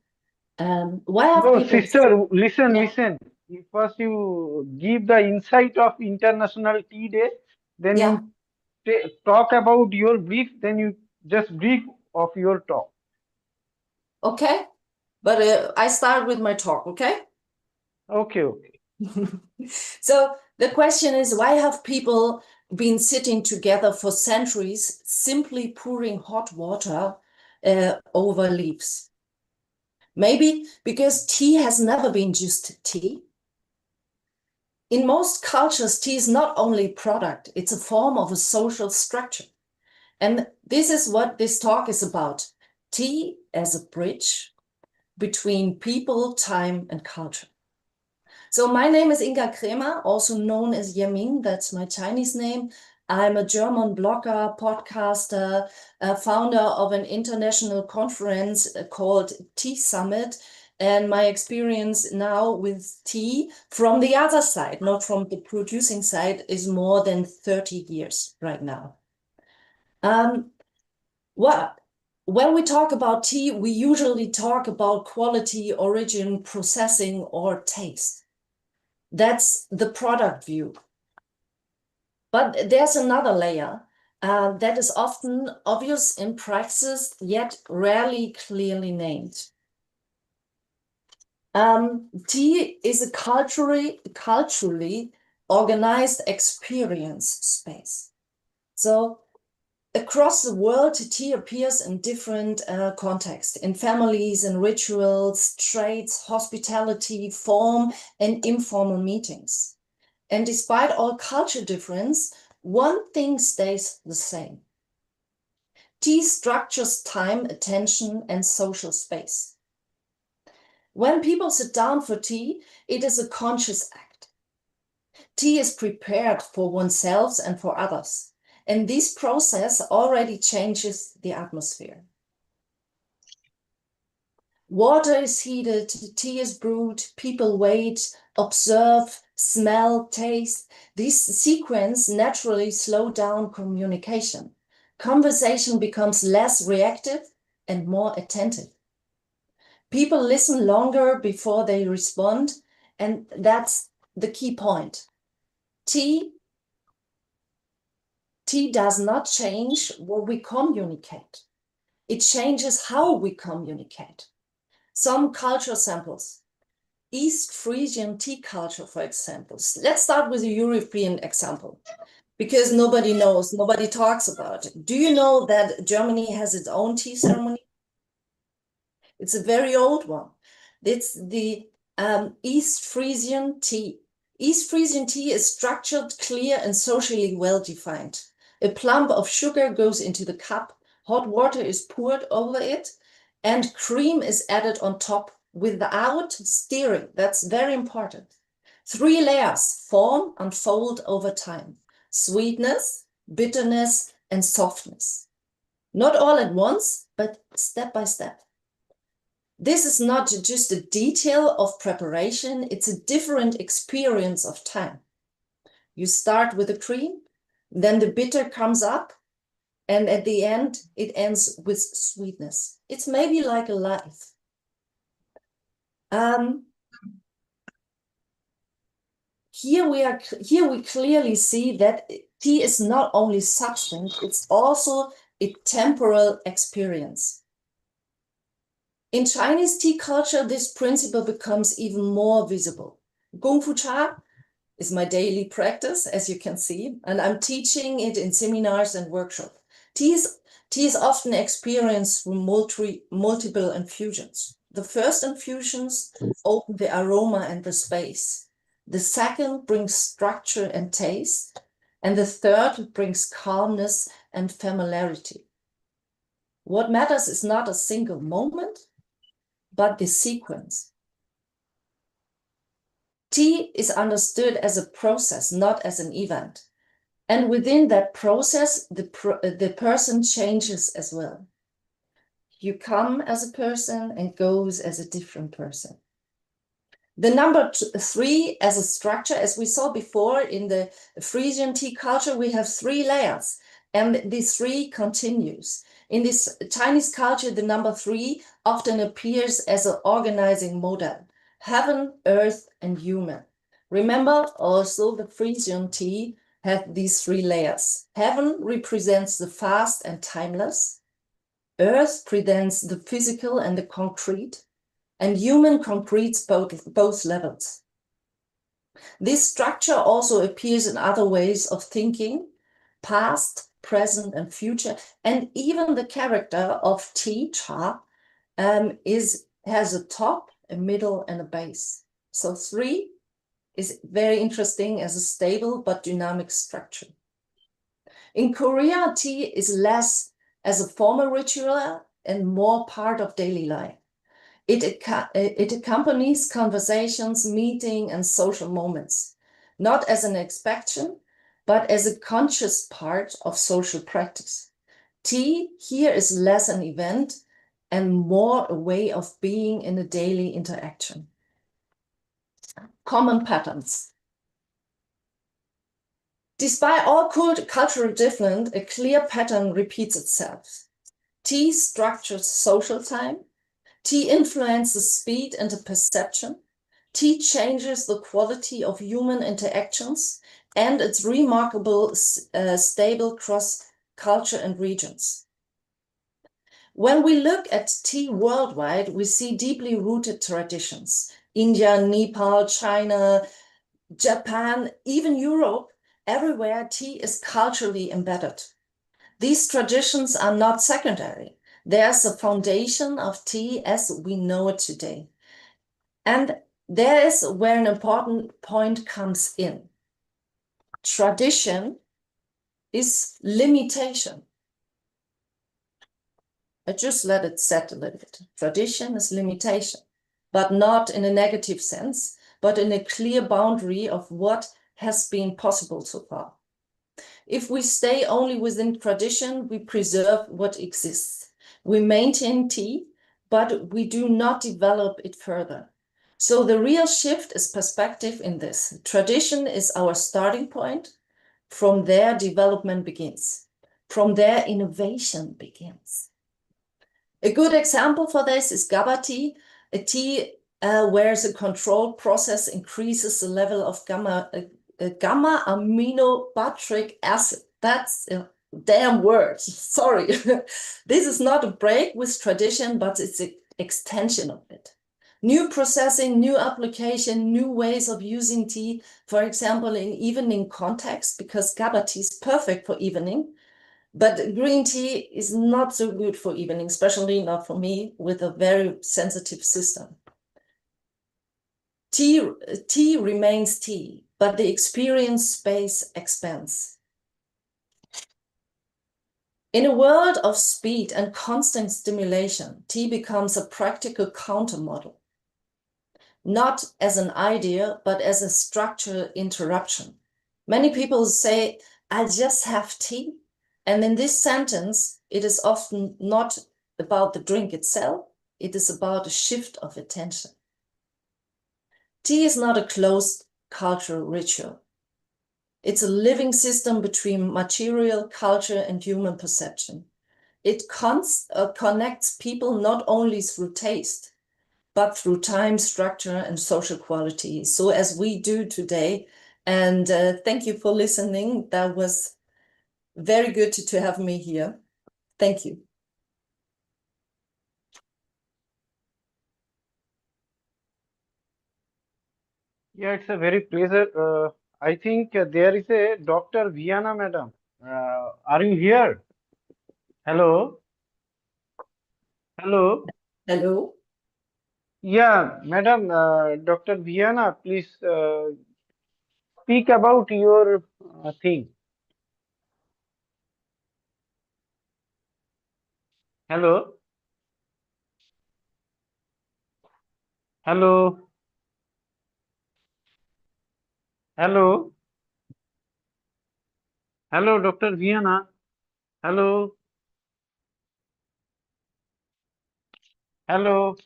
why have No, people... sister, listen. First you give the insight of International Tea Day, then you talk about your brief, then you just brief of your talk. Okay, but I start with my talk, okay? Okay. So the question is, why have people been sitting together for centuries, simply pouring hot water over leaves? Maybe because tea has never been just tea. In most cultures, tea is not only a product, it's a form of a social structure. And this is what this talk is about. Tea as a bridge between people, time, and culture. So my name is Inga Kremer, also known as Yaming. That's my Chinese name. I'm a German blogger, podcaster, founder of an international conference called Tea Summit. And my experience now with tea from the other side, not from the producing side, is more than 30 years right now. When we talk about tea, we usually talk about quality, origin, processing, or taste. That's the product view. But there's another layer that is often obvious in praxis, yet rarely clearly named. Tea is a culturally organized experience space. So across the world, tea appears in different contexts, in families and rituals, trades, hospitality, form, and informal meetings. And despite all culture difference, one thing stays the same. Tea structures time, attention, and social space. When people sit down for tea, it is a conscious act. Tea is prepared for oneself and for others. And this process already changes the atmosphere. Water is heated, tea is brewed, people wait, observe, smell, taste. These sequences naturally slow down communication. Conversation becomes less reactive and more attentive. People listen longer before they respond, and that's the key point. Tea does not change what we communicate. It changes how we communicate. Some culture samples. East Frisian tea culture, for example. Let's start with a European example, because nobody knows, nobody talks about it. Do you know that Germany has its own tea ceremony? It's a very old one. It's the East Frisian tea. East Frisian tea is structured, clear, and socially well-defined. A plump of sugar goes into the cup, hot water is poured over it, and cream is added on top without stirring. That's very important. 3 layers form and fold over time: sweetness, bitterness, and softness. Not all at once, but step by step. This is not just a detail of preparation, it's a different experience of time. You start with the cream, then the bitter comes up, and at the end, it ends with sweetness. It's maybe like a life. Here we clearly see that tea is not only substance, it's also a temporal experience. In Chinese tea culture, this principle becomes even more visible. Gong Fu Cha is my daily practice, as you can see, and I'm teaching it in seminars and workshops. Tea is often experienced through multiple infusions. The first infusions open the aroma and the space. The second brings structure and taste, and the third brings calmness and familiarity. What matters is not a single moment, but the sequence. Tea is understood as a process, not as an event. And within that process, the person changes as well. You come as a person and goes as a different person. The number 3 as a structure, as we saw before in the Frisian tea culture, we have 3 layers, and the 3 continues. In this Chinese culture, the number 3 often appears as an organizing model: heaven, earth, and human. Remember, also the Frisian tea had these 3 layers. Heaven represents the fast and timeless. Earth presents the physical and the concrete, and human concretes both levels. This structure also appears in other ways of thinking: past, present, and future, and even the character of tea, cha, has a top, a middle, and a base. So 3 is very interesting as a stable but dynamic structure. In Korea, tea is less as a formal ritual and more part of daily life. It accompanies conversations, meetings, and social moments, not as an expectation, but as a conscious part of social practice. Tea here is less an event and more a way of being in a daily interaction. Common patterns. Despite all cultural difference, a clear pattern repeats itself. Tea structures social time. Tea influences speed and the perception. Tea changes the quality of human interactions, and it's remarkable stable across culture and regions. When we look at tea worldwide, we see deeply rooted traditions. India, Nepal, China, Japan, even Europe, everywhere tea is culturally embedded. These traditions are not secondary. There's a foundation of tea as we know it today. And there is where an important point comes in. Tradition is limitation. I just let it set a little bit. Tradition is limitation, but not in a negative sense, but in a clear boundary of what has been possible so far. If we stay only within tradition, we preserve what exists. We maintain tea, but we do not develop it further. So the real shift is perspective in this. Tradition is our starting point. From there, development begins. From there, innovation begins. A good example for this is GABA tea, a tea where the control process increases the level of gamma aminobutyric acid. That's a damn word. Sorry. This is not a break with tradition, but it's an extension of it. New processing, new application, new ways of using tea, for example, in evening context, because GABA tea is perfect for evening. But green tea is not so good for evening, especially not for me with a very sensitive system. Tea remains tea, but the experience space expands. In a world of speed and constant stimulation, tea becomes a practical countermodel, not as an idea, but as a structural interruption. Many people say, I just have tea. And in this sentence, it is often not about the drink itself, it is about a shift of attention. Tea is not a closed cultural ritual. It's a living system between material, culture, and human perception. It connects people not only through taste, but through time, structure, and social quality. So as we do today, and thank you for listening. That was very good to have me here. Thank you. Yeah, it's a very pleasure. I think there is a Dr. Viana, madam. Are you here? Hello? Hello? Hello? Yeah, madam, Dr. Viana, please speak about your thing. Hello? Hello? Hello? Hello, Dr. Viana. Hello? Hello?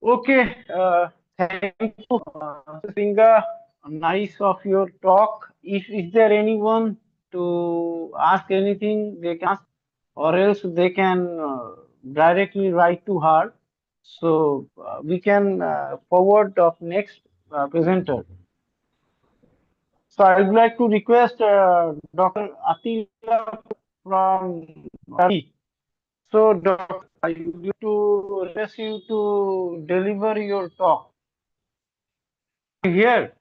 Okay, thank you, Singa. Nice of your talk. If is there anyone to ask anything, they can ask, or else they can directly write to her. So we can forward of next presenter. So I would like to request Dr. Atila from Turkey. So, Doctor, I would like to request you to deliver your talk. Here?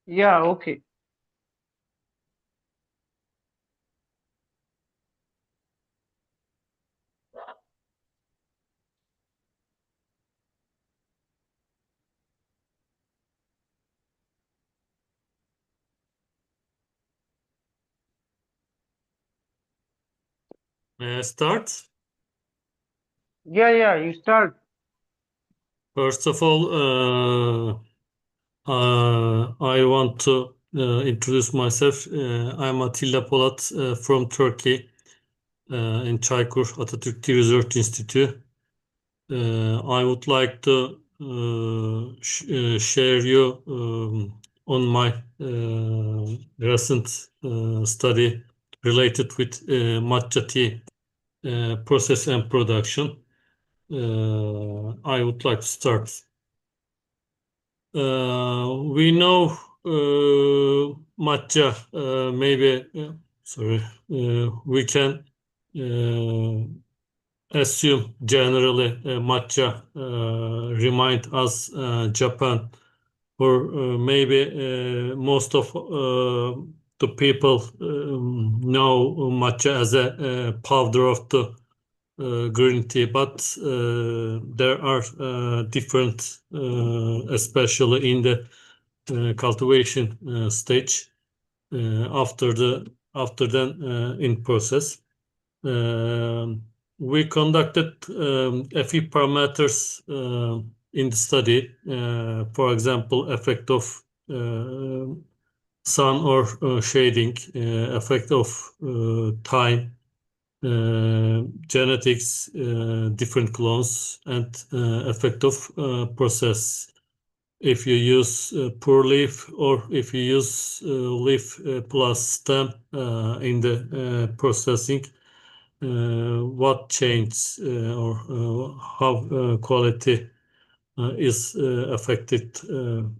Yeah, okay. May I start? Yeah, you start. First of all, I want to introduce myself. I'm Atilla Polat from Turkey in Çaykur Atatürk Tea Research Institute. I would like to share you on my recent study related with matcha tea process and production. I would like to start. We know matcha, maybe, sorry, we can assume generally matcha remind us Japan, or maybe most of the people know matcha as a powder of the green tea, but there are different, especially in the cultivation stage. after then in process. We conducted a few parameters in the study. For example, effect of sun or shading, effect of time, genetics, different clones, and effect of process. If you use poor leaf or if you use leaf plus stem in the processing, what changes or how quality is affected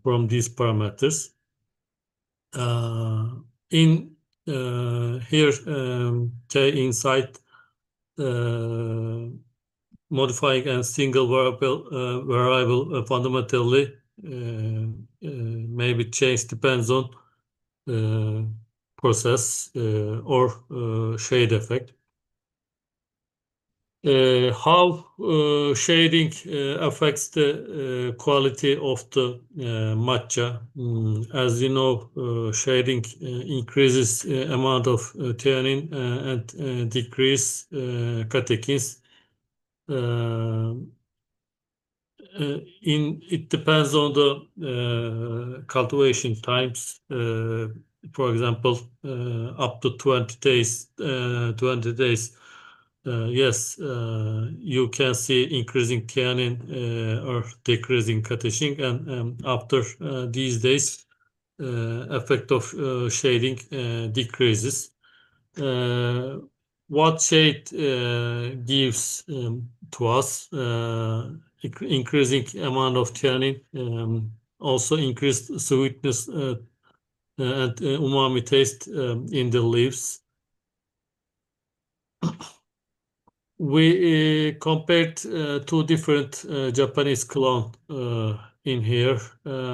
from these parameters. In here, K insight modifying a single variable fundamentally maybe change depends on process or shade effect. How shading affects the quality of the matcha. As you know, shading increases amount of theanine and decrease catechins. It depends on the cultivation times. For example, up to 20 days. 20 days. Yes, you can see increasing theanine or decreasing catechins, and after these days, effect of shading decreases. What shade gives to us increasing amount of theanine, also increased sweetness and umami taste in the leaves. We compared two different Japanese clone in here.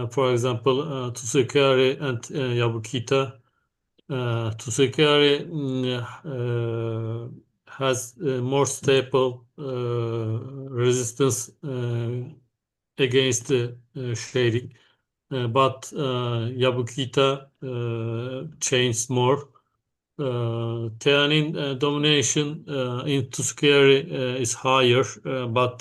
For example, Tsusikari and Yabukita. Tsusikari has more stable resistance against the shading, but Yabukita changed more. Theanine domination in Tsusikari is higher, but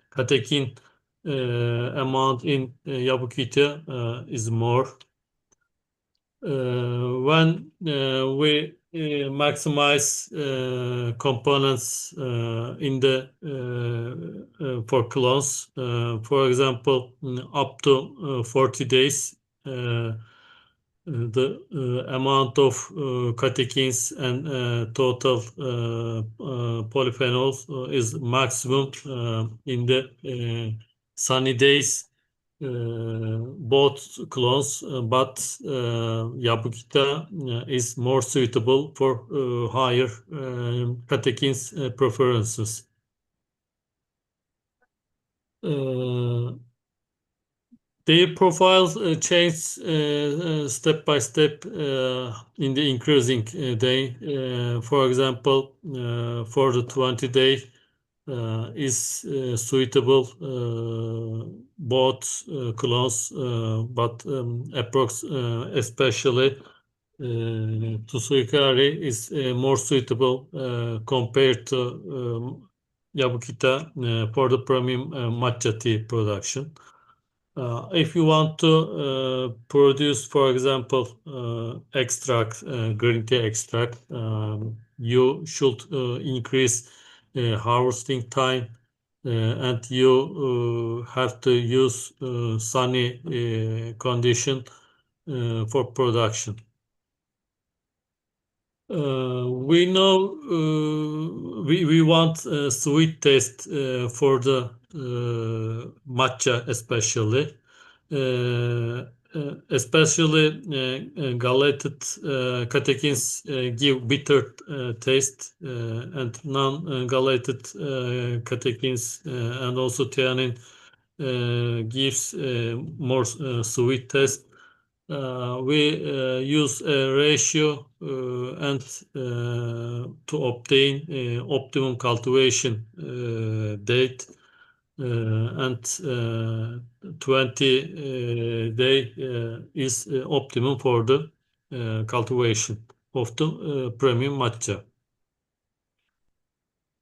catechin amount in Yabukita is more. When we maximize components in the for clones, for example, up to 40 days, the amount of catechins and total polyphenols is maximum in the sunny days. Both clones, but Yabukita is more suitable for higher catechins preferences. Their profiles change step by step in the increasing day. For example, for the 20 day is suitable both clones, but especially Tsuikari is more suitable compared to Yabukita for the premium matcha tea production. If you want to produce, for example, extract, green tea extract, you should increase harvesting time and you have to use sunny condition for production. We know we want sweet taste for the matcha, especially galated catechins give bitter taste, and non-galated catechins and also theanine gives more sweet taste. We use a ratio and to obtain optimum cultivation date, and 20 day is optimum for the cultivation of the premium matcha.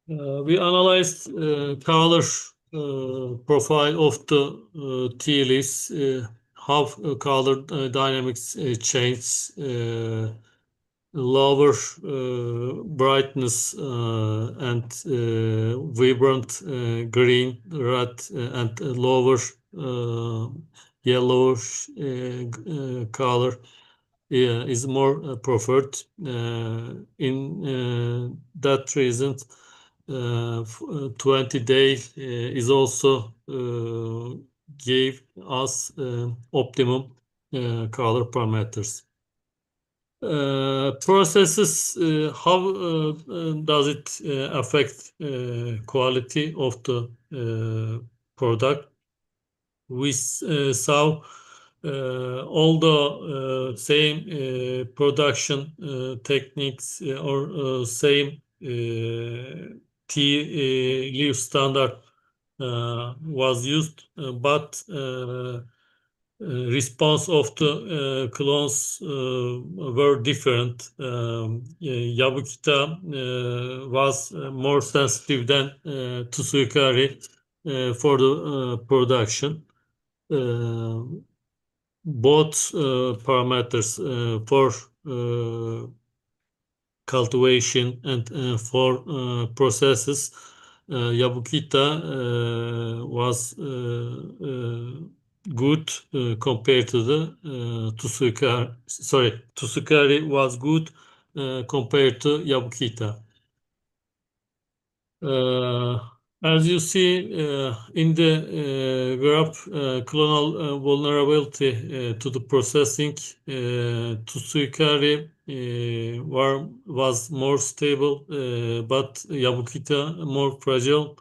We analyzed color profile of the tea leaves, how color dynamics change, lower brightness and vibrant green, red, and lower yellowish color is more preferred. In that reason, 20 days is also gave us optimum color parameters. Processes, how does it affect quality of the product? We saw all the same production techniques or same tea leaf standard was used, but response of the clones were different. Yabukita was more sensitive than Tsuikari for the production. Both parameters for cultivation and for processes, Yabukita was good compared to the Tsuikari. Sorry, Tsuikari was good compared to Yabukita. As you see in the graph, clonal vulnerability to the processing, Tsuikari was more stable, but Yabukita more fragile,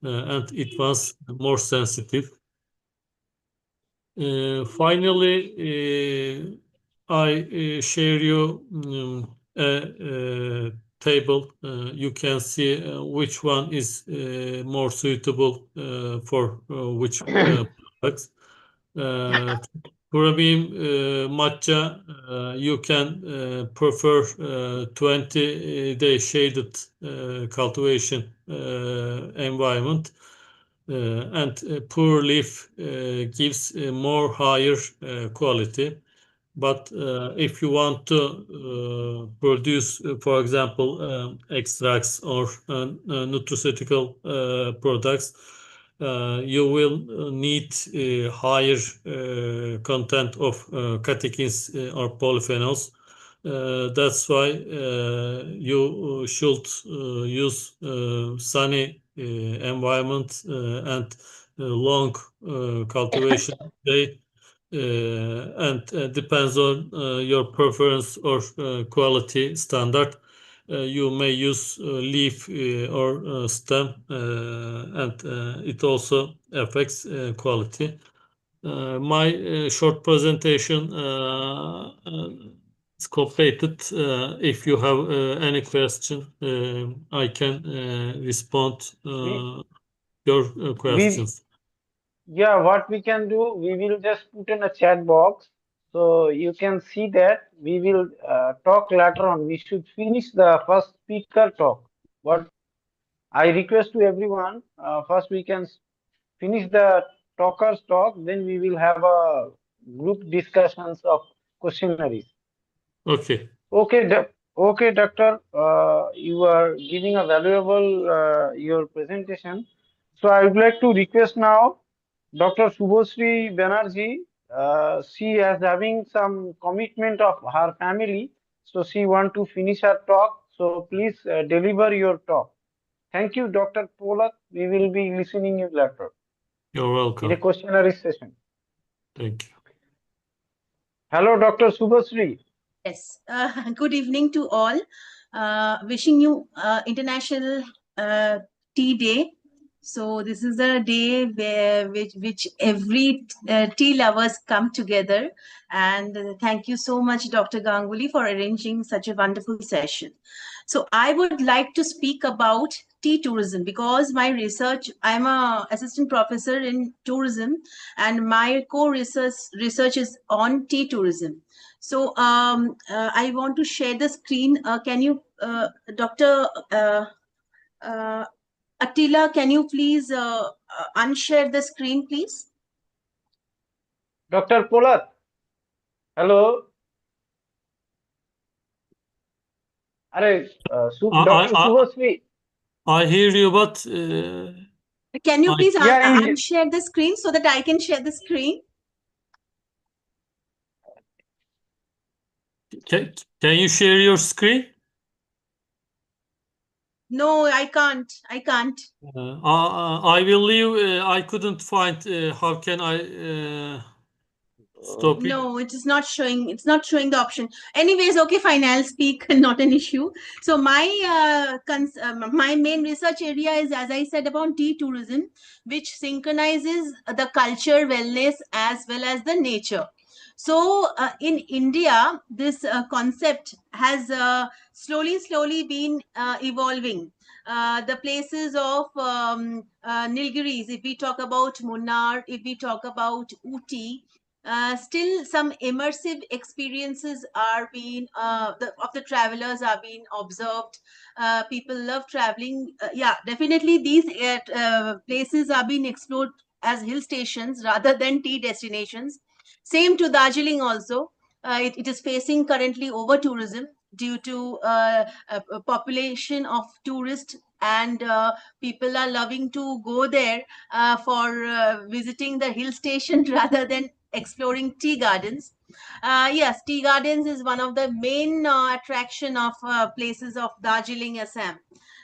and it was more sensitive. Finally, I share you a table. You can see which one is more suitable for which products. Premium matcha, you can prefer 20-day shaded cultivation environment. And poor leaf gives more higher quality. But if you want to produce, for example, extracts or nutraceutical products, you will need higher content of catechins or polyphenols. That's why you should use sunny environment and long cultivation day, and depends on your preference or quality standard. You may use leaf or stem, and it also affects quality. My short presentation is completed. If you have any question, I can respond your questions. Yeah, what we can do, we will just put in a chat box. So you can see that we will talk later on. We should finish the first speaker talk. What I request to everyone, first we can finish the talker's talk, then we will have a group discussions of questionnaires. Okay. Okay, doctor. You are giving a valuable your presentation. So I would like to request now Dr. Subhasri Banerjee. She is having some commitment of her family, so she want to finish her talk. So please deliver your talk. Thank you, Dr. Polak. We will be listening you later You're welcome. in a questionnaire session. Thank you. Hello, Dr. Subhasri. Yes. Good evening to all. Wishing you International Tea Day. So this is a day which every tea lovers come together. And thank you so much, Dr. Ganguly, for arranging such a wonderful session. So I would like to speak about tea tourism because my research, I'm a assistant professor in tourism, and my core research is on tea tourism. So I want to share the screen. Can you, Dr. Attila, can you please unshare the screen, please? Dr. Polat, hello. Dr. Subhasri. I hear you, but can you please Yeah, unshare the screen so that I can share the screen? Can you share your screen? No, I can't. I can't. I will leave. I couldn't find. How can I stop it? No, it is not showing. It's not showing the option. Anyways, okay, fine. I'll speak. Not an issue. So my my main research area is, as I said, about tea tourism, which synchronizes the culture, wellness, as well as the nature. So in India, this concept has slowly been evolving. The places of Nilgiris, if we talk about Munnar, if we talk about Ooty, still some immersive experiences are being of the travelers are being observed. People love traveling. Yeah, definitely these places are being explored as hill stations rather than tea destinations. Same to Darjeeling also. It is facing currently over tourism due to a population of tourists, and people are loving to go there for visiting the hill station rather than exploring tea gardens. Yes, tea gardens is one of the main attraction of places of Darjeeling, Assam,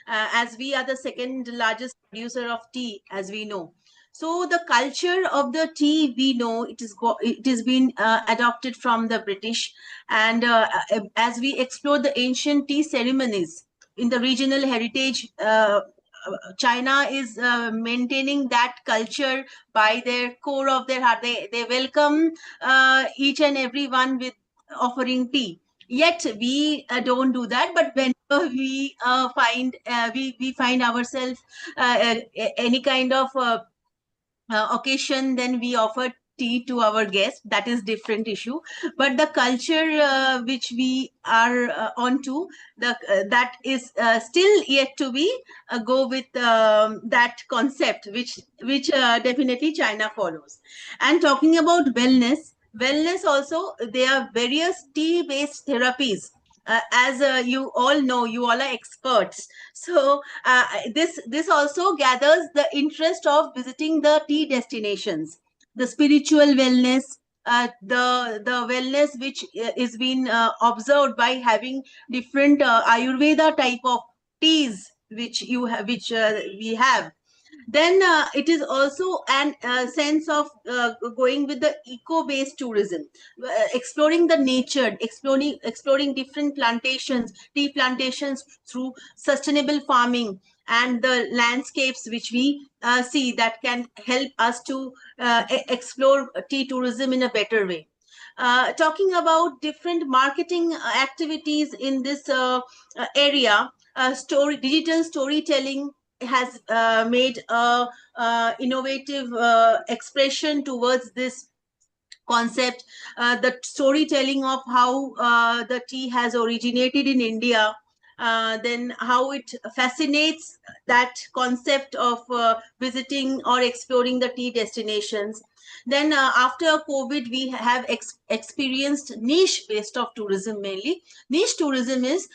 as we are the second largest producer of tea, as we know. So the culture of the tea, we know it has been adopted from the British, and as we explore the ancient tea ceremonies in the regional heritage, China is maintaining that culture by their core of their heart. They welcome each and every one with offering tea. Yet we don't do that. But whenever we we find ourselves any kind of occasion, then we offer tea to our guests. That is different issue. But the culture which we are onto, that is still yet to be go with that concept which definitely China follows. And talking about wellness also, there are various tea based therapies. As you all know, you all are experts. So this also gathers the interest of visiting the tea destinations, the spiritual wellness, the wellness which is being observed by having different Ayurveda type of teas which we have. Then it is also an sense of going with the eco-based tourism, exploring the nature, exploring different plantations, tea plantations through sustainable farming, and the landscapes which we see that can help us to explore tea tourism in a better way. Talking about different marketing activities in this area, digital storytelling has made a innovative expression towards this concept. The storytelling of how the tea has originated in India, then how it fascinates that concept of visiting or exploring the tea destinations. Then after COVID, we have experienced niche based of tourism mainly. Niche tourism is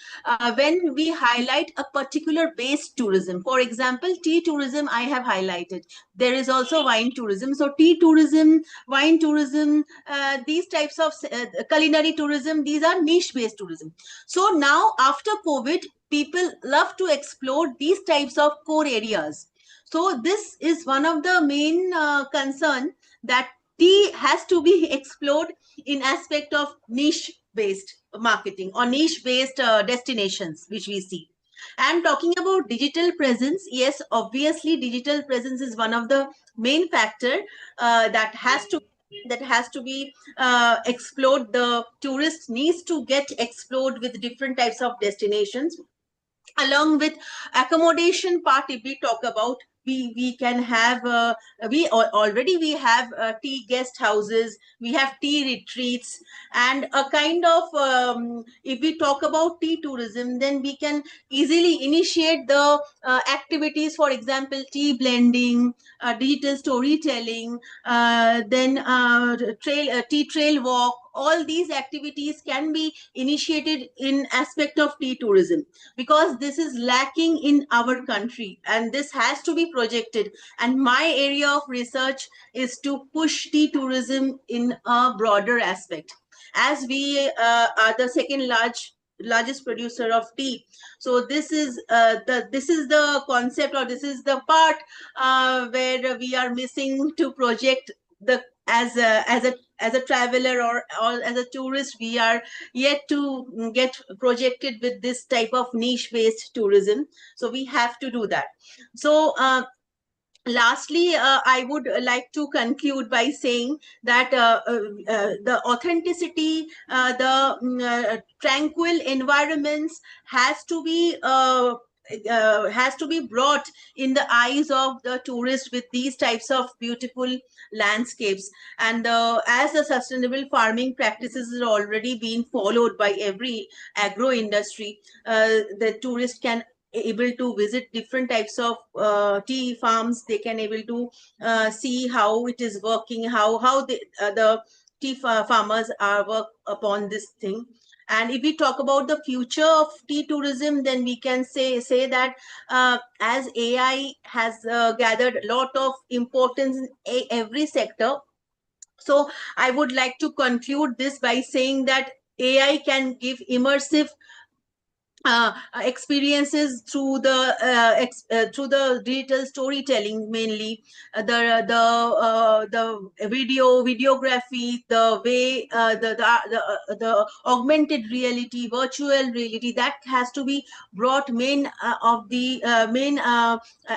when we highlight a particular based tourism. For example, tea tourism I have highlighted. There is also wine tourism. So tea tourism, wine tourism, these types of culinary tourism, these are niche based tourism. So now after COVID, people love to explore these types of core areas. So this is one of the main concern, that tea has to be explored in aspect of niche based marketing or niche based destinations which we see. And talking about digital presence, yes, obviously digital presence is one of the main factor that has to be explored. The tourist needs to get explored with different types of destinations. Along with accommodation part, if we talk about, we can have already we have tea guest houses, we have tea retreats, and a kind of if we talk about tea tourism, then we can easily initiate the activities, for example tea blending, digital storytelling, then tea trail walk. All these activities can be initiated in aspect of tea tourism, because this is lacking in our country and this has to be projected. And my area of research is to push tea tourism in a broader aspect, as we are the second largest producer of tea. So this is the concept, or this is the part where we are missing to project the as a traveler, or as a tourist, we are yet to get projected with this type of niche based tourism. So we have to do that. So lastly, I would like to conclude by saying that the authenticity, the tranquil environments has to be brought in the eyes of the tourist with these types of beautiful landscapes. And as the sustainable farming practices are already being followed by every agro industry, the tourist can able to visit different types of tea farms. They can able to see how it is working, how the farmers are work upon this thing. And if we talk about the future of tea tourism, then we can say that as AI has gathered a lot of importance in every sector. So I would like to conclude this by saying that AI can give immersive experiences through through the digital storytelling, mainly the videography, the way the augmented reality, virtual reality, that has to be brought main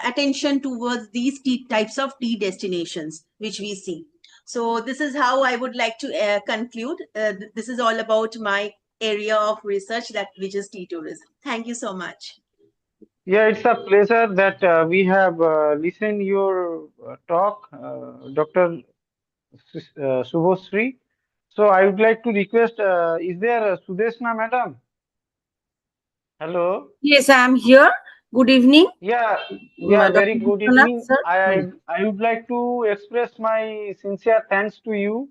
attention towards these types of tea destinations which we see. So this is how I would like to conclude. This is all about my area of research, that which is tea tourism. Thank you so much. Yeah, it's a pleasure that we have listened your talk, Dr. Subhasri. So I would like to request, is there Sudeshna madam? Hello. Yes, I am here. Good evening. Yeah, yeah, Dr. very good Vishwanath, evening. sir. I would like to express my sincere thanks to you.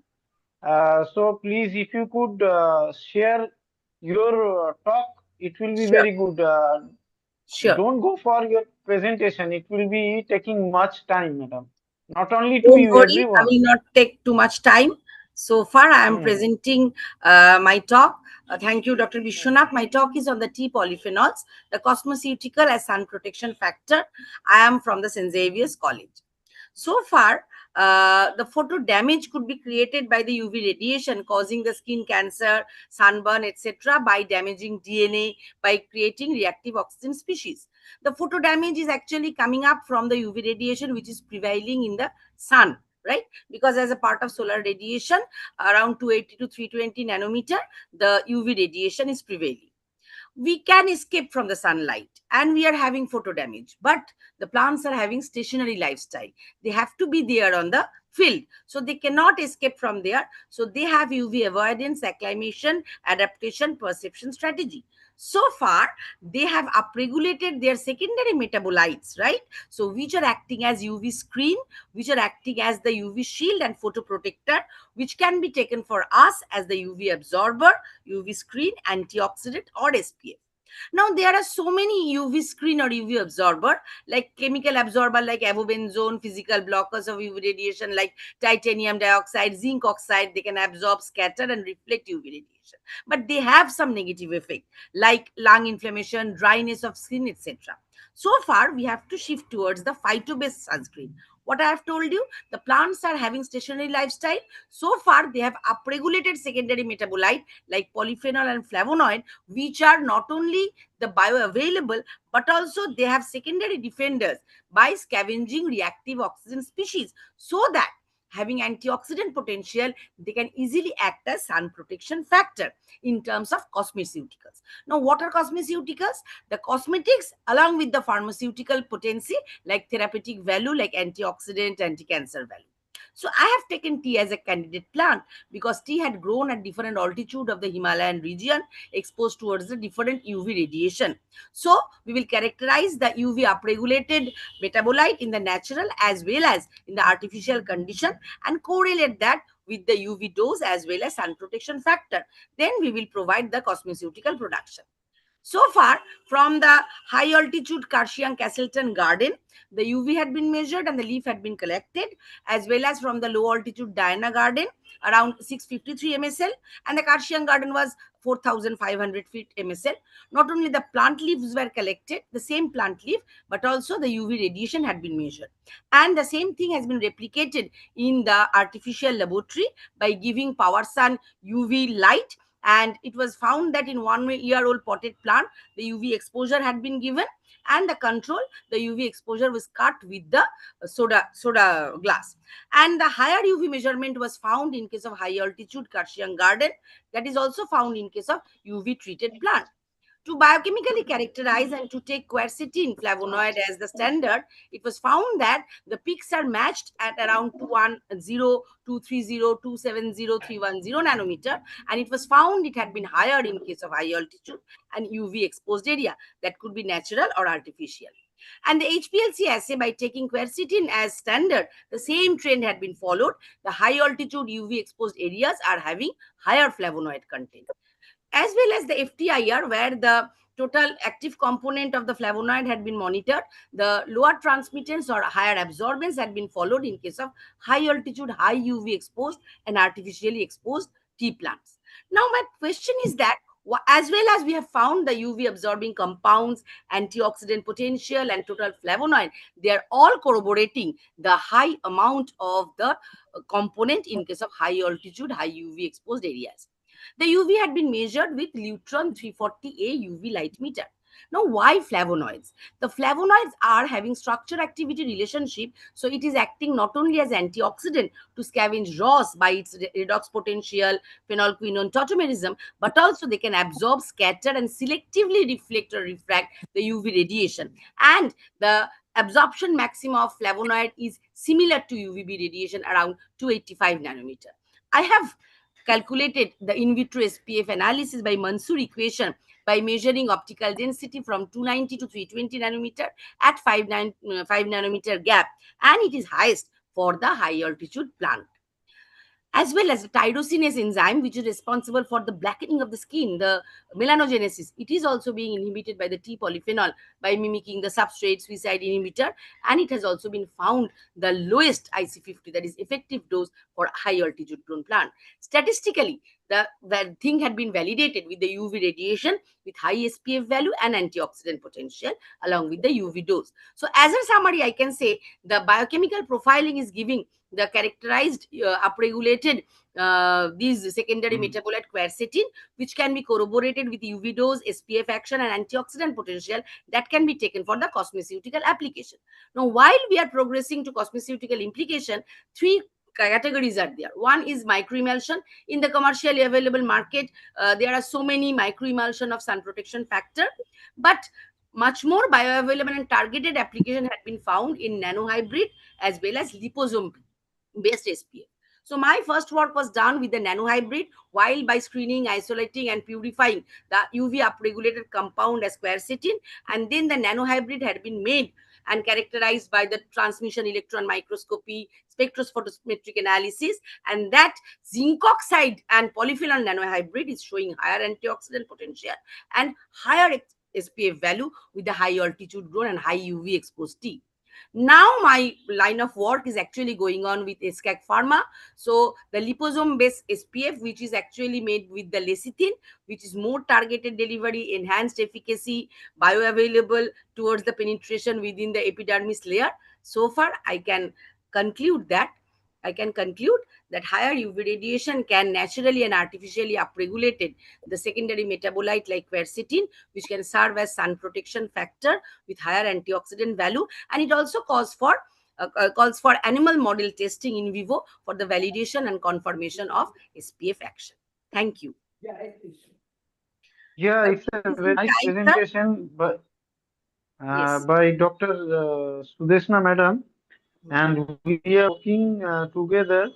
So please, if you could share your talk, it will be Sure. very good. Sure. Don't go for your presentation. It will be taking much time, madam. Not only to Don't you, worry, I everyone. will not take too much time. So far, I am presenting my talk. Thank you, Dr. Vishwanath. My talk is on the tea polyphenols, the cosmeceutical as sun protection factor. I am from the St. Xavier's College. So far, the photo damage could be created by the UV radiation, causing the skin cancer, sunburn, etc., by damaging DNA, by creating reactive oxygen species. The photo damage is actually coming up from the UV radiation, which is prevailing in the sun, right? Because as a part of solar radiation, around 280 to 320 nanometer, the UV radiation is prevailing. We can escape from the sunlight and we are having photo damage, but the plants are having stationary lifestyle. They have to be there on the field, so they cannot escape from there. So they have UV avoidance, acclimation, adaptation, perception strategy. So far they have upregulated their secondary metabolites, right? So which are acting as UV screen, which are acting as the UV shield and photoprotector, which can be taken for us as the UV absorber, UV screen, antioxidant, or SPF. Now there are so many UV screen or UV absorber, like chemical absorber like avobenzone, physical blockers of UV radiation like titanium dioxide, zinc oxide. They can absorb, scatter, and reflect UV radiation, but they have some negative effect like lung inflammation, dryness of skin, etc. So far, we have to shift towards the phyto-based sunscreen. What I have told you, the plants are having stationary lifestyle. So far, they have upregulated secondary metabolite like polyphenol and flavonoid, which are not only the bioavailable, but also they have secondary defenders by scavenging reactive oxygen species, so that having antioxidant potential, they can easily act as sun protection factor in terms of cosmeceuticals. Now, what are cosmeceuticals? The cosmetics along with the pharmaceutical potency like therapeutic value, like antioxidant, anti-cancer value. So I have taken tea as a candidate plant because tea had grown at different altitude of the Himalayan region, exposed towards the different UV radiation. So we will characterize the UV upregulated metabolite in the natural as well as in the artificial condition and correlate that with the UV dose as well as sun protection factor. Then we will provide the cosmeceutical production. So far, from the high altitude Karshiang Castleton garden, the UV had been measured and the leaf had been collected, as well as from the low altitude Diana garden, around 653 MSL, and the Karshiang garden was 4,500 feet MSL. Not only the plant leaves were collected, the same plant leaf, but also the UV radiation had been measured. And the same thing has been replicated in the artificial laboratory by giving power sun UV light, and it was found that in 1-year-old potted plant the UV exposure had been given, and the control, the UV exposure was cut with the soda glass, and the higher UV measurement was found in case of high altitude Karshiang garden. That is also found in case of UV treated plant. To biochemically characterize and to take quercetin flavonoid as the standard, it was found that the peaks are matched at around 210, 230, 270, 310 nanometer, and it was found it had been higher in case of high altitude and UV exposed area. That could be natural or artificial. And the HPLC assay, by taking quercetin as standard, the same trend had been followed. The high altitude UV exposed areas are having higher flavonoid content, as well as the FTIR, where the total active component of the flavonoid had been monitored. The lower transmittance or higher absorbance had been followed in case of high altitude, high UV exposed and artificially exposed tea plants. Now, my question is that as well as we have found the UV absorbing compounds, antioxidant potential and total flavonoid, they are all corroborating the high amount of the component in case of high altitude, high UV exposed areas. The UV had been measured with Lutron 340A UV light meter. Now, why flavonoids? The flavonoids are having structure-activity relationship, so it is acting not only as antioxidant to scavenge ROS by its redox potential, phenolquinone tautomerism, but also they can absorb, scatter, and selectively reflect or refract the UV radiation. And the absorption maximum of flavonoid is similar to UVB radiation, around 285 nanometer. I have calculated the in vitro SPF analysis by Mansour equation by measuring optical density from 290 to 320 nanometer at 5 nanometer gap, and it is highest for the high altitude plant. As well as the tyrosinase enzyme, which is responsible for the blackening of the skin, the melanogenesis, it is also being inhibited by the T polyphenol by mimicking the substrate suicide inhibitor, and it has also been found the lowest IC50, that is effective dose for high altitude grown plant. Statistically, the thing had been validated with the UV radiation with high SPF value and antioxidant potential along with the UV dose. So as a summary, I can say the biochemical profiling is giving the characterized upregulated these secondary metabolite quercetin, which can be corroborated with UV dose, SPF action, and antioxidant potential that can be taken for the cosmeceutical application. Now, while we are progressing to cosmeceutical implication, three categories are there. One is microemulsion. In the commercially available market, there are so many microemulsion of sun protection factor, but much more bioavailable and targeted application had been found in nanohybrid as well as liposome based SPF. So my first work was done with the nanohybrid, while by screening, isolating, and purifying the UV upregulated compound as quercetin, and then the nanohybrid had been made and characterized by the transmission electron microscopy, spectrophotometric analysis, and that zinc oxide and polyphenol nanohybrid is showing higher antioxidant potential and higher SPF value with the high altitude grown and high UV exposed tea. Now my line of work is actually going on with SCAC Pharma. So the liposome based SPF, which is actually made with the lecithin, which is more targeted delivery, enhanced efficacy, bioavailable towards the penetration within the epidermis layer. So far, I can conclude that higher UV radiation can naturally and artificially upregulate the secondary metabolite like quercetin, which can serve as sun protection factor with higher antioxidant value, and it also calls for calls for animal model testing in vivo for the validation and confirmation of SPF action. Thank you. Yeah, it's a very nice Time, sir? presentation Yes. by Dr. Sudeshna Madam, and we are working together.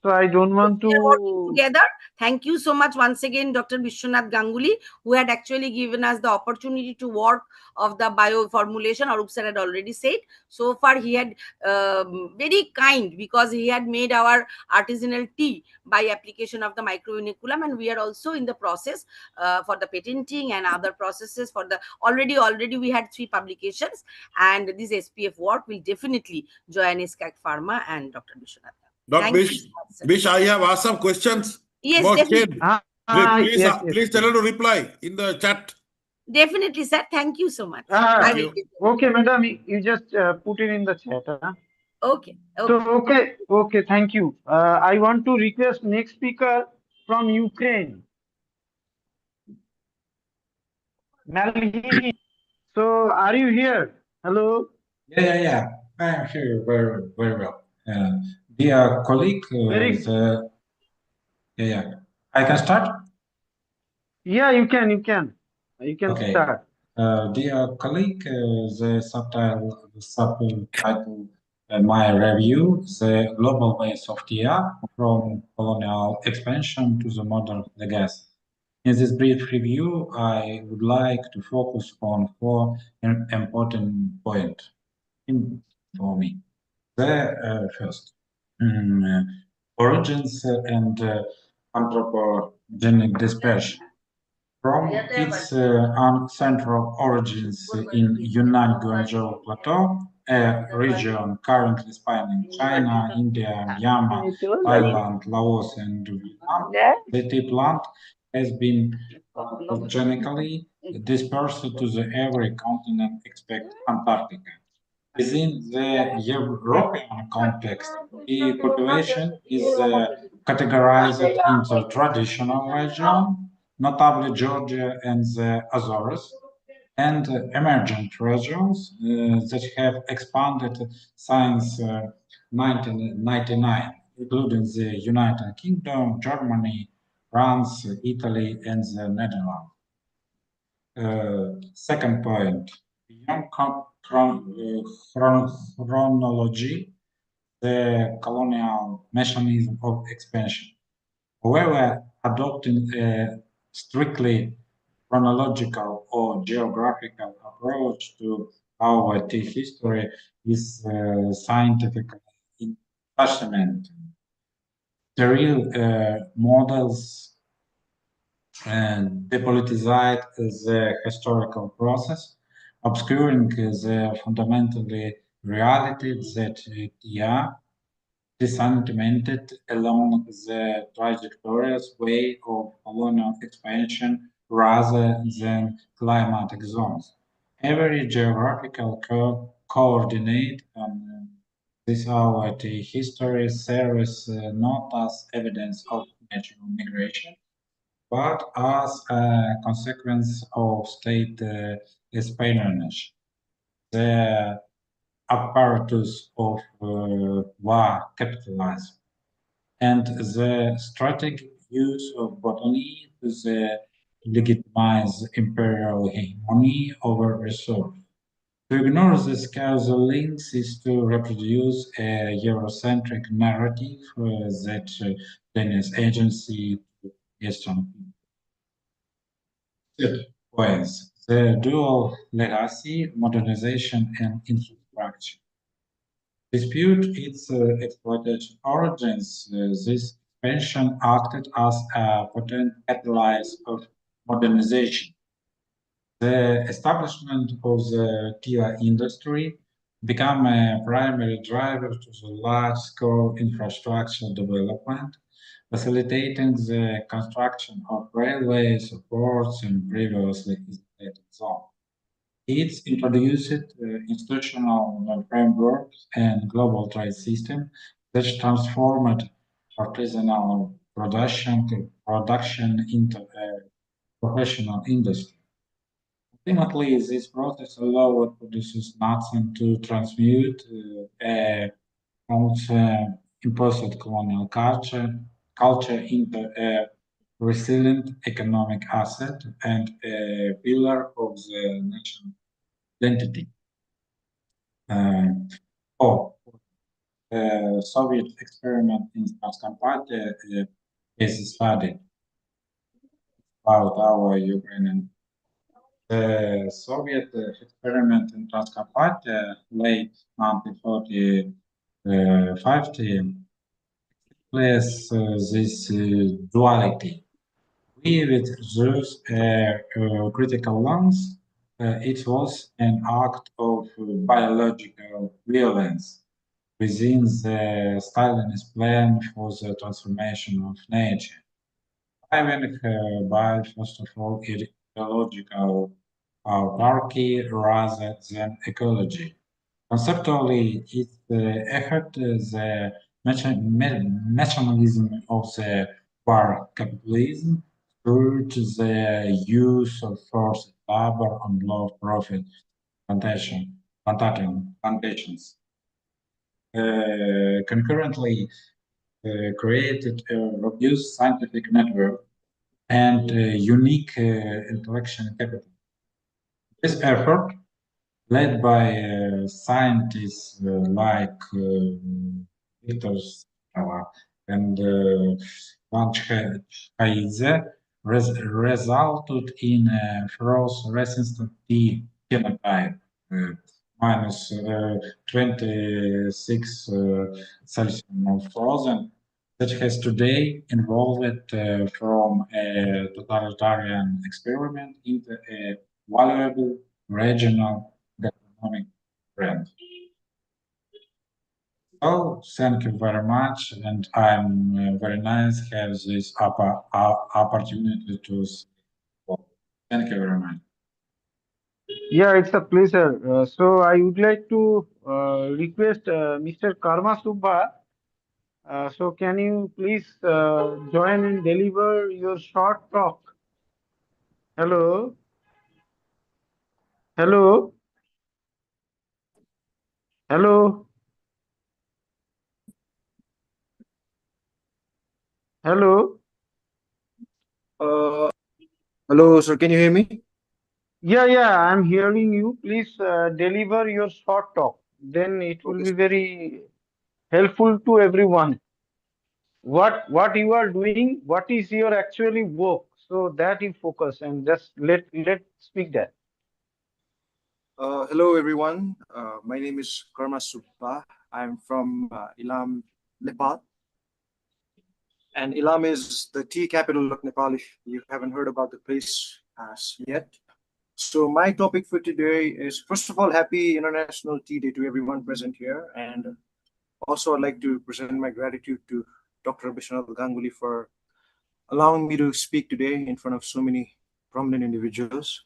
So I don't want We are working to. together. Thank you so much once again, Dr. Vishwanath Ganguly, who had actually given us the opportunity to work of the bio formulation. Arup sir had already said. So far, he had very kind, because he had made our artisanal tea by application of the microviniculum, and we are also in the process for the patenting and other processes for the already we had 3 publications, and this SPF work will definitely join SCAC Pharma and Dr. Vishwanath. Dr. Thank you Bish, so much, sir. Bish, I have asked some questions Yes, about definitely. shade. Yes, Please tell her to reply in the chat. Definitely, sir. Thank you so much. I Thank will you. give you. Okay, madam, you just put it in the chat. Huh? Okay. So, okay, thank you. I want to request next speaker from Ukraine, Malhi. So, are you here? Hello. Yeah. I am here very well. Dear colleague, Very. yeah. I can start? Yeah, you can. You can Okay. start. Dear colleague, the subtitle my review, the global ways of TR from colonial expansion to the modern legacy. In this brief review, I would like to focus on 4 important points for me. The first, origins and anthropogenic dispersion. From its central origins in Yunnan Guangzhou Plateau, a region currently spanning China, India, Myanmar, Thailand, Laos, and Vietnam, the tea plant has been genetically dispersed to the every continent except Antarctica. Within the European context, the population is categorized into traditional region, notably Georgia and the Azores, and emergent regions that have expanded since 1999, including the United Kingdom, Germany, France, Italy, and the Netherlands. Second point, beyond chronology, the colonial mechanism of expansion. However, adopting a strictly chronological or geographical approach to our tea history is scientifically insufficient. The real models and depoliticize the historical process, obscuring the fundamentally reality that they are disseminated along the trajectorious way of colonial expansion rather than climatic zones. Every geographical coordinate on this our history serves not as evidence of natural migration, but as a consequence of state espionage. The apparatus of war capitalism and the strategic use of botany to legitimize imperial hegemony over resource. To ignore these causal links is to reproduce a Eurocentric narrative that denies agency to Eastern ways. The dual legacy, modernization, and infrastructure. Dispute its exploitation origins. This expansion acted as a potent catalyst of modernization. The establishment of the tea industry became a primary driver to the large-scale infrastructure development, facilitating the construction of railways, ports, and previously isolated zones. It introduced institutional frameworks and global trade system that transformed artisanal production into a professional industry. Ultimately, this process allowed producers nothing to transmute a imposed colonial culture into a resilient economic asset and a pillar of the national identity. Soviet experiment in Transcarpathia is studied about our Ukrainian. The Soviet experiment in Transcarpathia late 1940-50 place this duality. With those critical lungs, it was an act of biological violence within the Stalinist plan for the transformation of nature, driving by, first of all, ideological autarky rather than ecology. Conceptually, it echoed the nationalism of the war capitalism through to the use of forced labor on low-profit plantations. Concurrently, created a robust scientific network and unique intellectual capital. This effort, led by scientists like Victor Stella and Van Schaitze, resulted in a frost-resistant T phenotype, minus 26 Celsius frozen, that has today evolved from a totalitarian experiment into a valuable regional gastronomic brand. So, thank you very much, and I'm very nice to have this opportunity to speak. Thank you very much. Yeah, it's a pleasure. So I would like to request Mr. Karma Subha. So can you please join and deliver your short talk? Hello. Hello. Hello. Hello. Hello, sir. Can you hear me? Yeah, I'm hearing you. Please deliver your short talk. Then it will be very helpful to everyone. What you are doing, what is your actually work, so that you focus and just let speak that. Hello, everyone. My name is Karma Suppa. I'm from Ilam, Nepal. And Ilam is the tea capital of Nepal, if you haven't heard about the place yet. So my topic for today is, first of all, happy International Tea Day to everyone present here. And also I'd like to present my gratitude to Dr. Vishwanath Ganguly for allowing me to speak today in front of so many prominent individuals.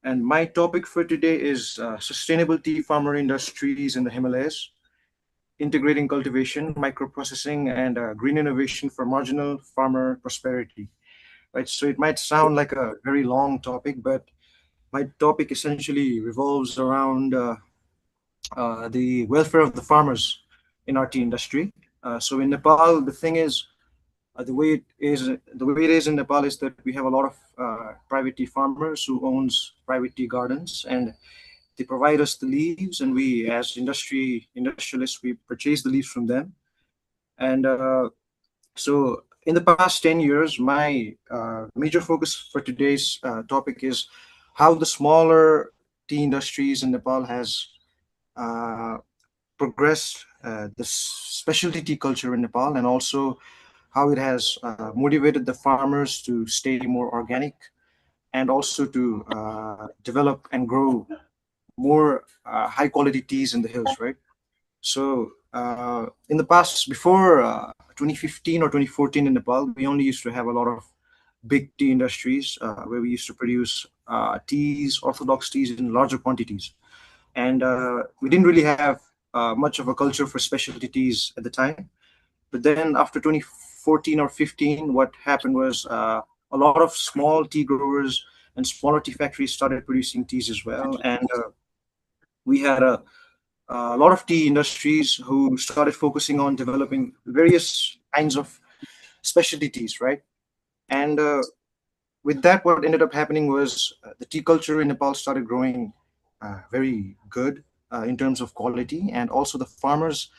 And my topic for today is sustainable tea farmer industries in the Himalayas, integrating cultivation, microprocessing, and green innovation for marginal farmer prosperity. Right. So it might sound like a very long topic, but my topic essentially revolves around the welfare of the farmers in our tea industry. So in Nepal, the thing is, the way it is in Nepal is that we have a lot of private tea farmers who owns private tea gardens, and they provide us the leaves, and we, as industrialists, we purchase the leaves from them. And so, in the past 10 years, my major focus for today's topic is how the smaller tea industries in Nepal has uh, progressed the specialty tea culture in Nepal, and also how it has motivated the farmers to stay more organic, and also to develop and grow more high quality teas in the hills, right? So in the past, before 2015 or 2014 in Nepal, we only used to have a lot of big tea industries where we used to produce teas, orthodox teas in larger quantities. And we didn't really have much of a culture for specialty teas at the time. But then after 2014 or 15, what happened was a lot of small tea growers and smaller tea factories started producing teas as well. And we had a lot of tea industries who started focusing on developing various kinds of specialty teas, right? And with that, what ended up happening was the tea culture in Nepal started growing very good in terms of quality, and also the farmers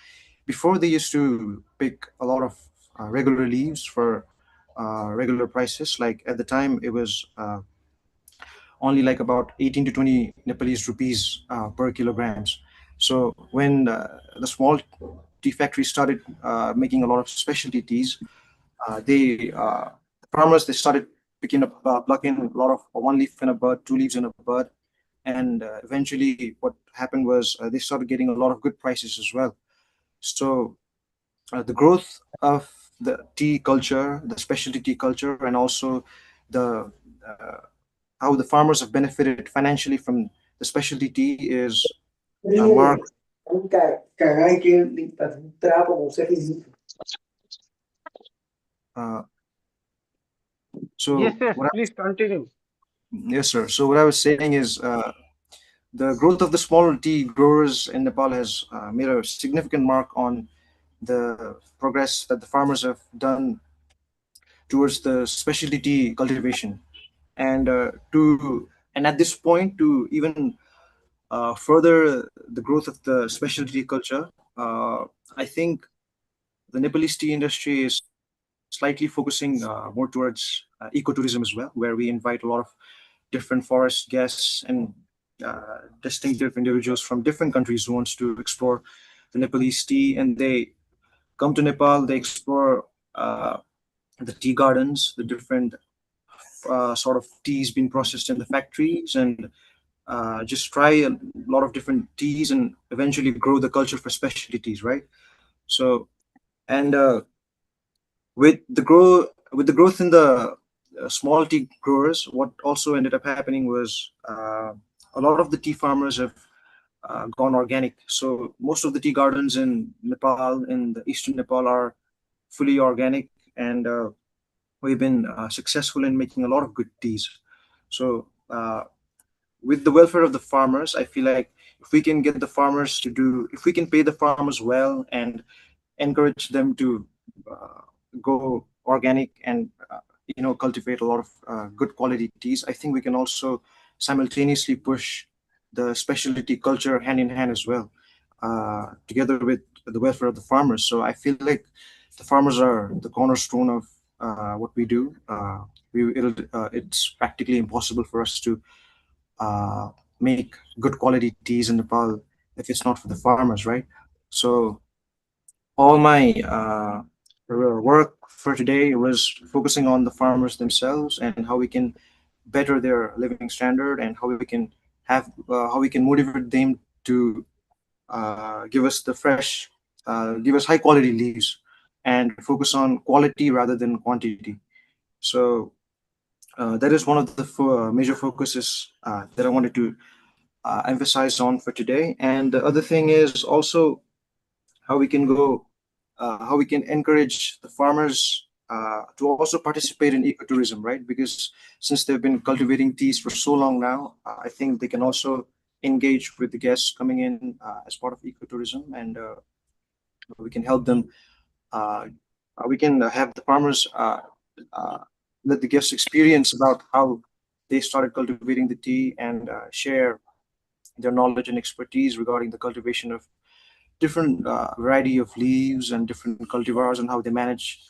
before they used to pick a lot of regular leaves for regular prices. Like at the time, it was only like about 18 to 20 Nepalese rupees per kilograms. So when the small tea factories started making a lot of specialty teas, the farmers they started picking up plucking a lot of one leaf in a bud, two leaves in a bud, and eventually what happened was they started getting a lot of good prices as well. So the growth of the tea culture, the specialty tea culture, and also the uh, how the farmers have benefited financially from the specialty tea is marked. Uh, Yes, so yes, what please continue. Yes, sir. So what I was saying is the growth of the small tea growers in Nepal has made a significant mark on the progress that the farmers have done towards the specialty tea cultivation, and and at this point to even further the growth of the specialty culture, I think the Nepalese tea industry is slightly focusing more towards ecotourism as well, where we invite a lot of different forest guests and distinctive individuals from different countries who wants to explore the Nepalese tea, and they come to Nepal. They explore the tea gardens, the different sort of teas being processed in the factories, and just try a lot of different teas, and eventually grow the culture for specialty teas, right? So, and with the growth in the small tea growers, what also ended up happening was a lot of the tea farmers have gone organic. So most of the tea gardens in Nepal, in the eastern Nepal, are fully organic, and we've been successful in making a lot of good teas. So with the welfare of the farmers, I feel like if we can get the farmers to do, if we can pay the farmers well and encourage them to uh, go organic and cultivate a lot of good quality teas, I think we can also simultaneously push the specialty culture hand in hand as well, together with the welfare of the farmers. So I feel like the farmers are the cornerstone of what we do. It's practically impossible for us to uh, make good quality teas in Nepal if it's not for the farmers, right? So all my work for today was focusing on the farmers themselves and how we can better their living standard, and how we can motivate them to give us high quality leaves and focus on quality rather than quantity. So that is one of the major focuses that I wanted to emphasize on for today. And the other thing is also how we can how we can encourage the farmers to also participate in ecotourism, right? Because since they've been cultivating teas for so long now, I think they can also engage with the guests coming in as part of ecotourism, and we can help them. Uh, we can have the farmers uh, let the guests experience about how they started cultivating the tea, and share their knowledge and expertise regarding the cultivation of different variety of leaves and different cultivars, and how they manage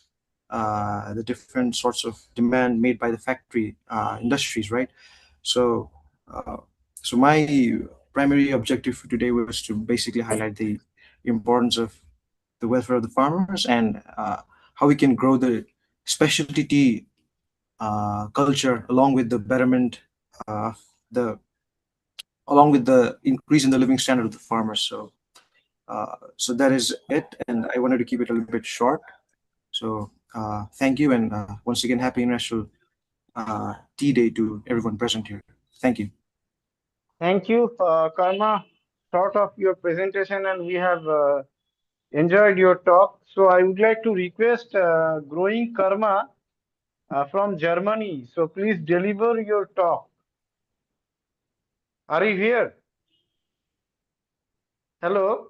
the different sorts of demand made by the factory industries, right? So, uh, so my primary objective for today was to basically highlight the importance of the welfare of the farmers, and how we can grow the specialty tea culture along with the betterment of the along with the increase in the living standard of the farmers. So that is it, and I wanted to keep it a little bit short. So thank you, and once again, happy International Tea Day to everyone present here. Thank you. Thank you, Karma. Sort of your presentation, and we have enjoyed your talk. So I would like to request Growing Karma from Germany. So please deliver your talk. Are you here? Hello?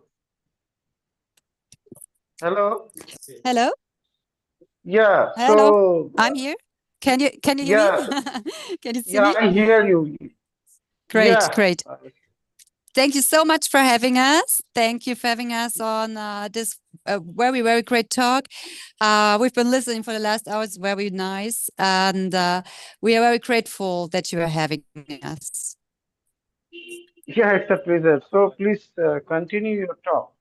Hello? Hello? Yeah, Hello. so I'm here. Can you hear me? yeah, Can you see yeah, me? I hear you. Great, Yeah. great. Thank you so much for having us. Thank you for having us on this very, very great talk. We've been listening for the last hours, very nice. And we are very grateful that you are having us. Yeah, it's a pleasure. So please continue your talk.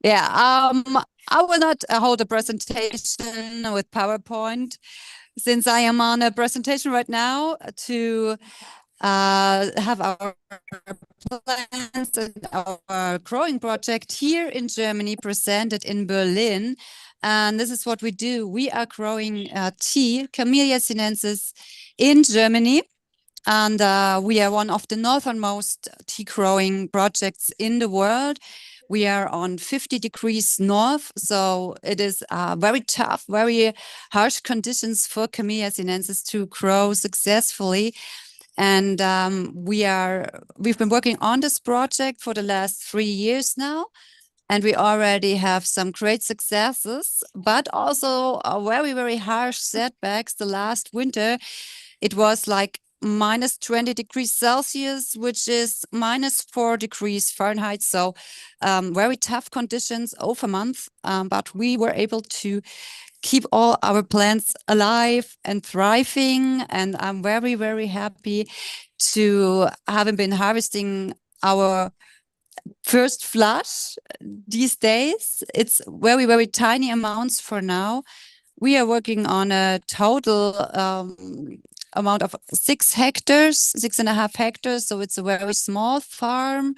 Yeah, I will not hold a presentation with PowerPoint since I am on a presentation right now to have our plans and our growing project here in Germany presented in Berlin. And this is what we do. We are growing tea, Camellia sinensis, in Germany. And we are one of the northernmost tea growing projects in the world. We are on 50 degrees north, so it is very tough, very harsh conditions for Camellia sinensis to grow successfully. And we've been working on this project for the last 3 years now, and we already have some great successes, but also very, very harsh setbacks. The last winter, it was like minus 20 degrees Celsius, which is minus 4 degrees Fahrenheit. So very tough conditions over a month, but we were able to keep all our plants alive and thriving. And I'm very, very happy to having been harvesting our first flush these days. It's very, very tiny amounts for now. We are working on a total amount of 6 hectares, 6.5 hectares. So it's a very small farm.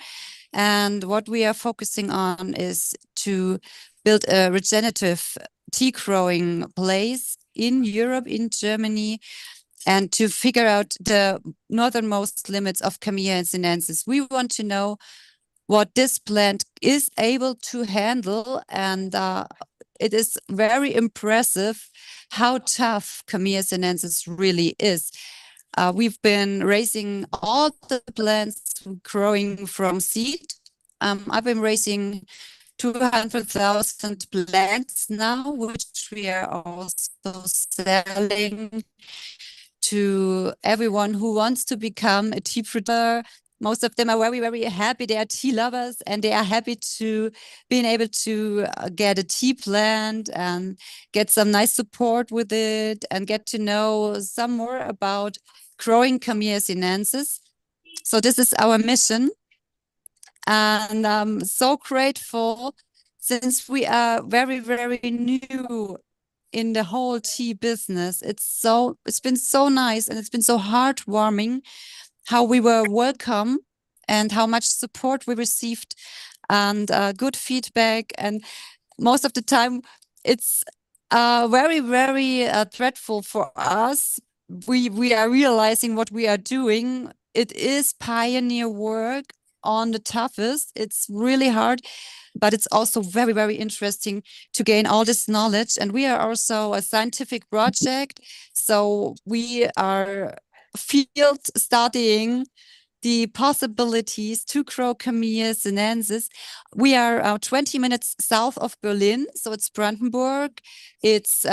And what we are focusing on is to build a regenerative tea growing place in Europe, in Germany, and to figure out the northernmost limits of Camellia sinensis. We want to know what this plant is able to handle, and it is very impressive how tough Camellia sinensis really is. We've been raising all the plants growing from seed. I've been raising 200,000 plants now, which we are also selling to everyone who wants to become a tea producer. Most of them are very, very happy. They are tea lovers and they are happy to being able to get a tea plant and get some nice support with it and get to know some more about growing Camellia sinensis. So this is our mission. And I'm so grateful since we are very, very new in the whole tea business. It's been so nice and it's been so heartwarming how we were welcome and how much support we received and good feedback. And most of the time it's very, very dreadful for us. We are realizing what we are doing. It is pioneer work on the toughest. It's really hard, but it's also very, very interesting to gain all this knowledge. And we are also a scientific project. So we are field studying the possibilities to grow Camellia sinensis. We are 20 minutes south of Berlin, so it's Brandenburg. It's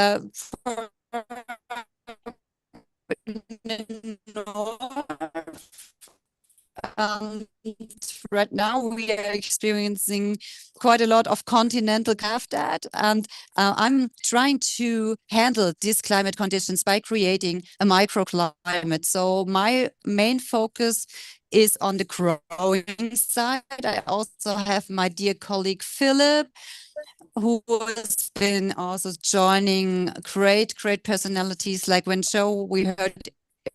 right now we are experiencing quite a lot of continental that, and I'm trying to handle these climate conditions by creating a microclimate. So my main focus is on the growing side. I also have my dear colleague Philip, who has been also joining great personalities like when Joe we heard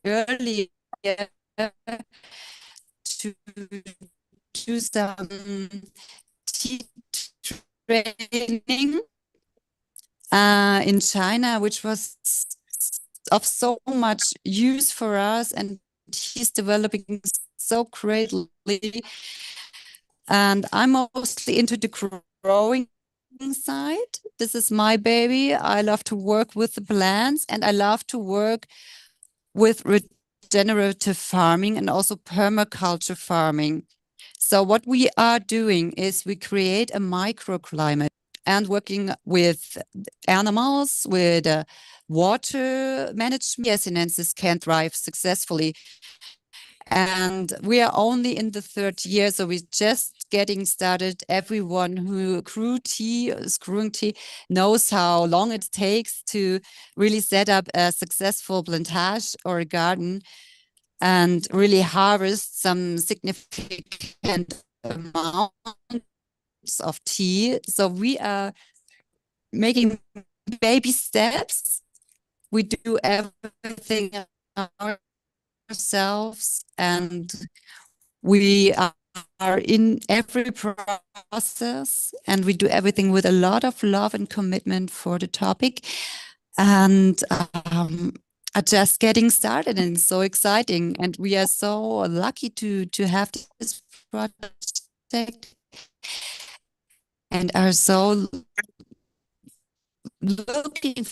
earlier to do some tea training in China, which was of so much use for us, and he's developing so greatly. And I'm mostly into the growing side. This is my baby. I love to work with the plants and I love to work with regenerative farming and also permaculture farming. So what we are doing is we create a microclimate and working with animals, with water management. Sinensis can thrive successfully. And we are only in the third year, so we're just getting started. Everyone who is growing tea knows how long it takes to really set up a successful plantage or a garden and really harvest some significant amounts of tea. So we are making baby steps. We do everything ourselves, and we are in every process, and we do everything with a lot of love and commitment for the topic. And are just getting started, and it's so exciting. And we are so lucky to have this project, and are so looking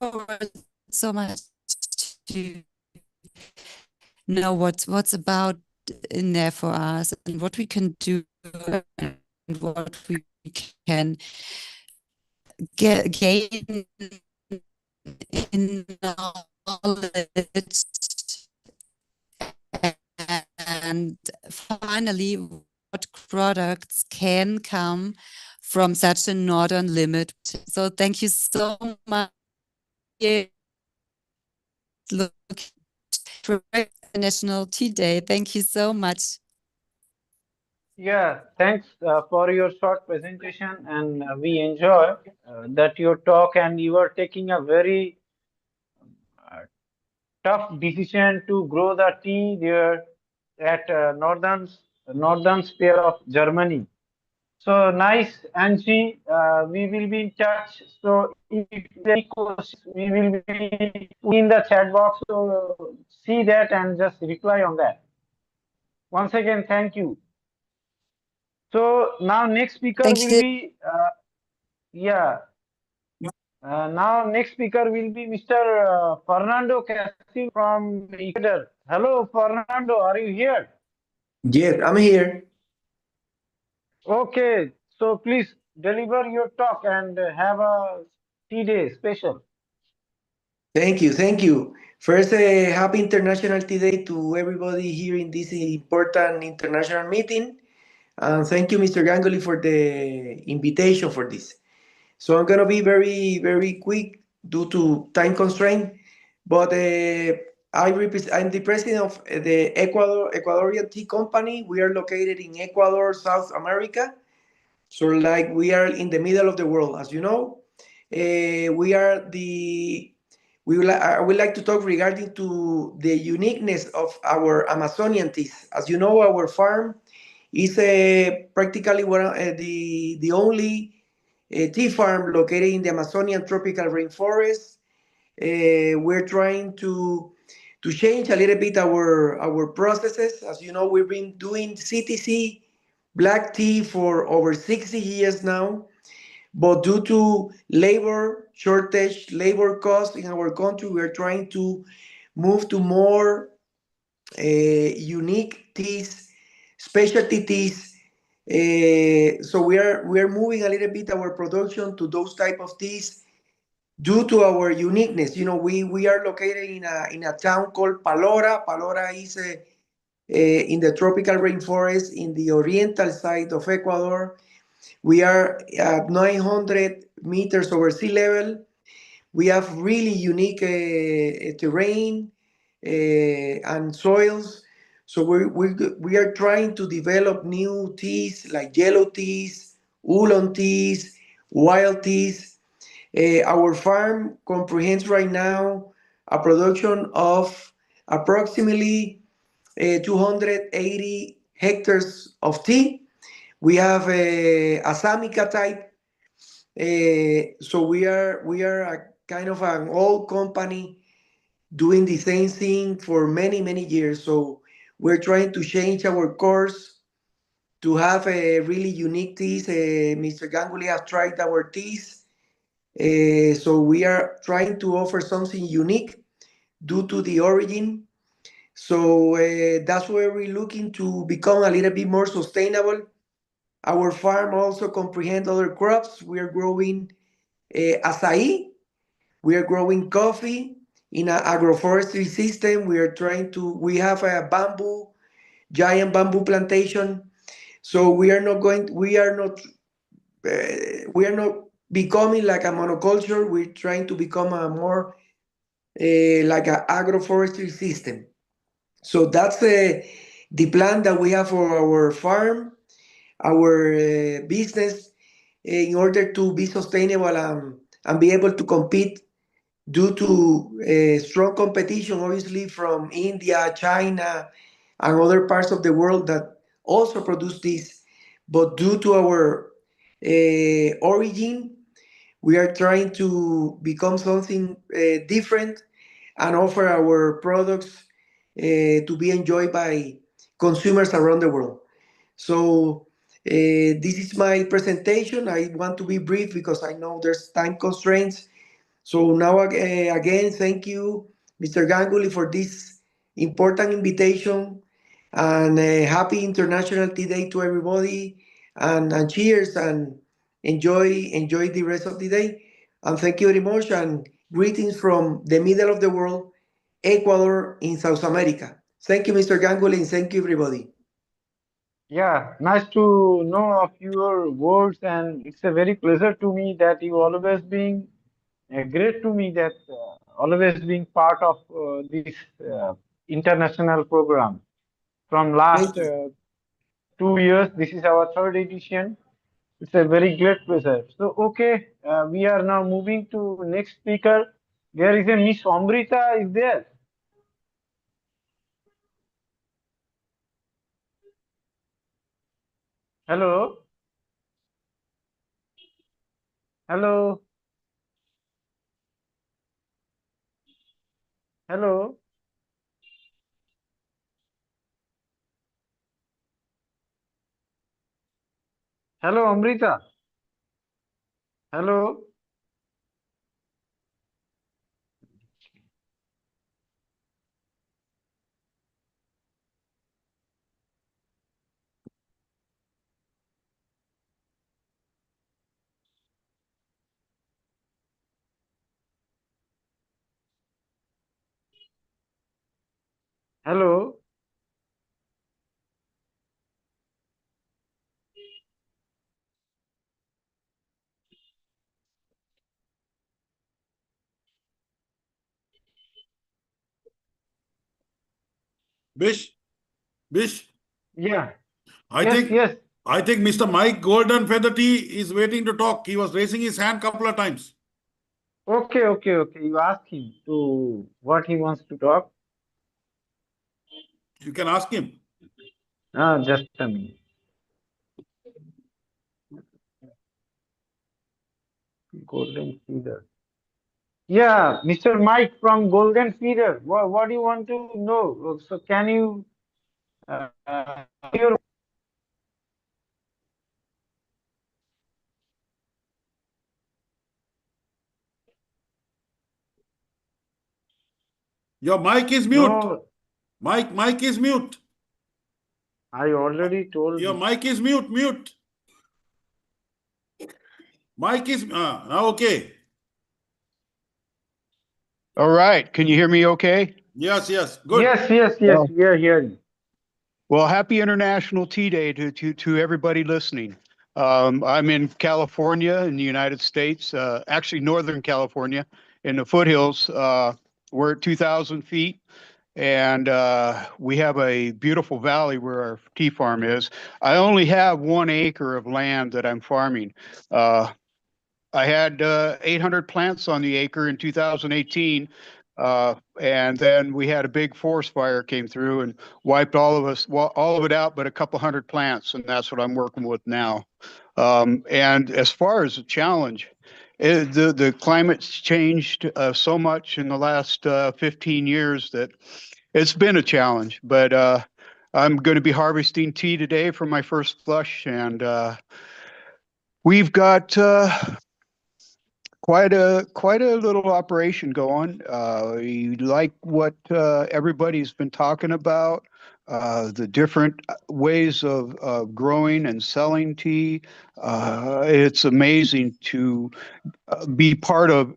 forward so much to know what's about in there for us, and what we can do, and what we can gain in knowledge, and finally what products can come from such a northern limit. So thank you so much. Look for International Tea Day. Thank you so much. Yeah, thanks for your short presentation, and we enjoy that your talk, and you are taking a very tough decision to grow the tea there at northern sphere of Germany. So nice, Angie. We will be in touch. So if any questions, we will be in the chat box. So see that and just reply on that. Once again, thank you. So now next speaker will be now next speaker will be Mr. Fernando Castillo from Ecuador. Hello, Fernando, are you here? Yes, I'm here. Okay, so please deliver your talk and have a tea day special. Thank you, thank you. First, happy International Tea Day to everybody here in this important international meeting. Thank you, Mr. Gangoli, for the invitation for this. So I'm gonna be very, very quick due to time constraint, but I'm the president of the Ecuadorian Tea Company. We are located in Ecuador, South America. So like we are in the middle of the world, as you know. We are the I would like to talk regarding to the uniqueness of our Amazonian teas. As you know, our farm is practically the only tea farm located in the Amazonian tropical rainforest. We're trying to change a little bit our processes. As you know, we've been doing CTC black tea for over 60 years now. But due to labor shortage, labor cost in our country, we are trying to move to more unique teas, specialty teas. So we are moving a little bit our production to those type of teas due to our uniqueness. You know, we are located in a town called Palora. Palora is in the tropical rainforest in the oriental side of Ecuador. We are at 900 meters over sea level. We have really unique terrain and soils. So we are trying to develop new teas like yellow teas, oolong teas, wild teas. Our farm comprehends right now a production of approximately 280 hectares of tea. We have a Assamica type. So we are a kind of an old company doing the same thing for many years. So we're trying to change our course to have a really unique teas. Mr. Ganguly has tried our teas. So we are trying to offer something unique due to the origin. So that's where we're looking to become a little bit more sustainable. Our farm also comprehends other crops. We are growing acai. We are growing coffee in an agroforestry system. We have a giant bamboo plantation. So we are not becoming like a monoculture. We're trying to become a more like an agroforestry system. So that's the plan that we have for our farm, our business, in order to be sustainable and be able to compete due to strong competition, obviously, from India, China, and other parts of the world that also produce this. But due to our origin, we are trying to become something different and offer our products to be enjoyed by consumers around the world. So this is my presentation. I want to be brief because I know there's time constraints. So now again, thank you, Mr. Ganguly, for this important invitation, and happy International Tea Day to everybody, and cheers, and enjoy the rest of the day. And thank you very much, and greetings from the middle of the world, Ecuador in South America. Thank you, Mr. Ganguly, and thank you, everybody. Yeah, nice to know of your words, and it's a very pleasure to me that you always being great to me that always being part of this international program. From last Thank you. 2 years, this is our third edition. It's a very great pleasure. So, okay, we are now moving to next speaker. There is a Miss Amrita is there. Hello. Hello. Hello. Hello, Amrita. Hello. Hello. Bish, Bish. Yeah. I Yes, think yes. I think Mr. Mike Golden Feather Tea is waiting to talk. He was raising his hand couple of times. Okay, okay, okay. You ask him to what he wants to talk. You can ask him. Just a minute. Golden Feeder. Yeah, Mr. Mike from Golden Feeder. What do you want to know? So can you your Your mic is mute. no? Mike is mute. I already told Your you. mic is mute. Mic is now okay. All right. Can you hear me okay? Yes, good. Yes. Well, We are hearing. well, happy International Tea Day to everybody listening. I'm in California in the United States, actually Northern California in the foothills. We're at 2,000 feet, and we have a beautiful valley where our tea farm is. I only have 1 acre of land that I'm farming. I had 800 plants on the acre in 2018. And then we had a big forest fire came through and wiped all of it out, but a couple hundred plants, and that's what I'm working with now. And as far as the challenge, the climate's changed so much in the last 15 years that it's been a challenge. But I'm going to be harvesting tea today for my first flush, and we've got quite a little operation going. We like what everybody's been talking about, the different ways of growing and selling tea. It's amazing to be part of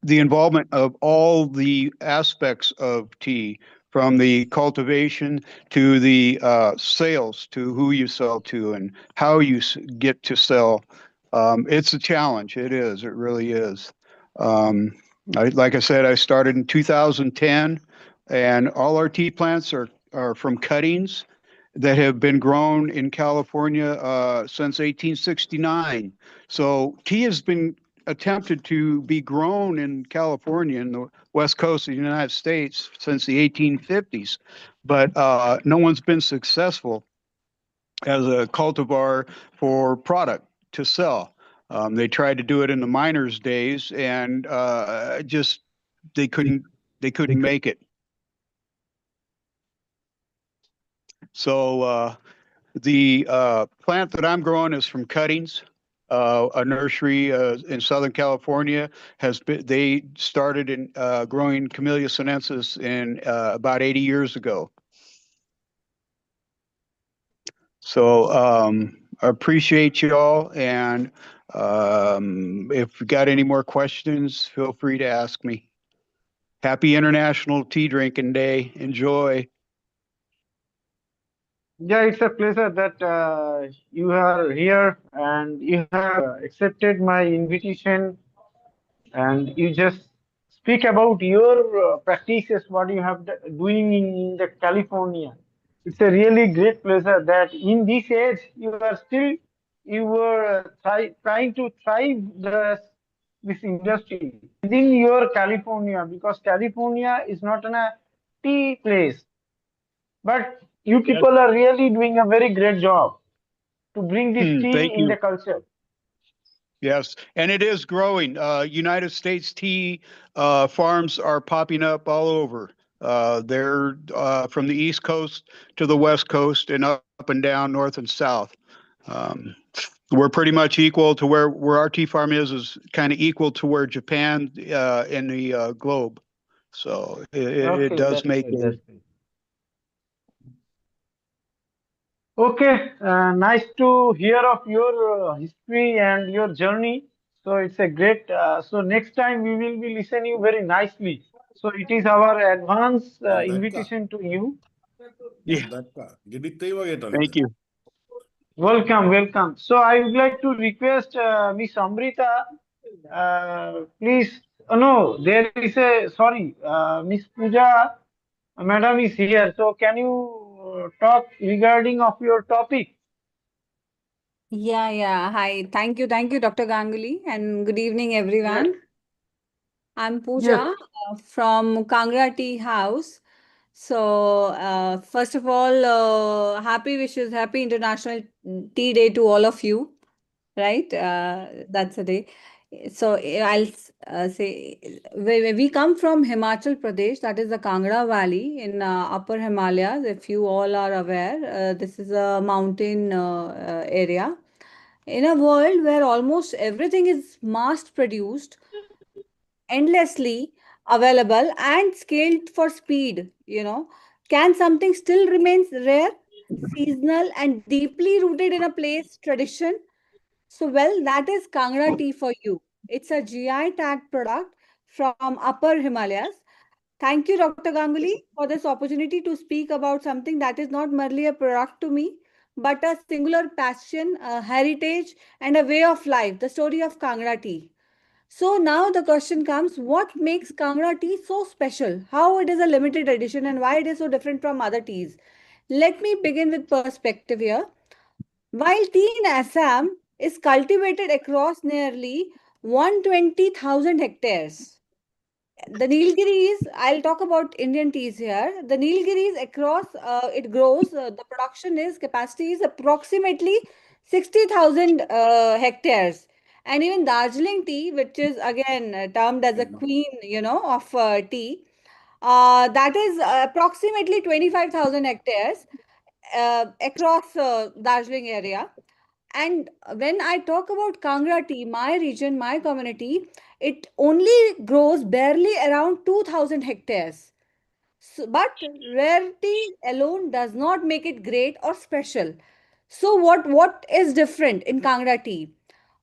the involvement of all the aspects of tea, from the cultivation to the sales, to who you sell to and how you get to sell. It's a challenge. It is. It really is. Um, like I said, I started in 2010, and all our tea plants are from cuttings that have been grown in California since 1869. So tea has been attempted to be grown in California in the west coast of the United States since the 1850s, but no one's been successful as a cultivar for product to sell. They tried to do it in the miners' days, and just they couldn't make it. So the plant that I'm growing is from cuttings. A nursery in Southern California they started in growing Camellia sinensis in about 80 years ago. So I appreciate you all, and if you got any more questions, feel free to ask me. Happy International Tea Drinking Day. Enjoy. Yeah, it's a pleasure that you are here and you have accepted my invitation, and you just speak about your practices, what you have doing in the California. It's a really great pleasure that in this age you were trying to thrive this industry within your California, because California is not a tea place, but you Yes. people are really doing a very great job to bring this tea Thank in you. the culture. Yes, and it is growing. United States tea farms are popping up all over. They're from the East Coast to the West Coast and up and down, north and south. Um, we're pretty much equal to where our tea farm is kind of equal to where Japan in the globe. So it Okay, does that's make great. That's great. Okay, nice to hear of your history and your journey. So it's a great. So next time we will be listening you very nicely. So it is our advance invitation to you. Yeah. Thank you. Welcome, welcome. So I would like to request Miss Amrita, please. No, there is a sorry, Miss Pooja, Madam is here. So can you talk regarding of your topic? Yeah. Hi. Thank you, Dr. Ganguly, and good evening, everyone. I'm Yes. Pooja from Kangra Tea House. So, first of all, happy wishes, happy International Tea Day to all of you, right? That's a day. So, I'll say we come from Himachal Pradesh, that is the Kangra Valley in Upper Himalayas. If you all are aware, this is a mountain area. In a world where almost everything is mass produced, endlessly available and scaled for speed, can something still remains rare, seasonal and deeply rooted in a place tradition? So well, that is Kangra tea for you. It's a GI tagged product from Upper Himalayas. Thank you, Dr. Ganguly, for this opportunity to speak about something that is not merely a product to me, but a singular passion, a heritage, and a way of life, the story of Kangra tea. So now the question comes, what makes Kangra tea so special? How it is a limited edition and why it is so different from other teas? Let me begin with perspective here. While tea in Assam is cultivated across nearly 120,000 hectares, the Nilgiris, I'll talk about Indian teas here. The Nilgiris across, it grows, the production is, capacity is approximately 60,000 hectares. And even Darjeeling tea, which is again termed as a queen, of tea, that is approximately 25,000 hectares across Darjeeling area. And when I talk about Kangra tea, my region, my community, it only grows barely around 2,000 hectares. So, but rarity alone does not make it great or special. So what is different in Kangra tea?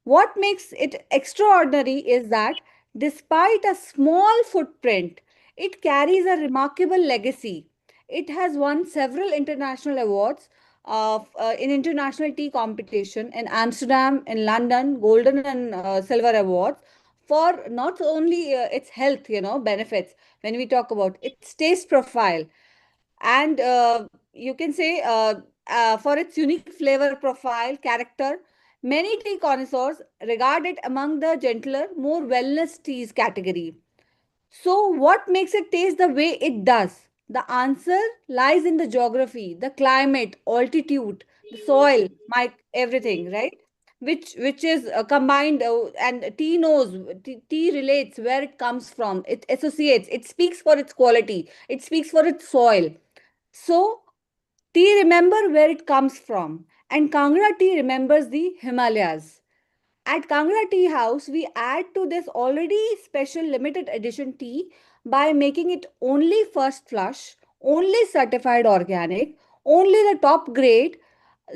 What makes it extraordinary is that despite a small footprint, it carries a remarkable legacy. It has won several international awards in international tea competition in Amsterdam, in London, golden and silver awards for not only its health, benefits when we talk about its taste profile, and you can say for its unique flavor profile character. Many tea connoisseurs regard it among the gentler, more wellness teas category. So, what makes it taste the way it does? The answer lies in the geography, the climate, altitude, the soil, everything, right? Which is combined, and tea knows, tea relates where it comes from. It associates, it speaks for its quality, it speaks for its soil. So, tea remember where it comes from, and Kangra tea remembers the Himalayas. At Kangra Tea House, we add to this already special limited edition tea by making it only first flush, only certified organic, only the top grade,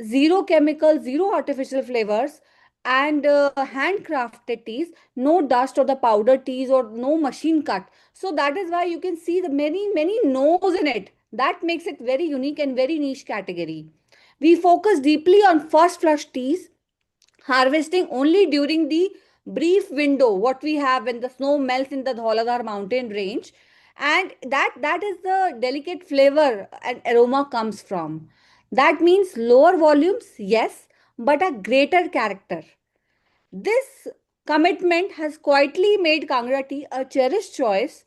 zero chemical, zero artificial flavors, and handcrafted teas, no dust or the powder teas or no machine cut. So that is why you can see the many no's in it. That makes it very unique and very niche category. We focus deeply on first flush teas, harvesting only during the brief window what we have when the snow melts in the Dhauladhar mountain range, and that is the delicate flavor and aroma comes from. That means lower volumes, yes, but a greater character. This commitment has quietly made Kangra tea a cherished choice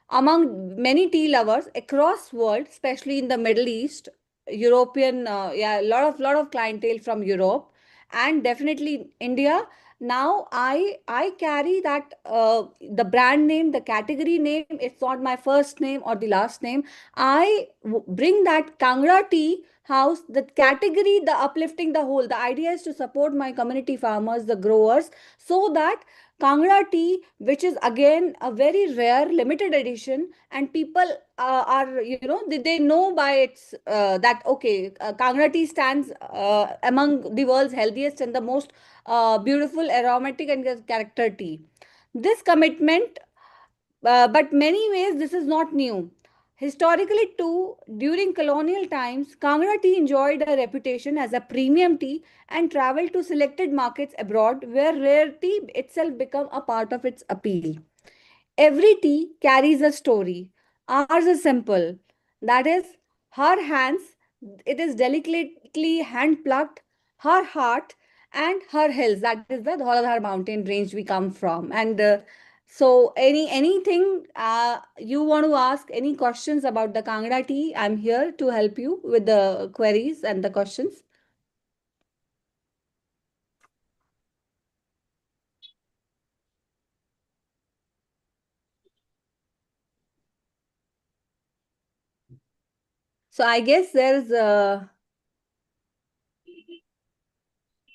among many tea lovers across world, especially in the Middle East, European, lot of clientele from Europe, and definitely India. Now I carry that the brand name, the category name. It's not my first name or the last name. Bring that Kangra tea house, the category, the uplifting the whole. The idea is to support my community farmers, the growers, so that Kangra tea, which is again a very rare limited edition, and people are, they know by its that okay, Kangra tea stands among the world's healthiest and the most beautiful, aromatic, and character tea. This commitment, but many ways this is not new. Historically, too, during colonial times, Kangra tea enjoyed a reputation as a premium tea and traveled to selected markets abroad where rarity itself became a part of its appeal. Every tea carries a story. Ours is simple. That is, her hands, it is delicately hand plucked, her heart, and her hills. That is the Dhauladhar mountain range we come from. And so, anything you want to ask, any questions about the Kangra tea, I'm here to help you with the queries and the questions. So I guess there's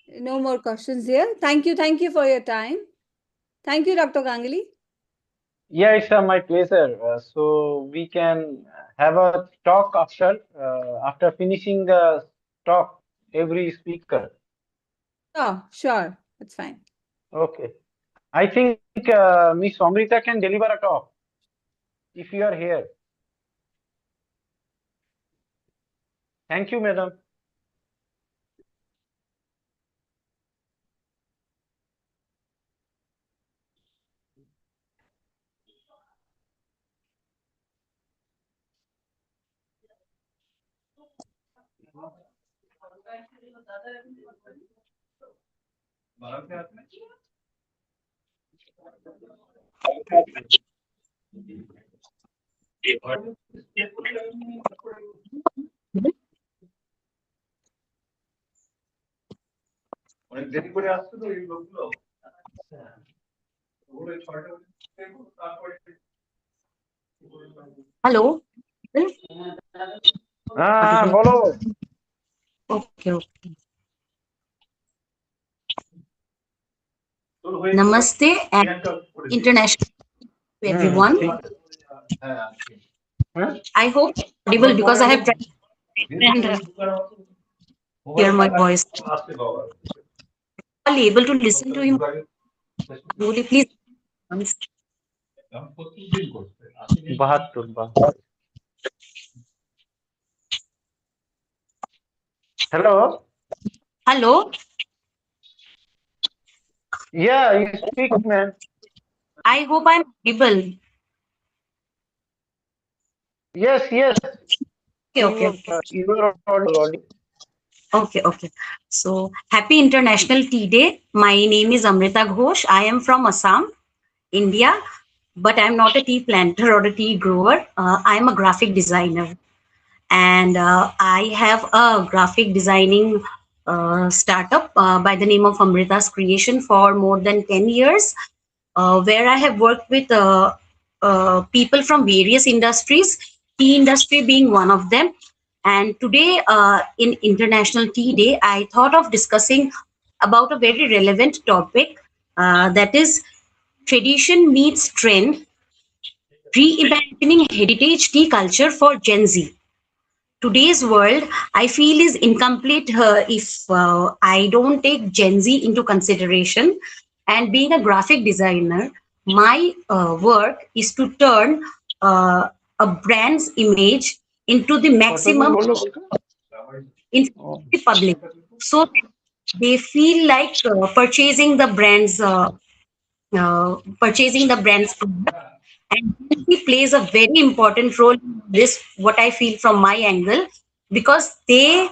no more questions here. Thank you for your time. Thank you, Dr. Ganguly. Yeah, it's my pleasure. So we can have a talk after finishing the talk, every speaker. Sure. That's fine. Okay. I think Miss Amrita can deliver a talk if you are here. Thank you, madam. Hello हाँ बोलो okay okay Namaste and international to everyone. I hope it's audible because I have tried and hear my voice. All able to listen to him. Will you please? Hello. Hello. Yeah, you speak, man. I hope I'm audible. Yes, yes. Okay. You are audible. Okay. So happy International Tea Day. My name is Amrita Ghosh. I am from Assam, India, but I'm not a tea planter or a tea grower. I'm a graphic designer, and I have a graphic designing startup by the name of Amrita's Creation for more than 10 years, where I have worked with people from various industries, tea industry being one of them. And today, in International Tea Day, I thought of discussing about a very relevant topic, that is tradition meets trend, reimagining heritage tea culture for Gen Z. Today's world, I feel, is incomplete if I don't take Gen Z into consideration. And being a graphic designer, my work is to turn a brand's image into the maximum in the public, so they feel like purchasing the brand's product. And he plays a very important role in this, what I feel from my angle, because they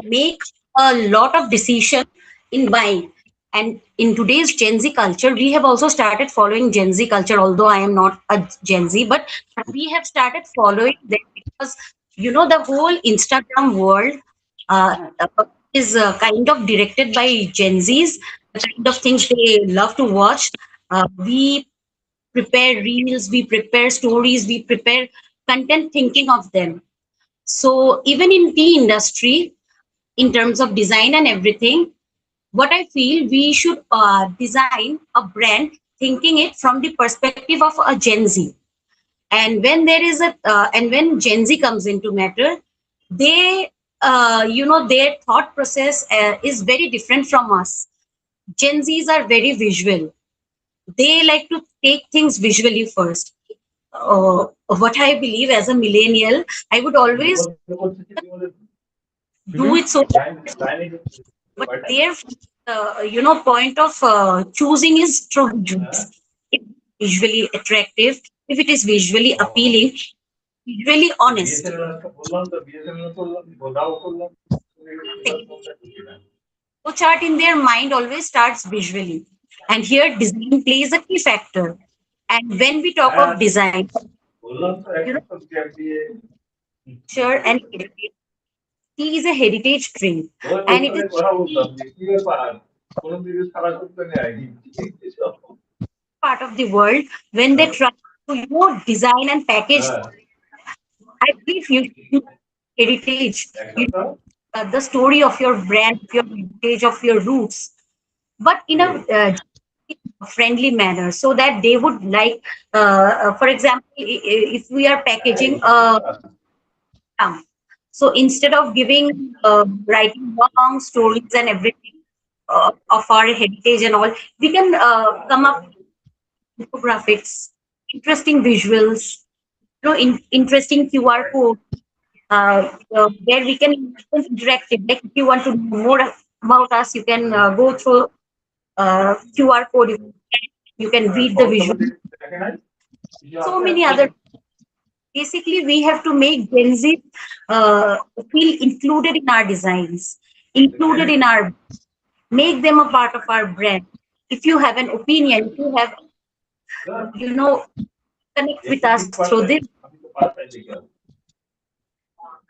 make a lot of decision in buying. And in today's Gen Z culture, we have also started following Gen Z culture, although I am not a Gen Z, but we have started following them because, the whole Instagram world is kind of directed by Gen Zs, the kind of things they love to watch. We prepare reels, we prepare stories, we prepare content thinking of them. So even in tea industry, in terms of design and everything, what I feel, we should design a brand thinking it from the perspective of a Gen Z. And when when Gen Z comes into matter, they, their thought process is very different from us. Gen Zs are very visual. They like to take things visually first. What I believe as a millennial, I would always do it so, but their point of choosing is through visuals. If it's visually attractive, if it is visually appealing, visually honest. So chart in their mind always starts visually, and here design plays a key factor. And when we talk of design, sure, and tea is a heritage drink, and it is part of the world. When they try to design and package, I believe you should heritage, the story of your brand, of your heritage, of your roots, but in a friendly manner, so that they would like, for example, if we are packaging a plum, so instead of giving writing long stories and everything of our heritage and all, we can come up with infographics, interesting visuals, interesting QR code, where we can interact it. Like if you want to know more about us, you can go through QR code. You can read the visual. So many other. Basically, we have to make Gen Z feel included in our designs, included in our, make them a part of our brand. If you have an opinion, if you have, connect with us through this.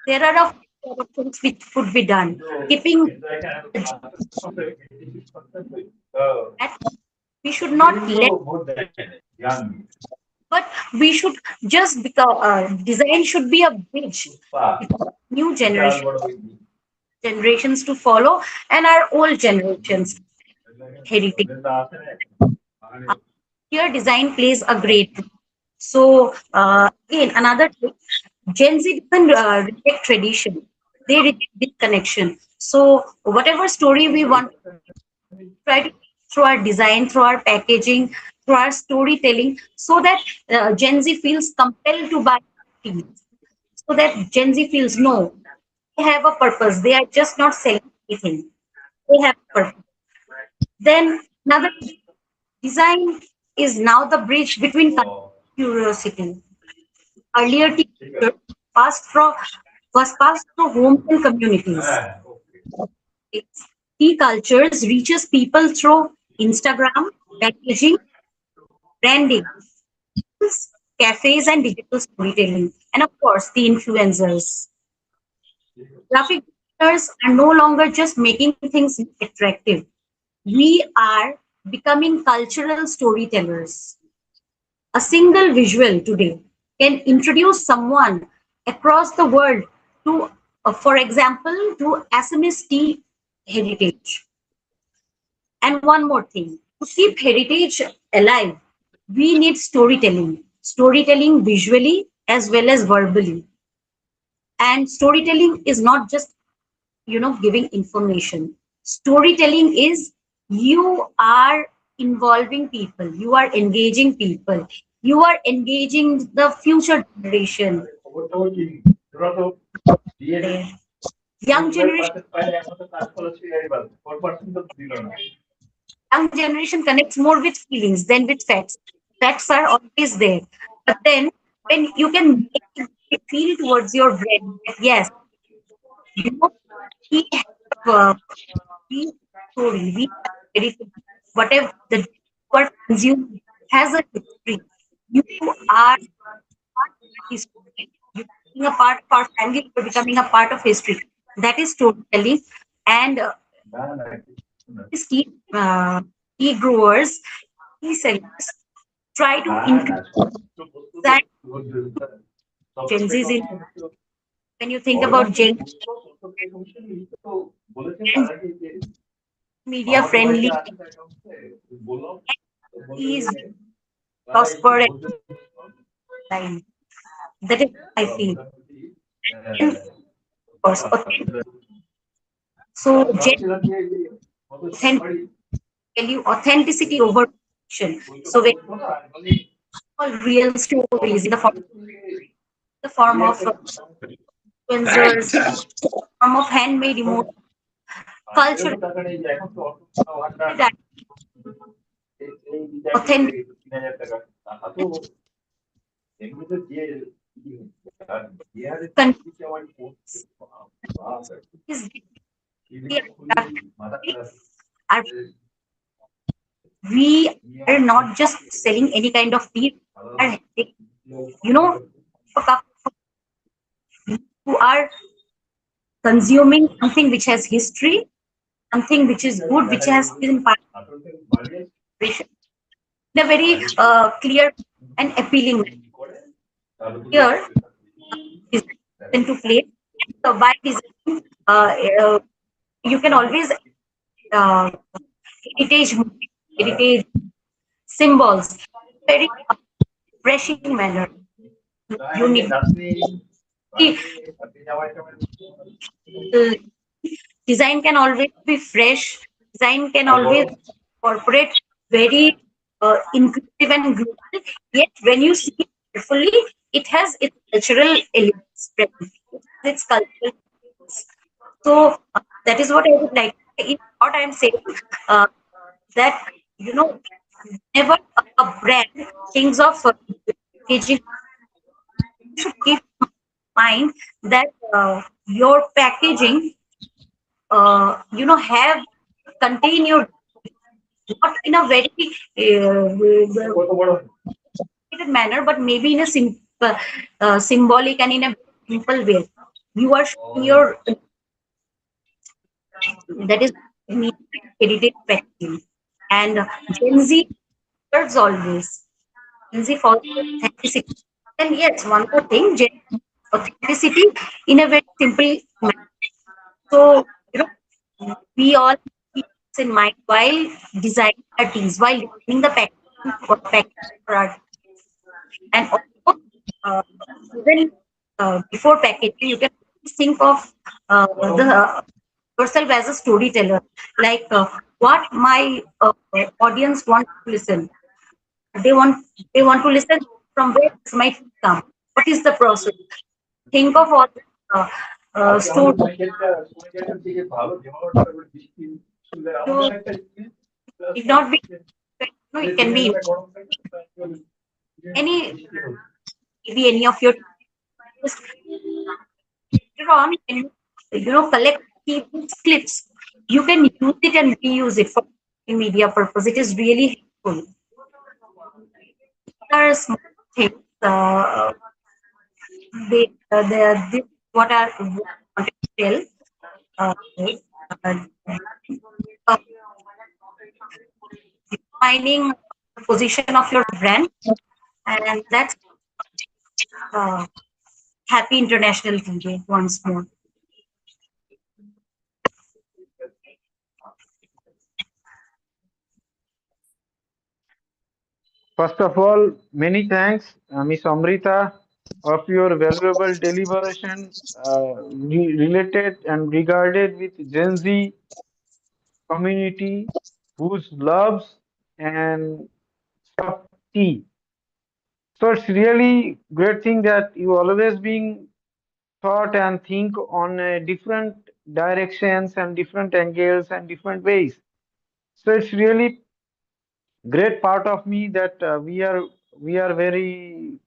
There are a lot of things which could be done. Keeping that, we should not let, but we should just because design should be a bridge between new generations to follow and our old generations. heritage. Here, design plays a great role. So, again, another thing, Gen Z doesn't reject tradition; they reject disconnection. So, whatever story we want try to through our design, through our packaging, through our storytelling, so that Gen Z feels compelled to buy things, so that Gen Z feels no, they have a purpose. They are just not selling anything. They have a purpose. Then another design is now the bridge between curiosity. Earlier, teachers passed from was passed through homes and communities. Tea cultures reaches people through Instagram, packaging, branding, cafes, and digital storytelling, and of course, the influencers. Graphic designers are no longer just making things attractive. We are becoming cultural storytellers. A single visual today can introduce someone across the world to, for example, to Assamese tea heritage. And one more thing, to keep heritage alive, we need storytelling, storytelling visually as well as verbally. And storytelling is not just, giving information. Storytelling is you are involving people, you are engaging people, you are engaging the future generation. Young generation young generation connects more with feelings than with facts. Facts are always there. But then when you can make it feel towards your brain that yes, you know, we have we story, we have heritage, whatever the what consumed has a history. You are part of history. You becoming a part of our family, you're becoming a part of history. That is storytelling. And these tea growers, tea sellers try to increase that Gen Z's in when you think about Gen and media friendly is prosper and line. That is I feel. And of course, so Gen authentic, value authenticity over fiction. So when all real stories in the form of influencers, form of handmade emotion, culture, that authentic is are we are not just selling any kind of tea. Are, a cup who are consuming something which has history, something which is good, which has been part of in a very clear and appealing way. Here, design into play. So by design, you can always uh, heritage, heritage symbols, very refreshing manner. You need design can always be fresh. Design can always incorporate very inclusive and global. Yet when you see it carefully, it has its cultural elements present. It has its cultural elements. So that is what I would like. In what I am saying, uh, that whenever a brand thinks of packaging, you should keep in mind that your packaging, have contain your not in a very manner, but maybe in a simple, symbolic and in a simple way. You are showing your that is heritage packaging, and Gen Z serves always. Gen Z follows authenticity. And yes, one more thing, Gen Z authenticity in a very simple manner. So we all keep in mind while designing our teas, while designing the packaging for our teas. And also, uh, even before packaging, you can think of the yourself as a storyteller, like what my audience want to listen. They want they want to listen from where this might come. What is the process? Think of all the stories. So it not be no, it can be any maybe any of your just later on when you collect these clips, you can use it and reuse it for media purpose. It is really helpful. There are small things. This what I wanted to tell. Uh, uh, uh, Defining the position of your brand, and that's uh, happy International Tea Day once more. First of all, many thanks, Miss Amrita, of your valuable deliberation related and regarded with Gen Z community whose loves and stuff tea. So it's really great thing that you always being thought and think on different directions and different angles and different ways. So it's really great part of me that we are very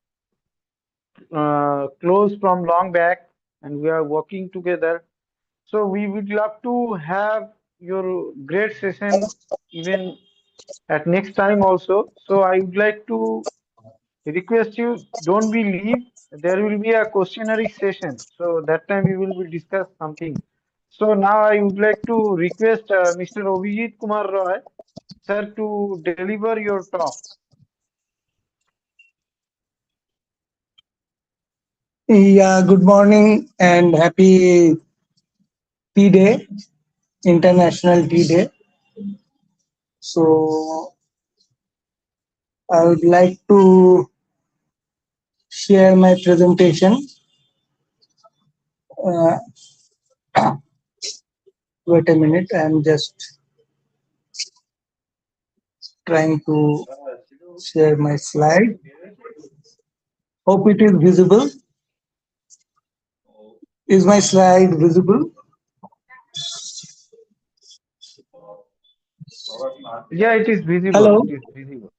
close from long back and we are working together. So we would love to have your great session even at next time also. So I would like to request you don't be leave. There will be a questionnaire session. So that time we will be discuss something. So now I would like to request Mr. Obhijit Kumar Roy, sir, to deliver your talk. Yeah, good morning and happy Tea Day, International Tea Day. So, I would like to share my presentation. Uh, Wait a minute, I am just trying to share my slide. Hope it is visible. Is my slide visible? Yeah, it is visible. Hello? It is visible.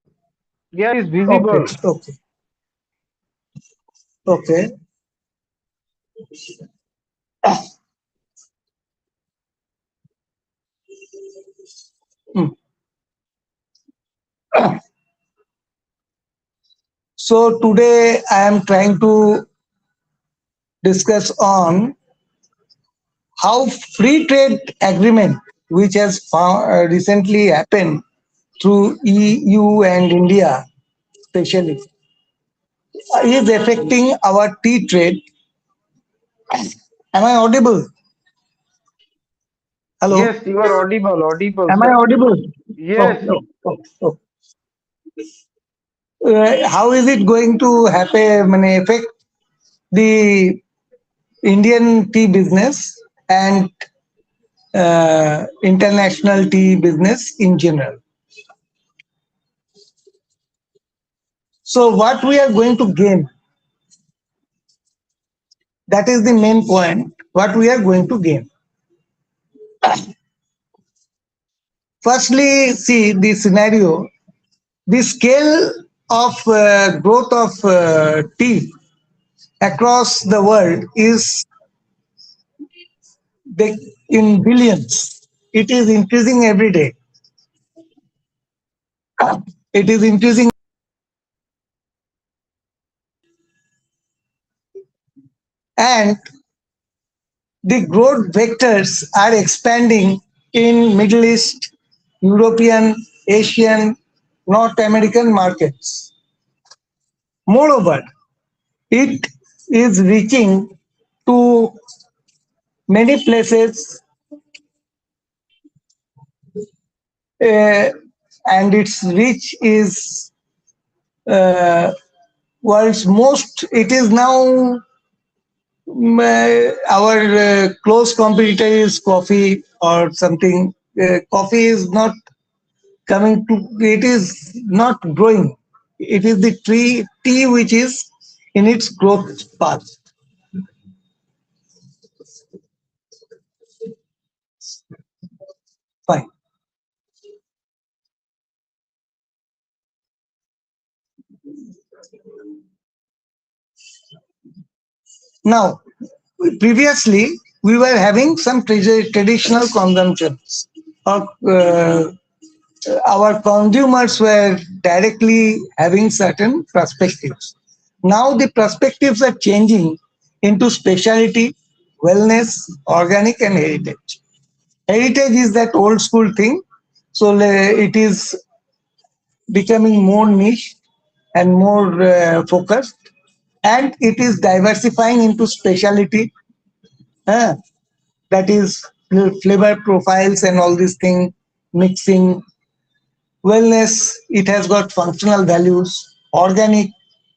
Yeah, it is Okay, visible. okay, okay. Hmm. So today I am trying to discuss on how free trade agreement, which has recently happened through EU and India, especially, is affecting our tea trade. Am I audible? Hello? Yes, you are audible, Am I sir. audible? Yes, Okay. Okay. How is it going to happen, affect the Indian tea business and international tea business in general? So, what we are going to gain, that is the main point. What we are going to gain. Firstly, see the scenario. The scale of growth of tea across the world is in billions. It is increasing every day. It is increasing, and the growth vectors are expanding in Middle East, European, Asian, North American markets. Moreover, it is reaching to many places and its reach is world's most. It is now our close competitor is coffee or something. Coffee is not coming to. It is not growing. It is the tea which is in its growth path. Fine. Now, previously we were having some traditional consumptions, or our consumers were directly having certain perspectives. Now the perspectives are changing into specialty, wellness, organic, and heritage. Heritage is that old school thing, so it is becoming more niche and more focused, and it is diversifying into specialty. uh, that is flavor profiles and all these things mixing. Wellness, it has got functional values. Organic,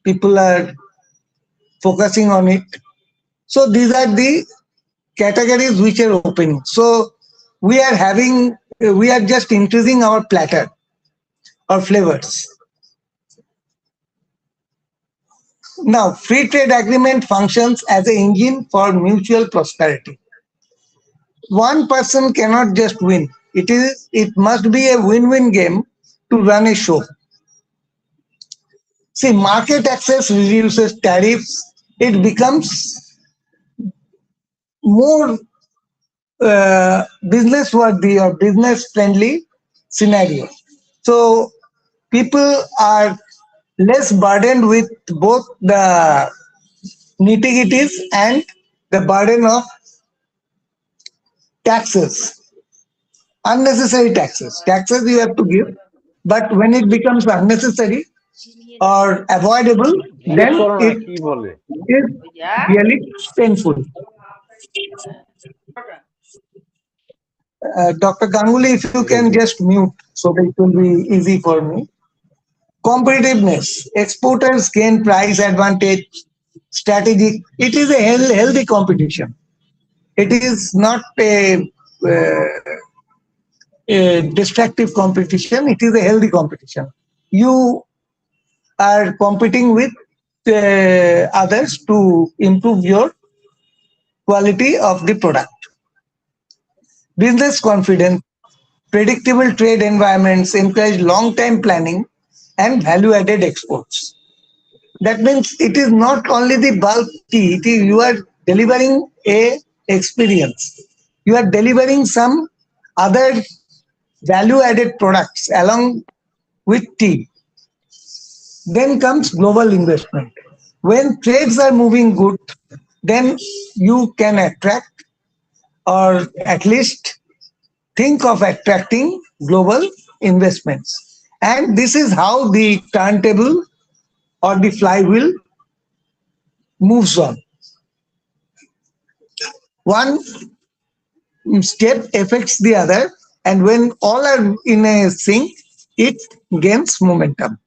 people are focusing on it. So these are the categories which are opening. So we are just increasing our platter or flavors. Now, free trade agreement functions as an engine for mutual prosperity. One person cannot just win. It must be a win-win game to run a show. See, market access reduces tariffs. It becomes more business worthy or business friendly scenario. So people are less burdened with both the nitty-gritties and the burden of taxes, unnecessary taxes. Taxes you have to give, but when it becomes unnecessary or avoidable, then it is really painful. Dr. Ganguly, if you can just mute so that it will be easy for me. Competitiveness. Exporters gain price advantage, strategic. It is a healthy competition. It is not a destructive competition. It is a healthy competition. You are competing with others to improve your quality of the product. Business confidence. Predictable trade environments encourage long-term planning and value-added exports. That means it is not only the bulk tea, you are delivering a experience. You are delivering some other value-added products along with tea. Then comes global investment. When trades are moving good, then you can attract, or at least think of attracting, global investments. And this is how the turntable or the flywheel moves on. One step affects the other, and when all are in a sync, it gains momentum.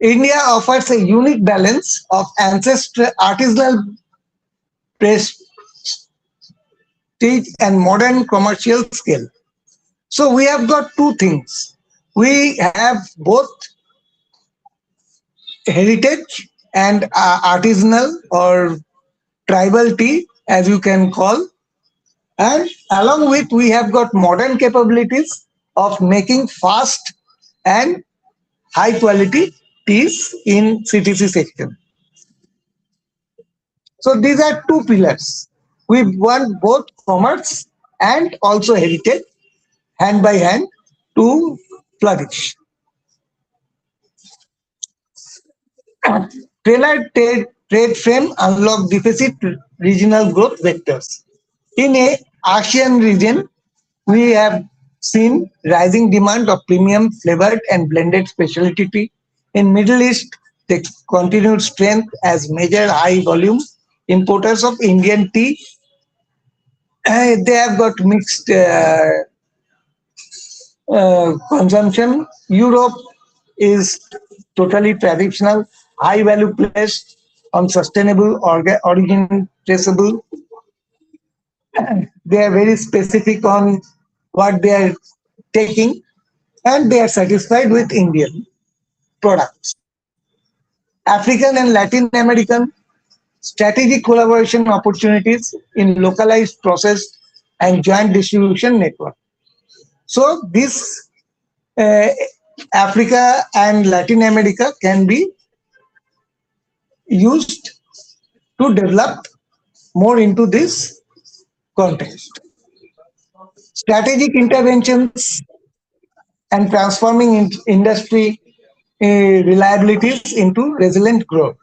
India offers a unique balance of ancestral artisanal prestige and modern commercial scale. So we have got two things. We have both heritage and artisanal or tribal tea, as you can call, and along with we have got modern capabilities of making fast and high quality teas in CTC section. So these are two pillars. We want both commerce and also heritage hand by hand to flourish. Tailored trade frame unlock deficit regional growth vectors. In a ASEAN region, we have seen rising demand of premium flavored and blended specialty tea. In Middle East, the continued strength as major high volume importers of Indian tea. They have got mixed consumption. Europe is totally traditional, high value placed on sustainable origin traceable. They are very specific on what they are taking, and they are satisfied with Indian products. African and Latin American strategic collaboration opportunities in localized process and joint distribution network. So this uh, Africa and Latin America can be used to develop more into this context. Strategic interventions and transforming industry reliabilities into resilient growth.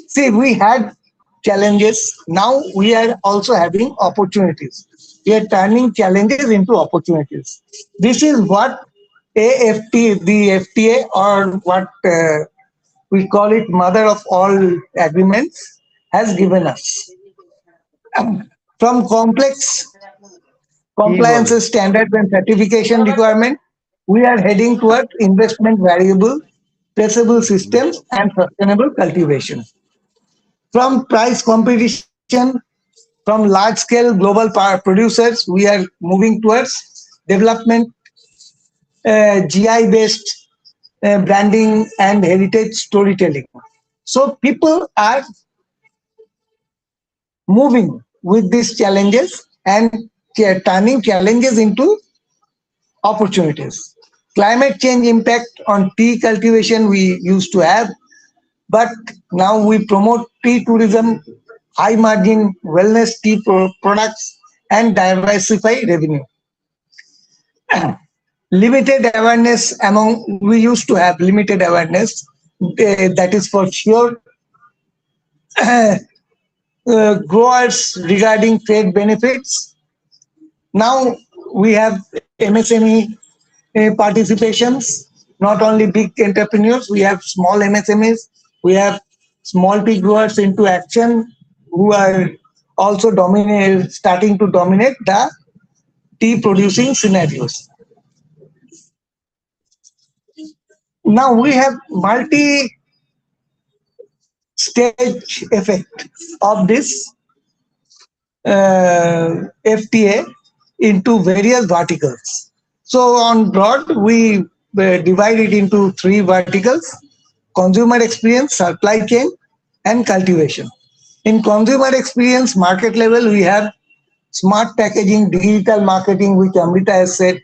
See, we had challenges. Now we are also having opportunities. We are turning challenges into opportunities. This is what the FTA, or what we call it mother of all agreements, has given us. From complex compliance standards and certification requirement, we are heading toward investment variable, traceable systems, and sustainable cultivation. From price competition, from large scale global power producers, we are moving towards development, GI based branding, and heritage storytelling. So people are moving with these challenges and turning challenges into opportunities. Climate change impact on tea cultivation we used to have, but now we promote tea tourism, high margin wellness tea products, and diversify revenue. Limited awareness among, we used to have limited awareness, that is for sure. Growers regarding trade benefits. Now we have MSME participations, not only big entrepreneurs, we have small MSMEs, we have small tea growers into action who are also starting to dominate the tea producing scenarios. Now we have multi stage effect of this FTA into various verticals. So on broad, we divide it into three verticals: consumer experience, supply chain, and cultivation. In consumer experience market level, we have smart packaging, digital marketing, which Amrita has said,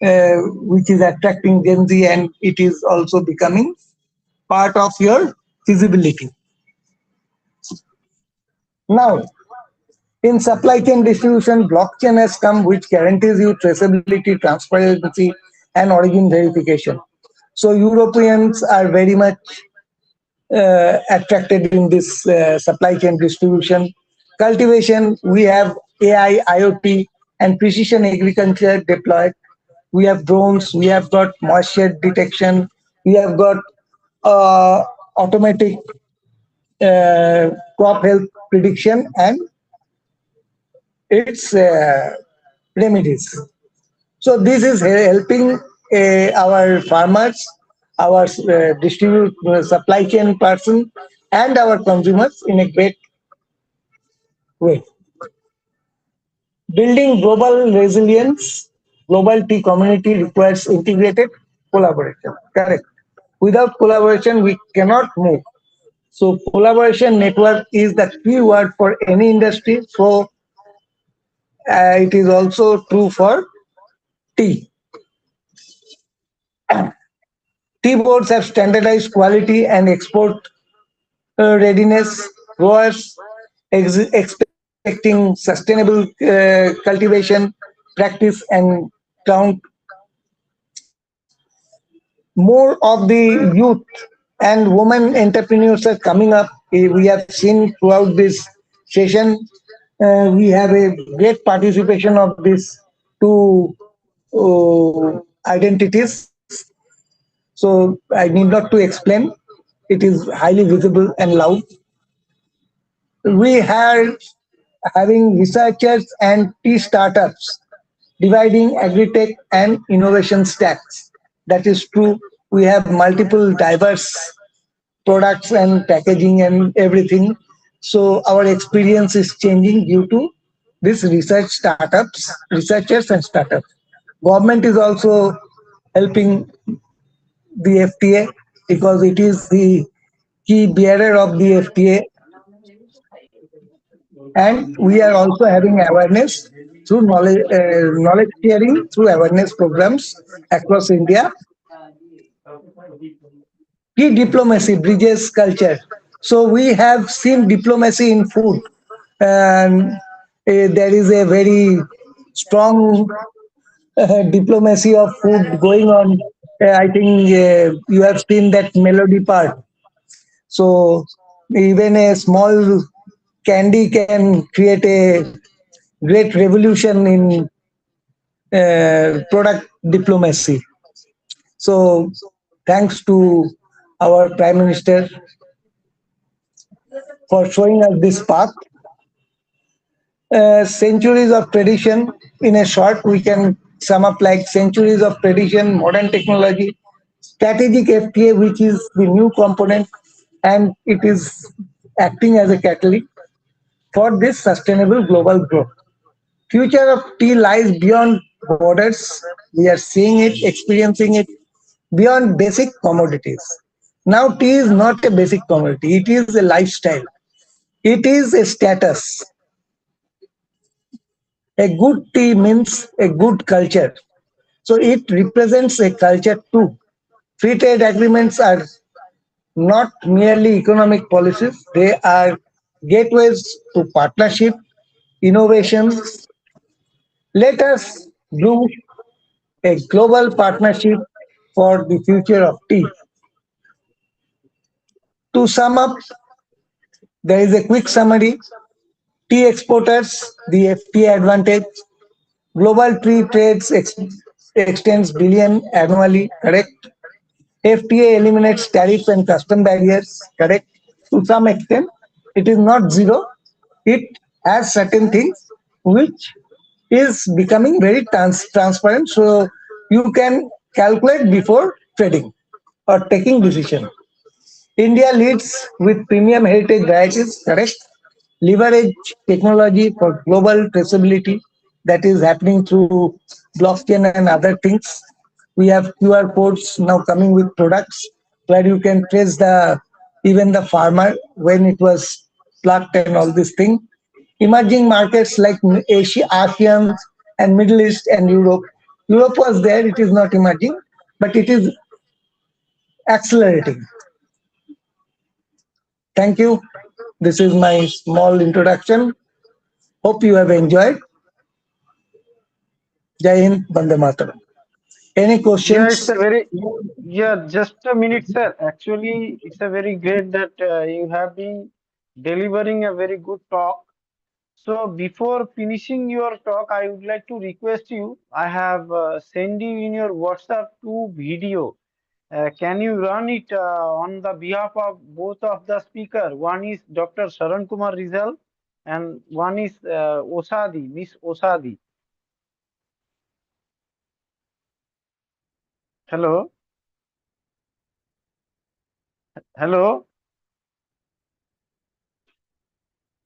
which is attracting Gen Z, and it is also becoming part of your feasibility. Now, in supply chain distribution, blockchain has come, which guarantees you traceability, transparency, and origin verification. So Europeans are very much attracted in this supply chain distribution. Cultivation, we have AI, IoT, and precision agriculture deployed. We have drones, we have got moisture detection, we have got automatic crop health prediction and its remedies. So this is helping our farmers, our supply chain person, and our consumers in a great way. Building global resilience, global tea community requires integrated collaboration. Correct. Without collaboration, we cannot move. So collaboration network is the key word for any industry. So it is also true for tea. Tea boards have standardized quality and export readiness. Growers expecting sustainable cultivation practice and count. More of the youth and women entrepreneurs are coming up. We have seen throughout this session, we have a great participation of these two identities. So I need not to explain. It is highly visible and loud. We are having researchers and tea startups dividing agri-tech and innovation stacks. That is true. We have multiple diverse products and packaging and everything. So our experience is changing due to this researchers and startups. Government is also helping the FTA because it is the key bearer of the FTA, and we are also having awareness through knowledge sharing through awareness programs across India. Key diplomacy bridges culture. So we have seen diplomacy in food, and there is a very strong diplomacy of food going on. I think you have seen that melody part. So even a small candy can create a great revolution in product diplomacy. So thanks to our Prime Minister for showing us this path. Centuries of tradition. In a short, we can sum up like centuries of tradition, modern technology, strategic FTA, which is the new component, and it is acting as a catalyst for this sustainable global growth. Future of tea lies beyond borders. We are seeing it, experiencing it beyond basic commodities. Now, tea is not a basic commodity; it is a lifestyle. It is a status. A good tea means a good culture. So it represents a culture too. Free trade agreements are not merely economic policies, they are gateways to partnership, innovations. Let us do a global partnership for the future of tea. To sum up, there is a quick summary. Tea exporters, the FTA advantage. Global tea trades extends billion annually, correct? FTA eliminates tariff and custom barriers, correct? To some extent, it is not zero. It has certain things which is becoming very transparent. So you can calculate before trading or taking decision. India leads with premium heritage varieties, correct? Leverage technology for global traceability that is happening through blockchain and other things. We have QR codes now coming with products where you can trace the even the farmer when it was plucked and all this thing. Emerging markets like Asia, ASEAN, and Middle East and Europe. Europe was there; it is not emerging, but it is accelerating. Thank you. This is my small introduction. Hope you have enjoyed. Jai Hind, Vande Mataram. Any Yeah, it's questions? a very yeah. Just a minute, sir. Actually, it's a very great that you have been delivering a very good talk. So before finishing your talk, I would like to request you. I have sent you in your WhatsApp two video. Can you run it on the behalf of both of the speaker? One is Dr. Sharan Kumar Rizal, and one is Osadi, Miss Osadi. Hello, hello,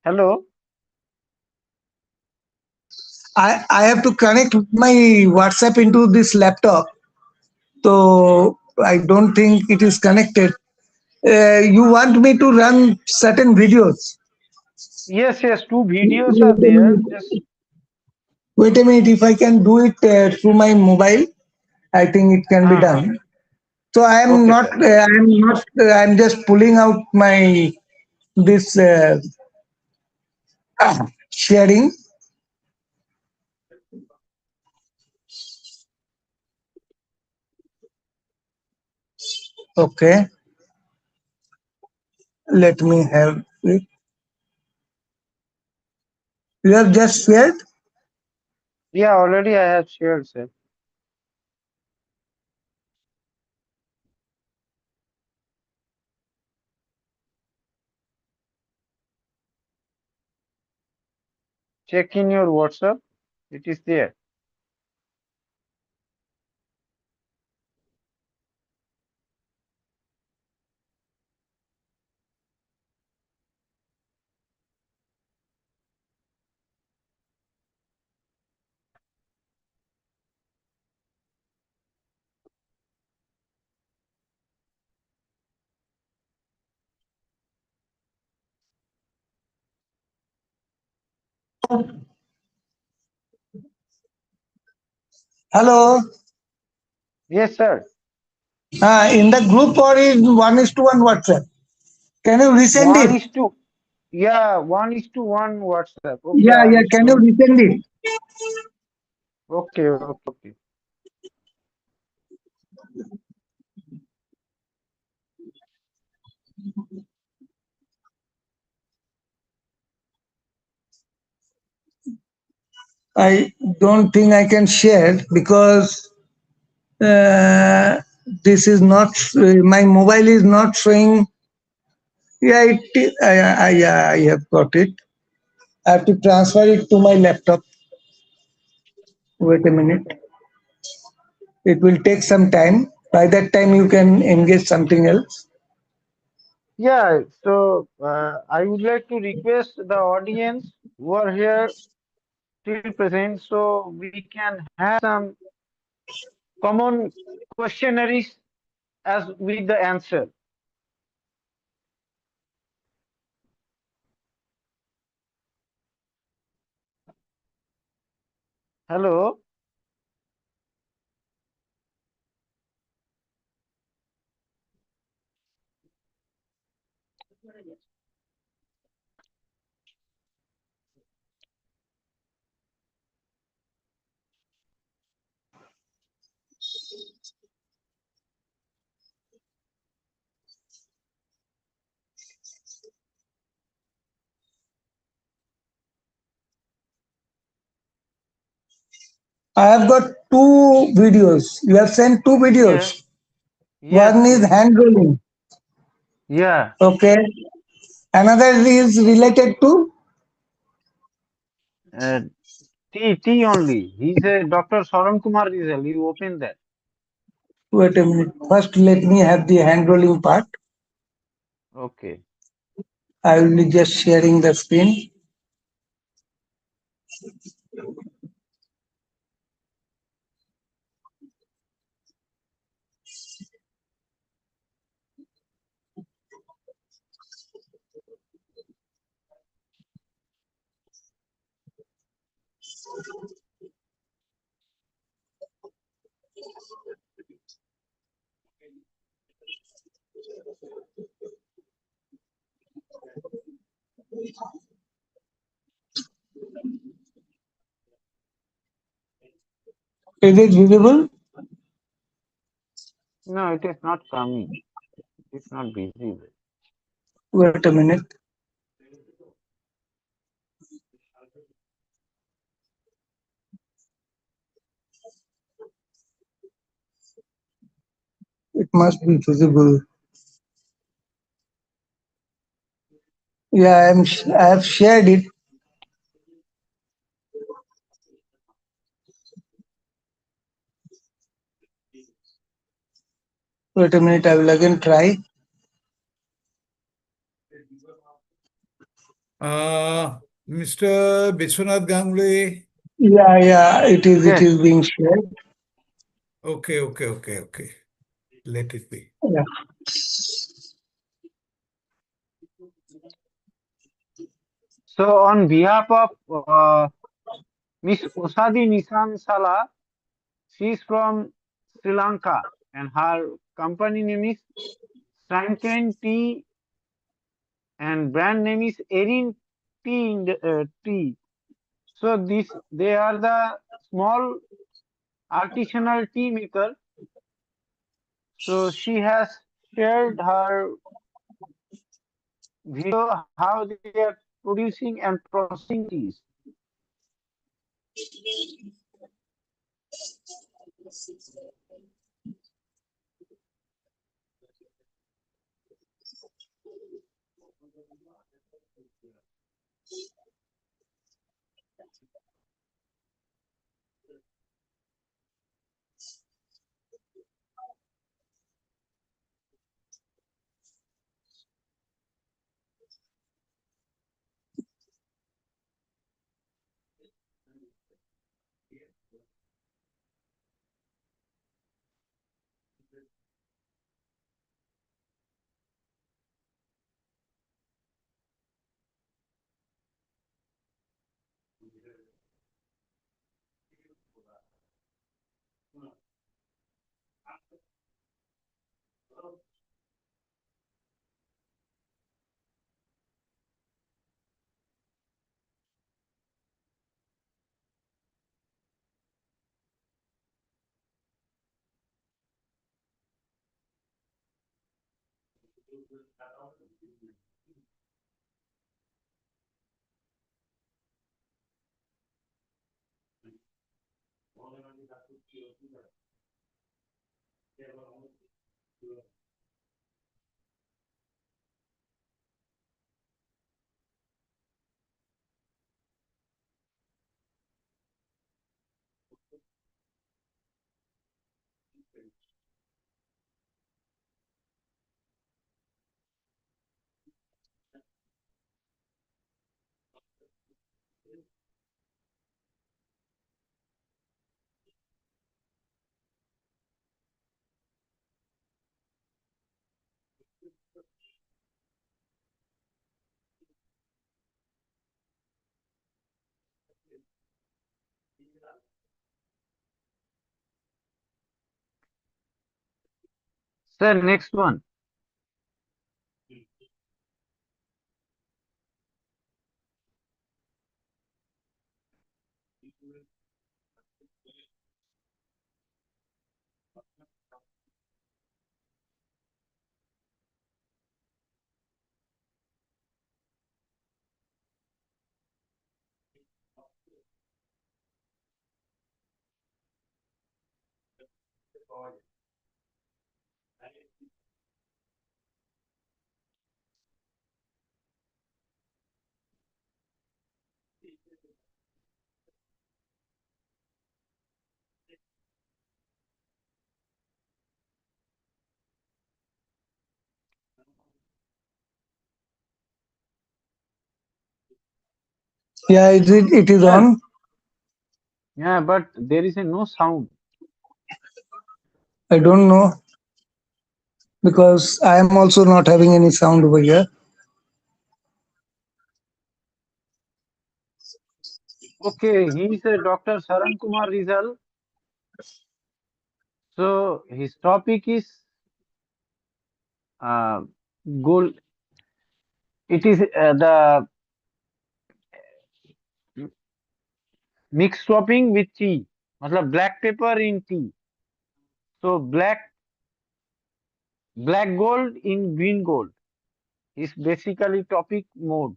hello. I have to connect my WhatsApp into this laptop. So I don't think it is connected. You want me to run certain videos? Yes, yes, two videos are there. Just Wait a minute. If I can do it through my mobile, I think it can be uh-huh. done. So I am Okay, not. sir. I am not. I am just pulling out my this sharing. Okay. Let me have it. You have just shared. Yeah, already I have shared, sir. Check in your WhatsApp. It is there. Hello. Yes, sir. In the group or in 1:1 WhatsApp? Can you resend One it? is to, yeah, 1:1 WhatsApp. Okay, Yeah, I yeah. will Can you show. resend it? Okay, okay, okay. I don't think I can share because uh, this is not, my mobile is not showing. Yeah, I have got it. I have to transfer it to my laptop. Wait a minute. It will take some time. By that time, you can engage something else. Yeah, so I would like to request the audience who are here still present, so we can have some common questionnaires as with the answer. Hello. I have got two videos. You have sent two Yeah. videos. Yes. One is Yes. hand rolling. Yeah. Okay. Another is related to. Uh, T only. He's a Dr. Saran Kumar Rizal. You open that. Wait a minute. First, let me have the hand rolling part. Okay. I will be just sharing the screen. Is it visible? No, it is not coming. It's not visible. Wait a minute. It must be visible. Yeah, I have shared it. Wait a minute. I will again try. Mr. Biswanath Ganguly. Yeah, yeah. It is. It Yes. is being shared. Okay, okay, okay, okay. Let it be. Yeah. So on behalf of Miss Usadi Nisan Sala, she is from Sri Lanka and her company name is Franken Tea and brand name is Erin Tea. So they are the small artisanal tea maker. So she has shared her video how they are producing and processing teas. Sir, next one. Yeah, it is Sir, on. yeah, but there is a no sound. I don't know because I am also not having any sound over here. Okay, he is a Dr. Saran Kumar Rizal. So his topic is uh, gold. It is the mix swapping with tea. मतलब black pepper in tea. So black gold in green gold is basically topic mode.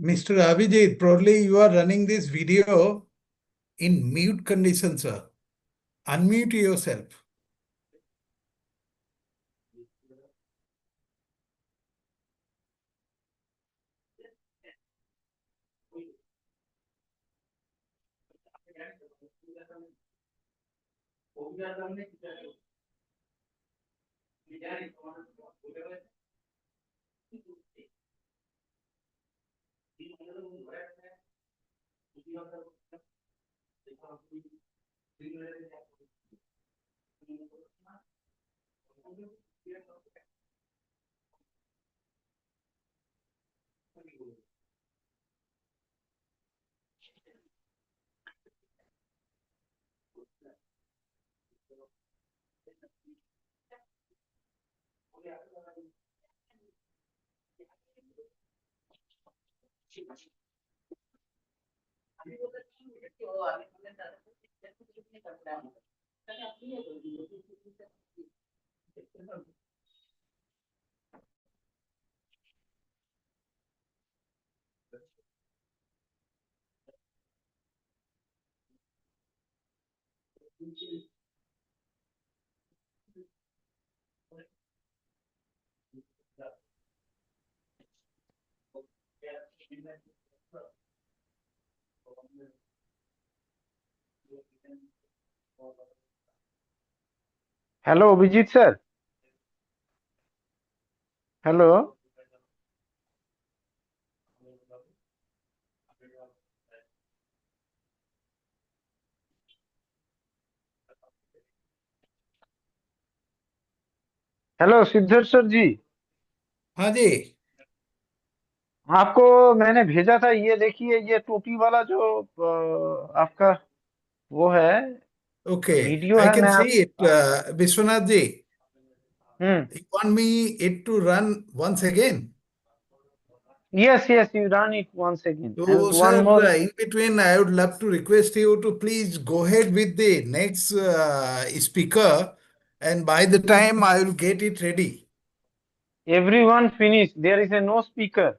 Mr. Abhijit, probably you are running this video in mute condition, sir. Unmute yourself. Hello, Vijit sir. Hello. Hello Siddharth sir ji. हाँ जी। आपको मैंने भेजा था, ये देखिए, ये टोपी वाला जो आपका वो है, Okay, वीडियो I है। can मैं see आप it, Vishwanath ji. Hmm You want me it to run once again? yes, you run it once again. So, And one more. sir, in between, I would love to request you to please go ahead with the next speaker, and by the time I will get it ready. Everyone finished. There is a no speaker.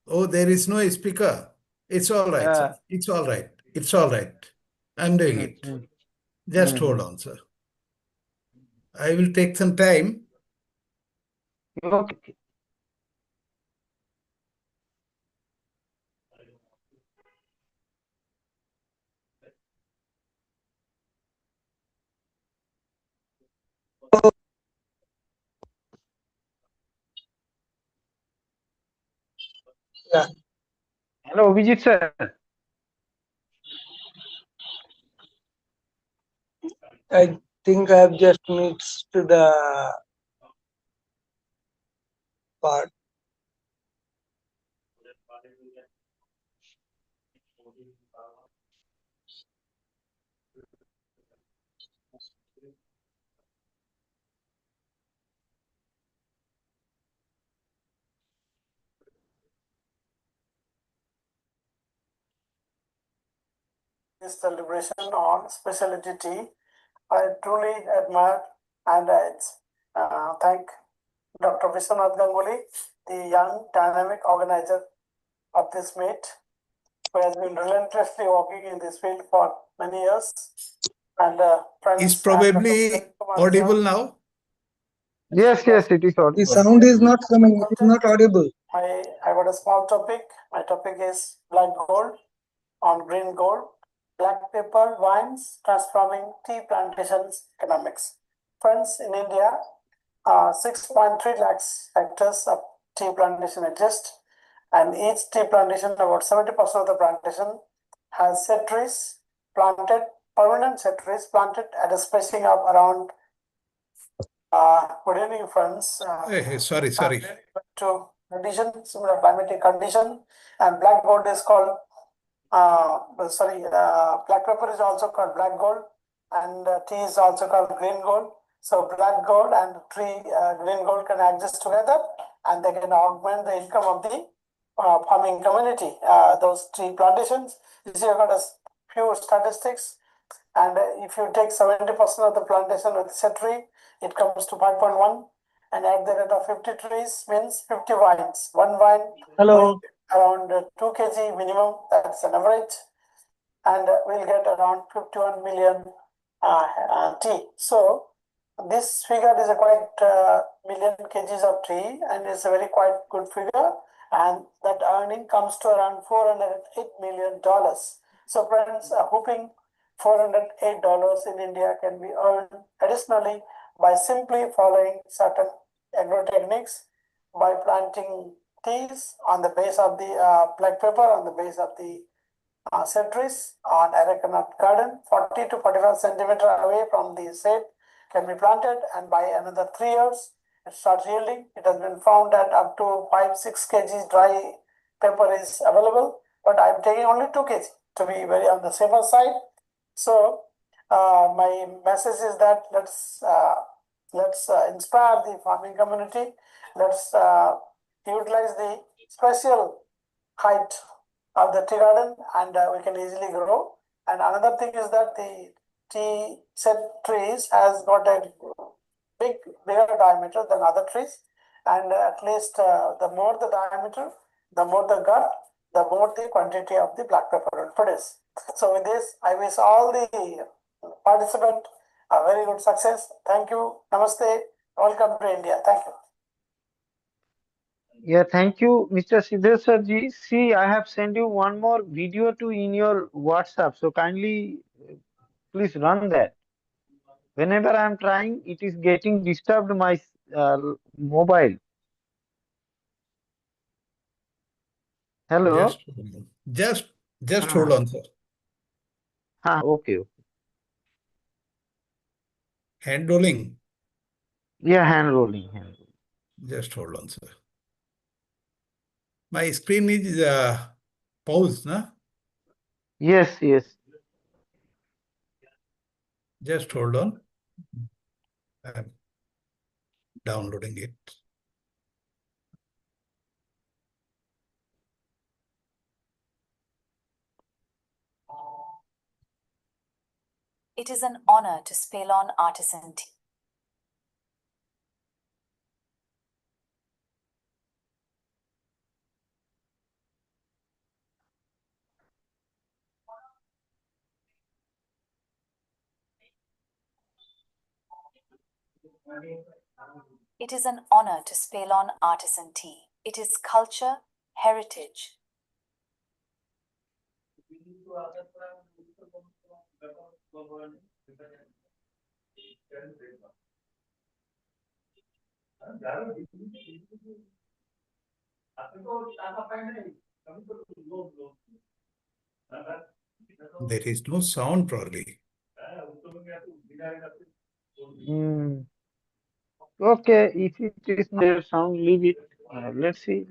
Oh, there is no speaker. It's all right, sir. It's all right. It's all right. I'm doing it. Just hold on, sir. I will take some time. Okay. Yeah. Hello, Vijit sir. I think I have just missed the part. This celebration on specialty tea, I truly admire and thank Dr. Vishwanath Ganguly, the young dynamic organizer of this meet, who has been relentlessly working in this field for many years. And friends, Is probably audible now? Yes, it is audible. The sound is not coming. It is not audible. I got a small topic. My topic is black gold on green gold, black pepper vines transforming tea plantations economics. Friends, in India, 6.3 lakhs hectares of tea plantation exist, and each tea plantation, about 70% of the plantation, has set trees planted, permanent set trees planted at a spacing of around. Good evening, friends. Sorry. To condition, similar climatic condition, and black gold is called. Black pepper is also called black gold, and tea is also called green gold. So black gold and green gold can exist together, and they can augment the income of the farming community. Those tea plantations. You see, I've got a few statistics, and if you take 70% of the plantation with set tree, it comes to 5.1, and at the rate of 50 trees means 50 vines. One vine. Hello. around 2 kg minimum, that's an average, and we'll get around 51 million tea. So this figure is a quite million kgs of tea, and it's a very quite good figure, and that earning comes to around $408 million. So friends, hoping $408 in India can be earned additionally by simply following certain agro techniques, by planting teas on the base of the black pepper, on the base of the centuries on arecanut garden, 40 to 45 centimeter away from the seed can be planted, and by another 3 years it starts yielding. It has been found that up to 5-6 kg dry pepper is available, but I'm taking only 2 kg to be very on the safer side. So my message is that let's inspire the farming community. Let's utilize the special height of the tea garden, and we can easily grow. And another thing is that the tea set trees has got a bigger diameter than other trees, and at least the more the diameter, the more the gut, the more the quantity of the black pepper will produce. So with this, I wish all the participants a very good success. Thank you. Namaste. Welcome to India. Thank you. Yeah, thank you, Mr. Siddheswar ji. See, I have sent you one more video to in your WhatsApp. So kindly, please run that. Whenever I am trying, it is getting disturbed my mobile. Hello. Just hold on, sir. Okay. Hand rolling. Yeah, hand rolling. Just hold on, sir. My screen is paused, na? Yes. Just hold on. I'm downloading it. It is an honor to spill on artisan tea. It is an honor to spill on artisan tea. It is culture, heritage. There is no sound probably. Okay, if it is not there sound, leave it. Let's see.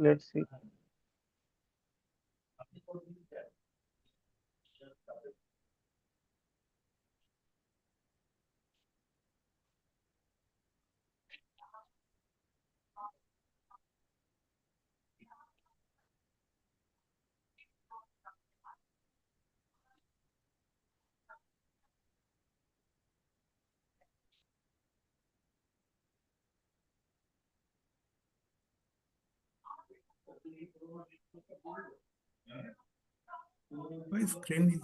My screen is.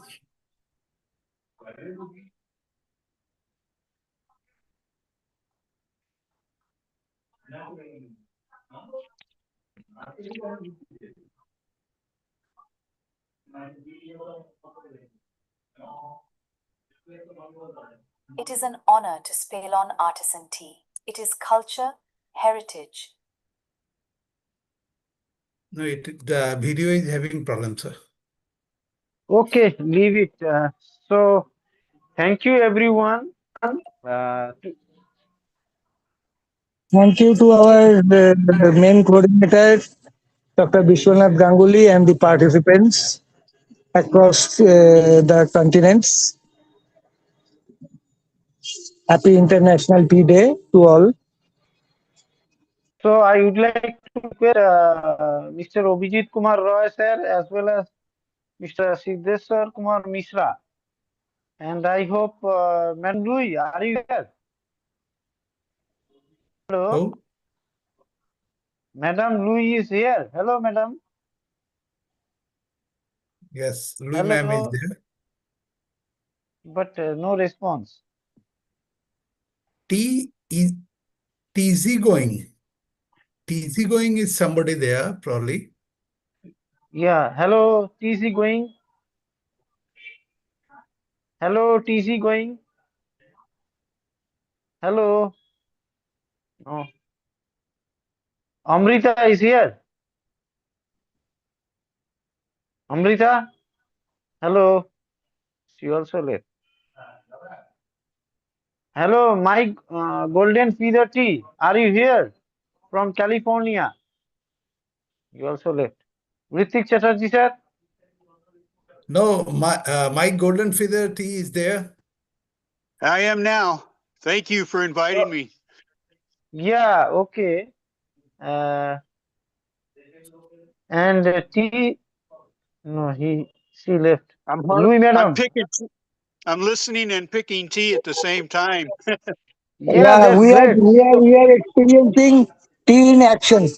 It is an honor to spill on artisan tea. It is culture, heritage. No, the video is having problems, sir. Okay, leave it. So, thank you everyone. Thank you to our main coordinator, Dr. Vishwanath Ganguly, and the participants across the continents. Happy International Tea Day to all. So I would like to request Mr. Abhijit Kumar Roy sir as well as Mr. Siddheswar Kumar Mishra. And I hope Madam Louis, are you here? Hello? Madam Louis is here. Hello, madam. Yes, Louis ma'am is Hello, there. but no response. T is TZ going. TZ going is somebody there, probably. Yeah, hello, TC going. Hello, TC going. Hello. No. Amrita is here. Amrita, hello. She also left. Hello, Mike Golden Feather Tea. Are you here from California? You also left. Ritik Chatterjee, sir. No, my golden feather tea is there. I am now. Thank you for inviting me. Yeah, okay. And T. No, she left. Louis, I'm madam. picking. I'm listening and picking tea at the same time. Yeah, Yeah, that's great. we are experiencing tea in action.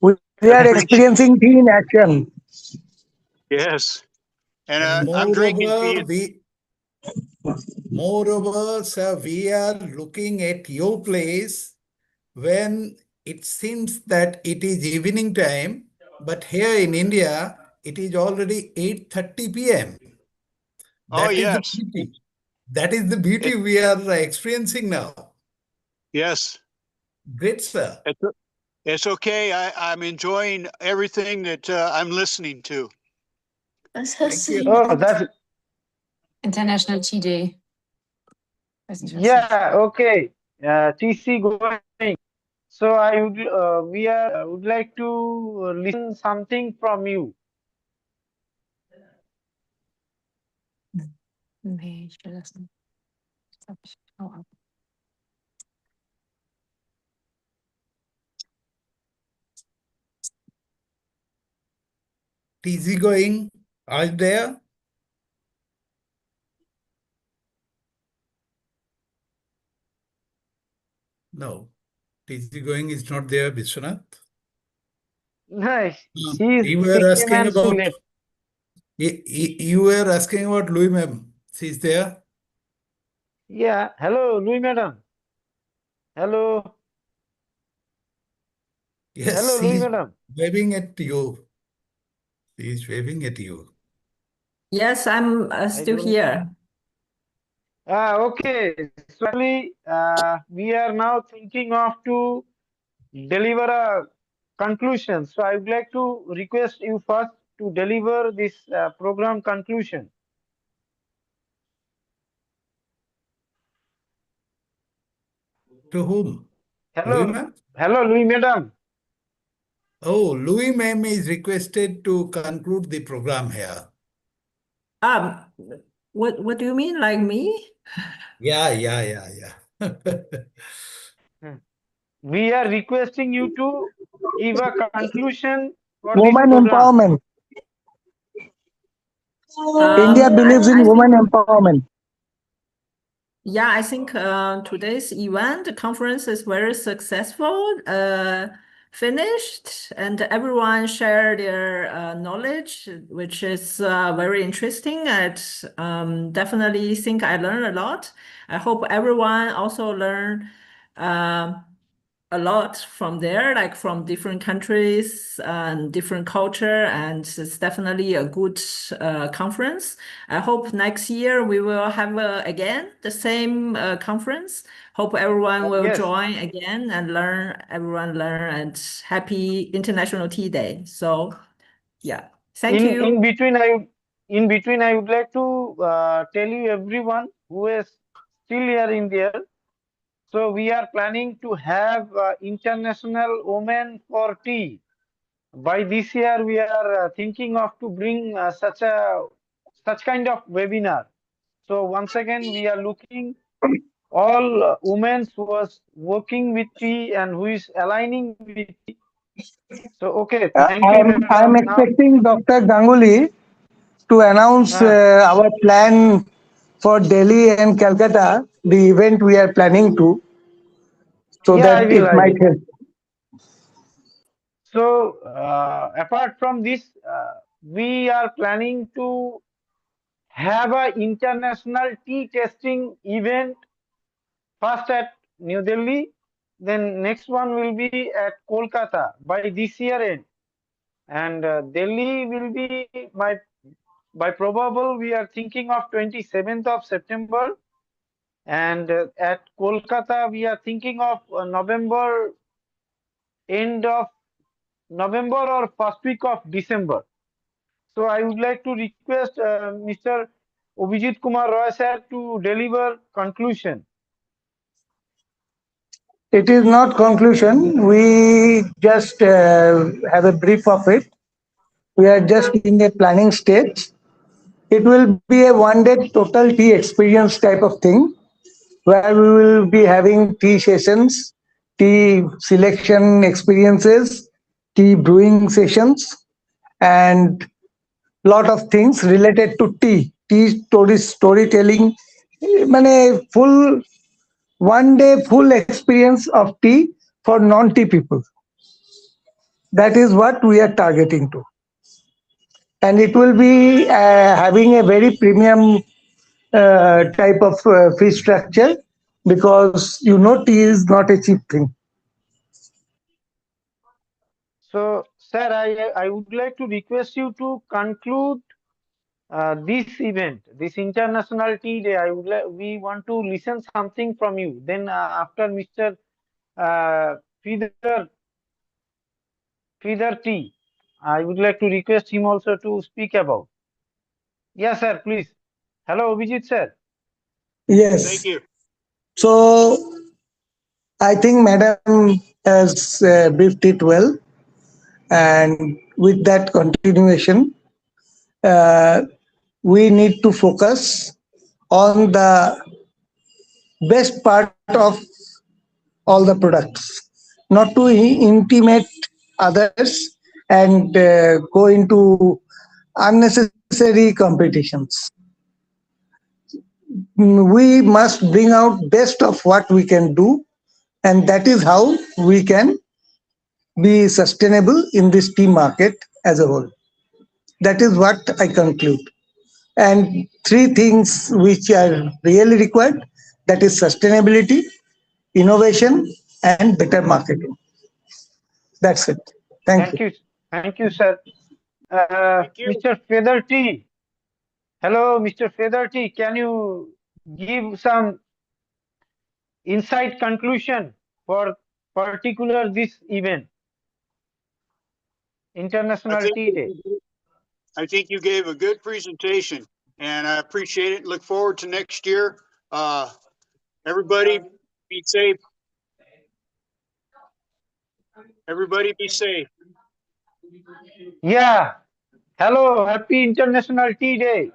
We are experiencing tea in action. Yes, and And I'm drinking tea. moreover, sir, we are looking at your place when it seems that it is evening time, but here in India, it is already 8:30 p.m. Oh That is the yes, beauty. That is the beauty we are experiencing now. yes. Great, sir. It's okay. I'm enjoying everything that I'm listening to. Thank you. Oh, that's International Tea Day. yeah, okay. TC going. So I would we are would like to listen something from you. Nee, ich will das nicht. Hau ab. TZ going, are you there? No, TZ going is not there, Vishwanath. Nice. She's You were came asking and she about left. you were asking about Louis ma'am. She's there. Yeah. Hello, Louis madam. Hello. Yes, Hello, Louis she's madam. waving at you. She's waving at you. Yes, I'm still here. Okay. So actually, we are now thinking of to deliver a conclusion. So I would like to request you first to deliver this program conclusion. To whom? Hello, Louis ma'am? hello, Louis madam. Oh, Louis ma'am is requested to conclude the program here. Um, what do you mean, like me? Yeah. We are requesting you to give a conclusion for this Women program. empowerment. India believes in I women think, empowerment. yeah, I think today's event, the conference is very successful, finished, and everyone shared their knowledge, which is very interesting. And definitely think I learned a lot. I hope everyone also learned a lot from there, like from different countries and different culture, and it's definitely a good conference. I hope next year we will have again the same conference. Hope everyone will Yes. join again and learn. Everyone learn, and happy International Tea Day. So, yeah, thank you. In between, I would like to tell you everyone who is still here in there. So we are planning to have International Women for Tea. By this year, we are thinking of to bring such kind of webinar. So once again, we are looking all women who was working with tea and who is aligning with tea. So okay, thank you, I'm madam. Now, expecting Dr. Ganguly to announce our plan for Delhi and Calcutta, the event we are planning to, so yeah, I that will. it might help. So apart from this, we are planning to have an international tea tasting event first at New Delhi, then next one will be at Kolkata by this year end, and Delhi will be by probable we are thinking of 27th of September, and at Kolkata we are thinking of November, end of November or first week of December. So I would like to request Mr. Abhijit Kumar Roy sir to deliver conclusion. It is not conclusion. We just have a brief of it. We are just in a planning stage. It will be a one-day total tea experience type of thing, where we will be having tea sessions, tea selection experiences, tea brewing sessions, and lot of things related to tea storytelling. Mane full one day full experience of tea for non-tea people. That is what we are targeting to, and it will be having a very premium type of fee structure, because tea is not a cheap thing. So sir, I would like to request you to conclude this event, this International Tea Day. We want to listen something from you. Then after Mr. Uh, Feather Tea, I would like to request him also to speak about. Yes, sir, please. Hello, Abhijit sir. Yes. So I think Madam has briefed it well, and with that continuation, uh, we need to focus on the best part of all the products, not to intimate others and go into unnecessary competitions. We must bring out best of what we can do, and that is how we can be sustainable in this tea market as a whole. That is what I conclude. And three things which are really required, that is sustainability, innovation, and better marketing. That's it. Thank you. Thank you, sir. Mr. Feather Tea. Hello, Mr. Feather Tea. Can you give some insight conclusion for particular this event, International Tea Day? I think you gave a good presentation, and I appreciate it. Look forward to next year. Everybody be safe. Everybody be safe. Yeah. Hello. Happy International Tea Day.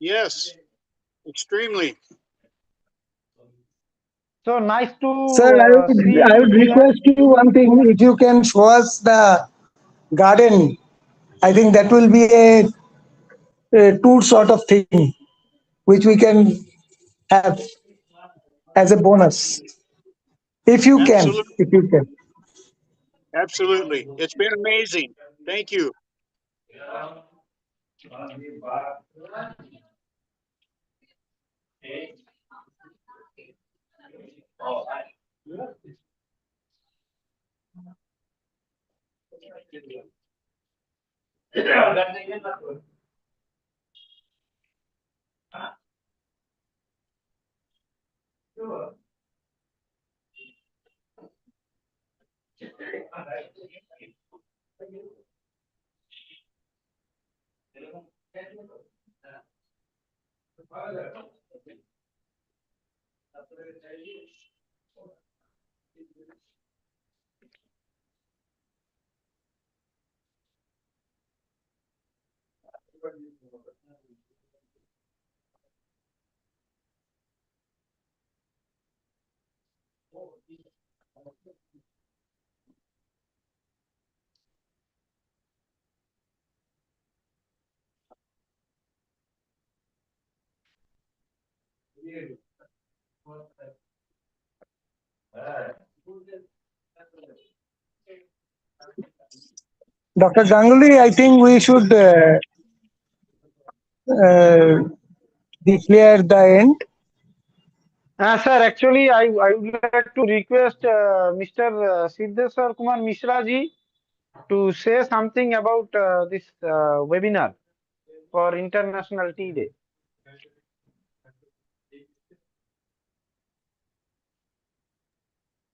Yes, extremely. So nice Sir, to I see would you guys. request you one thing. If you can show us the garden, I think that will be a tour sort of thing, which we can have as a bonus. If you can, Absolutely. if you can. Absolutely. It's been amazing. Thank you. Dr. Ganguly, I think we should declare the end. Sir, actually, I would like to request Mr. Siddheswar Kumar Mishra ji to say something about this webinar for International Tea Day.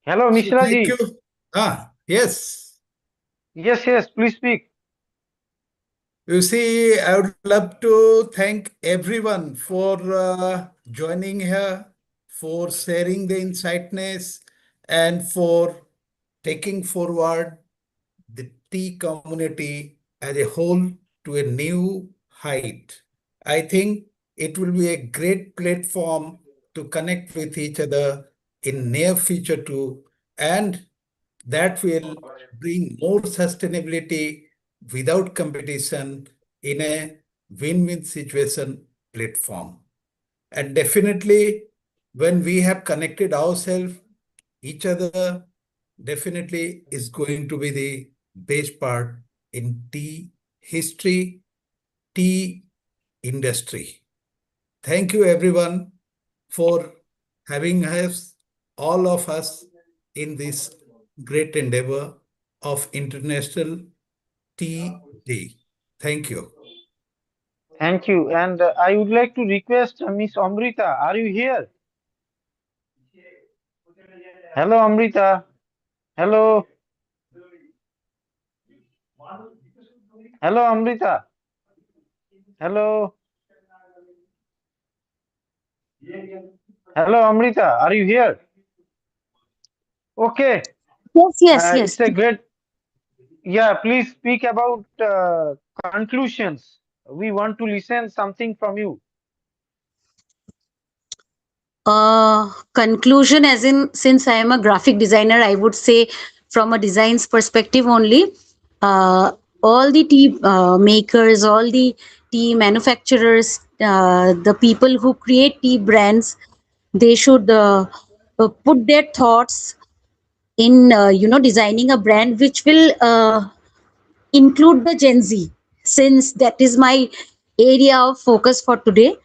Hello, So Mishra thank ji. you. Yes. Yes, please speak. You see, I would love to thank everyone for joining here, for sharing the insightness, and for taking forward the tea community as a whole to a new height. I think it will be a great platform to connect with each other in near future too, and that will bring more sustainability without competition in a win-win situation platform. And definitely, when we have connected ourselves, each other, definitely is going to be the best part in tea history, tea industry. Thank you, everyone, for having us, all of us, in this great endeavor of International Tea Day. Thank you. Thank you. And I would like to request Miss Amrita. Are you here? Hello, Amrita. Hello. Hello, Amrita. Hello. Hello, Amrita. Are you here? Okay. Yes. It's a great. Yeah, please speak about conclusions. We want to listen something from you. Conclusion, as in, since I am a graphic designer, I would say from a design's perspective only, all the tea makers, all the tea manufacturers, the people who create tea brands, they should put their thoughts in designing a brand which will include the Gen Z, since that is my area of focus for today.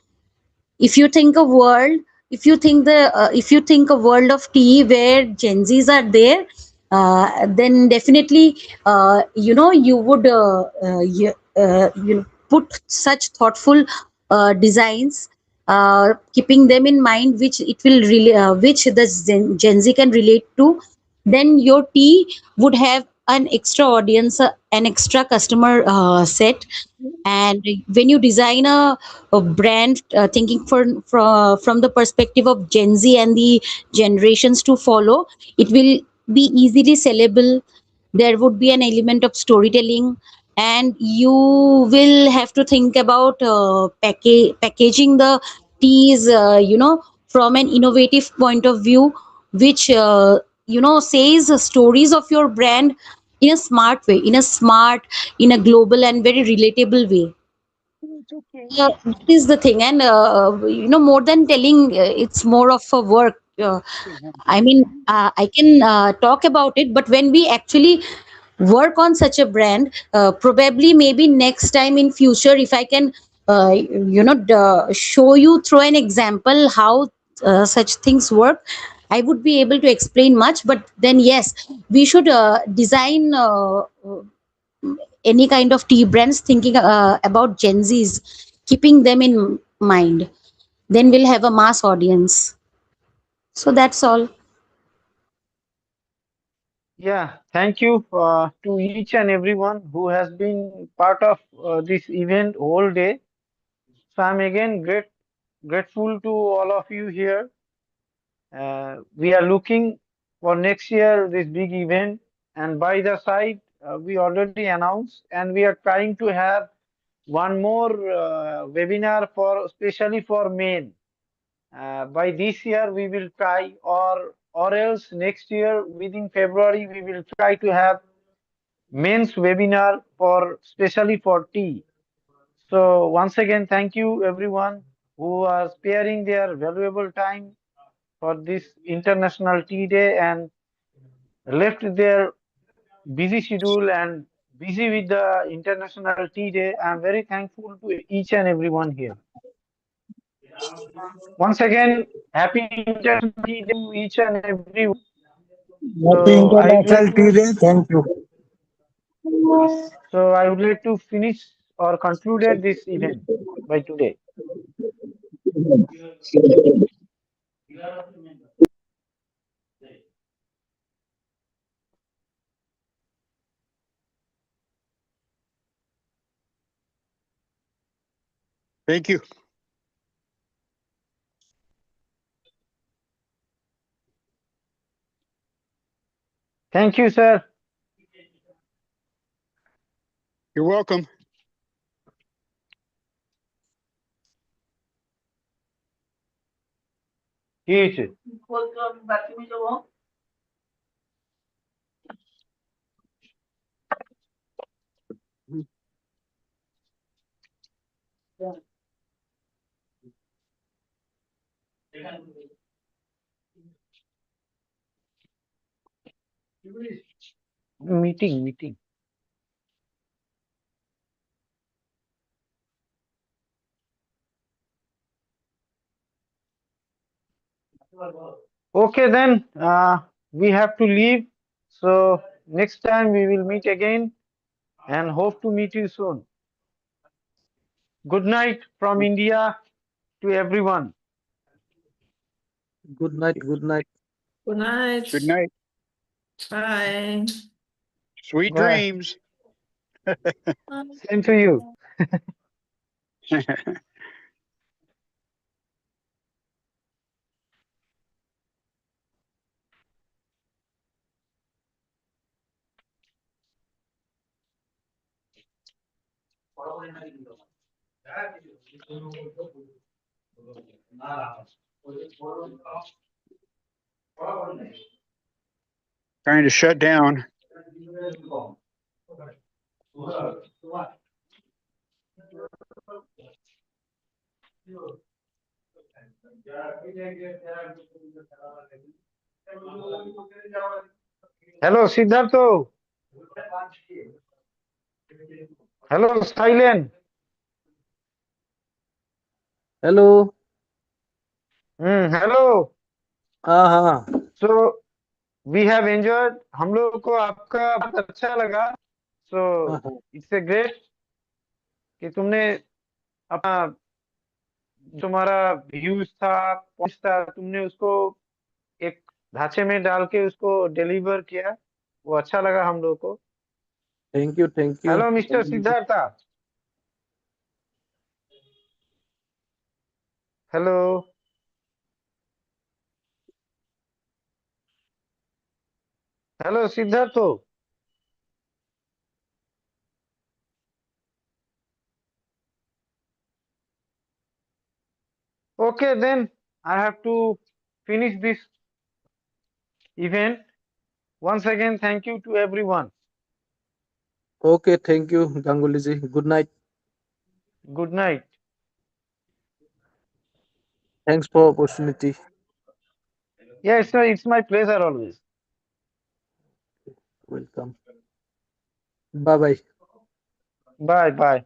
If you think a world, if you think a world of tea where Gen Z's are there, then definitely you would put such thoughtful designs, keeping them in mind, which it will really which the Gen Z can relate to. Then your tea would have an extra audience, an extra customer set. And when you design a brand, thinking from the perspective of Gen Z and the generations to follow, it will be easily sellable. There would be an element of storytelling, and you will have to think about packaging the teas, from an innovative point of view, which says stories of your brand in a smart way, in a global and very relatable way. That is the thing. And more than telling, it's more of a work. I mean, I can talk about it, but when we actually work on such a brand, probably maybe next time in future, if I can show you through an example how such things work, I would be able to explain much. But then yes, we should design any kind of tea brands thinking about Gen Z's, keeping them in mind. Then we'll have a mass audience. So that's all. Yeah, thank you to each and everyone who has been part of this event all day. So I'm again grateful to all of you here. We are looking for next year this big event, and by the side we already announced, and we are trying to have one more webinar for especially for men. By this year we will try, or else next year within February we will try to have men's webinar for especially for tea. So once again, thank you everyone who are sparing their valuable time for this International Tea Day and left their busy schedule and busy with the International Tea Day. I'm very thankful to each and everyone here. Once again, happy International Tea Day to each and everyone. Happy So I would International like Tea to Day. Thank you. finish or concluded this event by today. Thank you. Thank you, sir. You're welcome. ठीक है। Meeting. Okay, then we have to leave. So next time we will meet again and hope to meet you soon. Good night from India to everyone. Good night. Good night. Good night. Good night. Bye. Sweet Bye. dreams. Same to you. Trying to shut down. Hello, Siddhartho. Hello, Silent. Hello. Hello. हाँ. So we have enjoyed. हम लोगों को आपका बहुत अच्छा लगा. So it's a great कि तुमने अपना तुम्हारा व्यूज था, पॉइंट्स था, तुमने उसको एक ढांचे में डाल के उसको डिलीवर किया. वो अच्छा लगा हम लोगों को. Thank you. Hello mister Siddhartha. Hello. Hello Siddhartha. Okay, then I have to finish this event. Once again, thank you to everyone. Okay, thank you, Ganguly ji. Good night. Good night. Thanks for opportunity. Yeah, it's my pleasure always. Welcome. Bye. Bye.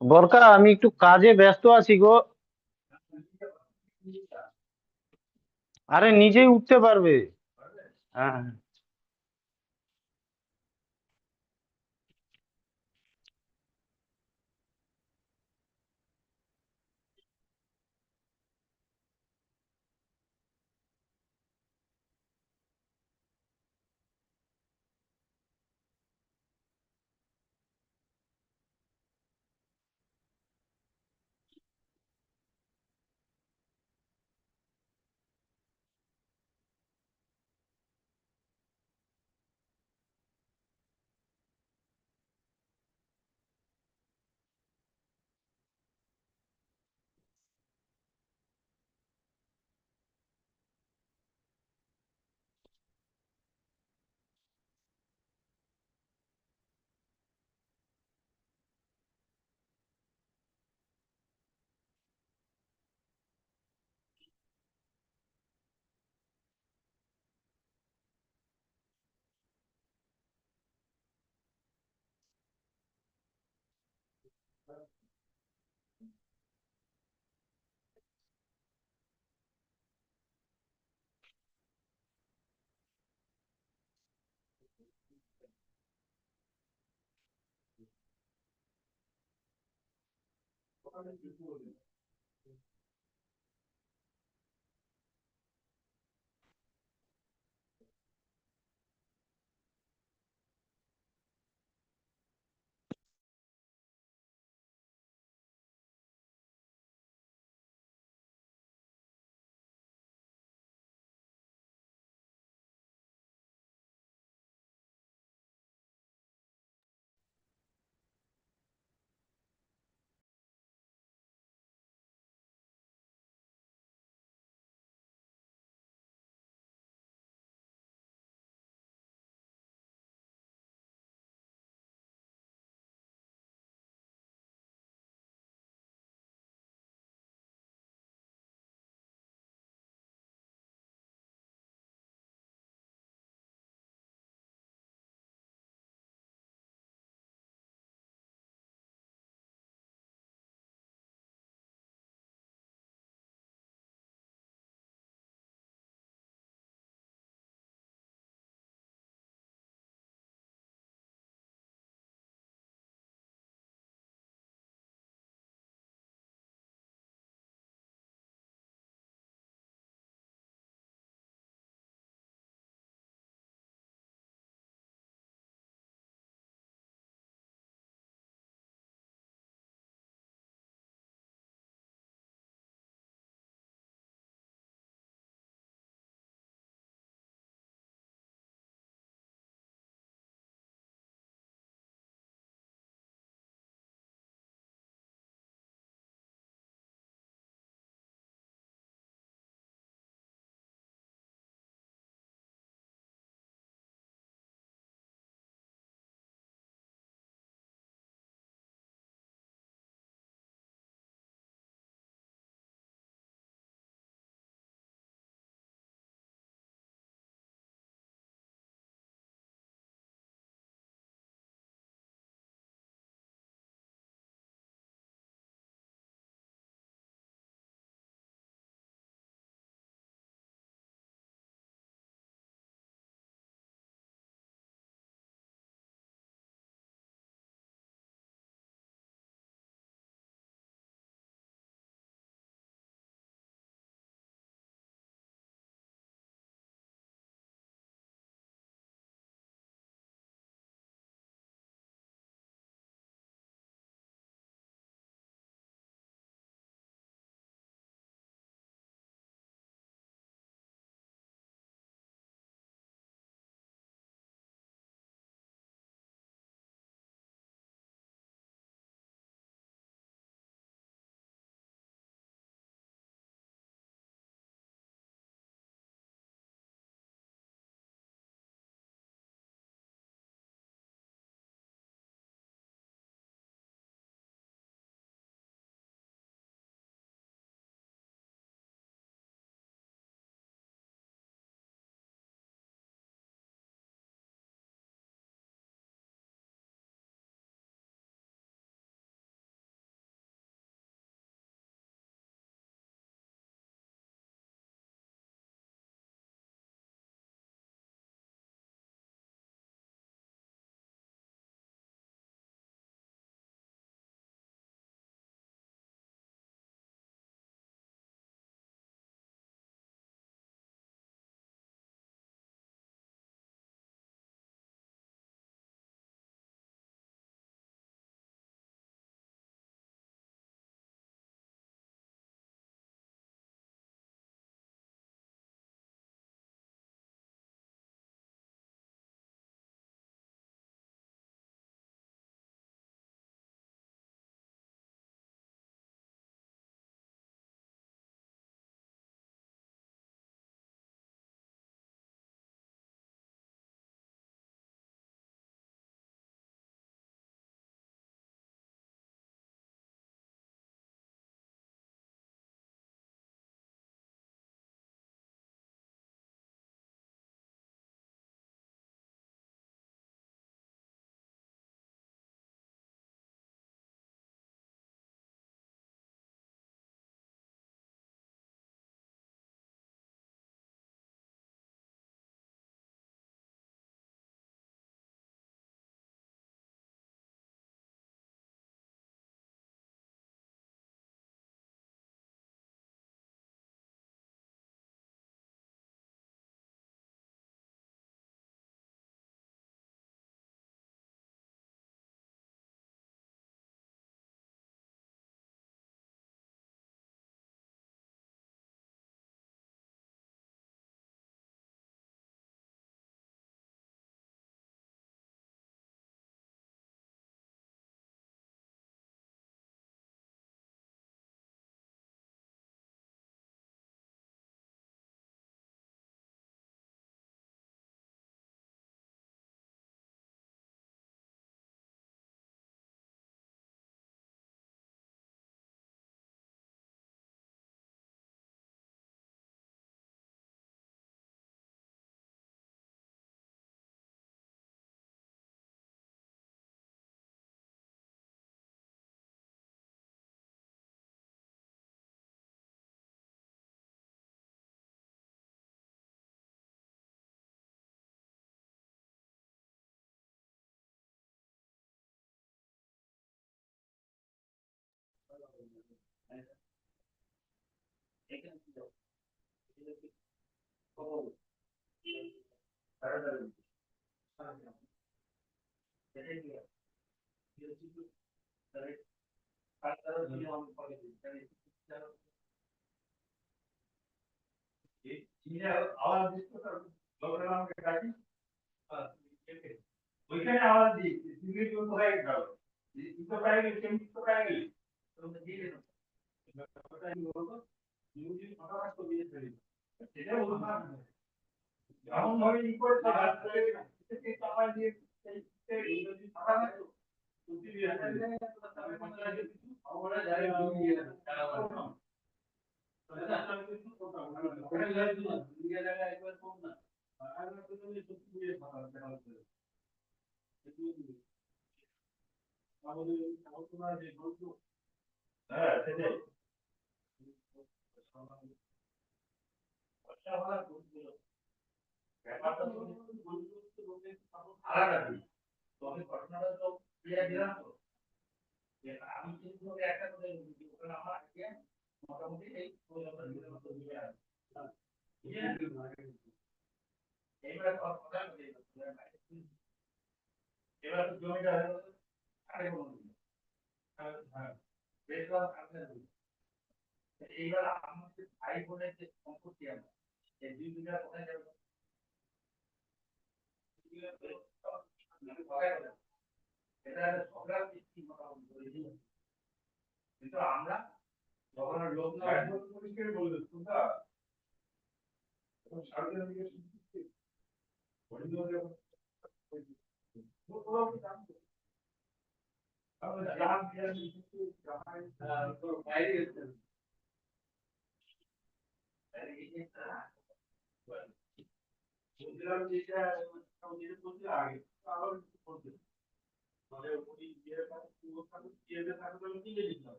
বরকা, আমি একটু কাজে ব্যস্ত আছি গো। আরে নিজেই উঠতে পারবে। হ্যাঁ।